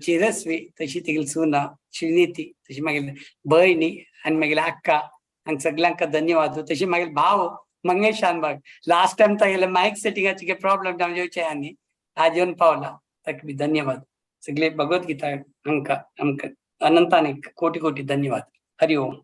चिरस्वी तशी तेगेली सुना श्रीनिती तशी मागेली भयणी आनी मागेली आक्का हांकां सगळ्यांक धन्यवाद। तशी मागेली भाव मंगेश शानबाग लास्ट टाइम तागेले मायक सेटिंगाचे प्रॉब्लेम जावन येवचे आनी आज येवन पावला ताका बी धन्यवाद। सगळे भगवद्गीता आमकां अनंताने कोटी कोटी धन्यवाद। हरि ओम।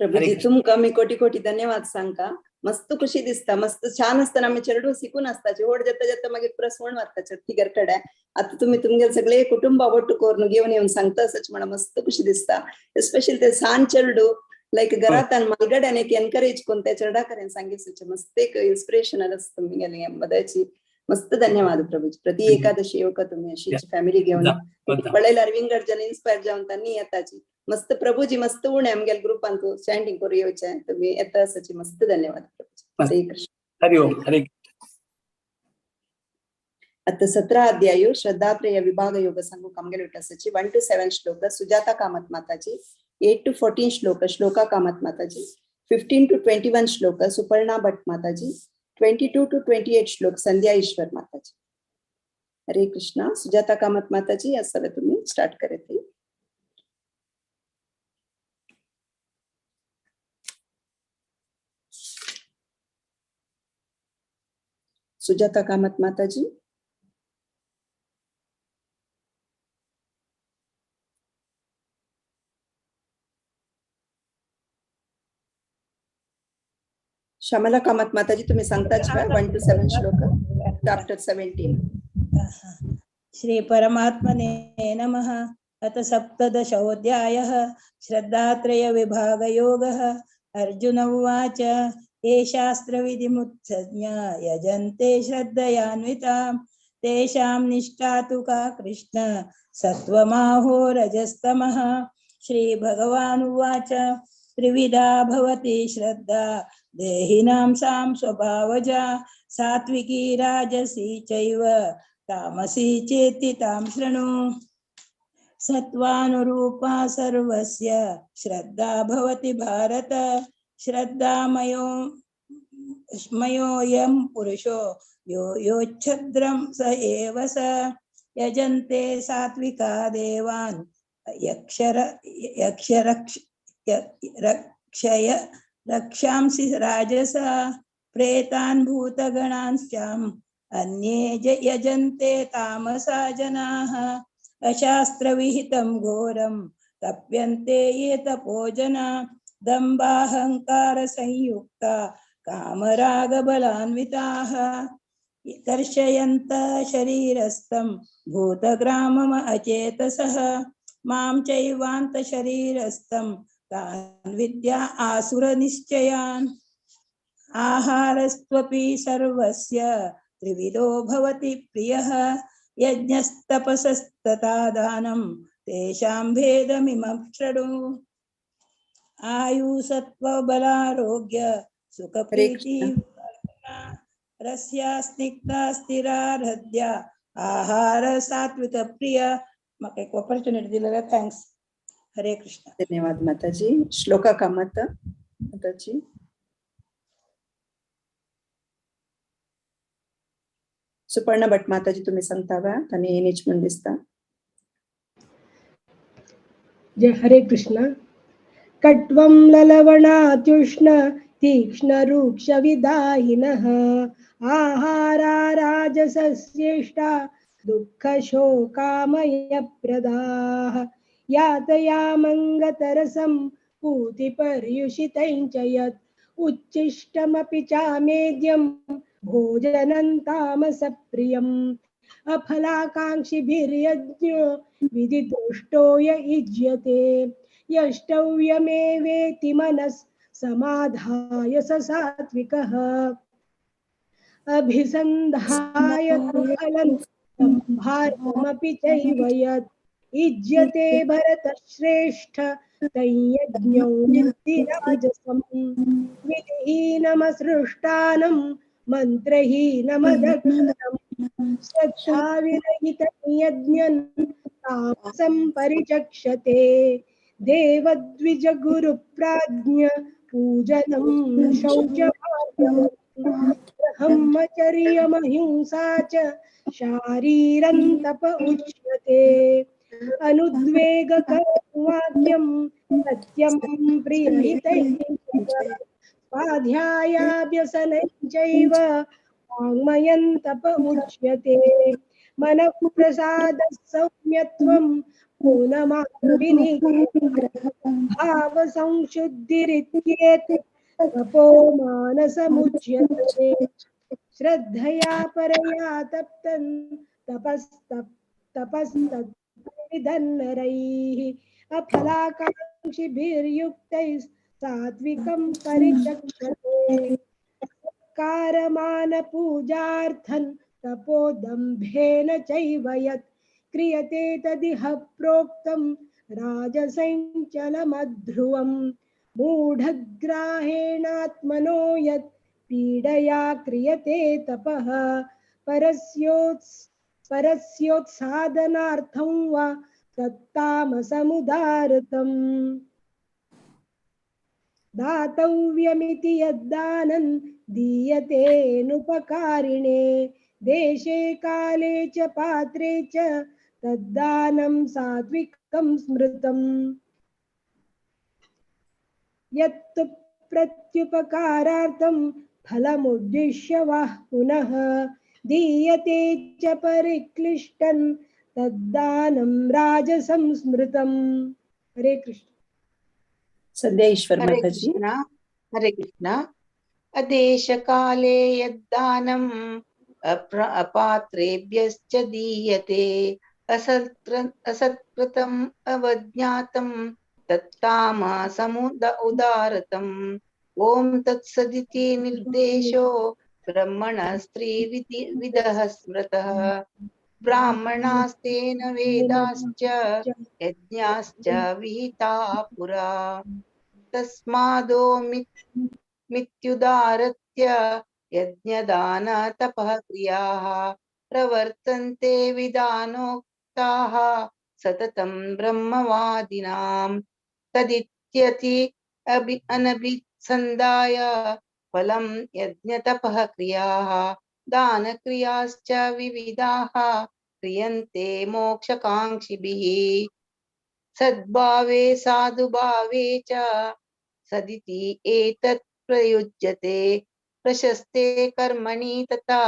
प्रभुजी तुमकां मी कोटी कोटी धन्यवाद सांगता। मस्त खुशी दिसता, मस्त छान असताना आम्ही चेडू शिकून असताचे व्हड जाता जाता मागीर प्रसवण वाचताचे तिगर कडे आता तुम्ही तुमगे सगळे कुटुंबा वट्ट करून घेऊन येऊन सांगता असच म्हणा मस्त खुशी दिसता। एस्पेशली ते सान चेडू लाईक घरात मालगड्यान एक एनकरेज करून त्या चेडा करेन सांगितले मस्त एक इन्स्पिरेशनल असतं तुमगेले मदची मस्त धन्यवाद प्रभुजी। प्रति एकादशी येवका तुम्ही अशीच फॅमिली घेऊन पळयल्यार विंगडच्यान इन्स्पायर जावन तांणी येताची मस्त प्रभुजी मस्त उणे आमगेल ग्रुपान तू स्टँडिंग करून येवचे तुम्ही येता असाची मस्त धन्यवाद प्रभुजी। हरे कृष्ण। हरि ओम। हरे आता 17 अध्याय श्रद्धा प्रिय विभाग योग संघ आमगेले विटासाची 1 to 7 श्लोक सुजाता कामत माताजी 8 to 14 श्लोक श्लोका कामत माताजी 15 to 21 श्लोक सुपर्णा भट्ट माताजी 22 to 28 श्लोक संध्या ईश्वर माताजी। हरे कृष्णा। सुजाता कामत माताजी असं तुम्ही स्टार्ट करते। सुजाता कामत माताजी। श्यामला कामत माताजी तुम्ही सांगताच का 1 to 7 श्लोक चॅप्टर 17। श्री परमात्मने नमः। अथ सप्तदशोऽध्यायः श्रद्धात्रय विभाग योगः। अर्जुन उवाच ये शास्त्रविधिमुत्सज्ञ यजन्ते श्रद्धयान्विता तेषां निष्ठा तु का कृष्ण सत्त्वमाहो रजस्तमः। श्रीभगवानुवाच त्रिविधा भवति श्रद्धा देहिनां सां स्वभावजा सात्विकी राजसी चैव तामसी चेति तां शृणु। सत्त्वानुरूपा सर्वस्य श्रद्धा भवति भारत श्रद्धामयोऽयं पुरुषो योच्छद्रं स एव स यजन्ते सात्विका देवान् रक्षांसि राजसा प्रेतान् भूतगणांश्चाम् अन्ये यजन्ते तामसा जनाः। अशास्त्रविहितं घोरं तप्यन्ते ये तपोजना दम्भाहंकार संयुक्ता कामरागबलान्विताः दर्शयन्तः शरीरस्थं भूतग्रामम् अचेतसः मां चैवान्तशरीरस्थं तान् विद्या आसुरनिश्चयान्। आहारस्त्वपि सर्वस्य त्रिविधो भवति प्रियः यज्ञस्तपसस्तथा दानं तेषां भेदमिमं षडु आयुसत्त्वबलारोग्य सुखप्रीति रस्या स्निग्धा स्थिरा हृद्या आहार सात्विक प्रिय माका एक ऑपॉर्च्युनिटी दिलेला थँक्स हरे कृष्ण धन्यवाद माताजी श्लोका कामत माताजी सुपर्ण भट माताजी तुम्ही सांगतावा आणि एनेच म्हणून दिसता जय हरे कृष्ण कट्वं ललवणात्युष्ण तीक्ष्णरूक्षविदाहिनः आहारा राजसस्येष्टा दुःखशोकामयप्रदाः यातयामङ्गतरसं पूतिपर्युषितं च यत् उच्छिष्टमपि चामेद्यं भोजनं तामसप्रियम् अफलाकाङ्क्षिभिर्यज्ञो विदितुष्टो य युज्यते यष्टव्यमेवेति मनस् समाधाय स सात्विकः अभिसन्धाय तु फलं संभार्यमपि चैव यत् युज्यते भरतश्रेष्ठ तयज्ञौ विद्धि राजसम् विधिहीनमसृष्टानं मन्त्रहीनमदक्षरम् श्रद्धाविरहितं यज्ञं तामसं परिचक्षते देवद्विजगुरुप्राज्ञ पूजनं शौचमार्जवम् ब्रह्मचर्यमहिंसा च शारीरं तप उच्यते अनुद्वेगकरवाक्यं सत्यं प्रियहितं स्वाध्यायाभ्यसनं चैव वाङ्मयं तप उच्यते मनः प्रसादः सौम्यत्वं भावसंशुद्धिरित्येतत् तपो मानसमुच्यते श्रद्धया परया तप्तं तपस्तप्तविधन्नरैः अफलाकाङ्क्षिभिर्युक्तैः सात्विकं परिचक्षते कारमानपूजार्थं तपोदम्भेन चैव यत् क्रियते तदिह प्रोक्तं राजसञ्चलमध्रुवम् मूढग्राहेणात्मनो यत् पीडया क्रियते तपः परस्योत्सादनार्थं वा तत्तामसमुदारतम् दातव्यमिति यद्दानं दीयतेऽनुपकारिणे देशे काले च पात्रे च तद्दानं सात्विकं स्मृतम् यत्तु प्रत्युपकारार्थं फलमुद्दिश्य वा पुनः दीयते च परिक्लिष्टं तद्दानं राजसं स्मृतम् हरे कृष्ण संध्या ईश्वर हरे माताजी कृष्ण अदेश काले यद्दानम् अपात्रेभ्यश्च दीयते असत्कृतम् अवज्ञातं तत्तामसमुद उदारतम् ओम तत्सदिति निर्देशो ब्रह्मणस्त्रिविधः स्मृतः ब्राह्मणास्तेन वेदाश्च यज्ञाश्च विहिता पुरा तस्मादो मित्युदारत्य यज्ञदान तपः क्रियाः प्रवर्तन्ते विधानोक्ताः सततं ब्रह्मवादिनां तदित्यति अनभिसन्धाय फलं यज्ञतपः क्रियाः दानक्रियाश्च विविधाः क्रियन्ते मोक्षकाङ्क्षिभिः सद्भावे साधुभावे च सदिति एतत् प्रयुज्यते प्रशस्ते कर्मणि तथा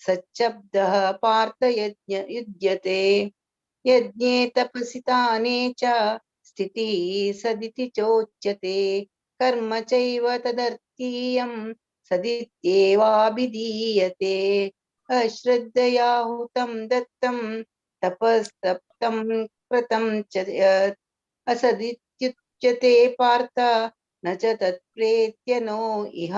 सच्शब्दः पार्थ युज्यते यज्ञे तपसिताने च स्थितिः सदिति चोच्यते कर्म चैव तदर्थीयं सदित्येवाभिधीयते अश्रद्धया हुतं दत्तं तपस्तप्तं कृतं च यत् असदित्युच्यते पार्थ न च तत्प्रेत्य नो इह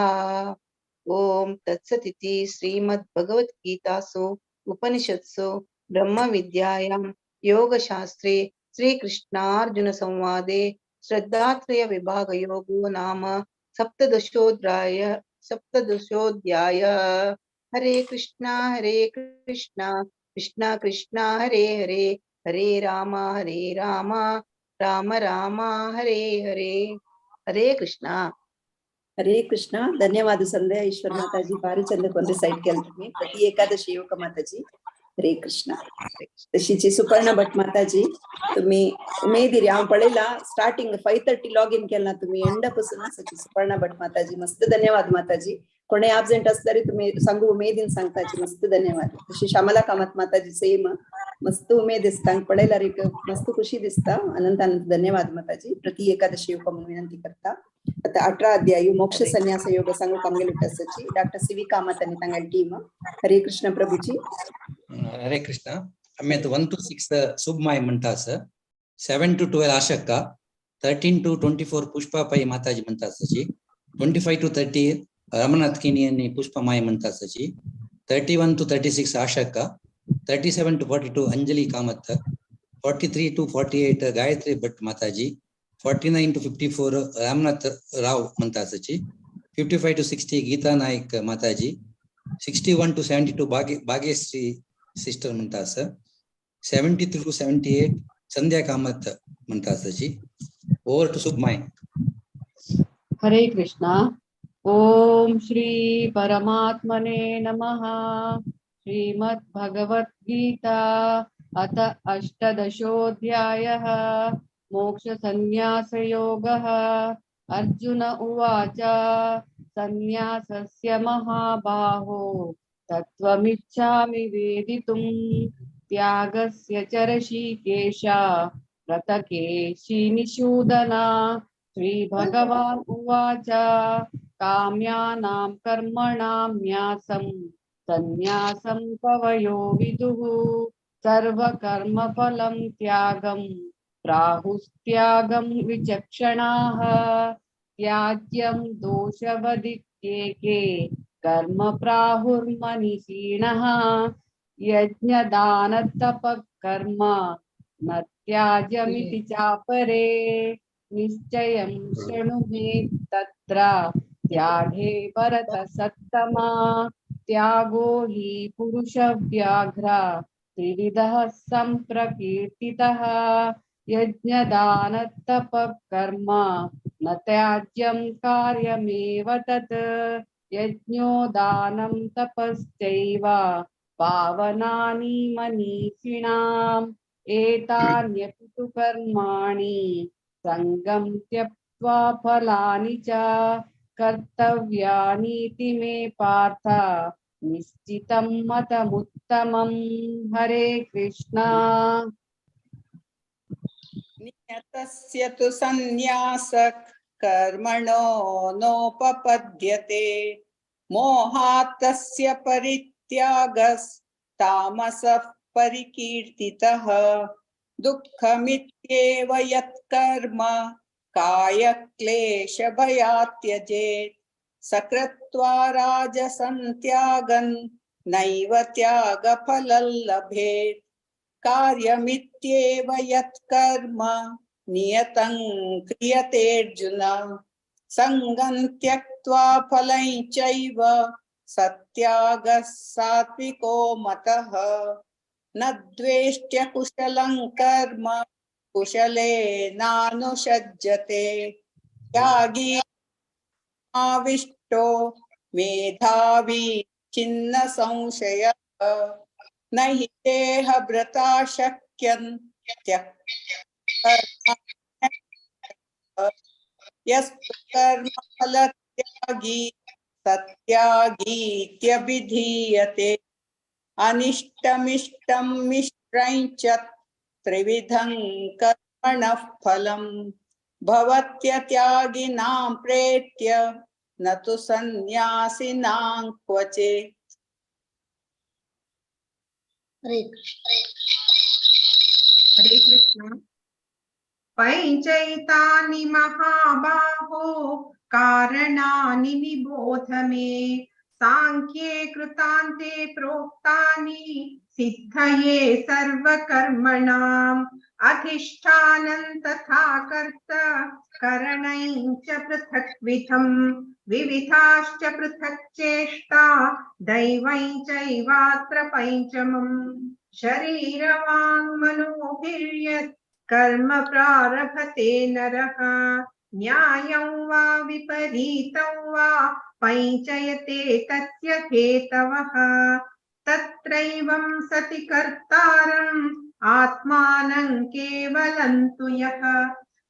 ओम तत्सदिति श्रीमद्भगवद्गीतासु उपनिषत्सु ब्रह्मविद्यायां योगशास्त्रे श्रीकृष्णार्जुनसंवादे श्रद्धात्रय विभागयोगो नाम सप्तदशोऽध्याय। हरे कृष्णा कृष्णा कृष्णा हरे हरे, हरे राम राम राम हरे हरे। हरे कृष्णा। हरे कृष्ण. ధన్యవాద సంధ్య ఈశ్వర్ మాతాజీ బారిచంద్ కొన్ని సైడ్ కి వెళ్తుంది ప్రతి ఏకాదశి योग माताजी. हरे कृष्ण. तशीची सुपर्ण भट माताजी तुम्ही उमेदीर हांव पळयला स्टार्टिंग 5:30 लॉगिन केला तुम्ही एंड पासून आसाची सुपर्ण भट माताजी. मस्त धन्यवाद माताजी. कोणी एब्सेंट असल्यार तुम्ही सांगू उमेदीन सांगताची. मस्त धन्यवाद. तशी श्यामला कामत माताजी सेम मस्त उमेद दिसता पळयल्यार एक मस्त खुशी दिसता. अनंत अनंत धन्यवाद माताजी. प्रति एकादशी योग म्हणून विनंती करता. आता 18 अध्याय मोक्ष संन्यास योग सांगू कामगेल आसाची डॉक्टर सीवी कामत आणि तांगेल टीम. हरे कृष्ण प्रभुजी. हरे कृष्ण. आम्ही 1 to 6 शुभमाय म्हणता सर, 7 to 12 आशक्का, 13 to 24 पुष्पापाई माताजी म्हणता सची, 25 to 30 रमनाथ किनी आणि पुष्पमाय म्हणता सची, 31 to 36 आशक्का, 37 to 42 Anjali Kamat, 43 to 48 Gayatri Bhatt माताजी, 49 to 54 रामनाथ राव म्हणता सची, 55 to 60 गीता नायक माताजी, 61 to 72 भाग्यश्री सिस्टर म्हणता सर, 73 to 78 संध्या कामत म्हणता सची. Over two सुखमाय. हरे कृष्णा. ओम श्री परमात्मने नमः. श्रीमद् भगवत गीता अथ अष्टदशोऽध्यायः मोक्ष संन्यास योगः. अर्जुन उवाच संन्यासस्य महाबाहो तत्त्वमिच्छामि वेदितुम् त्यागस्य च ऋषिकेश व्रतकेशिनिषूदना. श्रीभगवान् उवाच काम्यानां कर्मणां न्यासं संन्यासं कवयो विदुः. सर्वकर्मफलं त्यागं प्राहुस्त्यागं विचक्षणाः. त्याज्यं दोषवदित्येके कर्म प्राहुर्मनीषिणः. यज्ञदानतपःकर्म न त्याज्यमिति चापरे. निश्चयं शृणु मे तत्र त्यागे भरतसत्तमा. त्यागो हि पुरुषव्याघ्र त्रिविधः सम्प्रकीर्तितः. यज्ञदानतपःकर्म न त्याज्यं कार्यमेव तत्. यज्ञो दानं तपश्चैव पावनानि मनीषिणाम्. एतान्यपि तु कर्माणि संगं त्यक्त्वा फलानि च कर्तव्यानीति मे पार्थ निश्चितं मतमुत्तमम्. हरे कृष्णा. नियतस्य तु संन्यासः कर्मणो नोपपद्यते. मोहात् तस्य परित्यागस्तामसः परिकीर्तितः. दुःखमित्येव यत्कर्म कायक्लेशभयात् त्यजेत्. सकृत्वा राजसं त्यागन् नैव त्यागफलं लभेत्. कार्यमित्येव यत्कर्म नियतं क्रियतेऽर्जुन. संगं त्यक्त्वा फलं चैव सत्यागः सात्विको मतः. न द्वेष्ट्य कुशलं कर्म कुशलेनानुषज्यते. त्यागी आविष्टो मेधावी छिन्न संशयः. न हि देहभृता शक्यं यस्तु कर्मफलत्यागी सत्यागीत्यभिधीयते. अनिष्टमिष्टं मिश्रं च त्रिविधं कर्मणः फलं. भवत्यत्यागिनां प्रेत्य न तु सन्न्यासिनां क्वचित्. हरे कृष्ण. पञ्चैतानि महाबाहो कारणानि निबोध मे. सांख्ये कृतान्ते प्रोक्तानि सिद्धये सर्वकर्मणाम् अधिष्ठानं तथा कर्ता करणैः च पृथक्विधम् विविधाश्च पृथक् चेष्टा दैवैः चैवात्र पञ्चमम् शरीरवाङ्मनोभिर्यत् कर्म प्रारभते नरः न्यायं वा विपरीतं वा पञ्चयते तस्य हेतवः तत्रैवं सति कर्तारम् आत्मानं केवलं तु यः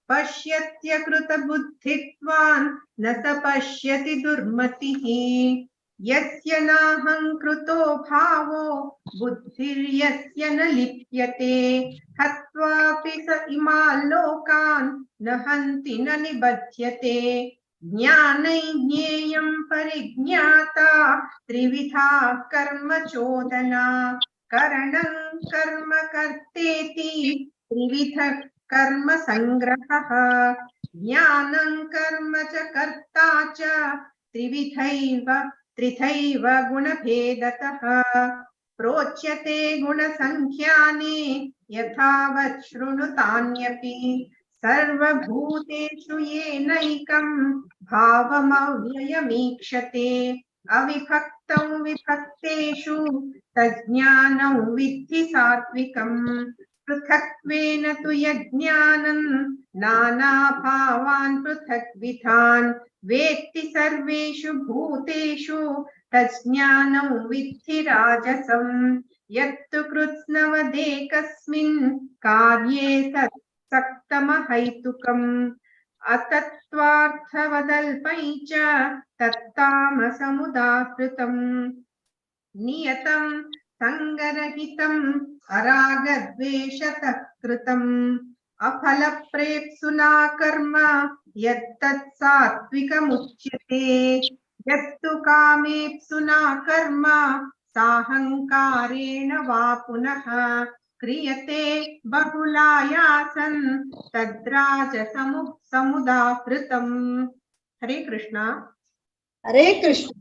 पश्यत्य कृतबुद्धित्वान् न स पश्यति दुर्मतिः यस्य नाहङ्कृतो भावो बुद्धिर्यस्य न लिप्यते हत्वापि स इमान् लोकान् न हन्ति न निबध्यते ज्ञानै ज्ञेयं परिज्ञाता त्रिविधा कर्म चोदना करणं कर्म कर्तेति त्रिविधः कर्म संग्रहः ज्ञानं कर्म च कर्ता च त्रिथैव गुणभेदतः प्रोच्यते गुणसंख्याने यथावत् शृणुतान्यपि सर्वभूतेषु येनैकं भावमव्ययमीक्षते अविभक्तौ विभक्तेषु तज्ज्ञानं विद्धि सात्विकम् पृथक्त्वेन तु यज्ञानं नानाभावान् पृथग्विधान् वेत्ति सर्वेषु भूतेषु तज्ज्ञानं विद्धि राजसम् यत्तु कृत्स्नवदेकस्मिन् कार्ये सक्तमहैतुकम् अतत्त्वार्थवदल्पै च तत्तामसमुदाहृतम् नियतं संगरहितम् अरागद्वेषतः कृतम् अफलप्रेप्सुना कर्म यत्तत् सात्विकमुच्यते यत्तु कामेप्सुना कर्म साहंकारेण वा पुनः क्रियते बहुलायासन् तद्राजसमुदाहृतम्। हरे कृष्णा। हरे कृष्ण।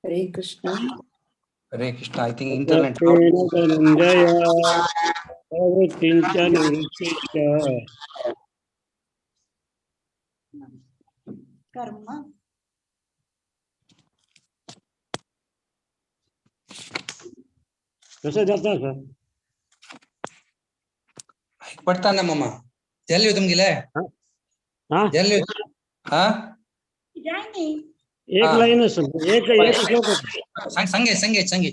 हरे कृष्ण। हरे कृष्ण। I think internet. कर्म कसं जाता सर पडता ना मामा जल्ली तुम गेलाय जल्ली हाँ जाएंगे एक लाइन एक श्लोक संगे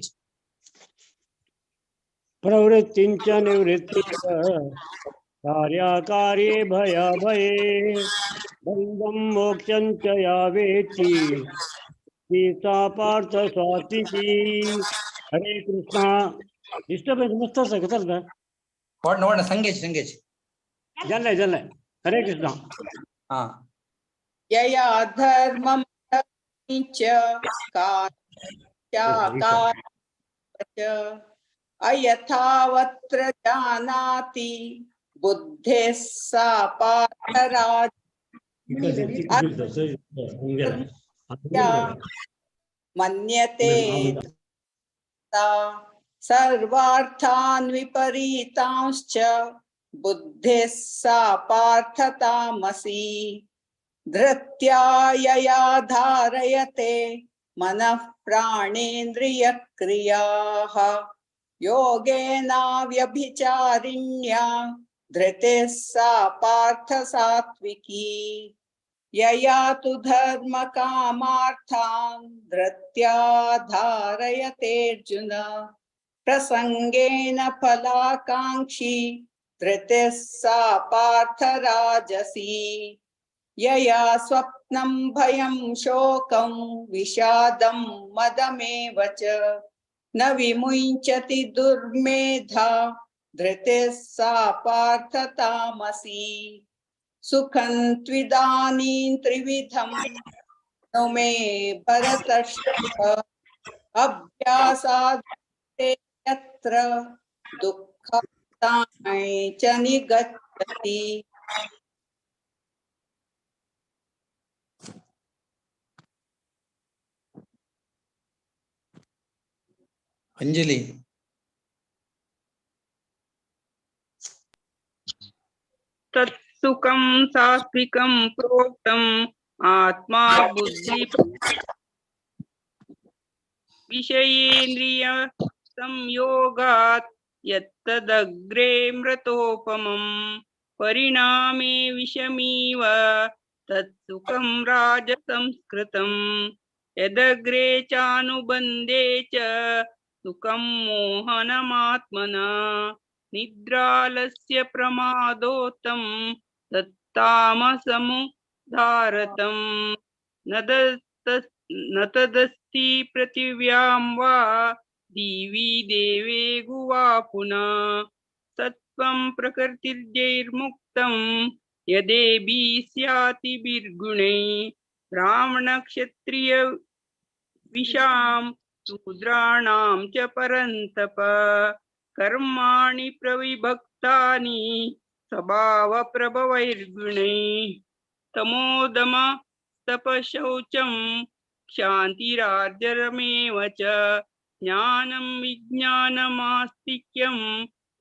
प्रवृत्तिंच निवृत्तिंच कार्याकार्ये भयाभये बंधं मोक्षं च या वेत्ति सीता पार्थ सात्विकी। हरे कृष्ण। डिस्टर्बेंस मस्त आहे का तर वाढ संगे जल्ले हरे कृष्ण। हाँ यया धर्मं च अयथावत्र जानाति बुद्धेः सा पार्थराज मन्यते सर्वार्थान् विपरीतांश्च बुद्धिः सा पार्थतामसी धृत्यायया धारयते मनः प्राणेन्द्रियक्रियाः योगेनाव्यभिचारिण्या धृतिः सा पार्थ सात्विकी यया तु धर्म कामार्थान् धृत्या धारयतेऽर्जुन प्रसंगेन फलाकांक्षी धृतिः सा पार्थ राजसी यया स्वप्नं भयं शोकं विषादं मदमेव च न विमुञ्चति दुर्मेधा धृतिः सा पार्थ तामसी सुखं त्विदानीं त्रिविधं नु मे भरतर्षभ अभ्यासाद् यत्र दुःखानि च निगच्छति। अंजलि तत्सुखं सात्विकं प्रोक्तम् आत्मा बुद्धि विषयेन्द्रिय संयोगात् यत्तदग्रे मृतोपमं परिणामे विषमीव तत्सुखं राजसंस्कृतं यदग्रे चानुबन्धे च सुखं मोहनमात्मना निद्रालस्य प्रमादोत्तं तत्तामसमुदारतं न तदस्ति पृथिव्यां वा दिवि देवे गुवा पुनः सत्त्वं प्रकृतिर्जैर्मुक्तं यदेभिः स्याति बिर्गुणैः ब्राह्मणक्षत्रिय विशां शूद्राणां च परन्तप कर्माणि प्रविभक्तानि स्वभावप्रभवैर्गुणैः तमोदम तपशौचं क्षान्तिरार्जरमेव च ज्ञानं विज्ञानमास्तिक्यं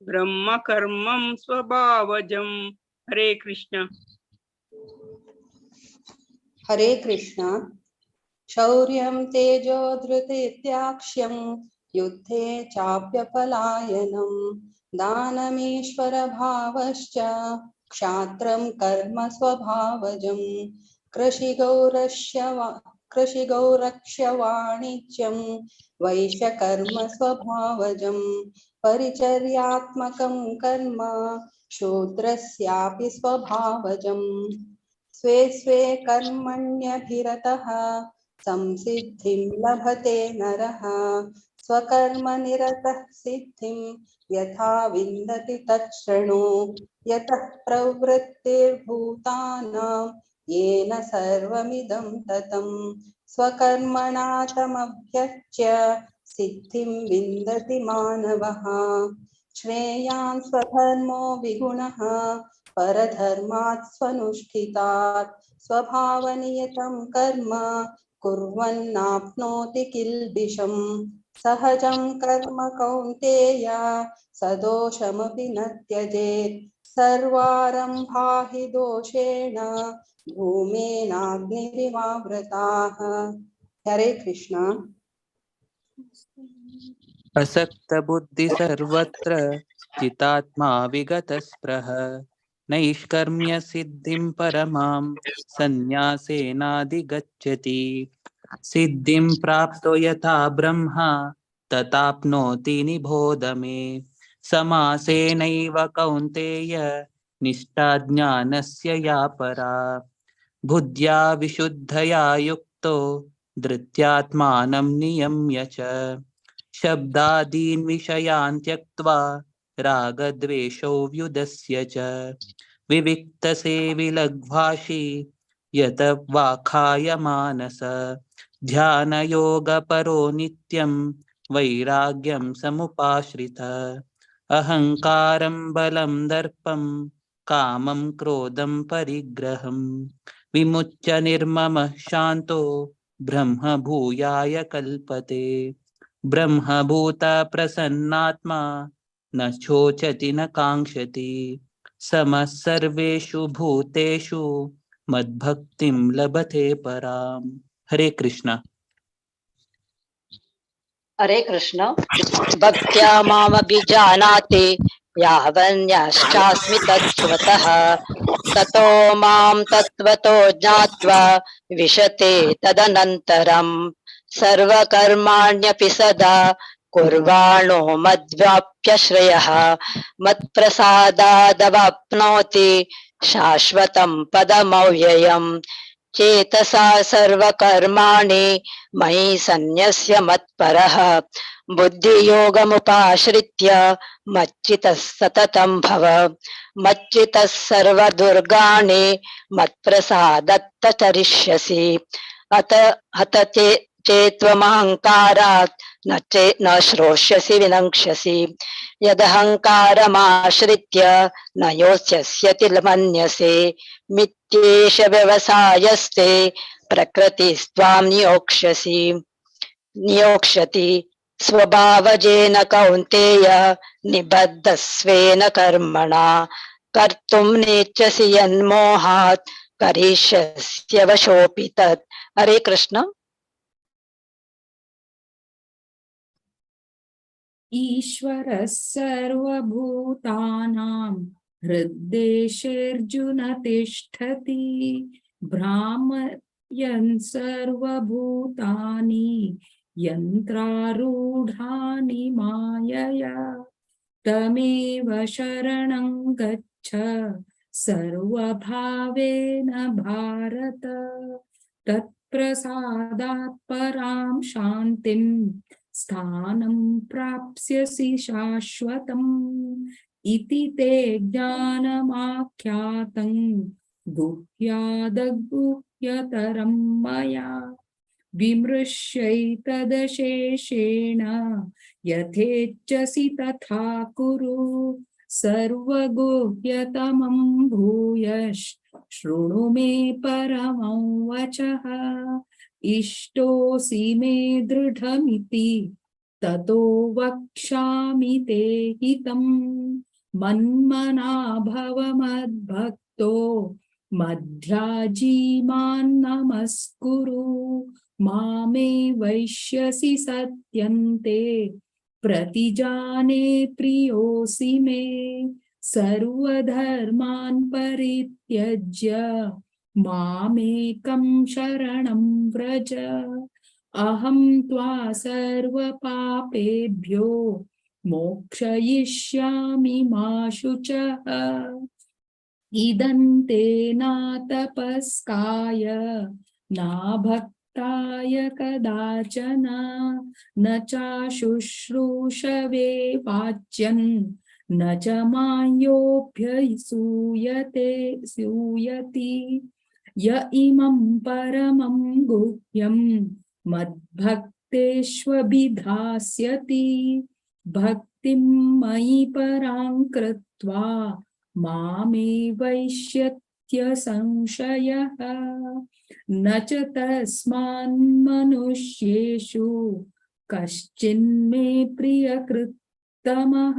ब्रह्म कर्मं स्वभावजं। हरे कृष्ण। हरे कृष्ण। शौर्यं तेजो धृतिर्दाक्ष्यं युद्धे चाप्यपलायनं दानमीश्वरभावश्च क्षात्रं कर्म स्वभावजं कृषिगौरक्ष्यवाणिज्यं वैश्यकर्म स्वभावजं परिचर्यात्मकं कर्म शूद्रस्यापि स्वभावजं स्वे स्वे कर्मण्यभिरतः संसिद्धिं लभते नरः स्वकर्मनिरतः सिद्धिं यथा विन्दति तच्छृणु यतः प्रवृत्तिर्भूतानां येन सर्वमिदं ततं स्वकर्मणा तमभ्यर्च्य सिद्धिं विन्दति मानवः श्रेयान् स्वधर्मो विगुणः परधर्मात् स्वनुष्ठितात् स्वभावनियतं कर्म कुर्वन्नाप्नोति किल्बिषम् सहजं कर्म कौन्तेय सदोषमपि न त्यजेत् सर्वारम्भा हि दोषेण भूमेनाग्निरिवावृताः। हरे कृष्ण। असक्त बुद्धि सर्वत्र चितात्मा विगतस्पृह नैष्कर्म्य सिद्धिं परमां संन्यासेनाधिगच्छति सिद्धिं प्राप्तो यथा ब्रह्मा तताप्नोति निबोध मे समासेनैव कौन्तेय निष्ठा ज्ञानस्य या परा बुद्ध्या विशुद्धया युक्तो धृत्यात्मानं नियम्य च शब्दादीन् विषयान् त्यक्त्वा रागद्वेषौ व्युदस्य च विविक्तसेवी लघ्वाशी यत वाखाय मानस ध्यानयोगपरो नित्यं वैराग्यं समुपाश्रित अहंकारं बलं दर्पं कामं क्रोधं परिग्रहं विमुच्य निर्ममः शान्तो ब्रह्म भूयाय कल्पते। ब्रह्मभूत प्रसन्नात्मा न शोचति न काङ्क्षति समः सर्वेषु भूतेषु मद्भक्तिं लभते पराम। हरे कृष्ण। हरे कृष्ण। भक्त्या मामभिजानाति यावन्यश्चास्मि तत्त्वतः ततो मां तत्त्वतो ज्ञात्वा विशते तदनन्तरं सर्वकर्माण्यपि सदा कुर्वाणो मद्वाप्यश्रयः मत्प्रसादादवाप्नोति शाश्वतं पदमव्ययम्। चेतसा सर्वकर्माणि मयि सन्न्यस्य मत्परः बुद्धियोगमुपाश्रित्य मच्चितः सततं भव। मच्चितः सर्वदुर्गाणि मत्प्रसादत्तचरिष्यसि। हत चेत्त्वमहङ्कारात् न श्रोष्यसि विनङ्क्ष्यसि। यदहङ्कारमाश्रित्य न योत्स्यति मन्यसे। मिथ्येष व्यवसायस्ते प्रकृतिस्त्वां नियोक्ष्यति। स्वभावजेन कौन्तेय निबद्धस्वेन कर्मणा कर्तुं नेच्छसि यन्मोहात् करिष्यस्य वशोऽपि तत्। हरे कृष्ण। ईश्वरः सर्वभूतानां हृद्देशेऽर्जुन तिष्ठति। भ्रामयन् सर्वभूतानि यन्त्रारूढानि मायया तमेव शरणं गच्छ सर्वभावेन भारत। तत्प्रसादात् परां शान्तिं स्थानं प्राप्स्यसि शाश्वतम्। इति ते ज्ञानमाख्यातं गुह्यादगुह्यतरं मया विमृश्यैतदशेषेण यथेच्छसि तथा कुरु। सर्वगुह्यतमं भूयश्शृणु मे परमं वचः। इष्टोऽसि मे दृढमिति ततो वक्ष्यामि ते हितम्। मन्मना भव मद्भक्तो मध्याजी मां नमस्कुरु। मामे वैश्यसि सत्यन्ते प्रतिजाने प्रियोऽसि मे। सर्वधर्मान् परित्यज्य मामेकं शरणं व्रज। अहं त्वा सर्वपापेभ्यो मोक्षयिष्यामि मा शुचः। इदं ते न तपस्काय न भक्ताय कदाचन न चाशुश्रूषवे वाच्यन् न च मायोऽभ्यसूयति। य इमं परमं गुह्यं मद्भक्तेष्वभिधास्यति। भक्तिं मयि परां कृत्वा मामे वैष्यत्य संशयः। न च तस्मान्मनुष्येषु कश्चिन्मे प्रियकृत्तमः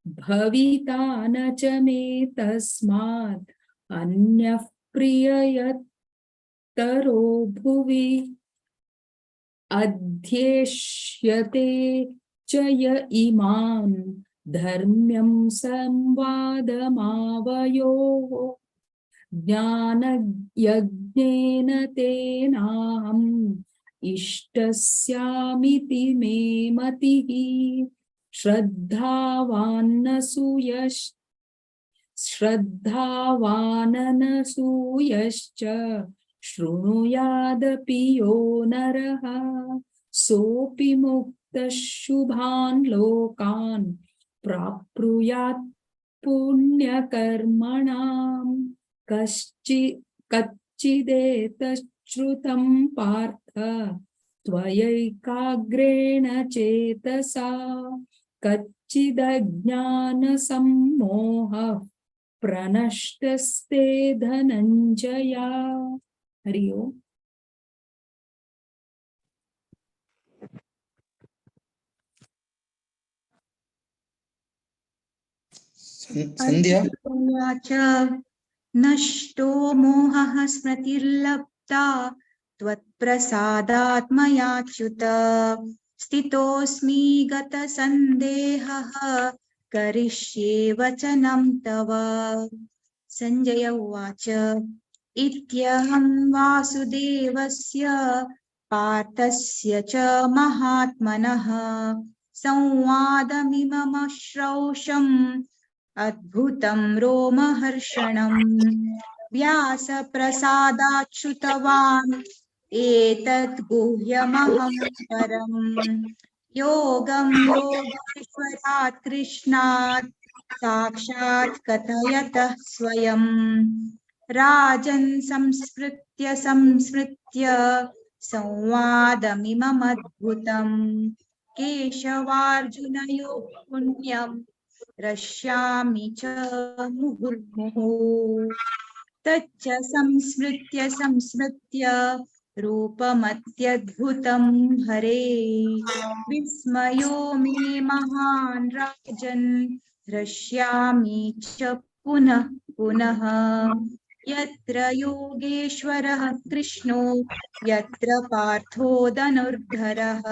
भविता न च मे तस्मात् अन्यः प्रियतरो भुवि। अध्येष्यते च य इमां धर्म्यं संवादमावयोः। ज्ञानयज्ञेन तेनाहम् इष्टस्यामिति मे मतिः। श्रद्धावाननसूयश्च शृणुयादपि यो नरः सोऽपि मुक्तः शुभान् लोकान् प्राप्नुयात् पुण्यकर्मणाम्। कच्चिदेतच्छ्रुतं पार्थ त्वयैकाग्रेण चेतसा कच्चिदज्ञानसम्मोहः प्रनष्टस्ते धनञ्जया। हरि ओम्। संध्या उवाच नष्टो मोहः स्मृतिर्लब्धा त्वत्प्रसादात् मयाच्युत स्थितोऽस्मि गतसन्देहः करिष्ये वचनं तव। संजय उवाच इत्यहं वासुदेवस्य पार्थस्य च महात्मनः संवादमिममश्रौषम् अद्भुतं रोमहर्षणम् व्यासप्रसादात् श्रुतवान् एतत् गुह्यमहं परम् योगं योगेश्वरात् कृष्णात् साक्षात् कथयतः स्वयं राजन् संस्मृत्य संवादमिममद्भुतम् केशवार्जुनयोः पुण्यम् रश्यामि च मुहुर्मुहुः तच्च संस्मृत्य रूपमत्यद्भुतं हरे विस्मयो मे महान् राजन् हृष्यामि च पुनः पुनः यत्र योगेश्वरः कृष्णो यत्र पार्थो धनुर्धरः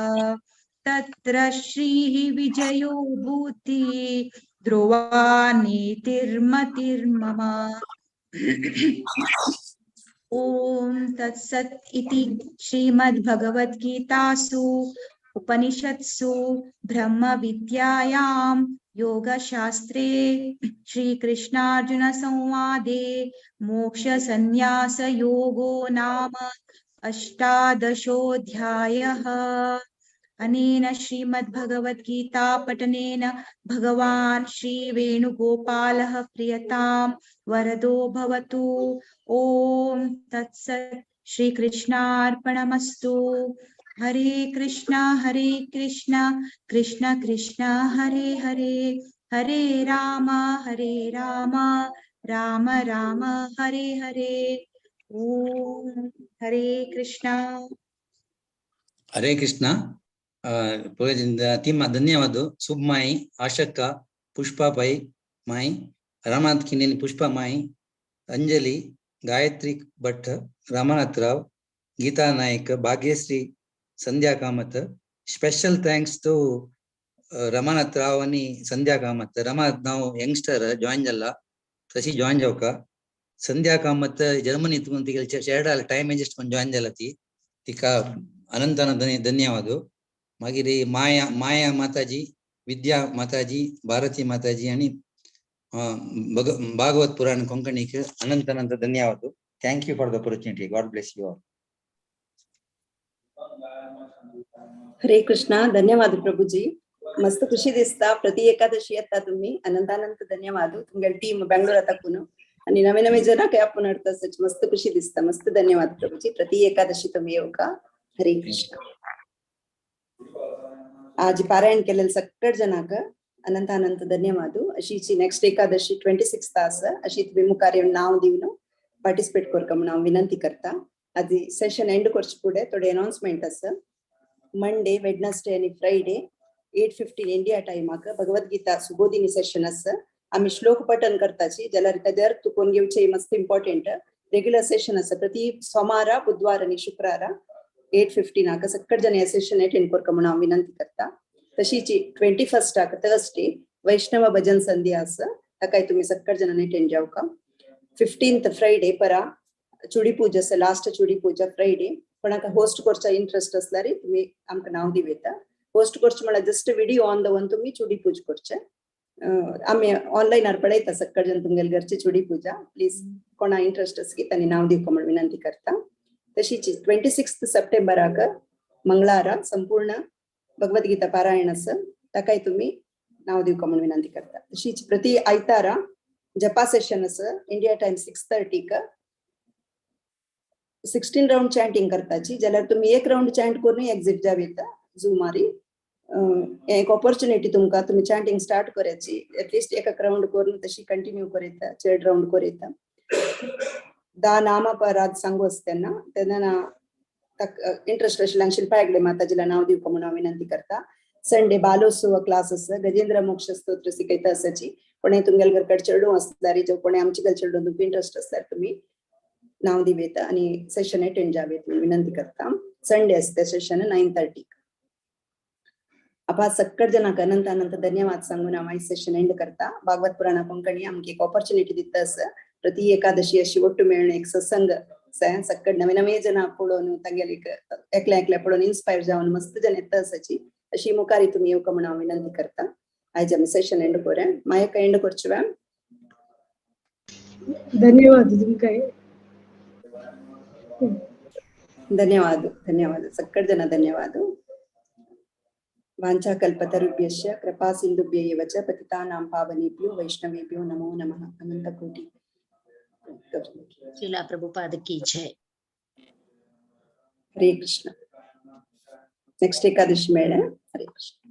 तत्र श्रीः विजयो भूति ध्रुवा नीतिर्मतिर्मम। ओम तत्सत् इति श्रीमद्भगवद्गीतासु उपनिषत्सु ब्रह्मविद्यायां योगशास्त्रे श्रीकृष्णार्जुन संवादे मोक्षसंन्यासयोगो नाम अष्टादशोऽध्यायः। अनेन श्रीमद्भगवद्गीता पठनेन भगवान् श्रीवेणुगोपालः प्रियतां वरदो भवतु। ओम तत्सत् श्रीकृष्णार्पणमस्तु। हरे कृष्णा कृष्ण कृष्ण हरे हरे हरे राम राम राम हरे हरे। ओम हरे कृष्णा। ಹರೇ ಕೃಷ್ಣ. ತೀಮ ಧನ್ಯವಾದ. ಶುಭ ಮಾಯಿ ಆಶಕ್ಕ ಪುಷ್ಪ pi Mayi Ramnath Kinneni Pushpa Mai Anjali Gayatri Bhat Ramnath Rao Geeta Nayak Bhagyashree Sandhya Kamat. Special thanks to Ramanath Rao आणि संध्या कामत. रमानाथ ನಾವು ಯಂಗ್ಸ್ಟರ್ ಜಾಯಿನ್ ಜಲ್ಲ तशी ಜಾಯಿನ್ जावका. संध्या कामत जर्मनी तुन तिका शेरडाल टाइम एडजस्ट करून ಜಾಯಿನ್ जालाती. तिका अनंत धन्यवाद. मागीर माया माताजी, विद्या माताजी, भारती माताजी आणि भागवत पुराण कोंकणीक अनंत धन्यवाद. Thank you for the opportunity. God bless you all. हरे कृष्णा. धन्यवाद प्रभुजी. मस्त खुशी दिसता. प्रति एकादशी येता तुम्ही. अनंत धन्यवाद. तुमगे टीम बेंगलोर आता कुन आणि नवे जन काय आपण अडता सच मस्त खुशी दिसता. मस्त धन्यवाद प्रभुजी. प्रति एकादशी तुम्ही येऊ का. हरे कृष्ण. आज पारायण केलेलं सगळ्या जनाक अनंत धन्यवाद. अशीची नेक्स्ट एकादशी 26 तास अशी तुम्ही मुखार येऊन नाव दिवन पार्टिसिपेट करता म्हणून हांव विनंती करता. आज सेशन एंड करचे फुडें थोडे अनाउन्समेंट आसा. मंडे, वेडनेसडे आणि फ्रायडे 8:15 इंडिया टायमाक भगवद्गीता सुबोधिनी सेशन आसा. आम्ही श्लोक पठन करताची जाल्यार ताजेर तुकोन घेवचे मस्त इम्पॉर्टंट रेग्युलर सेशन आसा. प्रति सोमार, बुधवार आणि शुक्रार 8:15 सगळे जण हे सेशन अटेंड करता म्हणून हांव विनंती करता. तशीच 21 थर्सडे वैष्णव भजन संध्या आसा. ताकाय तुम्ही सगळे जण अटेंड जावका. 15th फ्रायडे परा चुडी पूजा आसा. लास्ट चुडी पूजा फ्रायडे. कोणाक होस्ट करचा इंटरेस्ट असल्यार तुम्ही आमकां नाव दिवेता. होस्ट करचे म्हळ्यार जस्ट व्हिडिओ ऑन दवरून तुम्ही चुडी पूज करचे. आम्ही ऑनलायनार पळयता सगळे जण तुमगेले घरची चुडी पूजा. प्लीज कोणा इंटरेस्ट आसा की त्यांनी नाव दिवका म्हणून विनंती करता. तशीच 26 सप्टेंबराक मंगळारा संपूर्ण भगवद्गीता पारायण आसा. ताकाय तुम्ही नाव दिवका म्हणून विनंती करता. तशीच प्रति आयतारा जपा सेशन आसा. इंडिया टाइम 6:30 16 राउंड चॅन्टिंग करताची जाल्यार तुम्ही एक राउंड चॅन्ट करून एक्झिट जावेता झूमारी. एक ऑपॉर्च्युनिटी तुमकां तुम्ही चॅन्टिंग स्टार्ट करायची एटलिस्ट एक राउंड करून तशी कंटिन्यू करीता चड राउंड करीता 10 नामा पराद सांगू असताना त्यांना इंटरेस्ट आशिल्ल्या शिल्पायगडे माताजीला नाव दिवप म्हणून हांव विनंती करता. संडे बालोत्सव क्लास आसा गजेंद्र मोक्ष स्तोत्र शिकयता आसाची कोणी तुमगेल्या घरकडे चेडूं असल्यार जो कोणी आमच्या चेडूं तुमकां इंटरेस्ट असल्यार तुम्ही नाव दिवेता आणि सेशन अटेंड जावेत म्हणून विनंती करता. संडे असते सेशन 9:30. आपा सक्कड जनाक अनंत अनंत धन्यवाद सांगून हांव सेशन एंड करता. भागवत पुराणा कोंकणी आमकां एक ऑपॉर्च्युनिटी दिता आसा प्रति एकादशी अशी ಒಟ್ಟು मेळून एक सत्संग सक्कड नवे नवे जन पळोवन तांगेले एकल्या एकल्या पळोवन इन्स्पायर जावन मस्त जन येता आसाची अशी मुखारी तुम्ही येवक म्हणून हांव विनंती करता. आयज आमी सेशन एंड करूया. मायका एंड करची मॅम. धन्यवाद तुमकां. धन्यवाद धन्यवाद सक्कड जन धन्यवाद. वाञ्छा कल्पतरुभ्यश्च कृपा सिन्धुभ्य एव च पतितानां पावनेभ्यो वैष्णवेभ्यो नमो नमः. अनंत कोटि श्रीला प्रभुपाद की जय. हरे कृष्ण. नेक्स्ट एकादशी मेळ. हरे कृष्ण.